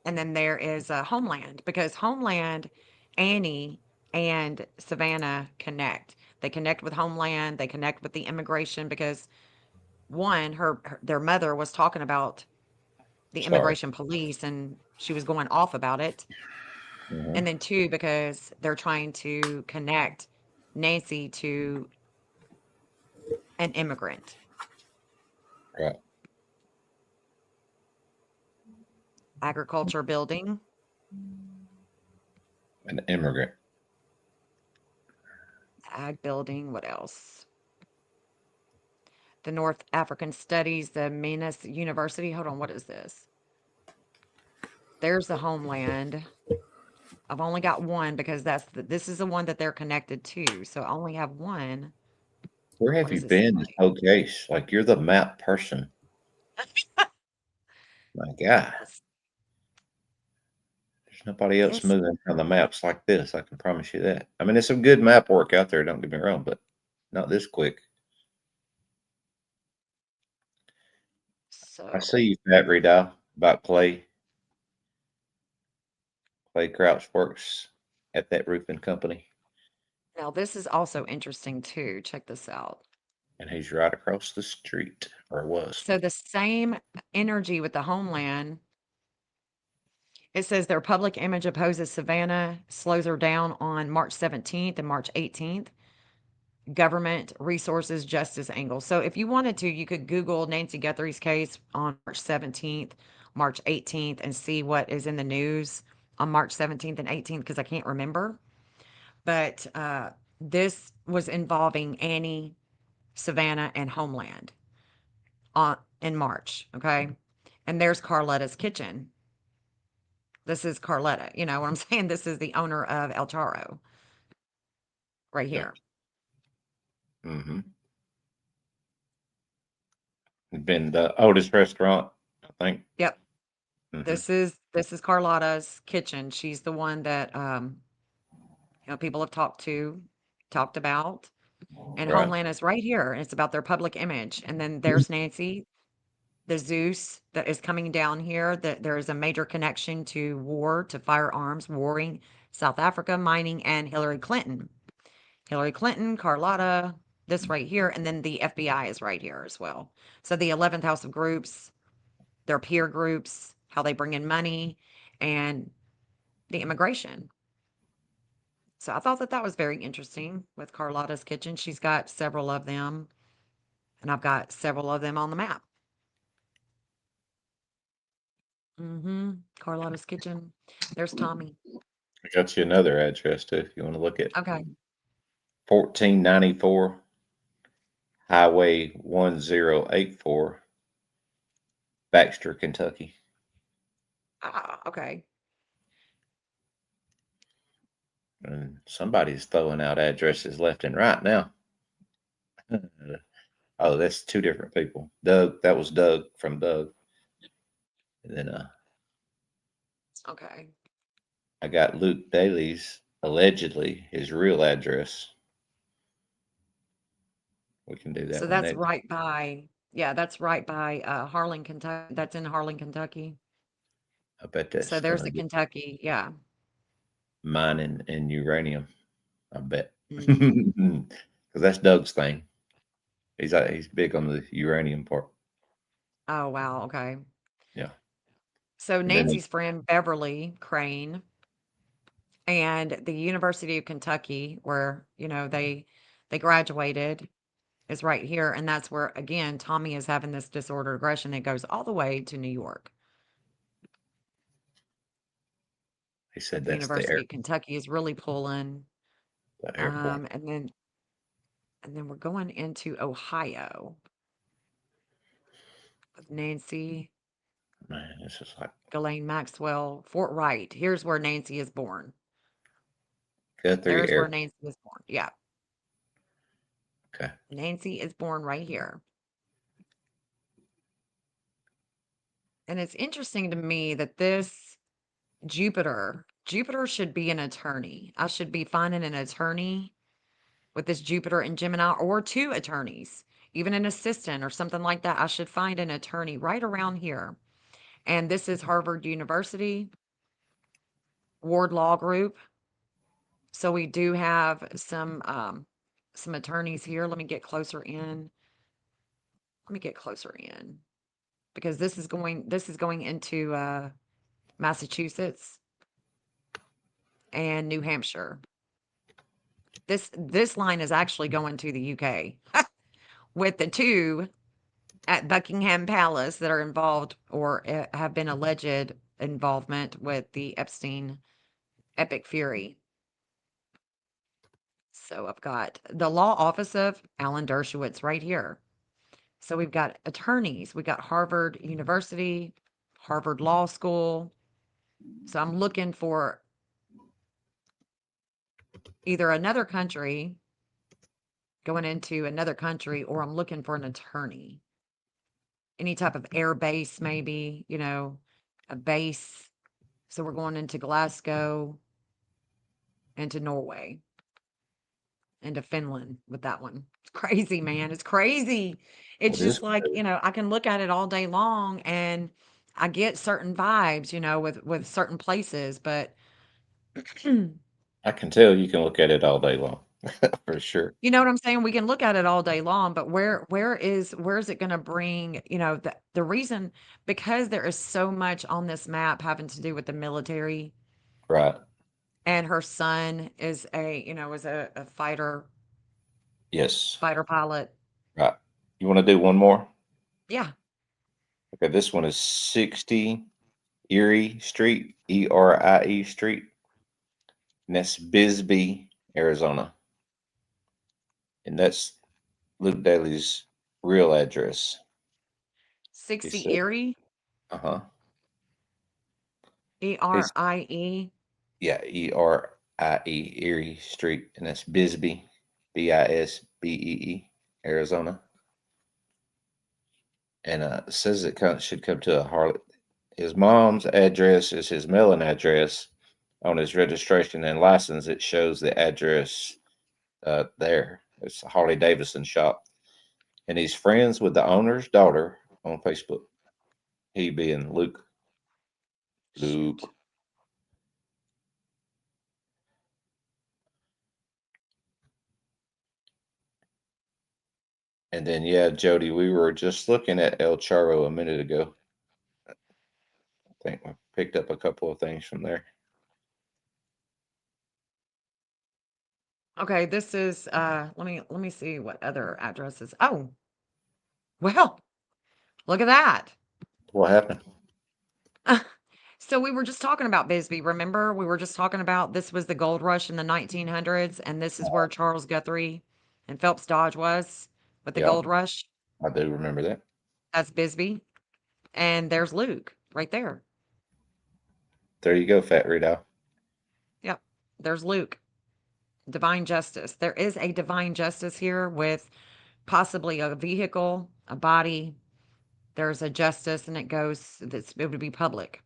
And then there is Homeland, because Homeland, Annie, and Savannah connect. They connect with Homeland, they connect with the immigration because one, their mother was talking about the Sorry. immigration police and she was going off about it. And then two, because they're trying to connect Nancy to an immigrant. Right. Agriculture building. An immigrant. Ag building. What else? The North African Studies, the Minas University. Hold on, what is this? There's the Homeland. I've only got one because this is the one that they're connected to. So I only have one. Where What have you does it say? been this whole case? Like you're the map person. My God. There's nobody else This moving on the maps like this. I can promise you that. I mean, there's some good map work out there. Don't get me wrong, but not this quick. I so see you, Pat Redowell, about Clay. Clay Crouch works at that roofing company, now this is also interesting too. Check this out. and he's right across the street, or was. So the same energy with the Homeland. It says their public image opposes Savannah, slows her down on March 17th and March 18th. Government resources justice angle. So if you wanted to, you could Google Nancy Guthrie's case on March 17th, March 18th, and see what is in the news on March 17th and 18th, because I can't remember. But this was involving Annie, Savannah, and Homeland in March. Okay. And there's Carletta's Kitchen. This is Carletta. You know what I'm saying? This is the owner of El Taro right Yep. here. Mm-hmm. Been the oldest restaurant, I think. Yep. Mhm. This is Carlotta's Kitchen. She's the one that people have talked about. And Right. Homeland is right here. And it's about their public image. And then there's Nancy, the Zeus that is coming down here. That there is a major connection to war, to firearms, warring South Africa, mining, and Hillary Clinton. Hillary Clinton, Carlotta, this right here, and then the FBI is right here as well. So the 11th House of Groups, their peer groups, how they bring in money, and the immigration. So I thought that that was very interesting with Carlotta's Kitchen. She's got several of them, and I've got several of them on the map. Carlotta's Kitchen. There's Tommy. I got you another address too, if you want to look at Okay. 1494 Highway 1084, Baxter, Kentucky. Ah, okay. And somebody's throwing out addresses left and right now. Oh, that's two different people. Doug, that was Doug from Doug. And then Okay. I got Luke Daly's, allegedly his real address. We can do that So one that's next. right by, yeah, that's right by Harlan, Kentucky. That's in Harlan, Kentucky. I bet that's So there's gonna the be Kentucky. Yeah. mining and uranium. I bet. Mhm. Because that's Doug's thing. He's big on the uranium part. Oh, wow. Okay. Yeah. So And then Nancy's friend Beverly Crane and the University of Kentucky, where they graduated, is right here, and that's where again Tommy is having this disordered aggression that goes all the way to New York. he said The that's the University of Kentucky is really pulling, airport. and then we're going into Ohio with Nancy, Man, this is like Ghislaine Maxwell, Fort Wright. Here's where Nancy is born. Guthrie There's where Air. Nancy was born. Yeah. Okay. Nancy is born right here. And it's interesting to me that this Jupiter should be an attorney. I should be finding an attorney with this Jupiter and Gemini, or two attorneys, even an assistant or something like that. I should find an attorney right around here. And this is Harvard University, Ward Law Group. So we do have some attorneys here. Let me get closer in. Let me get closer in because this is going into Massachusetts and New Hampshire. This line is actually going to the UK with the two at Buckingham Palace that are involved or have been alleged involvement with the Epstein Epic Fury. So I've got the law office of Alan Dershowitz right here. So we've got attorneys, we got Harvard University, Harvard Law School. So I'm looking for either another country, going into another country, or I'm looking for an attorney. Any type of air base, maybe, a base. So we're going into Glasgow, into Norway, into Finland with that one. It's crazy, man. It's crazy. It's It is. just like, I can look at it all day long and I get certain vibes, with certain places, but I can tell you can look at it all day long, for sure. you know what I'm saying? We can look at it all day long, but where is it going to bring, the reason, because there is so much on this map having to do with the military, Right. and her son is a Yes. fighter pilot. Right. You want to do one more? Yeah. Okay. This one is 60 Erie Street, Erie Street. And that's Bisbee, Arizona. And that's Luke Daly's real address. He 60 said, Erie, uh huh. Erie. Yeah, Erie Street. And that's Bisbee, Bisbee, Arizona. And it says it should come to a Harley. His mom's address is his mailing address. On his registration and license, it shows the address there. It's a Harley Davidson shop. And he's friends with the owner's daughter on Facebook. He being Luke. Luke. Shoot. And then, yeah, Jody, we were just looking at El Charro a minute ago. I think we picked up a couple of things from there. Okay, this is let me see what other addresses. Oh, well, look at that. What happened? So we were just talking about Bisbee. Remember, we were just talking about this was the gold rush in the 1900s, and this is where Charles Guthrie and Phelps Dodge was with the Yeah, gold rush. I do remember that. That's Bisbee, and there's Luke right there. There you go, Fat Rito. Yep, there's Luke. Divine Justice. There is a Divine Justice here with possibly a vehicle, a body. There's a justice, and it would be public.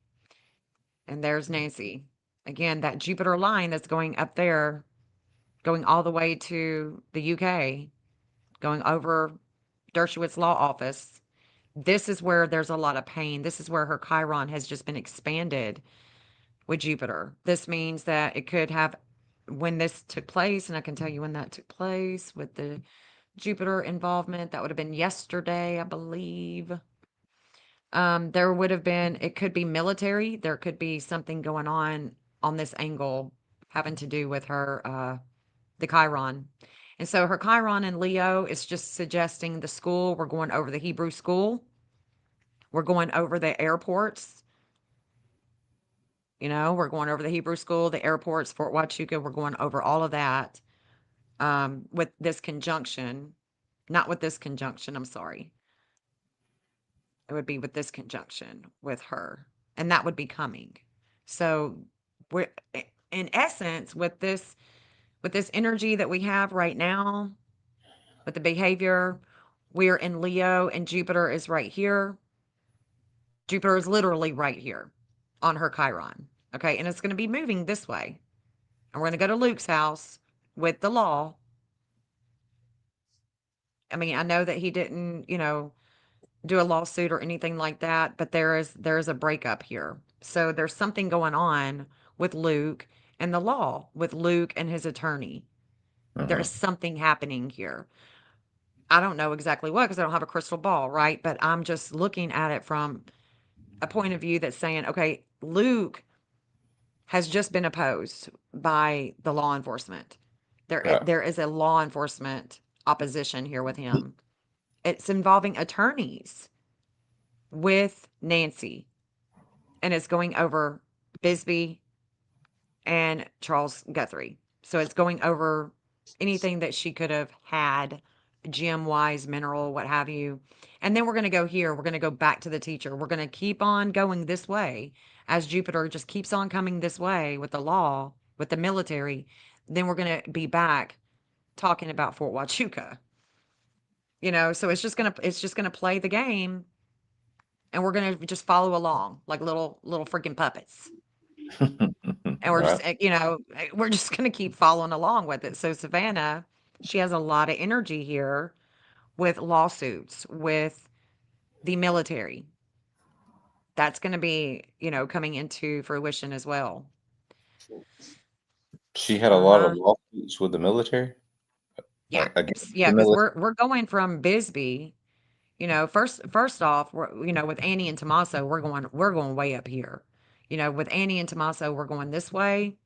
And there's Nancy. Again, that Jupiter line that's going up there, going all the way to the UK, going over Dershowitz Law Office. This is where there's a lot of pain. This is where her Chiron has just been expanded with Jupiter. This means that it could have, when this took place, and I can tell you when that took place with the Jupiter involvement, that would have been yesterday, I believe. There would have been, it could be military. There could be something going on this angle having to do with her, the Chiron. And so her Chiron in Leo is just suggesting the school. We're going over the Hebrew school. We're going over the airports. We're going over the Hebrew school, the airports, Fort Huachuca. We're going over all of that with this conjunction. Not with this conjunction, I'm sorry. It would be with this conjunction with her, and that would be coming. So we're in essence with this With this energy that we have right now, with the behavior, we're in Leo and Jupiter is right here. Jupiter is literally right here on her Chiron. Okay. And it's going to be moving this way. And we're going to go to Luke's house with the law. I mean, I know that he didn't, do a lawsuit or anything like that, but there is a breakup here. So there's something going on with Luke and the law, with Luke and his attorney. There is something happening here. I don't know exactly what because I don't have a crystal ball, right? But I'm just looking at it from a point of view that's saying, okay, Luke has just been opposed by the law enforcement. Right. There is a law enforcement opposition here with him. It's involving attorneys with Nancy, and it's going over Bisbee and Charles Guthrie. So it's going over anything that she could have had, gem wise, mineral, what have you. And then we're going to go here. We're going to go back to the teacher. We're going to keep on going this way as Jupiter just keeps on coming this way with the law, with the military. Then we're going to be back talking about Fort Huachuca. So it's just gonna play the game, and we're gonna just follow along like little freaking puppets. And we're just, Right. we're just gonna keep following along with it. So Savannah, she has a lot of energy here with lawsuits, with the military. That's gonna be, coming into fruition as well. She had a lot of Uh-huh. lawsuits with the military, Yeah. against Yeah, the because military. we're going from Bisbee, first off, with Annie and Tommaso, we're going way up here. With Annie and Tommaso, we're going this way.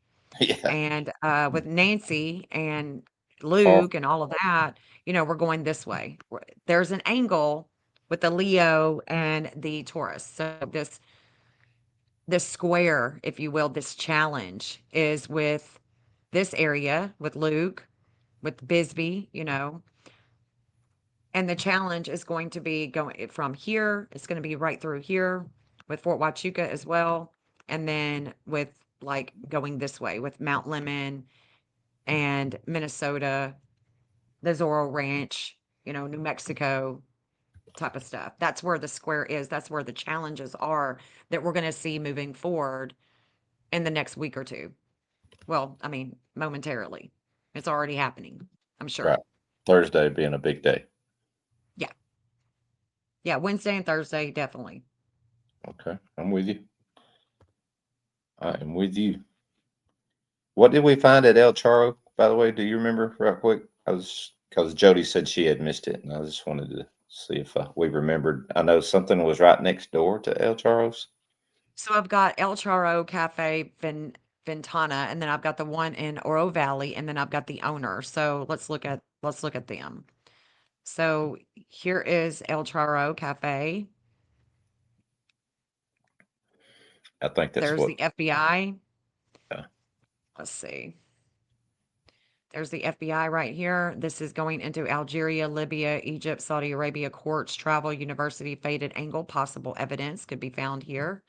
Yeah. And with Nancy and Far. Luke and all of that, we're going this way. There's an angle with the Leo and the Taurus. So this square, if you will, this challenge is with this area with Luke, with Bisbee, and the challenge is going to be going from here. It's going to be right through here with Fort Huachuca as well. And then with like going this way with Mount Lemon and Minnesota, the Zorro Ranch, New Mexico type of stuff. That's where the square is. That's where the challenges are that we're going to see moving forward in the next week or two. Well, I mean, momentarily. It's already happening, I'm Right. sure. Thursday being a big day. Yeah. Yeah. Wednesday and Thursday, definitely. Okay. I'm with you. I am with you. What did we find at El Charo, by the way? Do you remember real quick? I was because Jody said she had missed it, and I just wanted to see if we remembered. I know something was right next door to El Charo's. So I've got El Charro Cafe Ventana, and then I've got the one in Oro Valley, and then I've got the owner. So let's look at them. So here is El Charro Cafe. I think that's There's what. the FBI. Yeah. Let's see. There's the FBI right here. This is going into Algeria, Libya, Egypt, Saudi Arabia courts, travel, university, faded angle, possible evidence could be found here.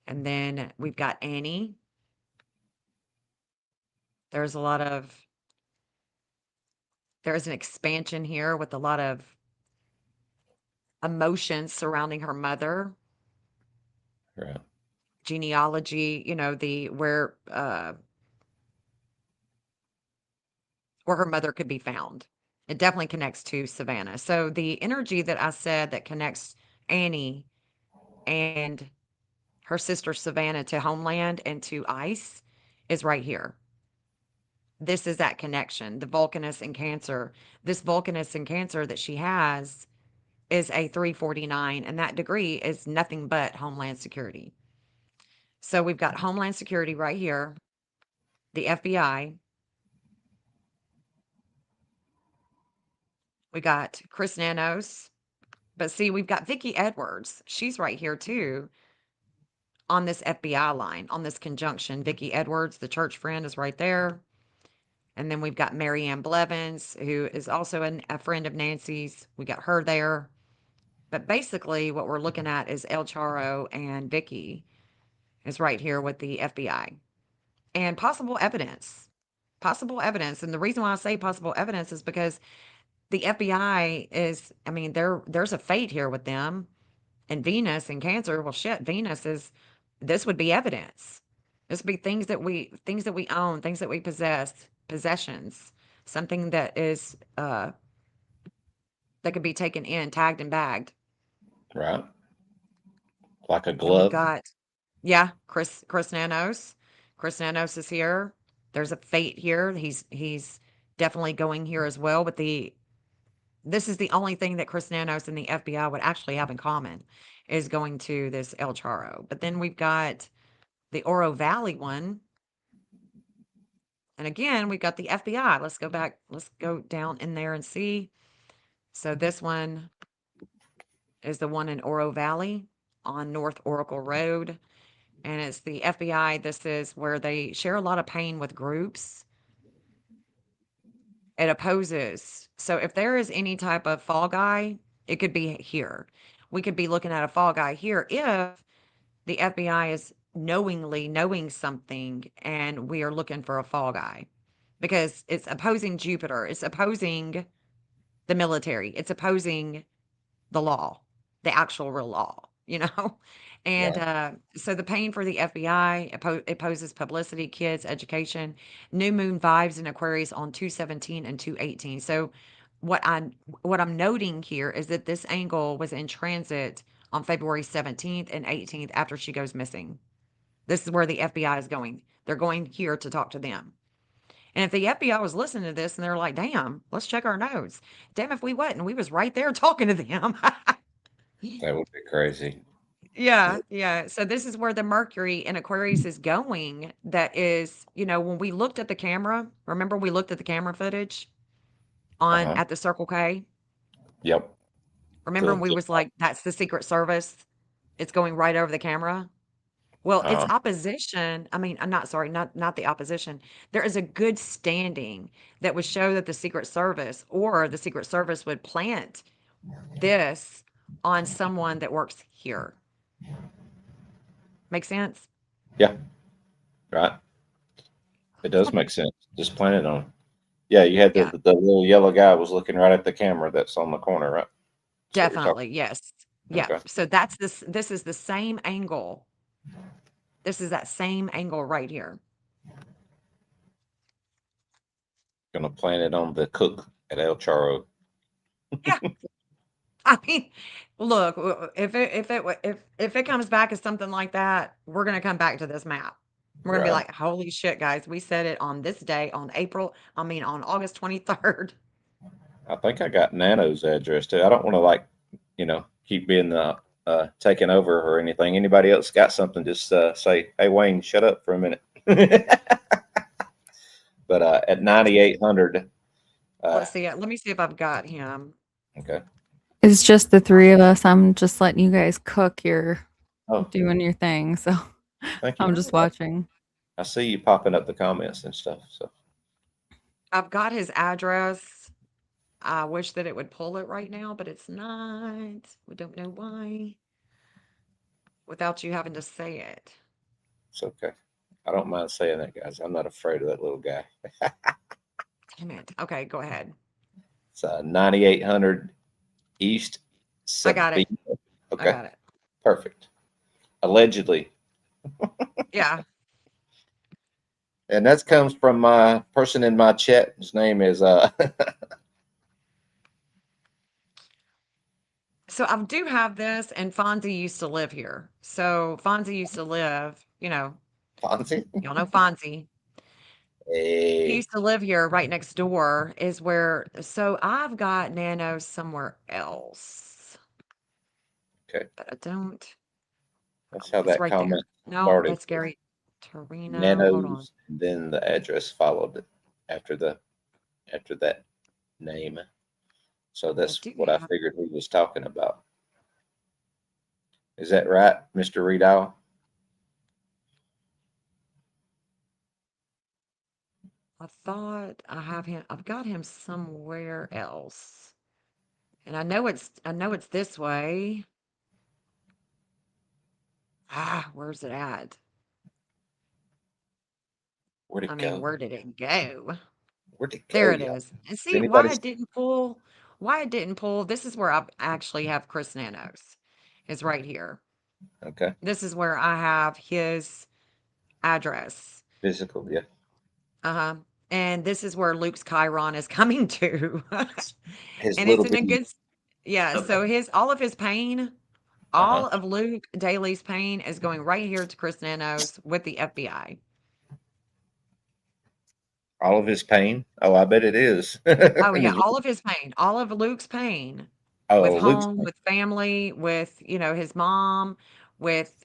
And then we've got Annie. There's a lot of, there's an expansion here with a lot of emotions surrounding her mother, Right. genealogy, the where her mother could be found. It definitely connects to Savannah. So the energy that I said that connects Annie and her sister Savannah to homeland and to ice is right here. This is that connection, the Vulcanus and Cancer. This Vulcanus and Cancer that she has is a 349, and that degree is nothing but Homeland Security. So we've got Homeland Security right here, the FBI. We got Chris Nanos. But see, we've got Vicki Edwards. She's right here too on this FBI line, on this conjunction. Vicki Edwards, the church friend, is right there. And then we've got Marianne Blevins, who is also a friend of Nancy's. We got her there. But basically, what we're looking at is El Charo and Vicki is right here with the FBI and possible evidence. possible evidence. And the reason why I say possible evidence is because the FBI is, I mean, there's a fate here with them and Venus and Cancer. Well, shit, Venus is, this would be evidence. This would be things that we own, things that we possess, possessions, something that is, that could be taken in, tagged and bagged. Right. Like a And we've glove. got, yeah, Chris Nanos. Chris Nanos is here. There's a fate here. He's definitely going here as well. But this is the only thing that Chris Nanos and the FBI would actually have in common is going to this El Charo. But then we've got the Oro Valley one. And again, we've got the FBI. Let's go back. Let's go down in there and see. So this one is the one in Oro Valley on North Oracle Road. And it's the FBI. This is where they share a lot of pain with groups. It opposes. So if there is any type of fall guy, it could be here. We could be looking at a fall guy here if the FBI is knowingly knowing something and we are looking for a fall guy because it's opposing Jupiter. It's opposing the military. It's opposing the law, the actual real law, you know? And Right. so the pain for the FBI opposes publicity, kids, education, new moon vibes in Aquarius on 217 and 218. So what I what I'm noting here is that this angle was in transit on February 17th and 18th after she goes missing. This is where the FBI is going. They're going here to talk to them. And if the FBI was listening to this and they're like, damn, let's check our notes. Damn if we wasn't. We was right there talking to them. That would be crazy. Yeah, yeah. So this is where the Mercury in Aquarius is going. That is, when we looked at the camera, remember we looked at the camera footage on Uh-huh. at the Circle K? Yep. Remember The, we the, was like, that's the Secret Service. It's going right over the camera. Well, it's uh, opposition. I mean, I'm not sorry, not the opposition. There is a good standing that would show that the Secret Service or the Secret Service would plant this on someone that works here. Make sense? yeah. Right. It does make sense. Just plan it on. Yeah, you had the, Yeah, the little yellow guy was looking right at the camera that's on the corner, right? That's what you're talking. definitely. Yes. Yeah. Okay. So that's this is the same angle. This is that same angle right here. Gonna plan it on the cook at El Charo. Yeah. I mean, look, if it comes back as something like that, we're gonna come back to this map. We're gonna be Right. like, holy shit, guys, we said it on this day on August 23rd. I think I got Nano's address too. I don't want to keep being the taken over or anything. Anybody else got something? Just say, "Hey Wayne, shut up for a minute." But at 9800, Let's see. Let me see if I've got him. okay. It's just the three of us. I'm just letting you guys cook. You're Oh, doing your thing. So thank you. I'm just watching. I see you popping up the comments and stuff. So I've got his address. I wish that it would pull it right now, but it's not. We don't know why. Without you having to say it. it's okay. I don't mind saying that, guys. I'm not afraid of that little guy. Damn it. Okay, go ahead. It's 9800 East I got it. Sabine. I Okay, got it. perfect. Allegedly. Yeah. And that comes from my person in my chat. His name is So I do have this, and Fonzie used to live here. So Fonzie used to live, Fonzie. y'all know Fonzie. He Hey, used to live here right next door, is where, so I've got Nano somewhere else, okay. but I don't, That's how it's that right there. comment No, started. that's Gary Torino. Hold on. Nanos, and then the address followed it after that name. So that's do what I have, figured he was talking about. Is that right, Mr. Riedel? I thought I've got him somewhere else. And I know it's this way. Ah, where's it at? Where'd I it mean, go? where did it go? Where'd it There go, it y'all? is. And Did see anybody? why it didn't pull. This is where I actually have Chris Nanos. Is right here. Okay. This is where I have his address. Physical, yeah. Uh-huh. And this is where Luke's Chiron is coming to. His And it's little in a bitty. good yeah, so his all of his pain, Uh-huh. all of Luke Daly's pain is going right here to Chris Nanos with the FBI. All of his pain. Oh, I bet it is. Oh And yeah, his, all of his pain, all of Luke's pain with oh, Luke's home, with family, with, his mom, with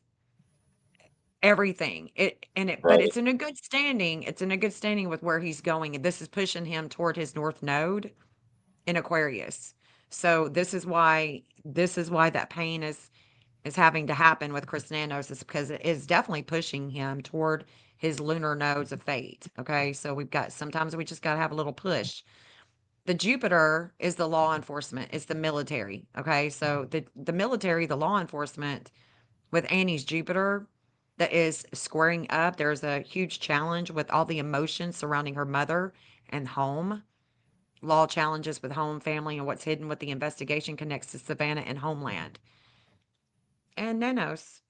everything. But right. it's in a good standing. It's in a good standing with where he's going. And this is pushing him toward his north node in Aquarius. So this is why that pain is having to happen with Chris Nanos is because it is definitely pushing him toward his lunar nodes of fate. Okay. So sometimes we just got to have a little push. The Jupiter is the law enforcement, it's the military. Okay. So the military, the law enforcement with Annie's Jupiter that is squaring up, there's a huge challenge with all the emotions surrounding her mother and home. Law challenges with home, family, and what's hidden with the investigation connects to Savannah and Homeland. And Nanos.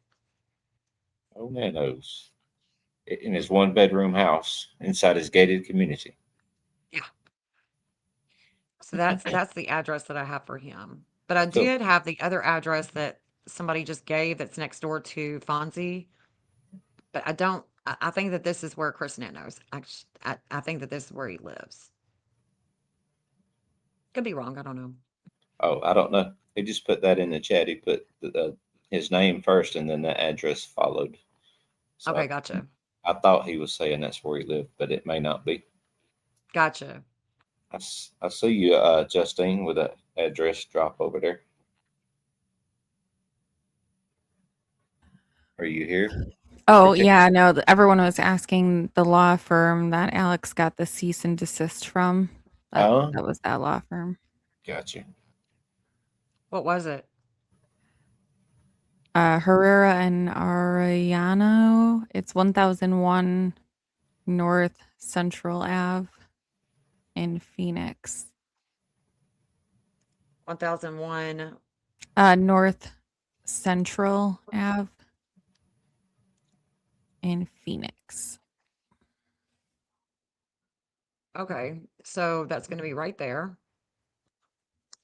Oh, nanos. In his one bedroom house inside his gated community. Yeah. So that's the address that I have for him. But I I feel did have the other address that somebody just gave that's next door to Fonzie. But I don't. I think that this is where Chris Nanos. I think that this is where he lives. Could be wrong. I don't know. oh, I don't know. He just put that in the chat. He put his name first and then the address followed. So Okay, gotcha. I thought he was saying that's where he lived, but it may not be. Gotcha. I see you, Justine, with an address drop over there. Are you here? Oh, Protect. yeah, no, everyone was asking the law firm that Alex got the cease and desist from. That Oh, that was that law firm. gotcha. What was it? Herrera and Arellano. It's 1001 North Central Ave in Phoenix. 1001. North Central Ave in Phoenix. Okay, so that's going to be right there.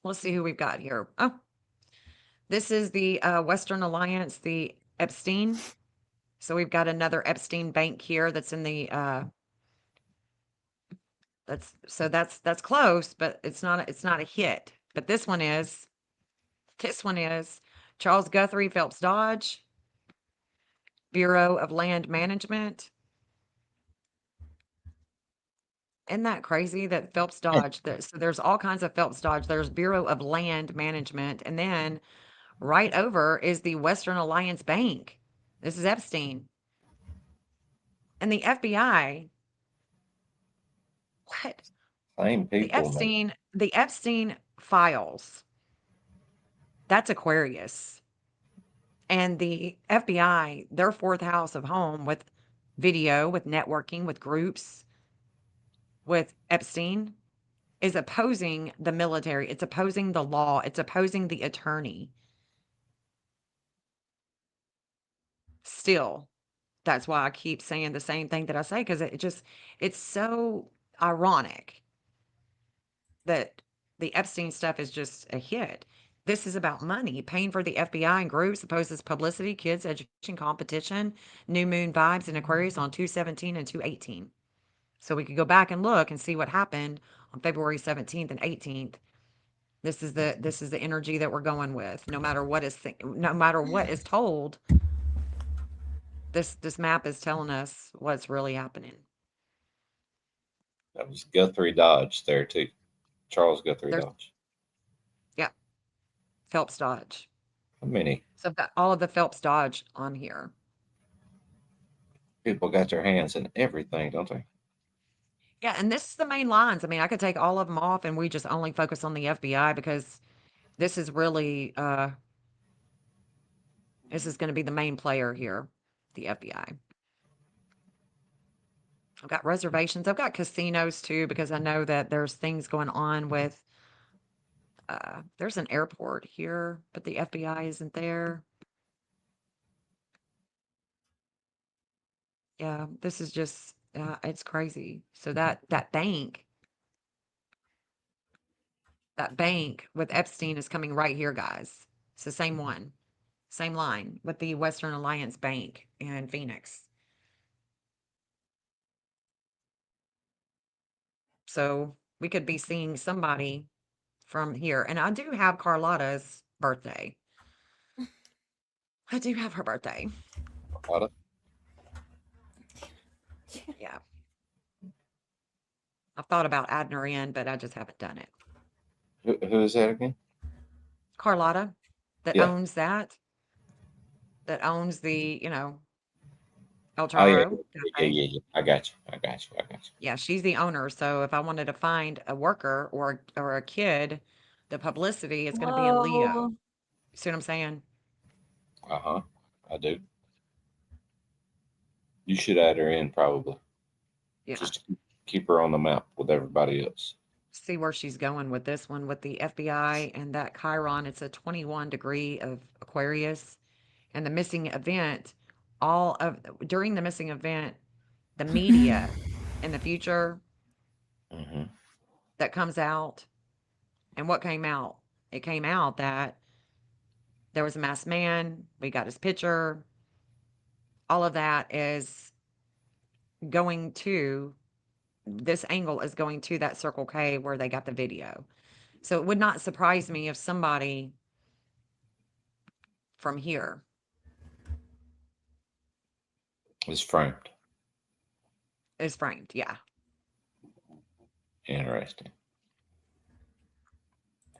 Let's see who we've got here. Oh, this is the Western Alliance, the Epstein. So we've got another Epstein bank here that's in the that's close, but it's not a hit. But this one is Charles Guthrie Phelps Dodge, Bureau of Land Management. Isn't that crazy that Phelps Dodge? So there's all kinds of Phelps Dodge. There's Bureau of Land Management, and then right over is the Western Alliance Bank. This is Epstein. And the FBI, what? Same The people, man. Epstein files. That's Aquarius. And the FBI, their fourth house of home with video, with networking, with groups, with Epstein, is opposing the military. It's opposing the law. It's opposing the attorney. Still, that's why I keep saying the same thing that I say because it's so ironic that the Epstein stuff is just a hit. This is about money, paying for the FBI and groups, opposes publicity, kids, education, competition, new moon vibes in Aquarius on 217 and 218. So we could go back and look and see what happened on February 17th and 18th. This is the energy that we're going with. No matter what is told, this map is telling us what's really happening. That was Guthrie Dodge there too. Charles Guthrie There's Dodge. yeah, Phelps Dodge. How many So I've got all of the Phelps Dodge on here. people got their hands in everything, don't they? Yeah, and this is the main lines. I mean, I could take all of them off and we just only focus on the FBI because this is really this is going to be the main player here, the FBI. I've got reservations. I've got casinos too because I know that there's things going on with. There's an airport here, but the FBI isn't there. Yeah, this is just it's crazy. So that bank with Epstein is coming right here, guys. It's the same one, same line with the Western Alliance Bank in Phoenix. So we could be seeing somebody from here. And I do have Carlotta's birthday. I do have her birthday. Carlotta? Yeah. I've thought about adding her in, but I just haven't done it. Who is that again? Carlotta, that Yeah. owns that owns the, El Oh yeah. Toro Yeah, Cafe. yeah. I got you. I got you. I got you. Yeah, she's the owner. So if I wanted to find a worker or a kid, the publicity is going to be in Leo. Whoa. See what I'm saying? Uh-huh. I do. You should add her in probably. Yeah. Just to keep her on the map with everybody else. See where she's going with this one with the FBI and that Chiron. It's a 21 degree of Aquarius. And the missing event, during the missing event, the media in the future Mm-hmm. that comes out. And what came out? It came out that there was a masked man. We got his picture. All of that is going to this angle is going to that Circle K where they got the video. So it would not surprise me if somebody from here It's framed. is framed. Yeah. Interesting.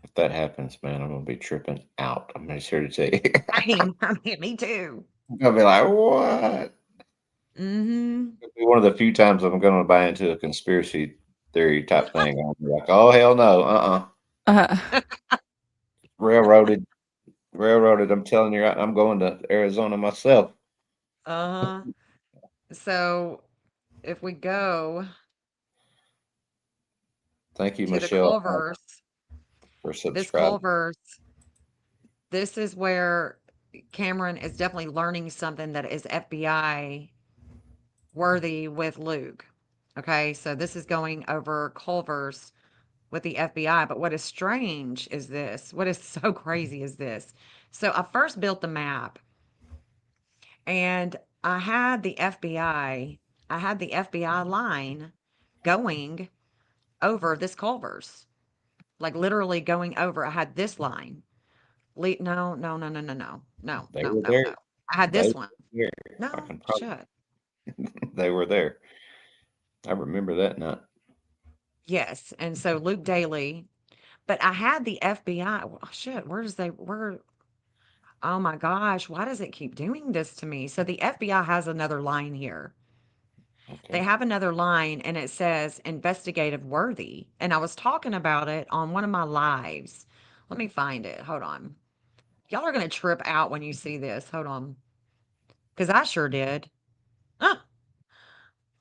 If that happens, man, I'm gonna be tripping out. I'm not sure to tell you. I mean, me too. I'm gonna be like, what? Mm-hmm. It'll be one of the few times I'm gonna buy into a conspiracy theory type thing. I'll be like, oh hell no, railroaded, railroaded. I'm telling you, I'm going to Arizona myself. Uh-huh. So if we go Thank you, to the Michelle, Culvers, for this subscribing. Culvers, this is where Cameron is definitely learning something that is FBI worthy with Luke. Okay, so this is going over Culver's with the FBI. But what is strange is this. What is so crazy is this. So I first built the map and I had the FBI line going over this Culver's, like literally going over. I had this line. No, no, no, no, no, no, no, They no, were no, there. no. I had They this were one. there. I No, can probably. shut. They were there. I remember that night. Yes. And so Luke Daly, but I had the FBI. Well, shit, where oh my gosh, why does it keep doing this to me? So the FBI has another line here. They Okay. have another line and it says investigative worthy. And I was talking about it on one of my lives. Let me find it. Hold on. Y'all are going to trip out when you see this. Hold on. Because I sure did. Ah,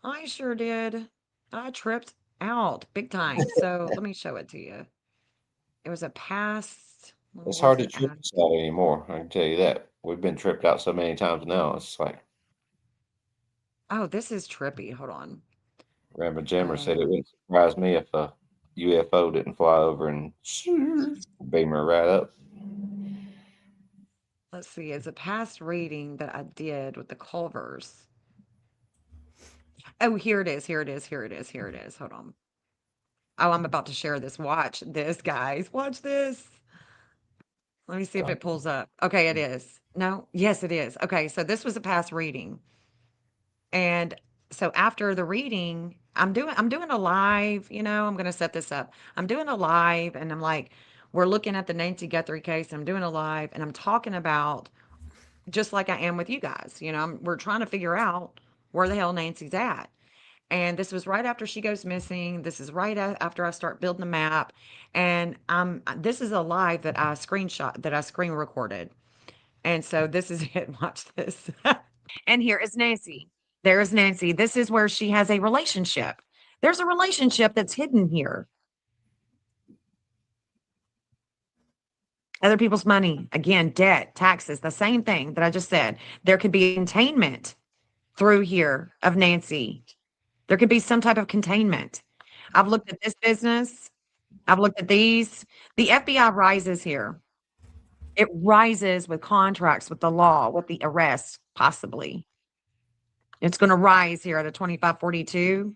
I sure did. I tripped out big time. So let me show it to you. It was a past. It's What hard was to it trip at? us out anymore. I can tell you that. We've been tripped out so many times now. It's like Oh, this is trippy. Hold on. Grandma Jammer said it Um, wouldn't surprise me if a UFO didn't fly over and beam her right up. let's see. It's a past reading that I did with the Culvers. Oh, here it is. Here it is. Here it is. Here it is. Hold on. Oh, I'm about to share this. Watch this, guys. Watch this. Let me see if it pulls up. Okay, it is. No, yes, it is. Okay, so this was a past reading. And so after the reading, I'm doing a live, I'm gonna set this up. I'm doing a live and I'm like, we're looking at the Nancy Guthrie case. I'm doing a live and I'm talking about just like I am with you guys. We're trying to figure out where the hell Nancy's at. And this was right after she goes missing. This is right after I start building the map. And this is a live that I screen recorded. And so this is it. Watch this. And here is Nancy. There's Nancy. This is where she has a relationship. There's a relationship that's hidden here. Other people's money, again, debt, taxes, the same thing that I just said. There could be containment through here of Nancy. There could be some type of containment. I've looked at this business. I've looked at these. The FBI rises here. It rises with contracts, with the law, with the arrest, possibly. It's going to rise here at a 2542.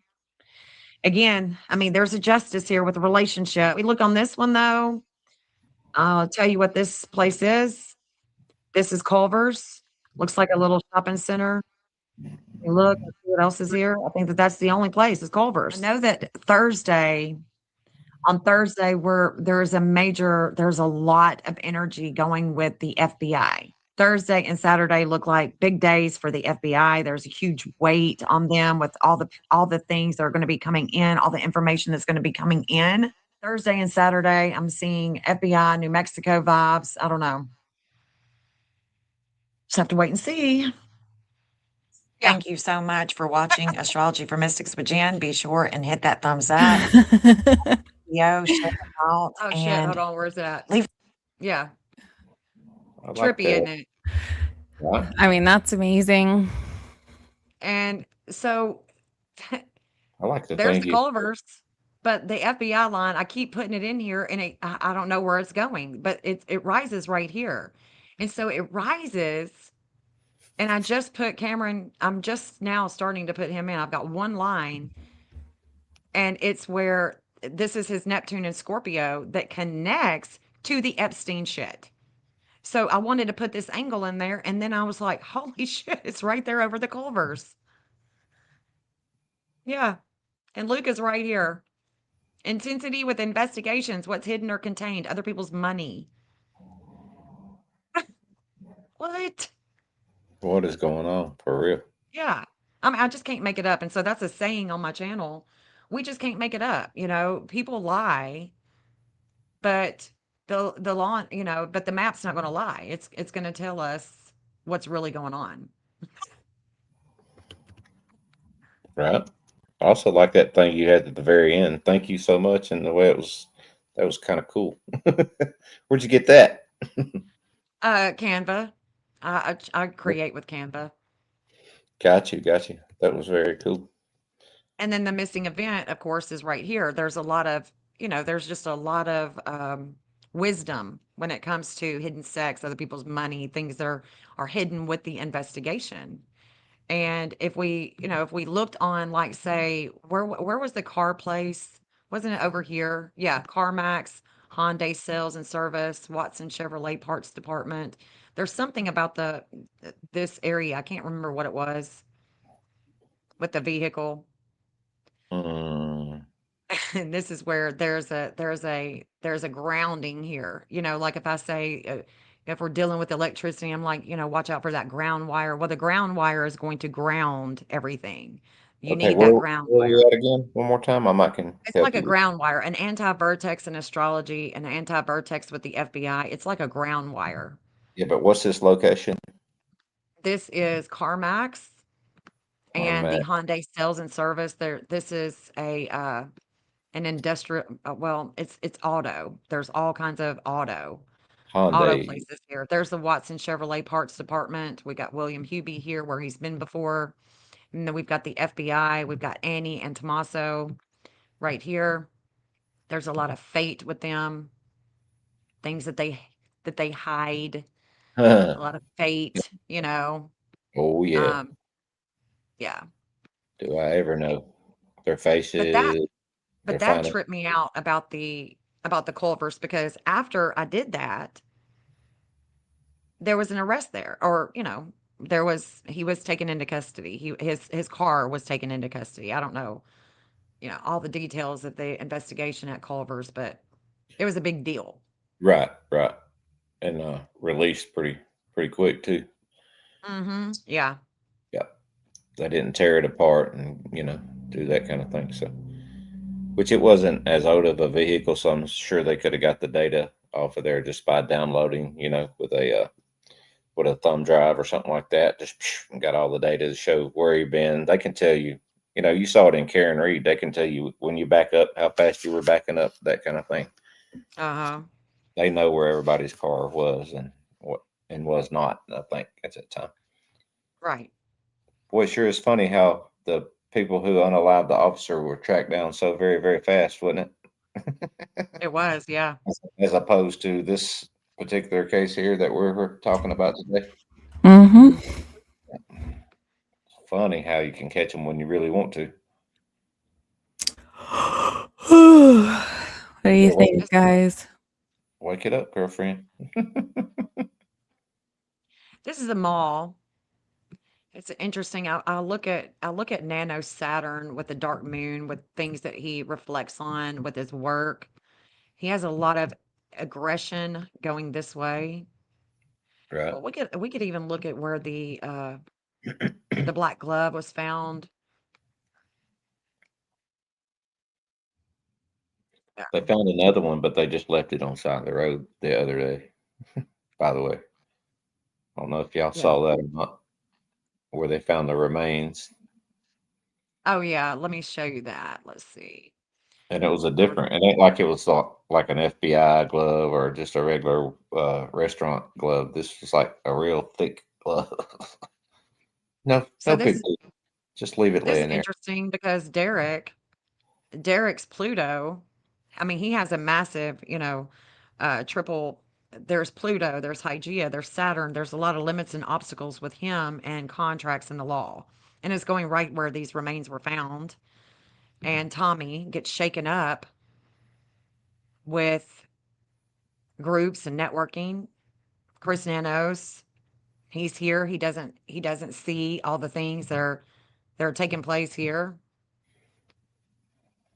Again, I mean, there's a justice here with a relationship. We look on this one, though. I'll tell you what this place is. This is Culver's. Looks like a little shopping center. You look and see what else is here. I think that that's the only place is Culver's. I know that on Thursday, there's a lot of energy going with the FBI. Thursday and Saturday look like big days for the FBI. There's a huge weight on them with all the things that are going to be coming in, all the information that's going to be coming in. Thursday and Saturday, I'm seeing FBI, New Mexico vibes. I don't know. Just have to wait and see. Thank you so much for watching Astrology for Mystics with Jen. Be sure and hit that thumbs up. Yo, share it out. Oh shit! and Hold on, where's that? leave- Yeah, I like trippy, that. isn't it? Right? I mean, that's amazing. And so I like the there's thing the you. Culvers, but the FBI line, I keep putting it in here, and I don't know where it's going, but it rises right here, and so it rises. And I just put Cameron. I'm just now starting to put him in. I've got one line, and it's where this is his Neptune and Scorpio that connects to the Epstein shit. So I wanted to put this angle in there, and then I was like, "Holy shit! It's right there over the Culvers." Yeah, and Luke is right here. Intensity with investigations. What's hidden or contained? Other people's money. What? What is going on for real? Yeah. I mean, I just can't make it up. And so that's a saying on my channel. We just can't make it up. People lie, but the law, but the map's not going to lie. It's going to tell us what's really going on. Right. I also like that thing you had at the very end. Thank you so much, and the way that was kind of cool. Where'd you get that? Canva. I create with Canva. Got you. That was very cool. And then the missing event, of course, is right here. There's a lot of, there's just a lot of wisdom when it comes to hidden sex, other people's money, things that are hidden with the investigation. And if we looked on, like, say, where was the car place? Wasn't it over here? Yeah, CarMax, Hyundai Sales and Service, Watson Chevrolet Parts Department. There's something about this area. I can't remember what it was with the vehicle. Mm, And this is where there's a grounding here. Like if I say if we're dealing with electricity, I'm like, watch out for that ground wire. Well, the ground wire is going to ground everything. You okay, need that ground where are you wire. at again? One more time. I might can It's help like a you. ground wire, an anti-vertex in astrology, an anti-vertex with the FBI. It's like a ground wire. Yeah, but what's this location? This is CarMax and the Matt. Hyundai Sales and Service. This is an industrial. Well, it's auto. There's all kinds of auto Hyundai. places here. There's the Watson Chevrolet Parts Department. We got William Hubie here where he's been before. And then we've got the FBI. We've got Annie and Tommaso right here. There's a lot of fate with them, things that they hide. A lot of fate, Oh yeah. Um, yeah. Do I ever know their But that faces, but their that final? tripped me out about the Culvers because after I did that, there was an arrest there, or he was taken into custody. His car was taken into custody. I don't know, all the details of the investigation at Culver's, but it was a big deal. Right, and released pretty quick too. Yeah. Yeah, they didn't tear it apart and do that kind of thing. So, which it wasn't as old of a vehicle, so I'm sure they could have got the data off of there just by downloading, with a with a thumb drive or something like that. Just got all the data to show where you've been. They can tell you, you saw it in Karen Reed. They can tell you when you back up, how fast you were backing up, that kind of thing. Uh-huh. They know where everybody's car was and what and was not, I think, at that time. Right. Boy, it sure is funny how the people who unalived the officer were tracked down so very, very fast, wasn't it? It was, yeah. As opposed to this particular case here that we're talking about today. Mm-hmm. Funny how you can catch them when you really want to. What do you Yeah, think, guys? wake it up, girlfriend. This is a mall. It's interesting. I'll look at Nano Saturn with the dark moon with things that he reflects on with his work. He has a lot of aggression going this way. Right. But we could even look at where the black glove was found. They found another one, but they just left it on the side of the road the other day. By the way, I don't know if y'all Yeah. saw that or not, where they found the remains, Oh yeah, let me show you that. Let's see. and it was a Or different. It ain't like it was like an FBI glove or just a regular restaurant glove. This was like a real thick glove. No, so no this big deal. Just leave it this is laying there. interesting because Derek's Pluto. I mean, he has a massive, triple. There's Pluto, there's Hygeia, there's Saturn. There's a lot of limits and obstacles with him and contracts in the law. And it's going right where these remains were found. And Tommy gets shaken up with groups and networking. Chris Nanos, he's here. He doesn't see all the things that are taking place here.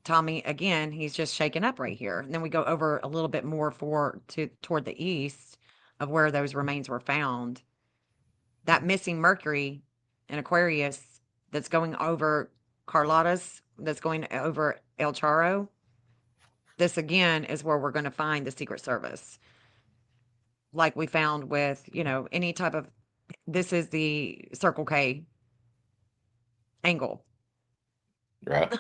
Tommy, again, he's just shaken up right here. And then we go over a little bit more toward the east of where those remains were found. That missing Mercury in Aquarius that's going over Carlotta's, that's going over El Charo. This again is where we're going to find the Secret Service. Like we found with, any type of, this is the Circle K angle. Right.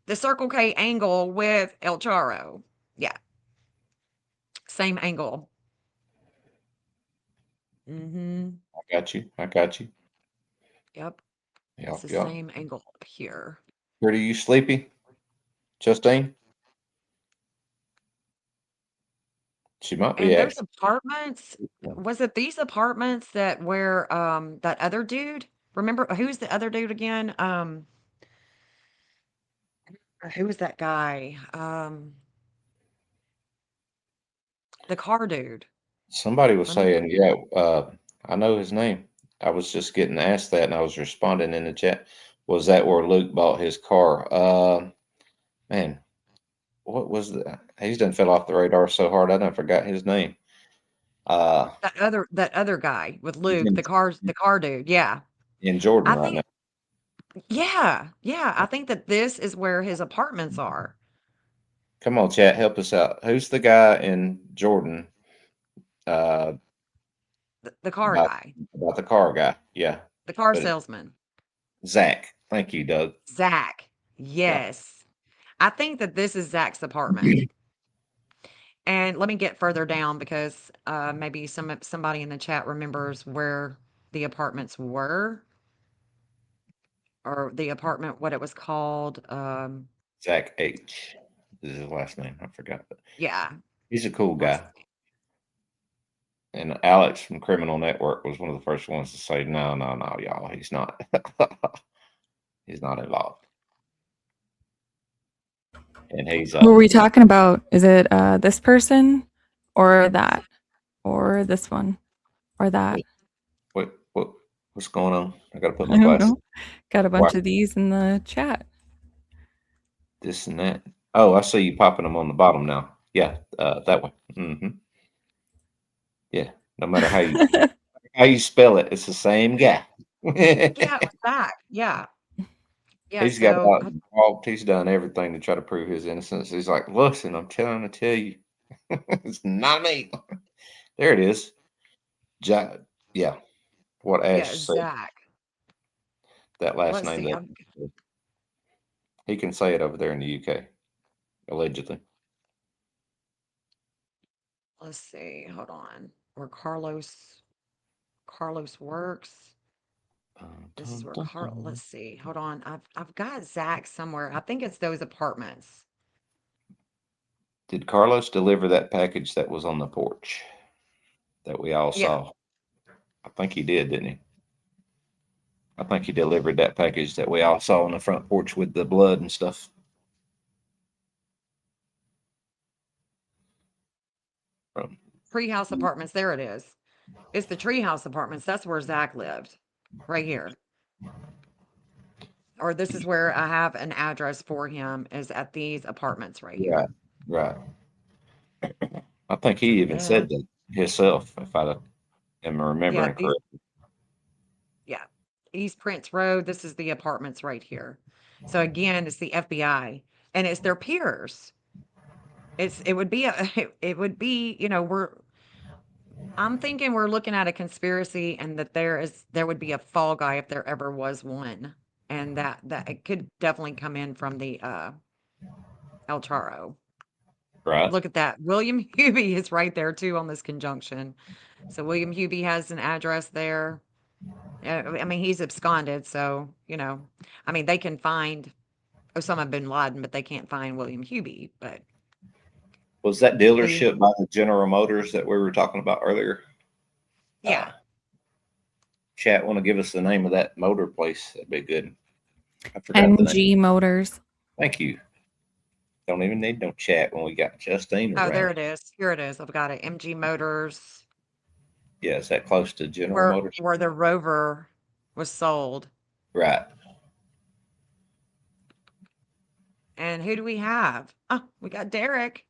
The Circle K angle with El Charo. Yeah. Same angle. Mm-hmm. I got you. I got you. Yep. It's the Yep. same angle up here. Pretty, you sleepy, Justine? She might be And those actually. apartments, was it these apartments that where that other dude? Remember who's the other dude again? Who was that guy? The car dude. Somebody was Let me saying, yeah, I know his name. I was just getting asked that, and I was responding in the chat. Was that where Luke bought his car? Man, what was that? He's done fell off the radar so hard, I done forgot his name. that other guy with He's Luke, the car dude. Yeah. in Jordan I right think now. yeah, yeah, I think that this is where his apartments are. Come on, chat, help us out. Who's the guy in Jordan? Uh, The car about guy, about the car guy. Yeah, the car but salesman. Zach. Thank you, Doug. Zach. Yeah. Yes. I think that this is Zach's apartment. And let me get further down because maybe somebody in the chat remembers where the apartments were or the apartment, what it was called. Zach H. Is his last name. I forgot, but Yeah. he's a cool Let's guy. see. And Alex from Criminal Network was one of the first ones to say, no, no, no, y'all, he's not. He's not involved. And he's Who are we talking about? Is it this person or that or this one or that? what's going on? I gotta put I my don't glasses. know. Got a bunch of these in the chat. This and that. Oh, I see you popping them on the bottom now. Yeah, that one. Mm-hmm. Yeah, no matter how you spell it, it's the same guy. Yeah, it was Zach. Yeah. Yeah. He's got So, involved. He's done everything to try to prove his innocence. He's like, listen, I'm trying to tell you, it's not me. There it is. Yeah. What Yeah, Ash said, Zach. that last Let's name see. that he can say it over there in the UK, allegedly. Let's see. Hold on. Where Carlos works. This is where Carl. Let's see. Hold on. I've got Zach somewhere. I think it's those apartments. Did Carlos deliver that package that was on the porch that we all Yeah, saw? I think he did, didn't he? I think he delivered that package that we all saw on the front porch with the blood and stuff. From Treehouse Apartments. There it is. It's the Treehouse Apartments. That's where Zach lived, right here. Or this is where I have an address for him. Is at these apartments right right, here. right. I think he even Yeah, said that himself, if I am yeah, remembering correctly. yeah. East Prince Road. This is the apartments right here. So again, it's the FBI, and it's their peers. It would be a it would be, I'm thinking we're looking at a conspiracy and that there would be a fall guy if there ever was one. And that it could definitely come in from the El Charo. Right. Look at that. William Hubie is right there too on this conjunction. So William Hubie has an address there. I mean, he's absconded, so I mean, they can find Osama bin Laden, but they can't find William Hubie. But Was that the dealership by the General Motors that we were talking about earlier? yeah, Chat want to give us the name of that motor place? That'd be good. I forgot the name. NG Motors. Thank you. Don't even need no chat when we got Justine oh, there around. it is. Here it is. I've got it. MG Motors, Yeah, is that close to General where Motors? where the Rover was sold. Right. And who do we have? Oh, we got Derek.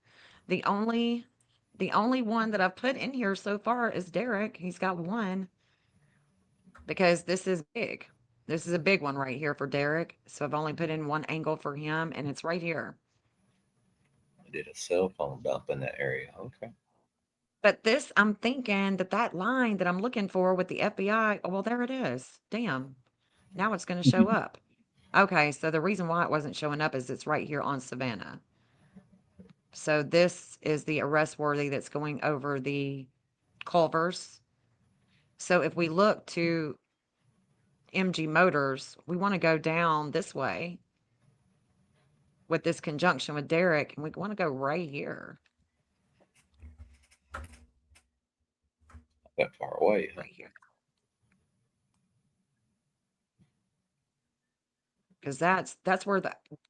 The only the only one that I've put in here so far is Derek. He's got one because this is big. This is a big one right here for Derek. So I've only put in one angle for him, and it's right here. I did a cell phone dump in that area. Okay. But this, I'm thinking that line that I'm looking for with the FBI, oh, well, there it is. Damn. Now it's going to show up. Okay, so the reason why it wasn't showing up is it's right here on Savannah. So this is the arrest worthy that's going over the Culvers. So if we look to MG Motors, we want to go down this way with this conjunction with Derek, and we want to go right here, That far away. Huh? right here, because that's where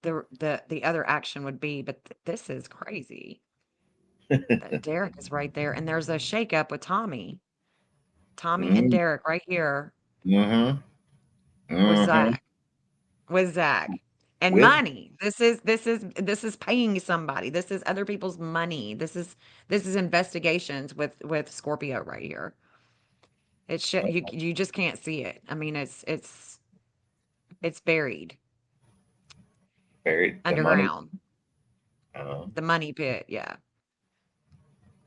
the other action would be. But this is crazy that Derek is right there, and there's a shakeup with Tommy and Mm-hmm. Derek right here Mm-hmm. with Mm-hmm. Zach. And With money. This is paying somebody. This is other people's money. This is investigations with Scorpio right here. It should you just can't see it. I mean, it's buried buried the money. underground. Uh, The money pit, yeah.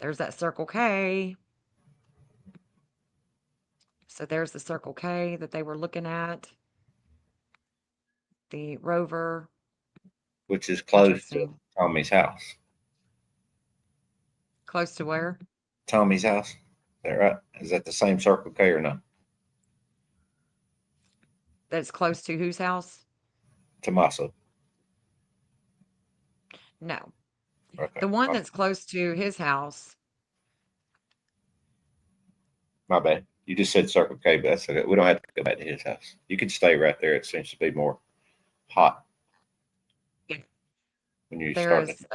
There's that Circle K. So there's the Circle K that they were looking at. The Rover. which is close to Interesting. Tommy's house. Close to where? Tommy's house. Is that right? Is that the same Circle K or no? That's close to whose house? Tommaso. No. Okay. The one that's close to his house. My bad. You just said Circle K, but that's okay. We don't have to go back to his house. You can stay right there. It seems to be more hot Yeah. when you start There's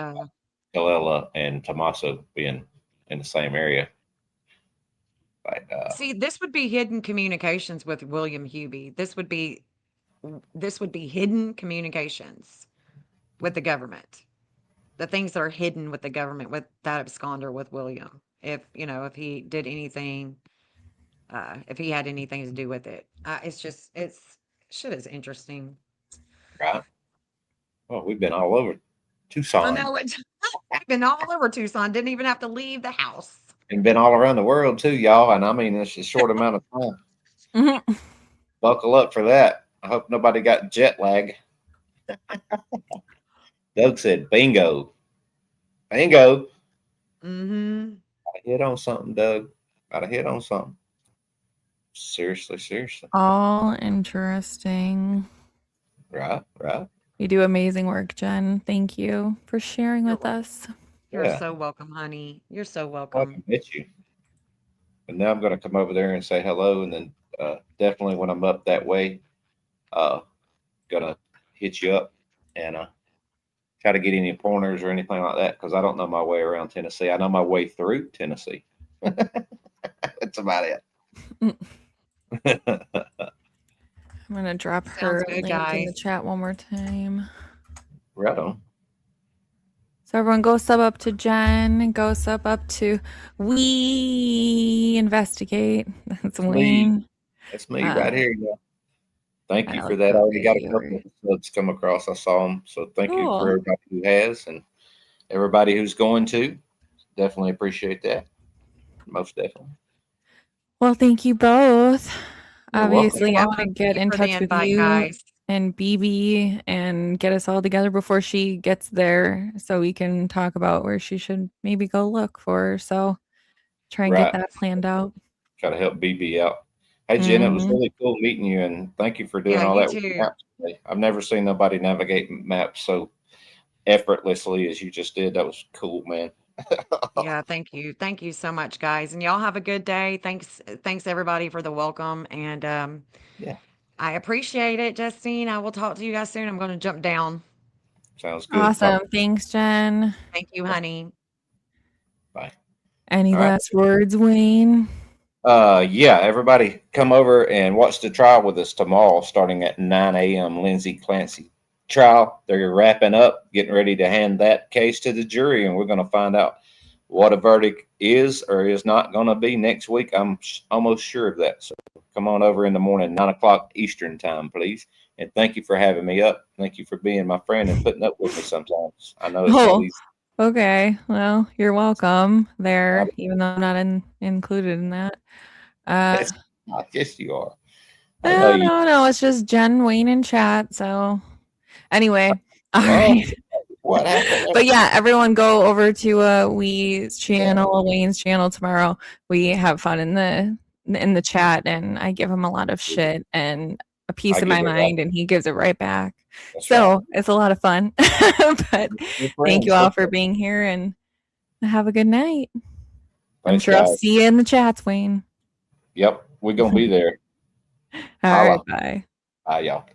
Kalella and Tommaso being in the same area. Like, see, this would be hidden communications with William Hubie. This would be hidden communications with the government. The things that are hidden with the government with that absconder with William. If he did anything, if he had anything to do with it. It's shit is interesting. right? Well, we've been all over I Tucson. know it. I've been all over Tucson. Didn't even have to leave the house. and been all around the world too, y'all. And I mean, it's a short amount of time. Mhm. Buckle up for that. I hope nobody got jet lag. Doug said, "Bingo, bingo." Mm-hmm. I hit on something, Doug. Got to hit on something. Seriously, seriously. All interesting. Right, right. You do amazing work, Jen. Thank you for sharing You're with welcome. us. You're Yeah, so welcome, honey. You're so I welcome. can hit you. And now I'm going to come over there and say hello, and then definitely when I'm up that way, uh, gonna hit you up and try to get any pointers or anything like that because I don't know my way around Tennessee. I know my way through Tennessee. That's about Mm. it. I'm going to drop Sounds her good, link in the guys. chat one more time. Right on. So everyone go sub up to Jen, go sub up to We Investigate. That's It's me. Wayne. That's me right here. Yeah. Thank you I for like that. I the already got a way couple you're of subs come across. I saw them. So thank you for cool. everybody who has and everybody who's going to. Definitely appreciate that. Most definitely. Well, thank you both. You're welcome. You're Obviously, I want to welcome. Thank get you in for the touch with invite, you guys. and BB and get us all together before she gets there so we can talk about where she should maybe go look for her. So try and get Right. that planned out. Try to help BB out. Hey, Jen, it was Mhm. really cool meeting you, and thank you for doing Yeah, all you that with the too. maps today. I've never seen nobody navigate maps so effortlessly as you just did. That was cool, man. Yeah, thank you. Thank you so much, guys. And y'all have a good day. Thanks everybody for the welcome. And Yeah, I appreciate it, Justine. I will talk to you guys soon. I'm gonna jump down. sounds good. Talk. Awesome. Thanks, Jen. Thank you, honey. Bye. Any All right. last words, Wayne? Yeah, everybody come over and watch the trial with us tomorrow starting at 9 a.m. Lindsay Clancy trial. They're wrapping up, getting ready to hand that case to the jury, and we're going to find out what a verdict is or is not going to be next week. I'm almost sure of that. So come on over in the morning, 9 o'clock Eastern time, please. And thank you for having me up. Thank you for being my friend and putting up with me sometimes. I know it's not Oh, easy. okay. Well, you're welcome I there, even though I'm not included in that. It's, I guess you are. I know No, you. no, no. It's just Jen, Wayne, and chat. So anyway, all Oh, right. what happened? But yeah, everyone go over to We's channel, Wayne's channel tomorrow. We have fun in the chat, and I give him a lot of shit and a piece I of give my it right. mind, and he gives it right back. That's right. So it's a lot of fun. But We're thank you friends. all for being here, and have a good night. I'm Thanks, sure I'll guys. see you in the chats, Wayne. Yep, we're gonna be there. All right, Holla. bye. Bye, y'all.